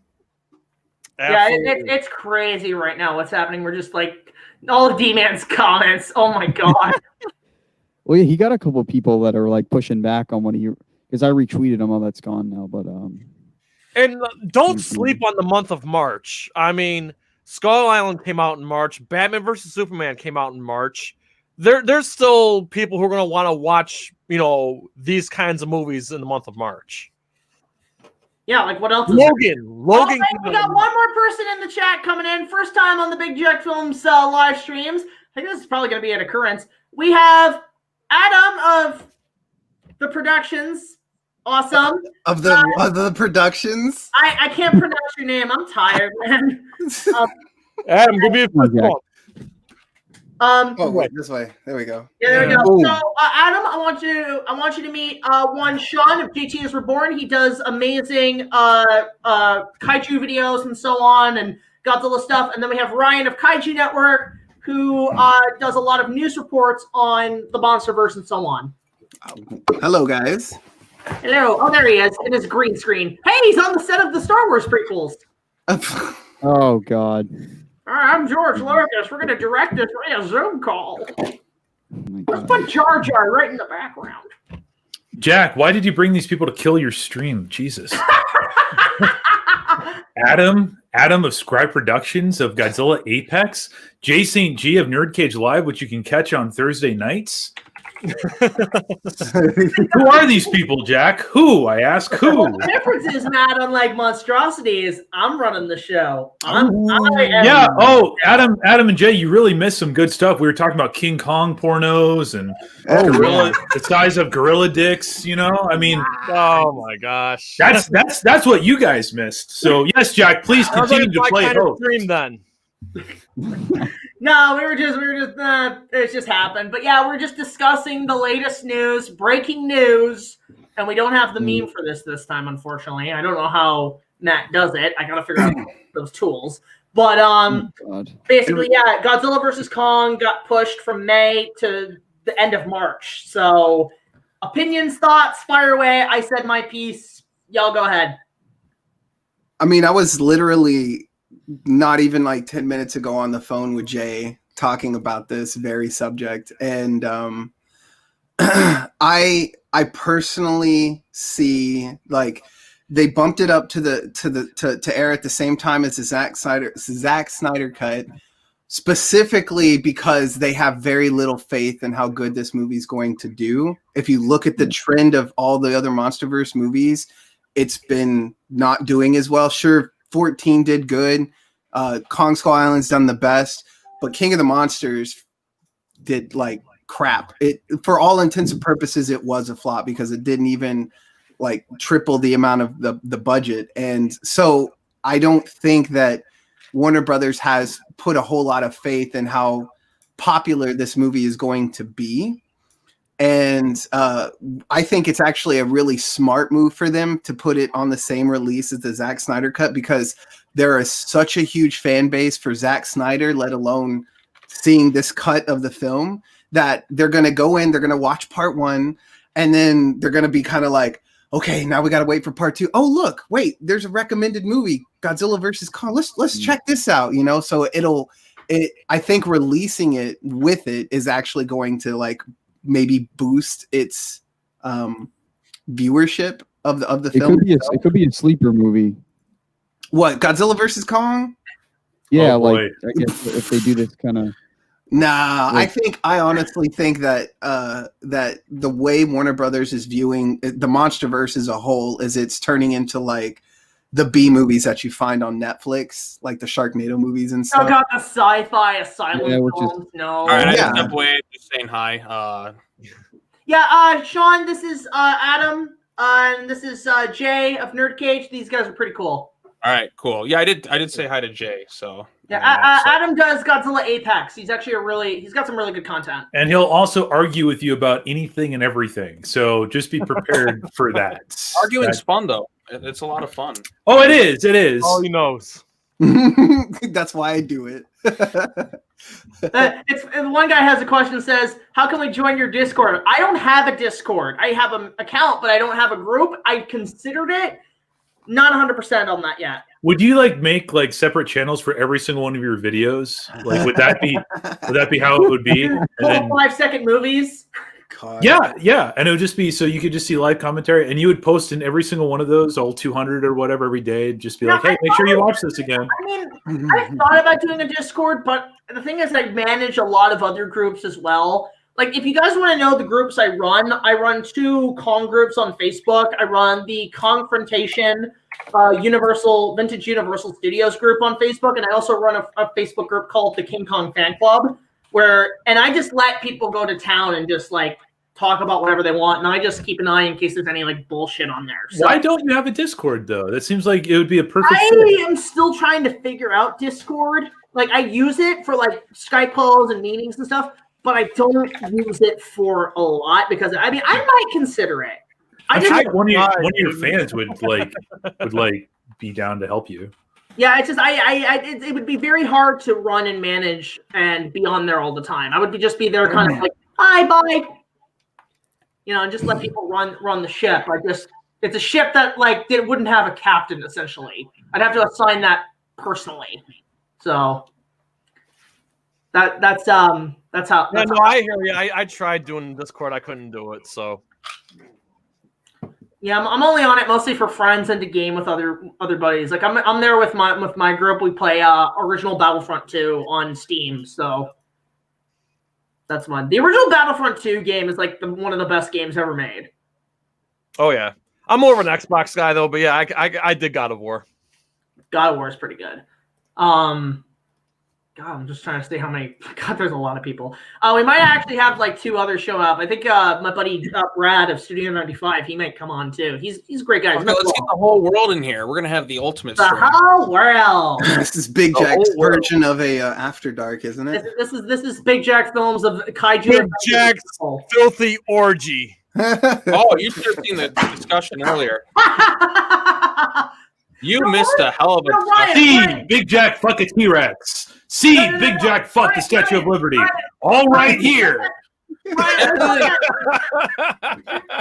Yeah, it's crazy right now what's happening. We're just like, all of D-Man's comments. Oh, my God. Well, yeah, he got a couple of people that are like pushing back on what he, because I retweeted him. Oh, that's gone now. But and don't sleep on the month of March. I mean, Skull Island came out in March. Batman versus Superman came out in March. There's still people who are going to want to watch, these kinds of movies in the month of March. Yeah, like what else? Is Logan. Oh, hey, we got one more person in the chat coming in. First time on the BigJackFilms live streams. I think this is probably going to be an occurrence. We have Adam of the Productions. Awesome. Of the Productions? I can't pronounce your name. I'm tired, man. Adam, give me a quick one. Wait, this way. There we go. Yeah, there we go. So, Adam, I want you to meet one Sean of JTIsReborn. He does amazing kaiju videos and so on, and Godzilla stuff. And then we have Ryan of Kaiju Network, who does a lot of news reports on the MonsterVerse and so on. Hello, guys. Hello. Oh, there he is. In his green screen. Hey, he's on the set of the Star Wars prequels. Oh God. I'm George Lucas. We're going to direct this via Zoom call. Let's put Jar Jar right in the background. Jack, why did you bring these people to kill your stream? Jesus. Adam of SCRYE Productions of Godzilla Apex, J. St. G of Nerd Cage Live, which you can catch on Thursday nights. Who are these people, Jack? Who? I ask who. Well, the difference is, Matt, unlike Monstrosities, I'm running the show. Adam and Jay, you really missed some good stuff. We were talking about King Kong pornos and the size of gorilla dicks, I mean, oh my gosh. That's what you guys missed. So yes, Jack, please continue to play host. Stream then. No, it's just happened. But yeah, we're just discussing the latest news, breaking news, and we don't have the meme for this time, unfortunately. I don't know how Matt does it. I gotta figure out those tools. But basically, yeah, Godzilla vs. Kong got pushed from May to the end of March. So opinions, thoughts, fire away. I said my piece. Y'all go ahead. I mean, I was literally not even like 10 minutes ago on the phone with Jay talking about this very subject. And I personally see like they bumped it up to air at the same time as the Zack Snyder cut, specifically because they have very little faith in how good this movie is going to do. If you look at the trend of all the other MonsterVerse movies, it's been not doing as well. Sure, 14 did good. Kong Skull Island's done the best, but King of the Monsters did like crap. It, for all intents and purposes, it was a flop because it didn't even like triple the amount of the budget. And so I don't think that Warner Brothers has put a whole lot of faith in how popular this movie is going to be. And I think it's actually a really smart move for them to put it on the same release as the Zack Snyder cut, because there is such a huge fan base for Zack Snyder, let alone seeing this cut of the film, that they're going to go in, they're going to watch part one, and then they're going to be kind of like, okay, now we got to wait for part 2. Oh, look, wait, there's a recommended movie, Godzilla versus Kong. Let's check this out, you know? So I think releasing it with it is actually going to like maybe boost its viewership of the film. It could be a sleeper movie. What, Godzilla versus Kong? Yeah, Oh, like boy. I guess if they do this kind of. Nah, I honestly think that that the way Warner Brothers is viewing the MonsterVerse as a whole is it's turning into like the B movies that you find on Netflix, like the Sharknado movies and stuff. Oh god, the sci-fi asylum Yeah, which is- films. No. All right, I Yeah. step away. Just saying hi. Yeah, Sean, this is Adam, and this is Jay of Nerd Cage. These guys are pretty cool. All right, cool. Yeah, I did say hi to Jay. So Yeah, so- Adam does Godzilla Apex. He's actually he's got some really good content. And he'll also argue with you about anything and everything. So just be prepared for that. arguing's fun though. It's a lot of fun. Oh, it is. It is. All he knows. That's why I do it. It's one guy has a question that says, "How can we join your Discord?" I don't have a Discord. I have an account, but I don't have a group. I considered it. Not 100% on that yet. Would you like make like separate channels for every single one of your videos? Like, would that be how it would be? And then, 5-second movies. God. yeah, and it would just be so you could just see live commentary, and you would post in every single one of those, all 200 or whatever, every day. Just be like, hey, make sure you watch this again. I mean, I thought about doing a Discord, but the thing is, I manage a lot of other groups as well. Like, if you guys want to know the groups I run 2 Kong groups on Facebook. I run the Confrontation Vintage Universal Studios group on Facebook, and I also run a Facebook group called the King Kong Fan Club, and I just let people go to town and just like talk about whatever they want, and I just keep an eye in case there's any like bullshit on there. So, Why don't you have a Discord though? That seems like it would be a perfect I fit. am still trying to figure out Discord. Like, I use it for like Skype calls and meetings and stuff, but I don't use it for a lot because I might consider it. I'm sure one of your fans would be down to help you. Yeah, it's just it would be very hard to run and manage and be on there all the time. I would just be there kind of like, hi, bye. You know, and just let people run the ship. It's a ship that like it wouldn't have a captain essentially. I'd have to assign that personally. So that's how. Yeah, no, I hear you. I tried doing Discord. I couldn't do it. So yeah, I'm only on it mostly for friends and to game with other buddies. Like I'm there with my group. We play original Battlefront 2 on Steam. So that's mine. The original Battlefront 2 game is like one of the best games ever made. oh yeah, I'm more of an Xbox guy though. But yeah, I did God of War. God of War is pretty good. God, I'm just trying to see how many. God, there's a lot of people. We might actually have like 2 others show up. I think my buddy Brad of Studio 95, he might come on too. He's a great guy. Okay, let's get the whole world in here. We're gonna have the ultimate the stream. whole world. This is Big Jack's version of a After Dark, isn't it? This is Big Jack Films of Kaiju. Big Jack's filthy orgy. Oh, you should have seen the discussion earlier. You missed a hell of a discussion. See Big Jack fuck a T-Rex. See Big Jack fuck the Statue of Liberty. All right here.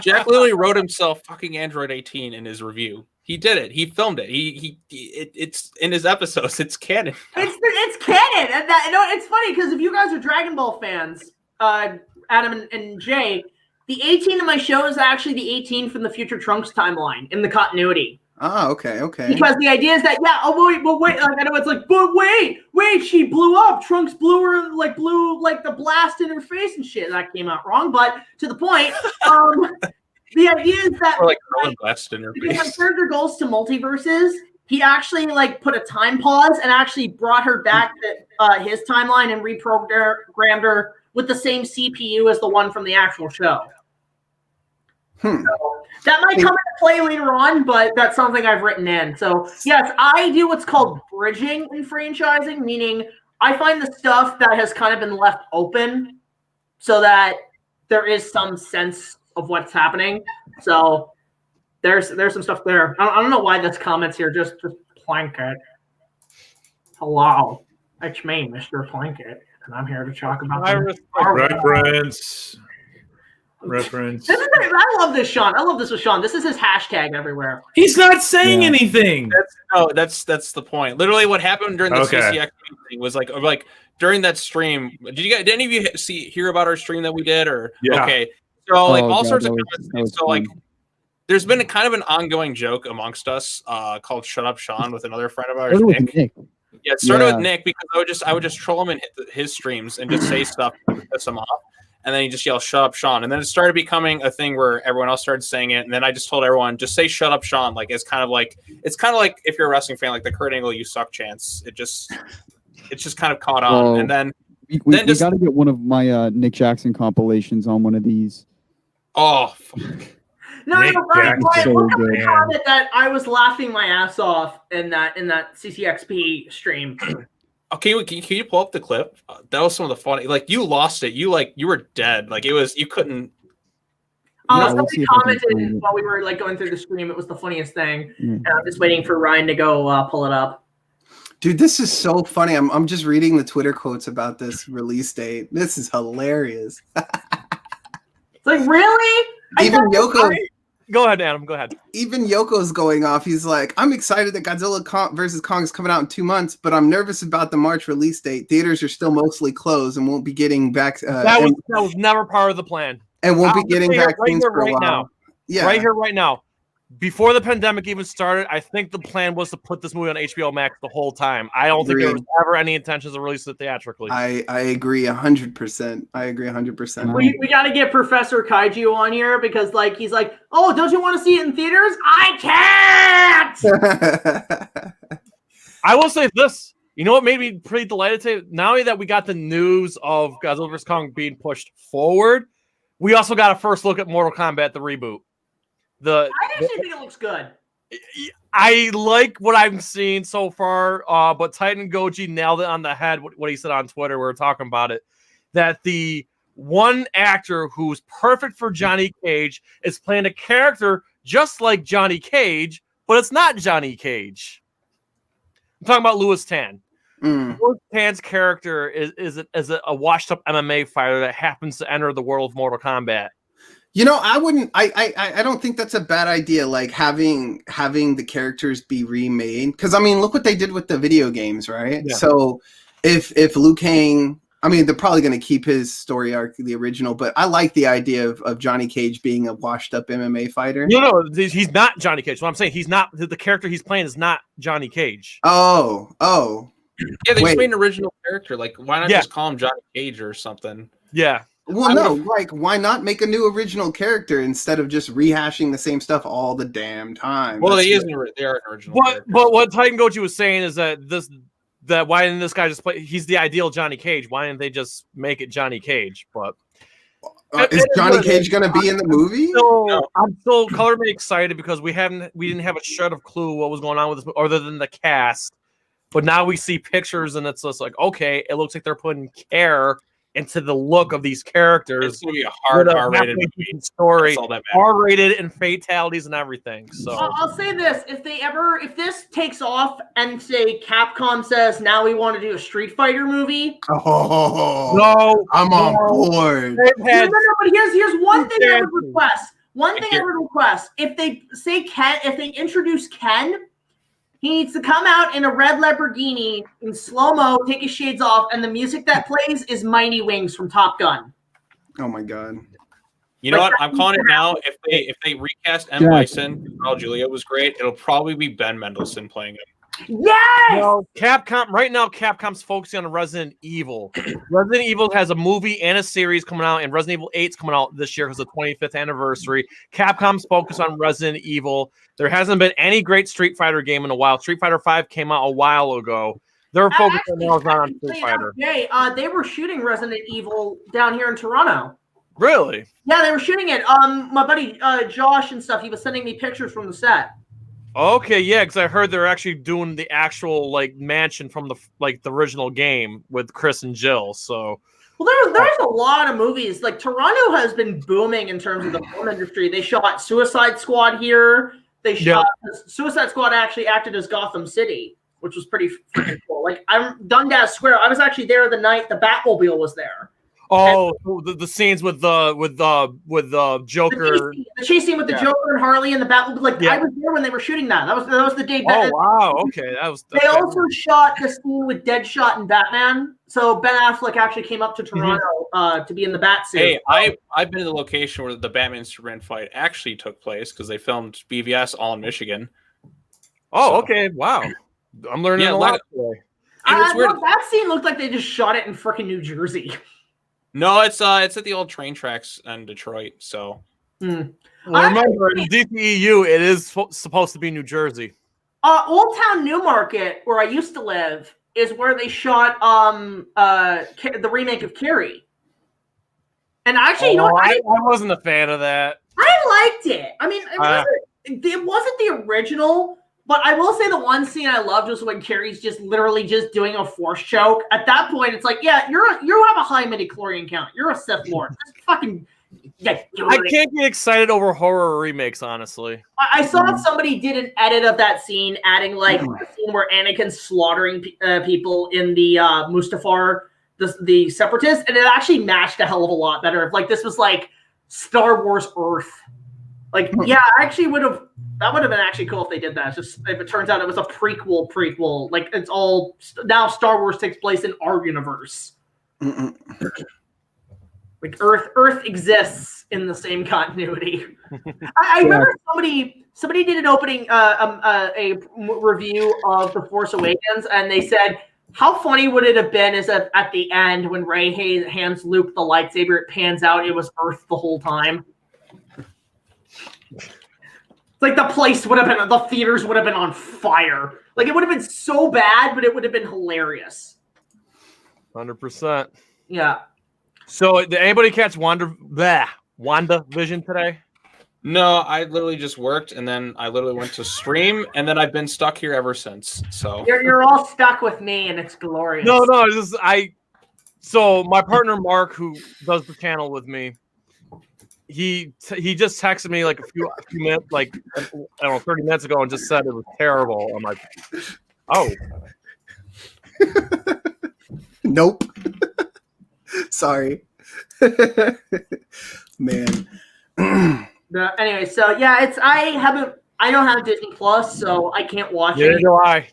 Jack literally wrote himself fucking Android 18 in his review. He did it. He filmed it. It's in his episodes. It's canon. It's canon. And it's funny because if you guys are Dragon Ball fans, Adam and Jay, the 18 in my show is actually the 18 from the Future Trunks timeline in the continuity. Oh, okay. Because the idea is that wait, like, I know it's like, but wait, she blew up. Trunks blew the blast in her face and shit. That came out wrong, but to the point. The idea is that Or like blast in her because my face. character goes to multiverses, he actually like put a time pause and actually brought her back to his timeline and reprogrammed her with the same CPU as the one from the actual show. So, that might come into play later on, but that's something I've written in. So, yes, I do what's called bridging in franchising, meaning I find the stuff that has kind of been left open so that there is some sense of what's happening. So, there's some stuff there. I don't know why this comments here. Just Planket. Hello, it's me, Mr. Planket, and I'm here to talk about Reference. reference. I love this, Sean. I love this with Sean. This is his hashtag everywhere. He's not saying anything. That's the point. Literally, what happened during the CCX thing was like during that stream. Did any of you hear about our stream that we did? Or okay, so like all sorts of comments. So like, there's been a kind of an ongoing joke amongst us called "Shut Up, Sean" with another friend of ours, Nick. Yeah, it started with Nick because I would just troll him and hit his streams and just say stuff to piss him off. And then he just yelled, "Shut up, Sean." And then it started becoming a thing where everyone else started saying it. And then I just told everyone, just say "Shut up, Sean." Like it's kind of like if you're a wrestling fan, like the Kurt Angle "You suck" chants. It's just kind of caught on. And then we got to get one of my Nick Jackson compilations on one of these. Oh, fuck. No, Ryan, look at the comment that I was laughing my ass off in that CCXP stream. Okay, can you pull up the clip? That was some of the funny. Like you lost it. You were dead. Like it was. You couldn't. Somebody commented while we were like going through the stream. It was the funniest thing. And I'm just waiting for Ryan to go pull it up. Dude, this is so funny. I'm just reading the Twitter quotes about this release date. This is hilarious. It's like, really? Even Yoko. Go ahead, Adam. Go ahead. Even Yoko's going off. He's like, I'm excited that Godzilla vs. Kong is coming out in 2 months, but I'm nervous about the March release date. Theaters are still mostly closed and won't be getting back. That was never part of the plan. And won't be getting vaccines for a while. Now. Yeah. Right here, right now. Before the pandemic even started, I think the plan was to put this movie on HBO Max the whole time. I don't think there was ever any intentions of releasing it theatrically. I agree 100%. I agree 100%. We got to get Professor Kaiju on here because like he's like, oh, don't you want to see it in theaters? I can't. I will say this. You know what made me pretty delighted today? Not only that we got the news of Godzilla vs. Kong being pushed forward, we also got a first look at Mortal Kombat, the reboot. I actually think it looks good. I like what I'm seeing so far, but Titan Goji nailed it on the head. What he said on Twitter, we were talking about it, that the one actor who's perfect for Johnny Cage is playing a character just like Johnny Cage, but it's not Johnny Cage. I'm talking about Louis Tan. Louis Tan's character is a washed-up MMA fighter that happens to enter the world of Mortal Kombat. You know, I don't think that's a bad idea, like having the characters be remade. Because I mean, look what they did with the video games, right? Yeah. So if Liu Kang, I mean, they're probably going to keep his story arc the original, but I like the idea of Johnny Cage being a washed up MMA fighter. No, he's not Johnny Cage. What I'm saying, he's not, the character he's playing is not Johnny Cage. Oh. Yeah, they just made an original character. Like, why not just call him Johnny Cage or something? Yeah. Well, no, like, why not make a new original character instead of just rehashing the same stuff all the damn time? Well, they are an original character. But what Titan Goji was saying is that why didn't this guy just play? He's the ideal Johnny Cage. Why didn't they just make it Johnny Cage? But is Johnny Cage going to be in the movie? I'm still color me excited because we didn't have a shred of clue what was going on with this, other than the cast. But now we see pictures, and it's just like, okay, it looks like they're putting care into the look of these characters. It's gonna be a hard R-rated story, R-rated and fatalities and everything. So I'll say this: if this takes off and say Capcom says now we want to do a Street Fighter movie, I'm on board. No, but here's one thing I would request. If they introduce Ken. He needs to come out in a red Lamborghini in slow-mo, take his shades off, and the music that plays is Mighty Wings from Top Gun. Oh my god! You know what? I'm calling it now. If they recast M. Bison, Carl Julia was great. It'll probably be Ben Mendelsohn playing him. Yes! Capcom right now. Capcom's focusing on Resident Evil. Resident Evil has a movie and a series coming out, and Resident Evil 8's coming out this year because of the 25th anniversary. Capcom's focused on Resident Evil. There hasn't been any great Street Fighter game in a while. Street Fighter 5 came out a while ago. They're focused on Street Fighter. They were shooting Resident Evil down here in Toronto. Really? Yeah, they were shooting it. My buddy Josh and stuff. He was sending me pictures from the set. Okay, yeah, because I heard they're actually doing the actual mansion from the original game with Chris and Jill. So, well, there's a lot of movies. Like Toronto has been booming in terms of the film industry. They shot Suicide Squad here. They shot Suicide Squad actually acted as Gotham City, which was pretty freaking cool. Like I'm Dundas Square. I was actually there the night the Batmobile was there. Oh, the scenes with the Joker. The chase scene with the Joker and Harley and the Bat. Like I was there when they were shooting that. That was the day. Oh wow, okay, They also shot the scene with Deadshot and Batman. So Ben Affleck actually came up to Toronto to be in the Bat suit. Hey, I've been to the location where the Batman Superman fight actually took place because they filmed BVS all in Michigan. Oh, okay, wow. I'm learning a lot today. It's weird. That scene looked like they just shot it in freaking New Jersey. No, it's at the old train tracks in Detroit. So well, remember, in DCEU, it is supposed to be New Jersey. Old Town Newmarket, where I used to live, is where they shot the remake of Carrie. And actually, I wasn't a fan of that. I liked it. I mean, it wasn't the original. But I will say the one scene I loved was when Carrie's just literally just doing a force choke. At that point, it's like, yeah, you have a high midichlorian count. You're a Sith Lord. Just fucking I can't get excited over horror remakes, honestly. I saw somebody did an edit of that scene, adding like the scene where Anakin's slaughtering people in the Mustafar, the Separatists, and it actually matched a hell of a lot better. If like this was like Star Wars Earth. Like, yeah, I actually that would have been actually cool if they did that. It's just if it turns out it was a prequel. Like, it's all now Star Wars takes place in our universe. Like, Earth exists in the same continuity. I remember somebody did an opening, a review of The Force Awakens, and they said, how funny would it have been is that at the end when Rey hands Luke the lightsaber, it pans out, it was Earth the whole time. Like the theaters would have been on fire. Like it would have been so bad, but it would have been hilarious. 100%. Yeah. So did anybody catch WandaVision today? No, I literally just worked, and then I literally went to stream, and then I've been stuck here ever since. So you're all stuck with me, and it's glorious. No, so my partner Mark, who does the channel with me, he just texted me like a few minutes, like I don't know, 30 minutes ago, and just said it was terrible. I'm like, oh, nope. Sorry, man. Anyway, so yeah, I don't have Disney Plus, so I can't watch it. Neither do I.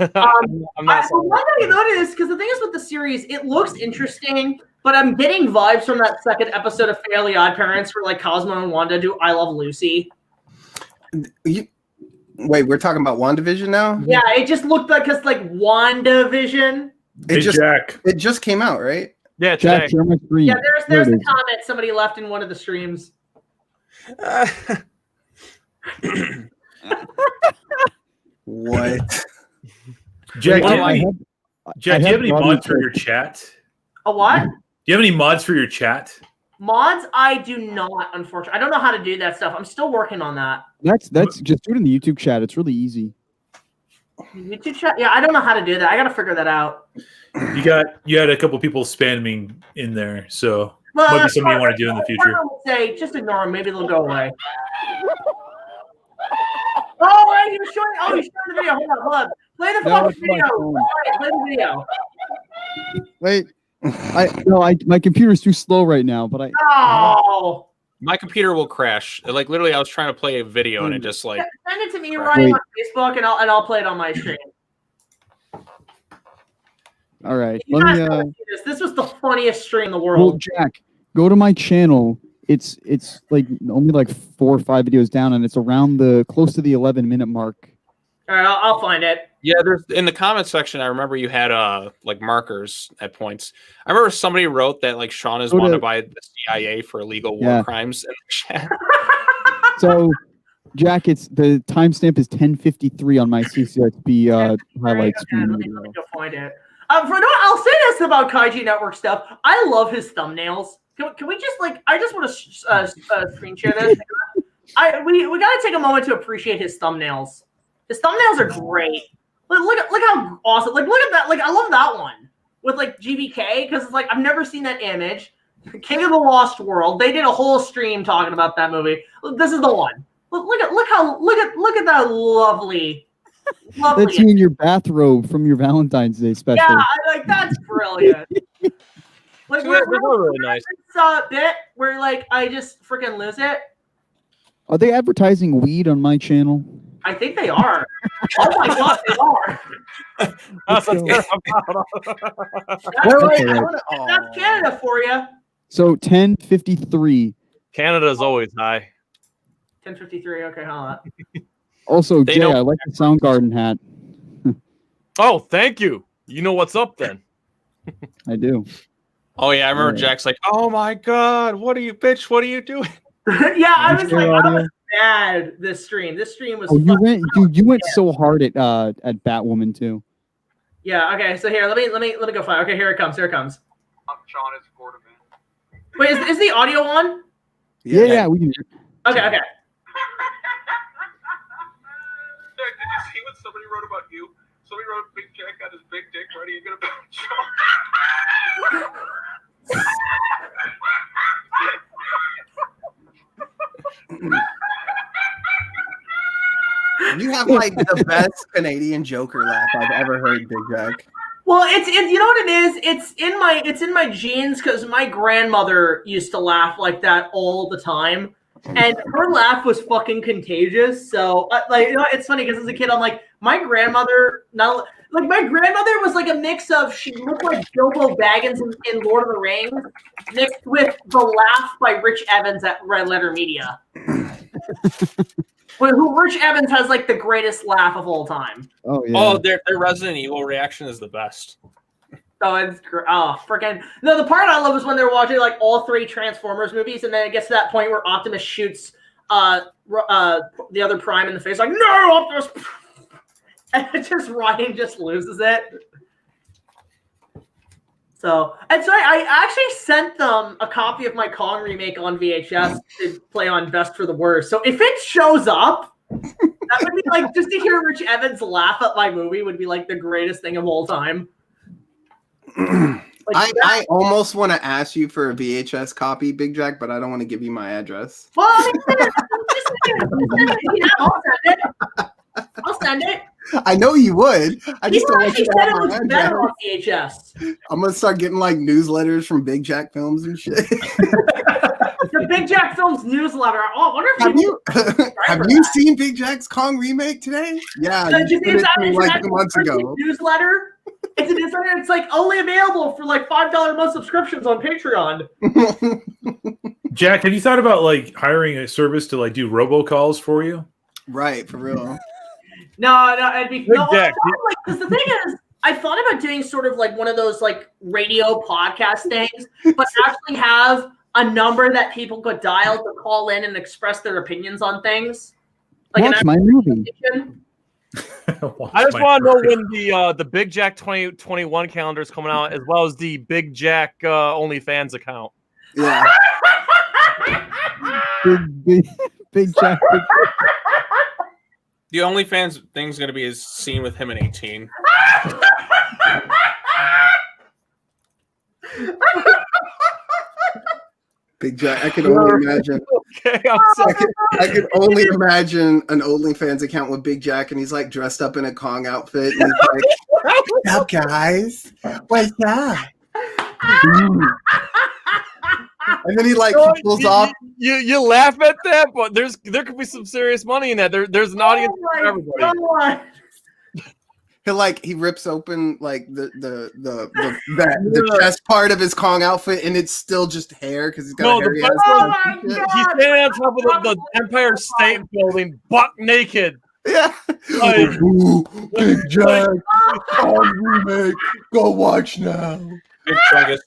I'm not. Why do you notice? Because the thing is with the series, it looks interesting. But I'm getting vibes from that second episode of Fairly Odd Parents where like Cosmo and Wanda do I Love Lucy. Wait, we're talking about WandaVision now? Yeah, it just looked like WandaVision. It just came out, right? Yeah, Jack, share my screen. Yeah, there's the comment somebody left in one of the streams. What? Jack, do you have I have any mods for your chat? A what? Do you have any mods for your chat? Mods? I do not, unfortunately. I don't know how to do that stuff. I'm still working on that. That's just do it in the YouTube chat. It's really easy. YouTube chat? Yeah, I don't know how to do that. I got to figure that out. You had a couple people spamming in there, so might be something you want to do in the future. I would say just ignore them. Maybe they'll go away. Oh, he's showing the video. Hold on. Play the fucking video. All right, play the video. Wait. My computer's too slow right now, but Oh. My computer will crash. Like literally, I was trying to play a video and it just like send it to me, Ryan, on Facebook, and I'll play it on my stream. all right. This was the funniest stream in the world. Well, Jack, go to my channel. It's like only like 4 or 5 videos down, and it's around close to the 11-minute mark. All right, I'll find it. Yeah, there's in the comment section. I remember you had like markers at points. I remember somebody wrote that like Sean is wanted by the CIA for illegal war crimes in the chat. So, Jack, the timestamp is 10:53 on my CCXB highlight screen. Let me go find it. I'll say this about Kaiju Network stuff. I love his thumbnails. Can we just like? I just want to screen share this. We got to take a moment to appreciate his thumbnails. His thumbnails are great. Look how awesome. Like look at that. Like I love that one with like GBK because it's like I've never seen that image. King of the Lost World. They did a whole stream talking about that movie. This is the one. Look at that lovely. That's you in your bathrobe from your Valentine's Day special. Yeah, that's brilliant. Like, They're really nice. This bit where like I just freaking lose it. Are they advertising weed on my channel? I think they are. Oh my god, they are. That's Let's go. That's Canada for you. So 10:53. Canada's always high. 10:53. Okay, hold on. Also, They Jay, don't- I like the Soundgarden hat. Oh, thank you. You know what's up then. I do. Oh yeah, I remember Yeah. Jack's like, "Oh my god, what are you, bitch? What are you doing?" Yeah, I was Share like, I audio. was bad this stream. This stream was. Oh, you fucking- went, dude. You went so hard at Batwoman too. Yeah. Okay. So here, let me go find. Okay, here it comes. Here it comes. Sean is Florida man. Wait, is the audio on? Yeah, we can. Okay. Okay. Did you see what somebody wrote about you? Somebody wrote Big Jack got his big dick ready and gonna You have like the best Canadian Joker laugh I've ever heard, Big Jack. Well, it's you know what it is. It's in my genes because my grandmother used to laugh like that all the time, and her laugh was fucking contagious. So, like, you know, it's funny because as a kid, I'm like, my grandmother. Not like my grandmother was like a mix of she looked like Bilbo Baggins in Lord of the Rings, mixed with the laugh by Rich Evans at Red Letter Media. Who Rich Evans has like the greatest laugh of all time. Oh yeah. Oh, their Resident Evil reaction is the best. Oh, it's freaking no. The part I love is when they're watching like all three Transformers movies, and then it gets to that point where Optimus shoots the other Prime in the face, like no, Optimus, and it just Ryan just loses it. So I actually sent them a copy of my Kong remake on VHS to play on Best for the Worst. So if it shows up, that would be like just to hear Rich Evans laugh at my movie would be like the greatest thing of all time. I almost want to ask you for a VHS copy, Big Jack, but I don't want to give you my address. Well, I mean, I'll send it. I know you would. I just People don't want actually you to said have it my was address. better on VHS. I'm gonna start getting like newsletters from Big Jack Films and shit. The Big Jack Films newsletter. Oh, I wonder if Have you seen Big Jack's Kong remake today? Yeah, you sent it to me like 2 months ago. Newsletter. It's a newsletter. It's like only available for like $5 a month subscriptions on Patreon. Jack, have you thought about like hiring a service to like do robocalls for you? Right, for real. No, it'd be no. Jack. Because the thing is, I thought about doing sort of like one of those like radio podcast things, but actually have a number that people could dial to call in and express their opinions on things. Like Watch my movie. I just want to know when the Big Jack 2021 calendar is coming out, as well as the Big Jack OnlyFans account. Yeah. Big Jack. The OnlyFans thing's gonna be his scene with him at 18. Big Jack, I could only imagine. Okay, I could only imagine an OnlyFans account with Big Jack, and he's like dressed up in a Kong outfit, and he's like, "What's up, guys? What's up?" And then he like pulls off. You laugh at that, but there could be some serious money in that. There's an audience for everybody. He rips open like the chest part of his Kong outfit, and it's still just hair because he's got a hairy ass. He's standing on top of the Empire State Building, buck naked. Yeah. Like, Ooh, Big Jack, Kong remake. Go watch now. Big Chuggus.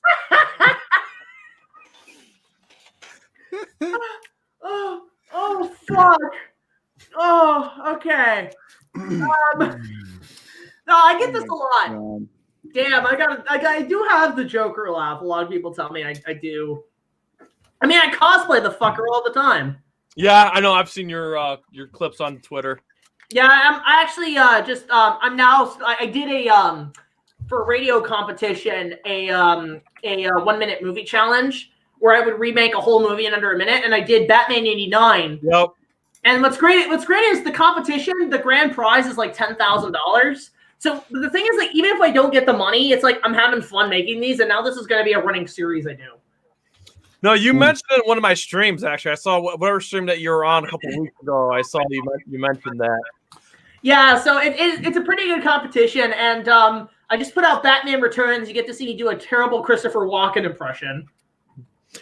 Oh fuck. Oh, okay. No, I get this a lot. Damn, I do have the Joker laugh. A lot of people tell me I do. I mean, I cosplay the fucker all the time. Yeah, I know. I've seen your clips on Twitter. Yeah, I actually I'm now. I did a for a radio competition a 1 minute movie challenge where I would remake a whole movie in under a minute, and I did Batman '89. Yep. And what's great is the competition. The grand prize is like $10,000. So the thing is, like, even if I don't get the money, it's like I'm having fun making these, and now this is going to be a running series I do. No, you mentioned it in one of my streams. Actually, I saw whatever stream that you were on a couple weeks ago. I saw you mentioned that. Yeah, so it's a pretty good competition, and I just put out Batman Returns. You get to see me do a terrible Christopher Walken impression.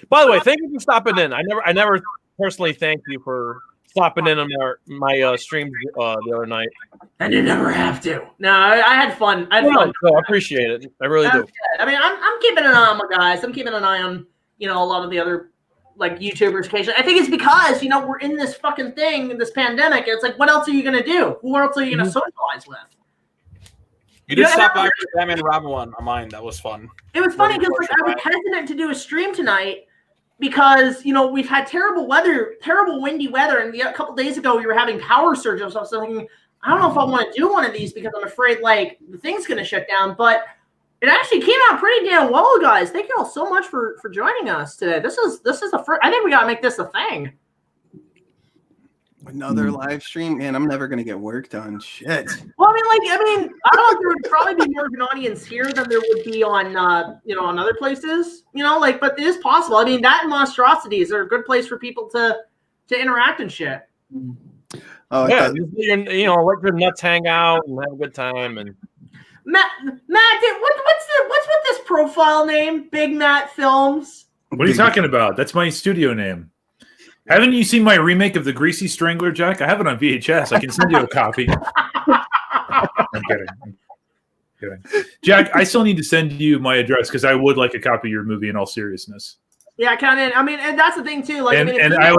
By the way, thank you for stopping in. I never personally thank you for stopping in on my streams the other night. And you never have to. No, I had fun. I had fun. No, I appreciate it. I really do. I mean, I'm keeping an eye on my guys. I'm keeping an eye on, you know, a lot of the other like YouTubers occasionally. I think it's because, you know, we're in this fucking thing, this pandemic. And it's like, what else are you gonna do? Who else are you gonna socialize with? You did stop by for Batman and Robin one on mine. That was fun. It was funny because like, I was hesitant to do a stream tonight because, you know, we've had terrible weather, terrible windy weather. And a couple days ago, we were having power surges. So I was thinking, I don't know if I want to do one of these because I'm afraid, like, the thing's going to shut down. But it actually came out pretty damn well, guys. Thank you all so much for joining us today. This is the first. I think we got to make this a thing. Another live stream, man. I'm never gonna get work done. Shit. Well, I don't know if there would probably be more of an audience here than there would be on, you know, on other places. You know, like, but it is possible. I mean, that and Monstrosities are a good place for people to interact and shit. Oh yeah, you know, let your nuts hang out and have a good time. And Matt, what's with this profile name? Big Matt Films. What are you talking about? That's my studio name. Haven't you seen my remake of The Greasy Strangler, Jack? I have it on VHS. I can send you a copy. I'm kidding. Jack, I still need to send you my address because I would like a copy of your movie in all seriousness. Yeah, kind of. I mean, and that's the thing too. Like, and I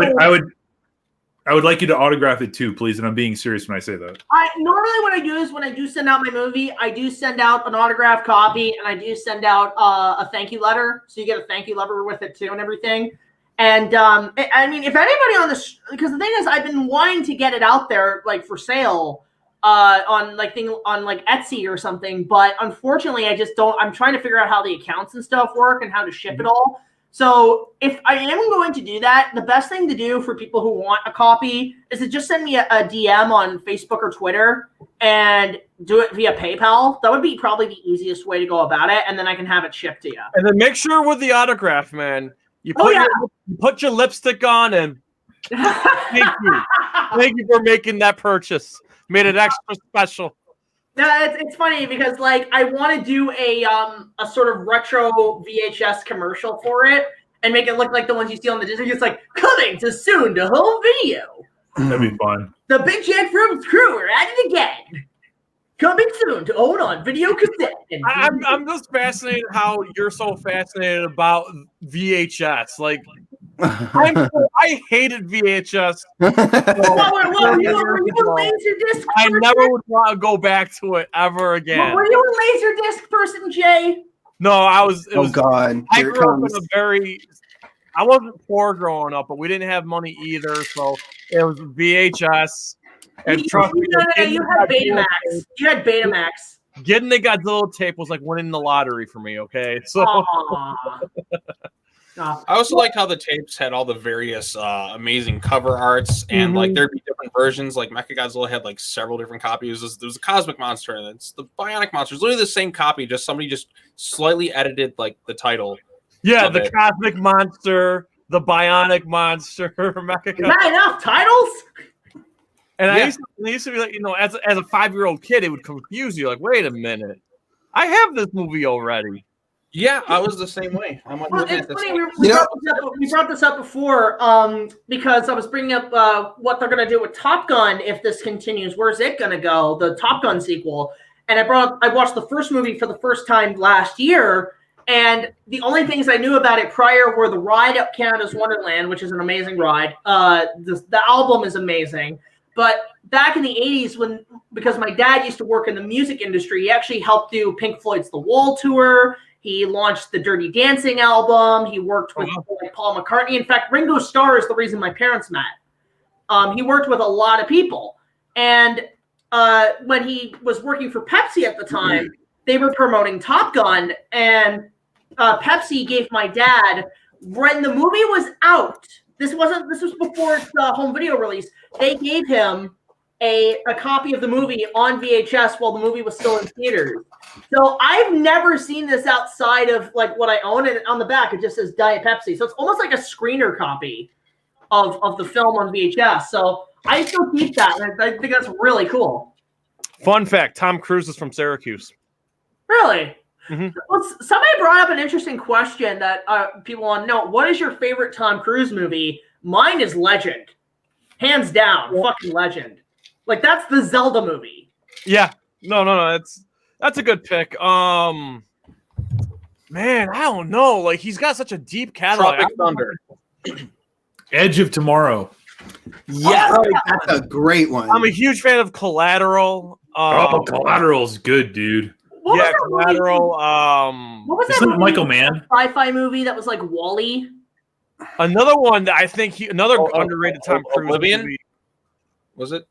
would like you to autograph it too, please. And I'm being serious when I say that. Normally what I do is when I do send out my movie, I do send out an autographed copy and I do send out a thank you letter. So you get a thank you letter with it too and everything. And I mean, if anybody on this, because the thing is, I've been wanting to get it out there like for sale on Etsy or something, but unfortunately, I just don't. I'm trying to figure out how the accounts and stuff work and how to ship it all. So if I am going to do that, the best thing to do for people who want a copy is to just send me a DM on Facebook or Twitter and do it via PayPal. That would be probably the easiest way to go about it, and then I can have it shipped to you. And then make sure with the autograph, man. You put your lipstick on and thank you. Thank you for making that purchase. Made it extra special. Yeah, it's funny because like I want to do a sort of retro VHS commercial for it and make it look like the ones you see on the Disney. It's like coming to soon to home video. That'd be fun. The Big Jack Films crew are at it again. Coming soon to own on video cassette. I'm just fascinated how you're so fascinated about VHS. Like, I hated VHS. Were you a Laserdisc person? I never would want to go back to it ever again. Were you a Laserdisc person, Jay? No, I was. God! I grew up in a very. I wasn't poor growing up, but we didn't have money either, so it was VHS. And trust me, you had Betamax. You had Betamax. Getting the Godzilla tape was like winning the lottery for me. Okay, so. I also liked how the tapes had all the various amazing cover arts, and like there'd be different versions. Like Mechagodzilla had like several different copies. There was a Cosmic Monster, and it's the Bionic Monster. It's literally the same copy, just somebody just slightly edited like the title. Yeah, the Cosmic Monster, the Bionic Monster, Mechagodzilla. Is that enough titles? And I used to be like, you know, as a 5-year-old kid, it would confuse you. Like, wait a minute, I have this movie already. Yeah, I was the same way. I'm like, well, it's funny. We brought this up before because I was bringing up what they're going to do with Top Gun if this continues. Where's it going to go? The Top Gun sequel. And I watched the first movie for the first time last year. And the only things I knew about it prior were the ride at Canada's Wonderland, which is an amazing ride. The album is amazing. But back in the 80s, because my dad used to work in the music industry, he actually helped do Pink Floyd's The Wall tour. He launched the Dirty Dancing album. He worked with like Paul McCartney. In fact, Ringo Starr is the reason my parents met. He worked with a lot of people. And when he was working for Pepsi at the time, they were promoting Top Gun. And Pepsi gave my dad, when the movie was out, this was before its home video release, they gave him a copy of the movie on VHS while the movie was still in theaters. So I've never seen this outside of like what I own, and on the back it just says Diet Pepsi. So it's almost like a screener copy of the film on VHS. So I still keep that, and I think that's really cool. Fun fact: Tom Cruise is from Syracuse. Really? Mm-hmm. Well, somebody brought up an interesting question that people want to know. What is your favorite Tom Cruise movie? Mine is Legend. Hands down, fucking Legend. Like, that's the Zelda movie. Yeah. No. That's a good pick. Man, I don't know. Like, he's got such a deep catalog. Tropic Thunder. Edge of Tomorrow. Yeah, that's a great one. I'm a huge fan of Collateral. Collateral's good, dude. What Collateral. What was that Isn't it movie? Michael Mann? Sci-fi movie that was like Wall-E. Another one that I think underrated Tom Cruise Oblivion? movie. Was it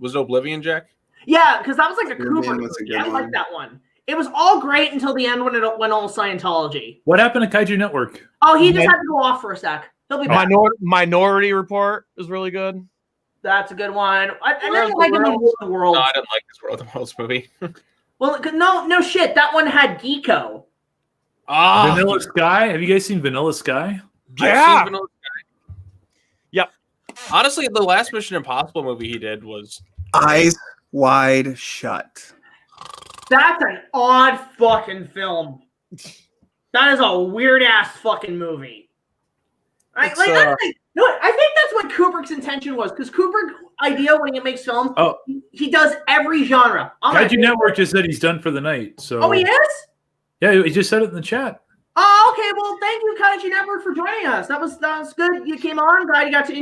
Oblivion, Jack? Yeah, because that was like a Oblivion Cooper was a movie. good I one. like that one. It was all great until the end when it went all Scientology. What happened to Kaiju Network? Oh, he just had to go off for a sec. He'll be back. Minority Report is really good. That's a good one. I didn't like him in War of the Worlds. No, I didn't like this War of the Worlds movie. Well, no shit. That one had Geeko. Vanilla Sky. Have you guys seen Vanilla Sky? Yeah. I've seen Vanilla Sky. Yep. Honestly, the last Mission Impossible movie he did was Eyes Wide Shut. That's an odd fucking film. That is a weird ass fucking movie. I think that's what Kubrick's intention was, because Kubrick's idea when he makes films, he does every genre. Kaiju Network just said he's done for the night. So. Oh, he is? Yeah, he just said it in the chat. Oh, okay. Well, thank you, Kaiju Network, for joining us. That was good. You came on. Glad you got to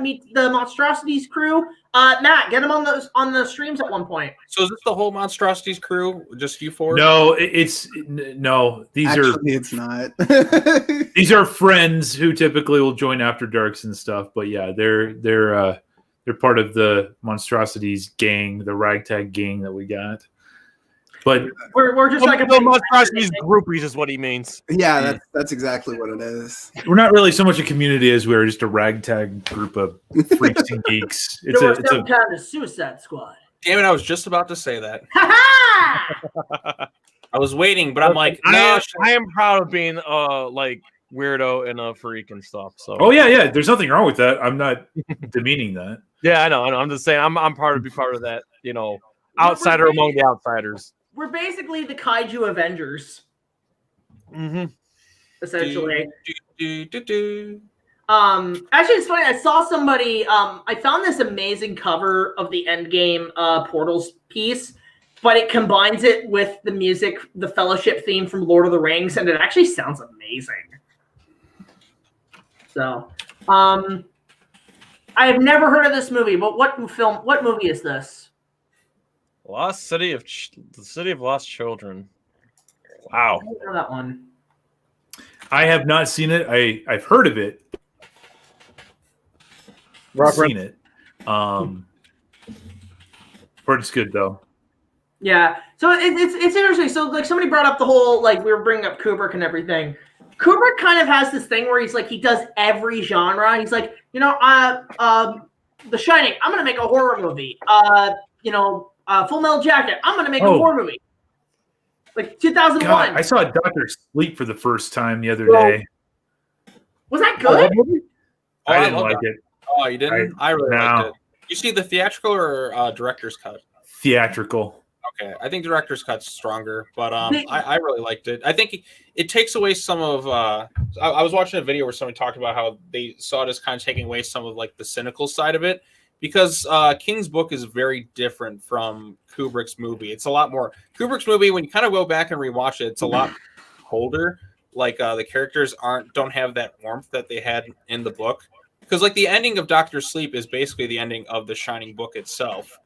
meet the Monstrosities crew. Matt, get them on the streams at one point. So is this the whole Monstrosities crew? Just you four? No, it's no. It's not. These are friends who typically will join After Darks and stuff. But yeah, they're part of the Monstrosities gang, the ragtag gang that we got. But we're just like the Monstrosities groupies is what he means. Yeah, that's exactly what it is. We're not really so much a community as we're just a ragtag group of freaks and geeks. It's kind of Suicide Squad. Damn it! I was just about to say that. Ha I was waiting, but I'm like, no. I am proud of being like weirdo and a freak and stuff. So. Oh yeah. There's nothing wrong with that. I'm not demeaning that. Yeah, I know. I'm just saying I'm proud to be part of that. You know, outsider among the outsiders. We're basically the Kaiju Avengers. Mm-hmm. Essentially. Actually, it's funny. I saw somebody. I found this amazing cover of the Endgame Portals piece, but it combines it with the music, the Fellowship theme from Lord of the Rings, and it actually sounds amazing. So, I have never heard of this movie, but what movie is this? The City of Lost Children. Wow. I don't know that one. I have not seen it. I've heard of it. Seen it. Heard it's good though. Yeah. So it's interesting. So like somebody brought up the whole, like, we were bringing up Kubrick and everything. Kubrick kind of has this thing where he's like, he does every genre. He's like, The Shining, I'm gonna make a horror movie. Full Metal Jacket, I'm gonna make a horror movie. Like 2001. God, I saw Dr. Sleep for the first time the other day. Was that good? I didn't like it. Oh, you didn't? I really liked it. You see the theatrical or director's cut? Theatrical. Okay, I think director's cut's stronger, but I really liked it. I think it takes away some of. I was watching a video where somebody talked about how they saw it as kind of taking away some of like the cynical side of it, because King's book is very different from Kubrick's movie. It's a lot more Kubrick's movie. When you kind of go back and rewatch it, it's a lot colder. Like the characters don't have that warmth that they had in the book. Because like the ending of Dr. Sleep is basically the ending of the Shining book itself.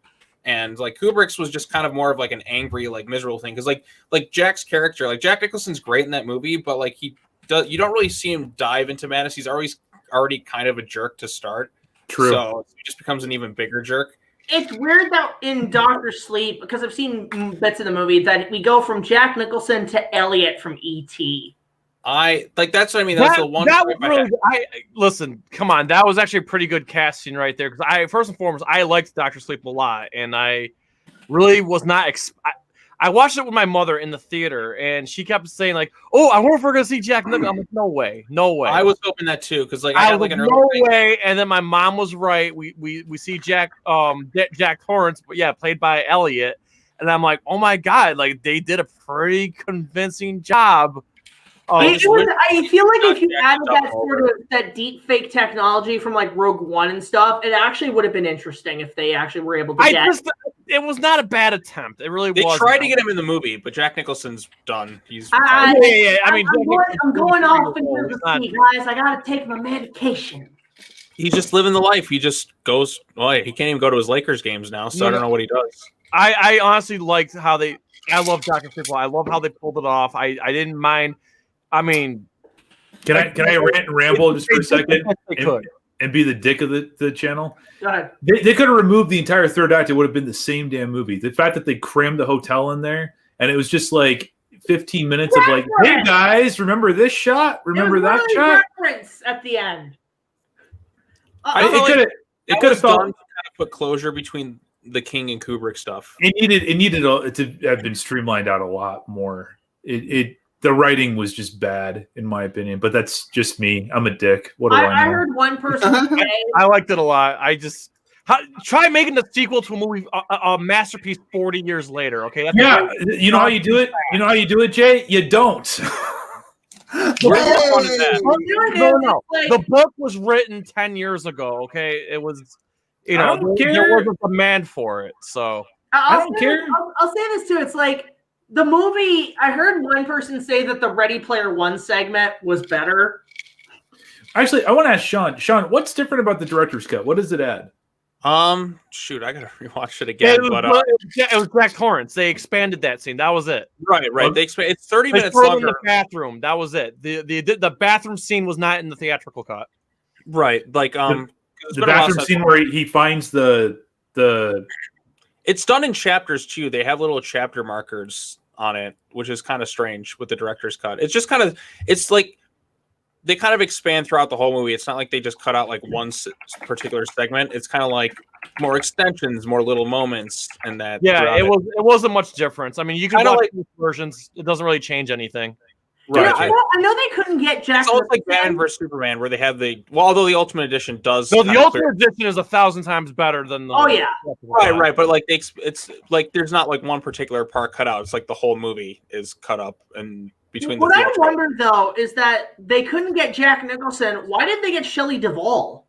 And like Kubrick's was just kind of more of like an angry, like miserable thing. Because like Jack's character, like Jack Nicholson's great in that movie, but like you don't really see him dive into madness. He's already kind of a jerk to start. True. So he just becomes an even bigger jerk. It's weird that in Dr. Sleep, because I've seen bits of the movie, that we go from Jack Nicholson to Elliot from E.T. That's what I mean. That's the one. That was really. Listen. Come on, that was actually a pretty good casting right there. Because first and foremost, I liked Dr. Sleep a lot, and I really was not. I watched it with my mother in the theater, and she kept saying like, "Oh, I wonder if we're gonna see Jack Nicholson." I'm like, "No way, no way." I was hoping that too, because like I got was like an no early way, and then my mom was right. We see Jack Torrance, but yeah, played by Elliot, and I'm like, "Oh my god!" Like they did a pretty convincing job. I feel like if you added that sort of that deep fake technology from like Rogue One and stuff, it actually would have been interesting if they actually were able to it was not a bad attempt. It really was. They tried to get him in the movie, but Jack Nicholson's done. He's I mean, I'm Jack going off Nicholson into is the not- sea, guys. I gotta take my medication. he's just living the life. He just goes. Well, he can't even go to his Lakers games now, so I don't know what he does. I honestly liked how they. I love Dr. Sleep. I love how they pulled it off. I didn't mind. I mean, can I rant and ramble just for a second They could. and be the dick of the channel? Go ahead. They could have removed the entire third act. It would have been the same damn movie. The fact that they crammed the hotel in there and it was just like 15 minutes of like, hey guys, remember this shot? Remember that shot? Reference at the end. It could have felt done to kind of put closure between the King and Kubrick stuff. It needed to have been streamlined out a lot more. The writing was just bad, in my opinion, but that's just me. I'm a dick. What do I know? I heard one person say, I liked it a lot. Try making the sequel to a movie, a masterpiece 40 years later. Okay. That's you know how you do it. You know how you do it, Jay. You don't. No. The book was written 10 years ago. Okay, it was. You know, there wasn't demand for it, so I don't care. I'll say this too. It's like. The movie, I heard one person say that the Ready Player One segment was better. Actually, I want to ask Sean. Sean, what's different about the director's cut? What does it add? Shoot, I gotta rewatch it again. It was Jack Torrance. They expanded that scene. That was it. Right. They expand. It's 30 minutes longer. In the longer. bathroom. That was it. The bathroom scene was not in the theatrical cut. Right. Like the bathroom scene where he finds the. It's done in chapters too. They have little chapter markers on it, which is kind of strange with the director's cut. It's just kind of, it's like they kind of expand throughout the whole movie. It's not like they just cut out like one particular segment. It's kind of like more extensions, more little moments, and that. Yeah, it wasn't much difference. I mean, you can watch these versions. It doesn't really change anything. Right. I know they couldn't get Jack. It's almost like Batman vs Superman, where they have although the Ultimate Edition does. No, the Ultimate Edition is 1,000 times better than the. Oh yeah. Right. But like it's like there's not like one particular part cut out. It's like the whole movie is cut up and between. What I wonder though is that they couldn't get Jack Nicholson. Why didn't they get Shelley Duvall?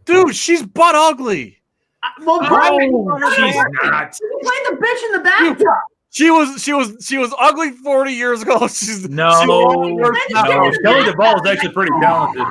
Dude, she's butt ugly. She's not. She played the bitch in the bathtub. She was ugly 40 years ago. Shelley Duvall is actually pretty talented.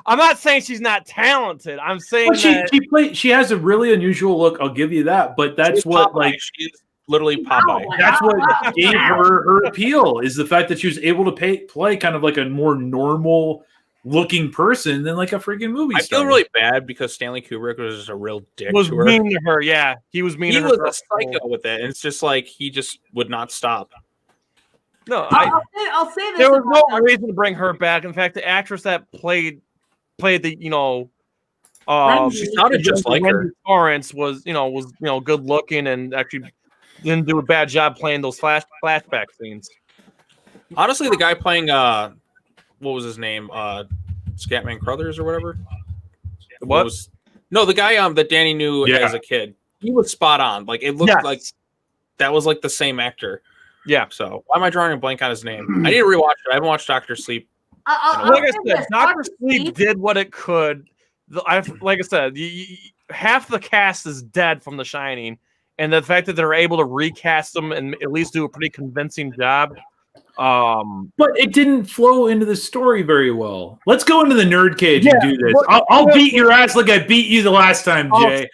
I'm not saying she's not talented. I'm saying she has a really unusual look. I'll give you that, but that's what Popeye. She's literally Popeye. That's what gave her appeal is the fact that she was able to play kind of like a more normal looking person than like a freaking movie star. I feel really bad because Stanley Kubrick was just a real dick to her. Mean to her, yeah. He was mean to her. He was a psycho with it, and it's just like he just would not stop. No, I'll say this. There was no reason to bring her back. In fact, the actress that played the she sounded just like her. Torrance was good looking and actually didn't do a bad job playing those flashback scenes. Honestly, the guy playing what was his name? Scatman Crothers or whatever. The guy that Danny knew as a kid. He was spot on. Like it looked like that was like the same actor. Yeah. So why am I drawing a blank on his name? I need to rewatch it. I haven't watched Dr. Sleep. Like I said, Dr. Sleep did what it could. Like I said, half the cast is dead from The Shining, and the fact that they're able to recast them and at least do a pretty convincing job. But it didn't flow into the story very well. Let's go into the nerd cage and do this. I'll beat your ass like I beat you the last time, Jay.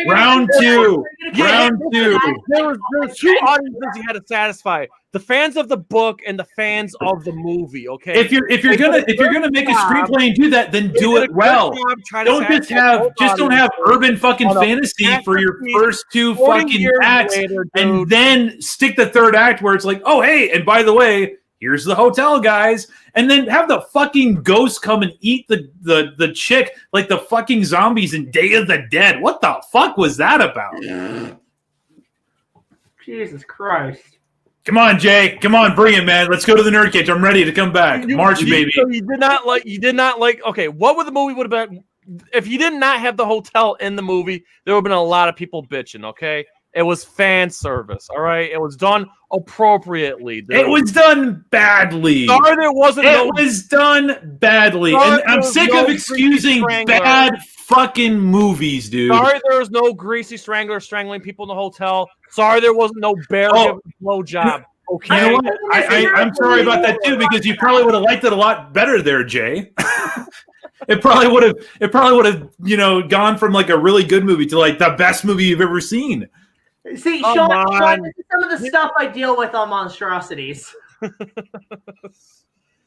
Round two. Round two. There were two audiences you had to satisfy: the fans of the book and the fans of the movie. Okay. If you're gonna make a screenplay and do that, then do it well. Don't don't have urban fucking fantasy for your first two fucking acts, and then stick the third act where it's like, oh hey, and by the way, here's the hotel, guys, and then have the fucking ghost come and eat the chick like the fucking zombies in Day of the Dead. What the fuck was that about? Jesus Christ. Come on, Jay. Come on, bring it, man. Let's go to the Nerd Cage. I'm ready to come back. March, baby. So you did not like. Okay, what would the movie would have been if you did not have the hotel in the movie? There would have been a lot of people bitching. Okay, it was fan service. All right, it was done appropriately. It was done badly. Sorry, there wasn't. It was done badly, and I'm sick of excusing bad fucking movies, dude. Sorry, there was no greasy strangler strangling people in the hotel. Sorry, there wasn't no bear giving a blowjob. Okay, you know what? I'm sorry about that too, because you probably would have liked it a lot better there, Jay. It probably would have, gone from like a really good movie to like the best movie you've ever seen. See, Sean, this is some of the stuff I deal with on Monstrosities.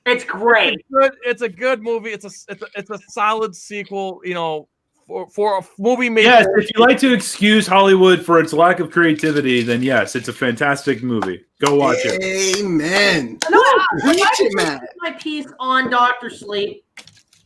It's great. It's a good movie. It's a solid sequel. For a movie made. Yes, if you like to excuse Hollywood for its lack of creativity, then yes, it's a fantastic movie. Go watch it. Amen. My piece on Dr. Sleep.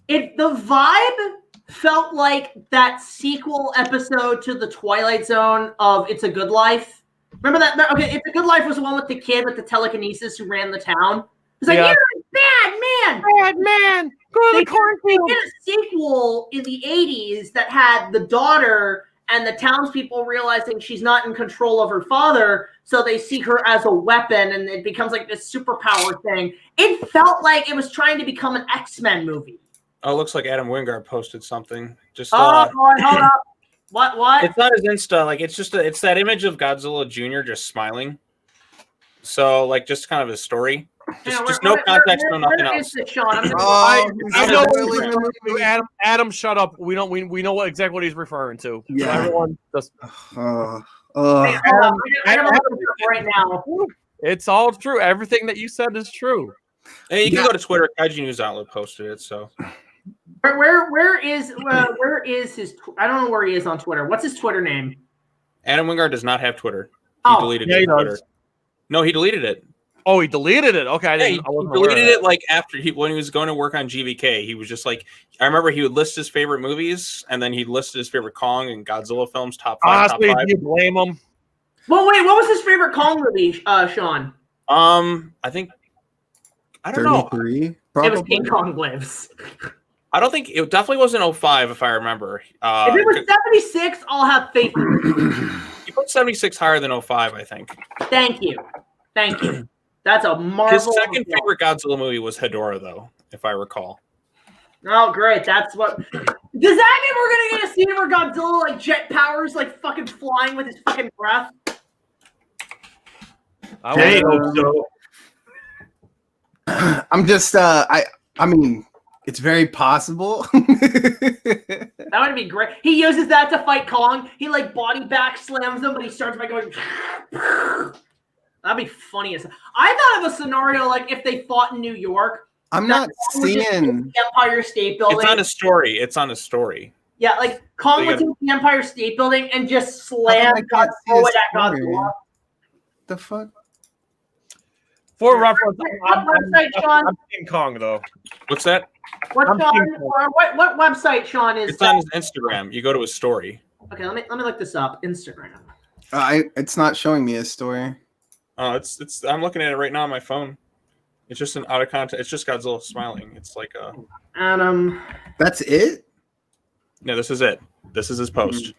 The vibe felt like that sequel episode to the Twilight Zone of It's a Good Life. Remember that? Okay, It's a Good Life was the one with the kid with the telekinesis who ran the town. It's like, you're a bad man. Bad man. Go to the cornfield. They did a sequel in the 80s that had the daughter and the townspeople realizing she's not in control of her father, so they see her as a weapon, and it becomes like this superpower thing. It felt like it was trying to become an X-Men movie. Oh, it looks like Adam Wingard posted something. Just hold up. What? It's not his Insta. Like it's that image of Godzilla Jr. just smiling. So like just kind of his story. Just no context, no nothing else. Adam, shut up. We know exactly what he's referring to. Yeah. So everyone just. I gotta look it up right now. It's all true. Everything that you said is true. Hey, you can go to Twitter. Kaiju News Outlet posted it. So. Where is his? I don't know where he is on Twitter. What's his Twitter name? Adam Wingard does not have Twitter. He deleted it. Twitter. No, he deleted it. Oh, he deleted it. Okay, he deleted it like after when he was going to work on GVK. He was just like, I remember he would list his favorite movies, and then he listed his favorite Kong and Godzilla films, top 5. Honestly, do you blame him? Well, wait, what was his favorite Kong movie, Sean? I think I don't know. 33, probably. It was King Kong Lives. I don't think it definitely wasn't 05 if I remember. If it was 76, I'll have faith in you. You put 76 higher than 05, I think. Thank you. That's a marvel. His second favorite Godzilla movie was Hedorah, though, if I recall. Oh, great. That's what. Does that mean we're going to get a scene where Godzilla, like, jet powers, like, fucking flying with his fucking breath? I hope so. I'm just, I mean, it's very possible. That would be great. He uses that to fight Kong. He, like, body back slams him, but he starts by going. That'd be funny as. I thought of a scenario like if they fought in New York. I'm not seeing the Empire State Building. It's on a story. Yeah, like Kong would take the Empire State Building and just slam Godzilla at Godzilla. The fuck? For reference, what website, Sean? I'm King Kong though. What's that? What website, Sean? Is it's on his Instagram. You go to his story. Okay, let me look this up. Instagram. It's not showing me his story. Oh, it's. I'm looking at it right now on my phone. It's just an out of context. It's just Godzilla smiling. It's like a. Adam. That's it. No, this is it. This is his post.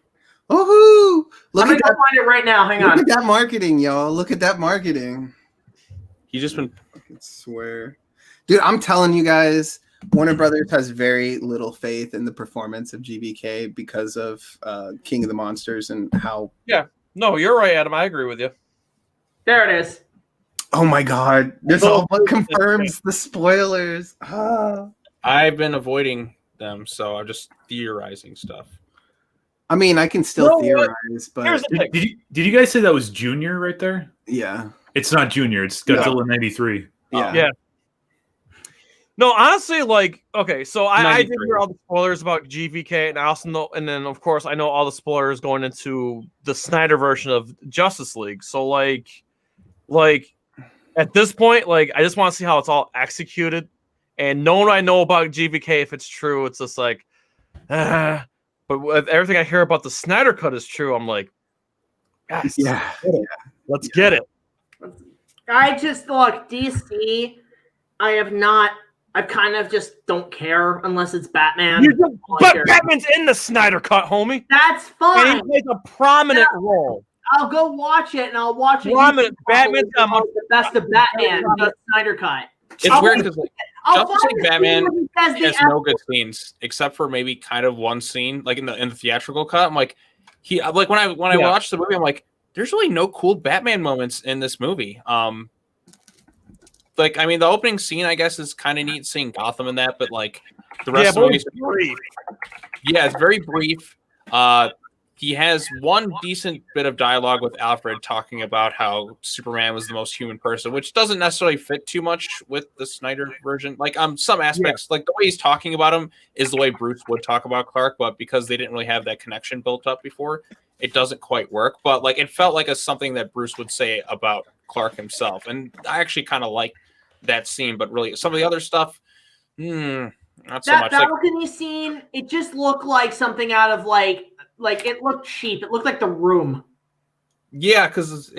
Woohoo! Let me go find it right now. Hang on. Look at that marketing, y'all. Look at that marketing. He just been. I swear, dude. I'm telling you guys, Warner Brothers has very little faith in the performance of GVK because of King of the Monsters and how. Yeah. No, you're right, Adam. I agree with you. There it is. Oh my god. This all but confirms the spoilers. I've been avoiding them, so I'm just theorizing stuff. I mean, I can still theorize, but did you guys say that was Junior right there? Yeah. It's not Junior, it's Godzilla 93. Yeah. No, honestly, like, okay, so I did hear all the spoilers about GVK, and I also know, and then of course I know all the spoilers going into the Snyder version of Justice League. So like At this point, like, I just want to see how it's all executed. And knowing what I know about GVK, if it's true, it's just like, but with everything I hear about the Snyder Cut is true, I'm like, yes, let's get it. I just look DC. I kind of just don't care unless it's Batman. But Batman's in the Snyder Cut, homie. That's fine. And he plays a prominent role. I'll go watch it, and I'll watch it. Batman's the best of Batman, the Snyder Cut. It's weird because Justice League Batman has no good scenes except for maybe kind of one scene, like in the theatrical cut. I'm like, when I watched the movie, I'm like, there's really no cool Batman moments in this movie. Like, I mean, the opening scene, I guess, is kind of neat seeing Gotham in that, but like the rest of the movie is brief. Yeah, it's very brief. He has one decent bit of dialogue with Alfred talking about how Superman was the most human person, which doesn't necessarily fit too much with the Snyder version. Like, some aspects, like the way he's talking about him is the way Bruce would talk about Clark, but because they didn't really have that connection built up before, it doesn't quite work. But like, it felt like something that Bruce would say about Clark himself, and I actually kind of like that scene. But really, some of the other stuff, not so much. That balcony scene, it just looked like something out of like it looked cheap. It looked like The Room. Yeah, because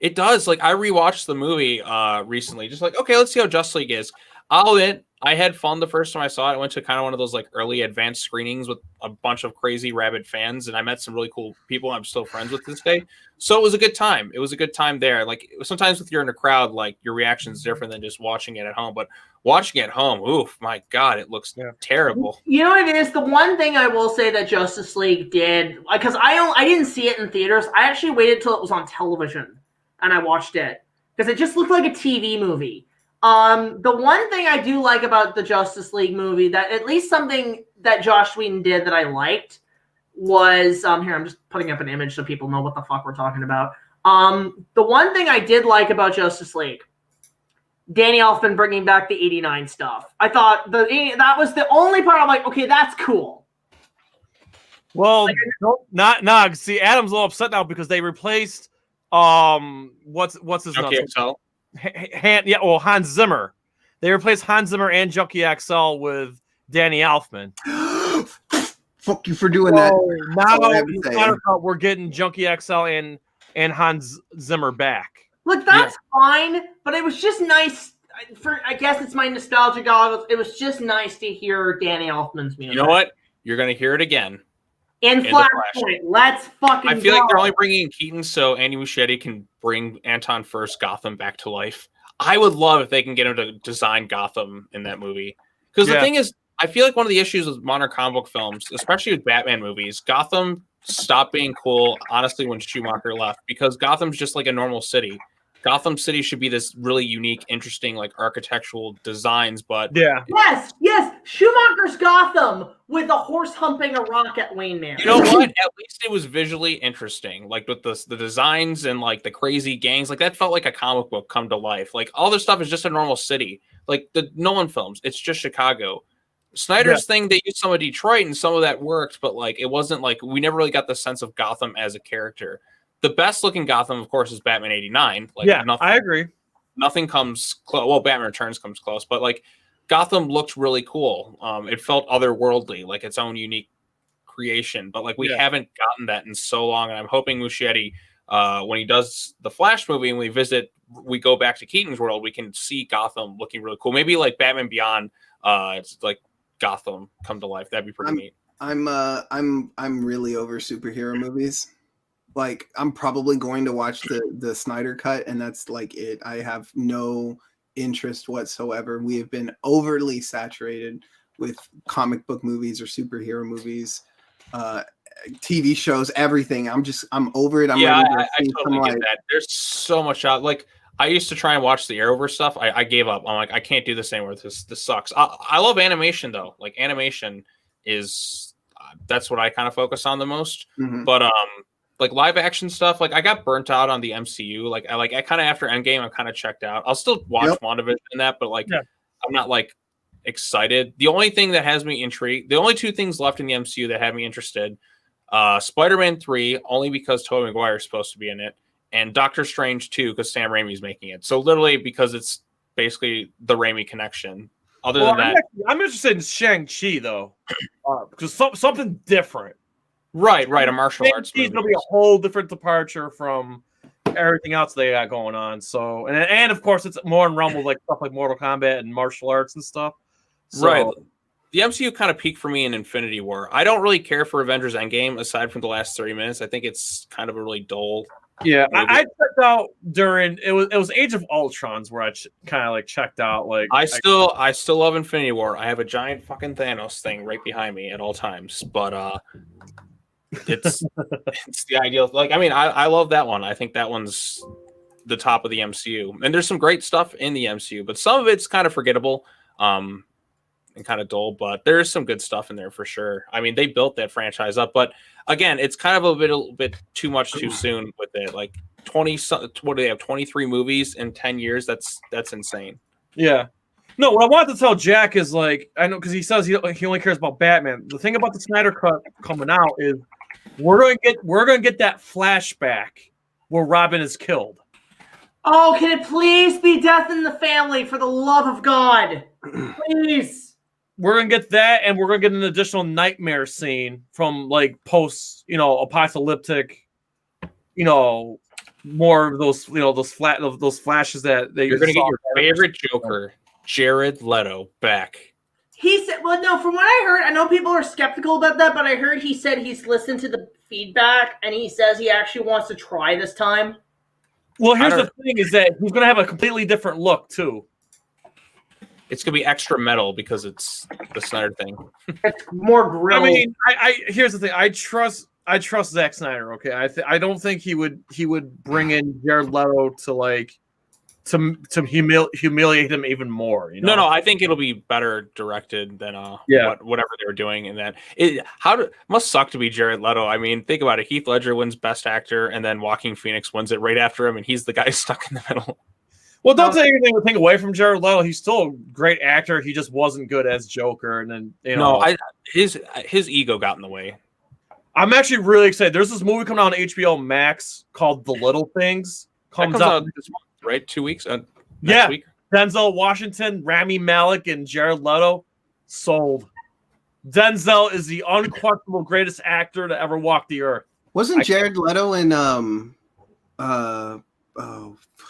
it does. Like, I rewatched the movie recently, just like, okay, let's see how Justice League is. I'll admit, I had fun the first time I saw it. I went to kind of one of those like early advanced screenings with a bunch of crazy rabid fans, and I met some really cool people I'm still friends with this day. So it was a good time. It was a good time there. Like, sometimes with you're in a crowd, like your reaction is different than just watching it at home. But watching it at home, oof, my God, it looks terrible. You know what it is? The one thing I will say that Justice League did, because I didn't see it in theaters. I actually waited till it was on television and I watched it because it just looked like a TV movie. The one thing I do like about the Justice League movie, that at least something that Joss Whedon did that I liked, was here, I'm just putting up an image so people know what the fuck we're talking about. The one thing I did like about Justice League, Danny Elfman bringing back the 89 stuff. I thought that was the only part I'm like, okay, that's cool. Well, not see, Adam's a little upset now because they replaced what's his name? Hans Zimmer. They replaced Hans Zimmer and Junkie XL with Danny Elfman. Fuck you for doing that. Now we're getting Junkie XL and Hans Zimmer back. Look, that's fine, but it was just nice. I guess it's my nostalgia goggles. It was just nice to hear Danny Elfman's music. You know what? You're going to hear it again. In Flashpoint. Let's fucking I feel like they're only bringing in Keaton so Andy Muschietti can bring Anton Furst's Gotham back to life. I would love if they can get him to design Gotham in that movie. Because the thing is, I feel like one of the issues with modern comic book films, especially with Batman movies, Gotham stopped being cool, honestly, when Schumacher left. Because Gotham's just like a normal city. Gotham City should be this really unique, interesting, like architectural designs, but yes, Schumacher's Gotham with a horse humping a rock at Wayne Manor. You know what? At least it was visually interesting, like with the designs and like the crazy gangs. Like that felt like a comic book come to life. Like all this stuff is just a normal city. Like the Nolan films, it's just Chicago. Snyder's thing, they used some of Detroit and some of that worked, but like it wasn't like we never really got the sense of Gotham as a character. The best looking Gotham, of course, is Batman 89. Like, I agree. Nothing comes close. Well, Batman Returns comes close, but like Gotham looked really cool. It felt otherworldly, like its own unique creation. But like we haven't gotten that in so long, and I'm hoping Muschietti, when he does the Flash movie and we go back to Keaton's world, we can see Gotham looking really cool. Maybe like Batman Beyond, it's like Gotham come to life. That'd be pretty neat. I'm really over superhero movies. Like, I'm probably going to watch the Snyder Cut, and that's like it. I have no interest whatsoever. We have been overly saturated with comic book movies or superhero movies, TV shows, everything. I'm over it. I'm ready to I totally get that. There's so much out. Like, I used to try and watch the Arrowverse stuff. I gave up. I'm like, I can't do this anymore. This sucks. I love animation though. Like, animation is that's what I kind of focus on the most. Mm-hmm. But like live action stuff, like I got burnt out on the MCU. Like I kind of after Endgame, I'm kind of checked out. I'll still watch WandaVision and that, but like I'm not like excited. The only thing that has me intrigued, the only two things left in the MCU that have me interested, Spider-Man 3, only because Tobey Maguire is supposed to be in it, and Doctor Strange 2 because Sam Raimi's making it. So literally because it's basically the Raimi connection. Other than that, I'm interested in Shang-Chi though, because something different. Right, a martial arts movie. It's gonna be a whole different departure from everything else they got going on. So, and of course, it's more in realm of like stuff like Mortal Kombat and martial arts and stuff. So, right. The MCU kind of peaked for me in Infinity War. I don't really care for Avengers Endgame aside from the last 30 minutes. I think it's kind of a really dull. Yeah, I checked out during it was Age of Ultron's where I kind of like checked out. Like I still love Infinity War. I have a giant fucking Thanos thing right behind me at all times, but it's it's the ideal. Like, I mean, I love that one. I think that one's the top of the MCU, and there's some great stuff in the MCU, but some of it's kind of forgettable, and kind of dull. But there is some good stuff in there for sure. I mean, they built that franchise up, but again, it's kind of a little bit too much too soon with it. Like 20, what do they have? 23 movies in 10 years. That's insane. Yeah. No, what I wanted to tell Jack is like, I know because he says he only cares about Batman. The thing about the Snyder Cut coming out is we're gonna get that flashback where Robin is killed. Oh, can it please be Death in the Family for the love of God? Please. We're gonna get that, and we're gonna get an additional nightmare scene from like post, apocalyptic, more of those, those flashes that you're gonna get your favorite Joker, Jared Leto, back. He said, well, no, from what I heard, I know people are skeptical about that, but I heard he said he's listened to the feedback and he says he actually wants to try this time. Well, here's the thing is that he's going to have a completely different look, too. It's going to be extra metal because it's the Snyder thing. It's more grill. I mean, here's the thing. I trust Zack Snyder, okay? I don't think he would bring in Jared Leto to, like, to humiliate him even more. No, I think it'll be better directed than whatever they were doing. And that it must suck to be Jared Leto. I mean, think about it. Heath Ledger wins Best Actor, and then Joaquin Phoenix wins it right after him, and he's the guy stuck in the middle. Well, don't take anything away from Jared Leto. He's still a great actor. He just wasn't good as Joker, and then his ego got in the way. I'm actually really excited. There's this movie coming out on HBO Max called The Little Things. Comes out this month, right? 2 weeks. Next week. Denzel Washington, Rami Malek, and Jared Leto. Sold. Denzel is the unquestionable greatest actor to ever walk the earth. Wasn't Jared Leto in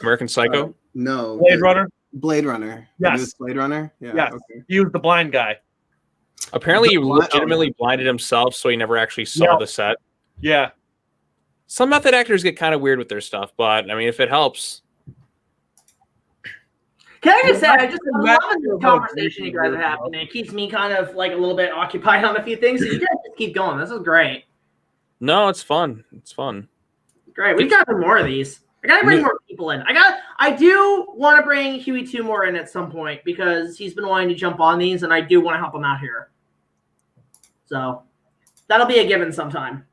American Psycho? No. Blade Runner? Yes. Blade Runner? Yeah. Yes. Okay. He was the blind guy. Apparently he legitimately blinded himself, so he never actually saw the set. Yeah. Some method actors get kind of weird with their stuff, but I mean, if it helps. Can I just say, I just love the conversation you guys are having. It keeps me kind of like a little bit occupied on a few things. So you guys just keep going. This is great. No, it's fun. It's fun. Great. We've got more of these. I gotta bring more people in. I do want to bring Huey TOONMORE in at some point because he's been wanting to jump on these, and I do want to help him out here. So that'll be a given sometime.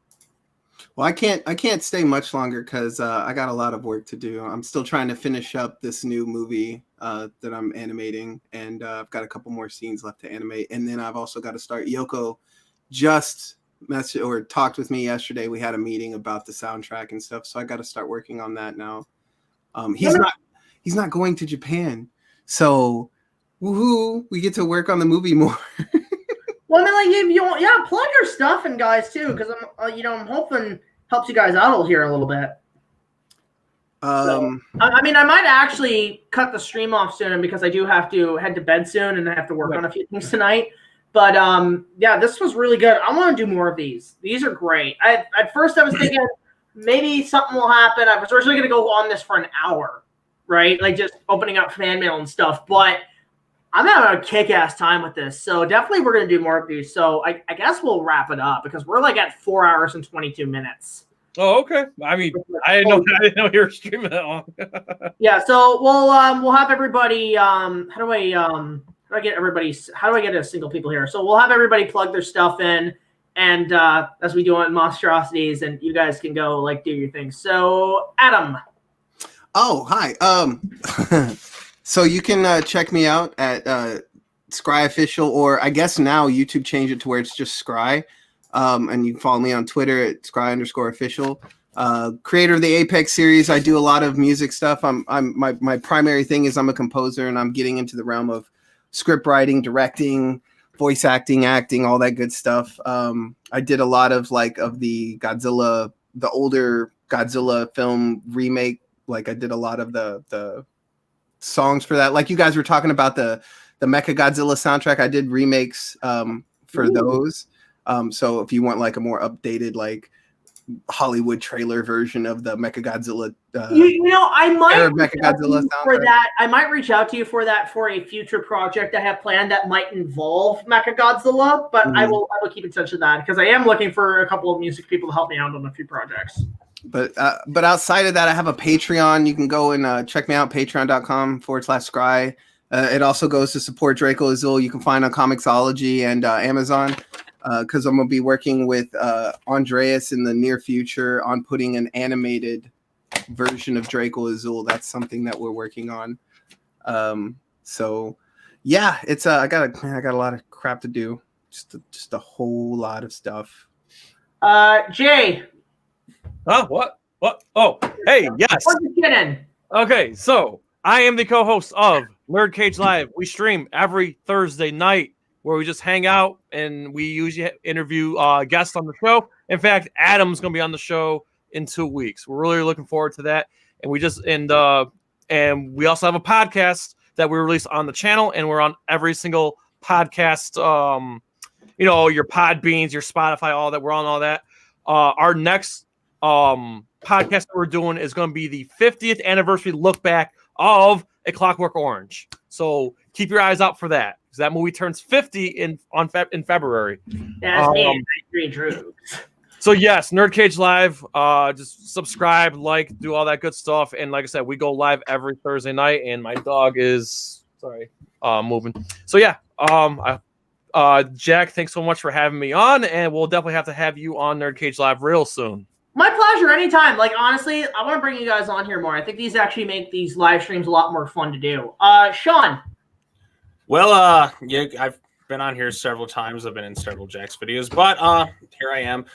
Well, I can't stay much longer because I got a lot of work to do. I'm still trying to finish up this new movie that I'm animating, and I've got a couple more scenes left to animate. And then I've also got to start. Yoko just talked with me yesterday. We had a meeting about the soundtrack and stuff, so I got to start working on that now. He's not going to Japan, so woohoo! We get to work on the movie more. Well, I mean, like plug your stuff and guys too, because I'm hoping helps you guys out here a little bit. I mean, I might actually cut the stream off soon because I do have to head to bed soon and I have to work on a few things tonight. But yeah, this was really good. I want to do more of these. These are great. At first I was thinking maybe something will happen. I was originally going to go on this for an hour, right? Like just opening up fan mail and stuff, but I'm having a kick-ass time with this, so definitely we're going to do more of these. So I guess we'll wrap it up because we're like at 4 hours and 22 minutes. Oh, okay. I mean, I didn't know you were streaming that long. Yeah, so we'll have everybody. How do I get a single people here? So we'll have everybody plug their stuff in, and as we do on Monstrosities, and you guys can go like do your thing. So Adam. Oh, hi. So you can check me out at SCRYE Official, or I guess now YouTube changed it to where it's just SCRYE. And you can follow me on Twitter at SCRYE_official. creator of the Apex series. I do a lot of music stuff. My primary thing is I'm a composer, and I'm getting into the realm of script writing, directing, voice acting, all that good stuff. I did a lot of the Godzilla, the older Godzilla film remake. Like I did a lot of the songs for that. Like you guys were talking about the Mechagodzilla soundtrack. I did remakes for those. So if you want like a more updated like Hollywood trailer version of the Mechagodzilla, I might reach out to Mechagodzilla you for that. I might reach out to you for that for a future project I have planned that might involve Mechagodzilla, but I will keep in touch with that because I am looking for a couple of music people to help me out on a few projects. But outside of that, I have a Patreon. You can go and check me out, patreon.com/SCRYE. It also goes to support Draco Azul. You can find on Comixology and Amazon. Because I'm going to be working with Andreas in the near future on putting an animated version of Draco Azul. That's something that we're working on. So yeah, it's I got a lot of crap to do. Just a whole lot of stuff. Jay. Huh? What? Oh, hey, yes. What's the kidding? Okay, so I am the co-host of Nerd Cage Live. We stream every Thursday night, where we just hang out and we usually interview guests on the show. In fact, Adam's going to be on the show in 2 weeks. We're really looking forward to that. And we just and we also have a podcast that we release on the channel, and we're on every single podcast. Your Podbeans, your Spotify, all that. We're on all that. Our next podcast that we're doing is going to be the 50th anniversary look back of A Clockwork Orange. So keep your eyes out for that. That movie turns 50 in February. That's me. So yes, Nerd Cage Live. Just subscribe, like, do all that good stuff. And like I said, we go live every Thursday night. And my dog is moving. So yeah, Jack, thanks so much for having me on, and we'll definitely have to have you on Nerd Cage Live real soon. My pleasure, anytime. Like honestly, I want to bring you guys on here more. I think these actually make these live streams a lot more fun to do. Sean. Well, yeah, I've been on here several times. I've been in several Jack's videos, but here I am.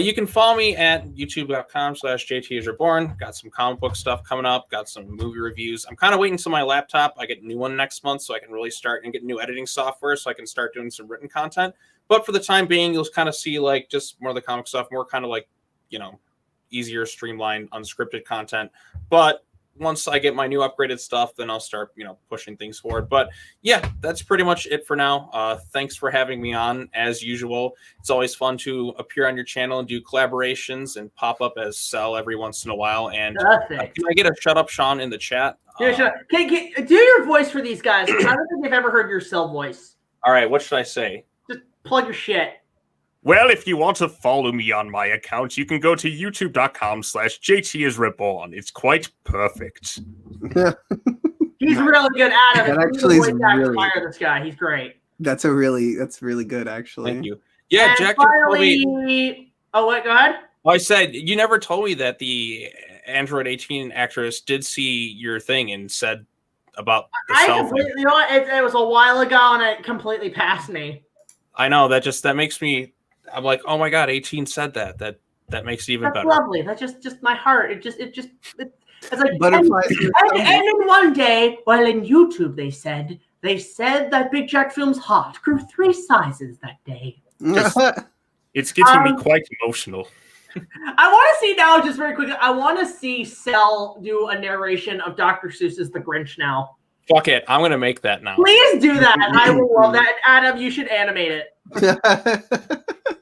You can follow me at youtube.com/JTIsReborn. Got some comic book stuff coming up. Got some movie reviews. I'm kind of waiting until my laptop. I get a new one next month, so I can really start and get new editing software, so I can start doing some written content. But for the time being, you'll kind of see like just more of the comic stuff, more kind of like, easier, streamlined, unscripted content. But once I get my new upgraded stuff, then I'll start, pushing things forward. But yeah, that's pretty much it for now. Thanks for having me on. As usual, it's always fun to appear on your channel and do collaborations and pop up as Cell every once in a while. And can I get a shut up, Sean, in the chat? Yeah, sure. Do your voice for these guys. I don't think they've ever heard your Cell voice. All right, what should I say? Just plug your shit. Well, if you want to follow me on my account, you can go to youtube.com/JTIsReborn. It's quite perfect. He's really good at it. That actually is really... Fire this guy. He's great. That's really good, actually. Thank you. Yeah, and Jack. Finally... Oh, wait, go ahead. I said, you never told me that the Android 18 actress did see your thing and said about the cell phone. You know what? It was a while ago, and it completely passed me. I know, that makes me... I'm like, oh my god, 18 said that. That makes it even better. Lovely. That's just my heart. It's like butterflies. And then one day, while in YouTube, they said that Big Jack Films Heart grew 3 sizes that day. It's getting me quite emotional. I want to see now, just very quickly. I want to see Cell do a narration of Dr. Seuss's The Grinch now. Fuck it, I'm gonna make that now. Please do that. I will love that. Adam, you should animate it.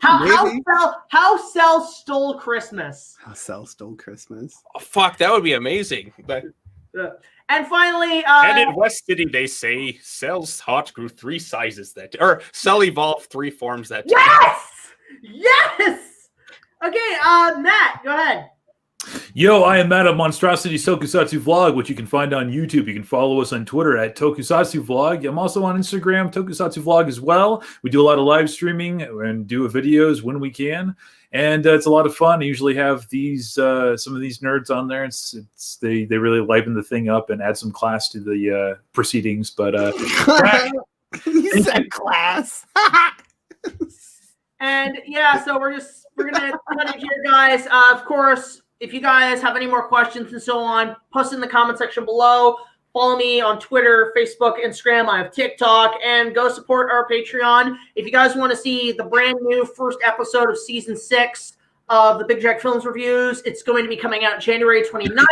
How Cell stole Christmas. How Cell stole Christmas. Oh, fuck, that would be amazing. But and finally, and in West City, they say Cell's heart grew 3 sizes that day, or Cell evolved 3 forms that day. Yes. Okay, Matt, go ahead. Yo, I am Matt of Monstrosities Tokusatsu Vlog, which you can find on YouTube. You can follow us on Twitter at Tokusatsu Vlog. I'm also on Instagram, Tokusatsu Vlog as well. We do a lot of live streaming and do videos when we can. And it's a lot of fun. I usually have these some of these nerds on there. They really liven the thing up and add some class to the proceedings. But you said class. And yeah, so we're gonna cut it here, guys. Of course, if you guys have any more questions and so on, post in the comment section below. Follow me on Twitter, Facebook, Instagram. I have TikTok, and go support our Patreon. If you guys want to see the brand new first episode of season 6 of the Big Jack Films reviews, it's going to be coming out January 29th.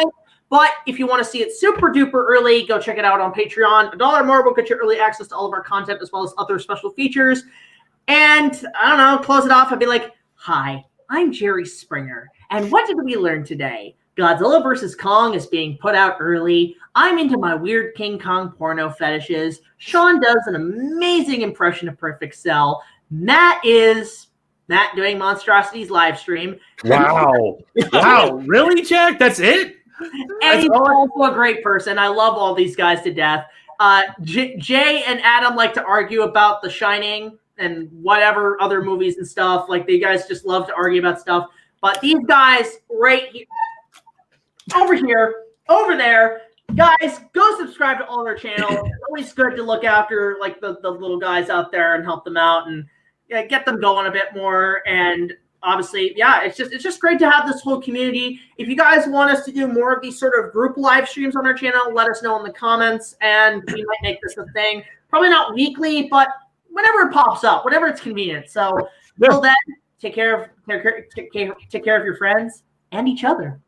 But if you want to see it super duper early, go check it out on Patreon. $1 more will get you early access to all of our content as well as other special features. And I don't know, close it off. I'd be like, hi, I'm Jerry Springer. And what did we learn today? Godzilla vs. Kong is being put out early. I'm into my weird King Kong porno fetishes. Sean does an amazing impression of Perfect Cell. Matt doing Monstrosities live stream. Wow. Wow. Really, Jack? That's it? And he's also a great person. I love all these guys to death. Jay and Adam like to argue about The Shining and whatever other movies and stuff. Like, they guys just love to argue about stuff. But these guys right here, over here, over there, guys, go subscribe to all their channels. It's always good to look after like the little guys out there and help them out and get them going a bit more. And obviously, yeah, it's just great to have this whole community. If you guys want us to do more of these sort of group live streams on our channel, let us know in the comments, and we might make this a thing. Probably not weekly, but whenever it pops up, whenever it's convenient. So until then, take care of your friends and each other.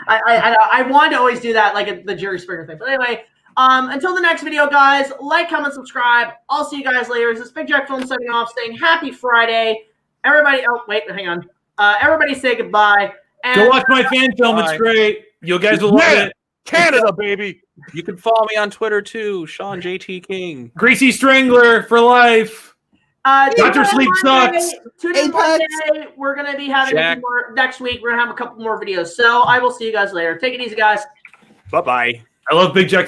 I wanted to always do that, like the Jerry Springer thing. But anyway, until the next video, guys, like, comment, subscribe. I'll see you guys later. This is Big Jack Film signing off, saying happy Friday. Everybody, oh, wait, hang on. Everybody say goodbye. And go watch my fan film. It's great. You guys will love it. Canada, baby. You can follow me on Twitter, too. Sean JT King. Greasy Strangler for life. Dr. Sleep sucks. Tune in Monday. We're going to be having a few more next week. We're going to have a couple more videos. So I will see you guys later. Take it easy, guys. Bye-bye. I love Big Jack.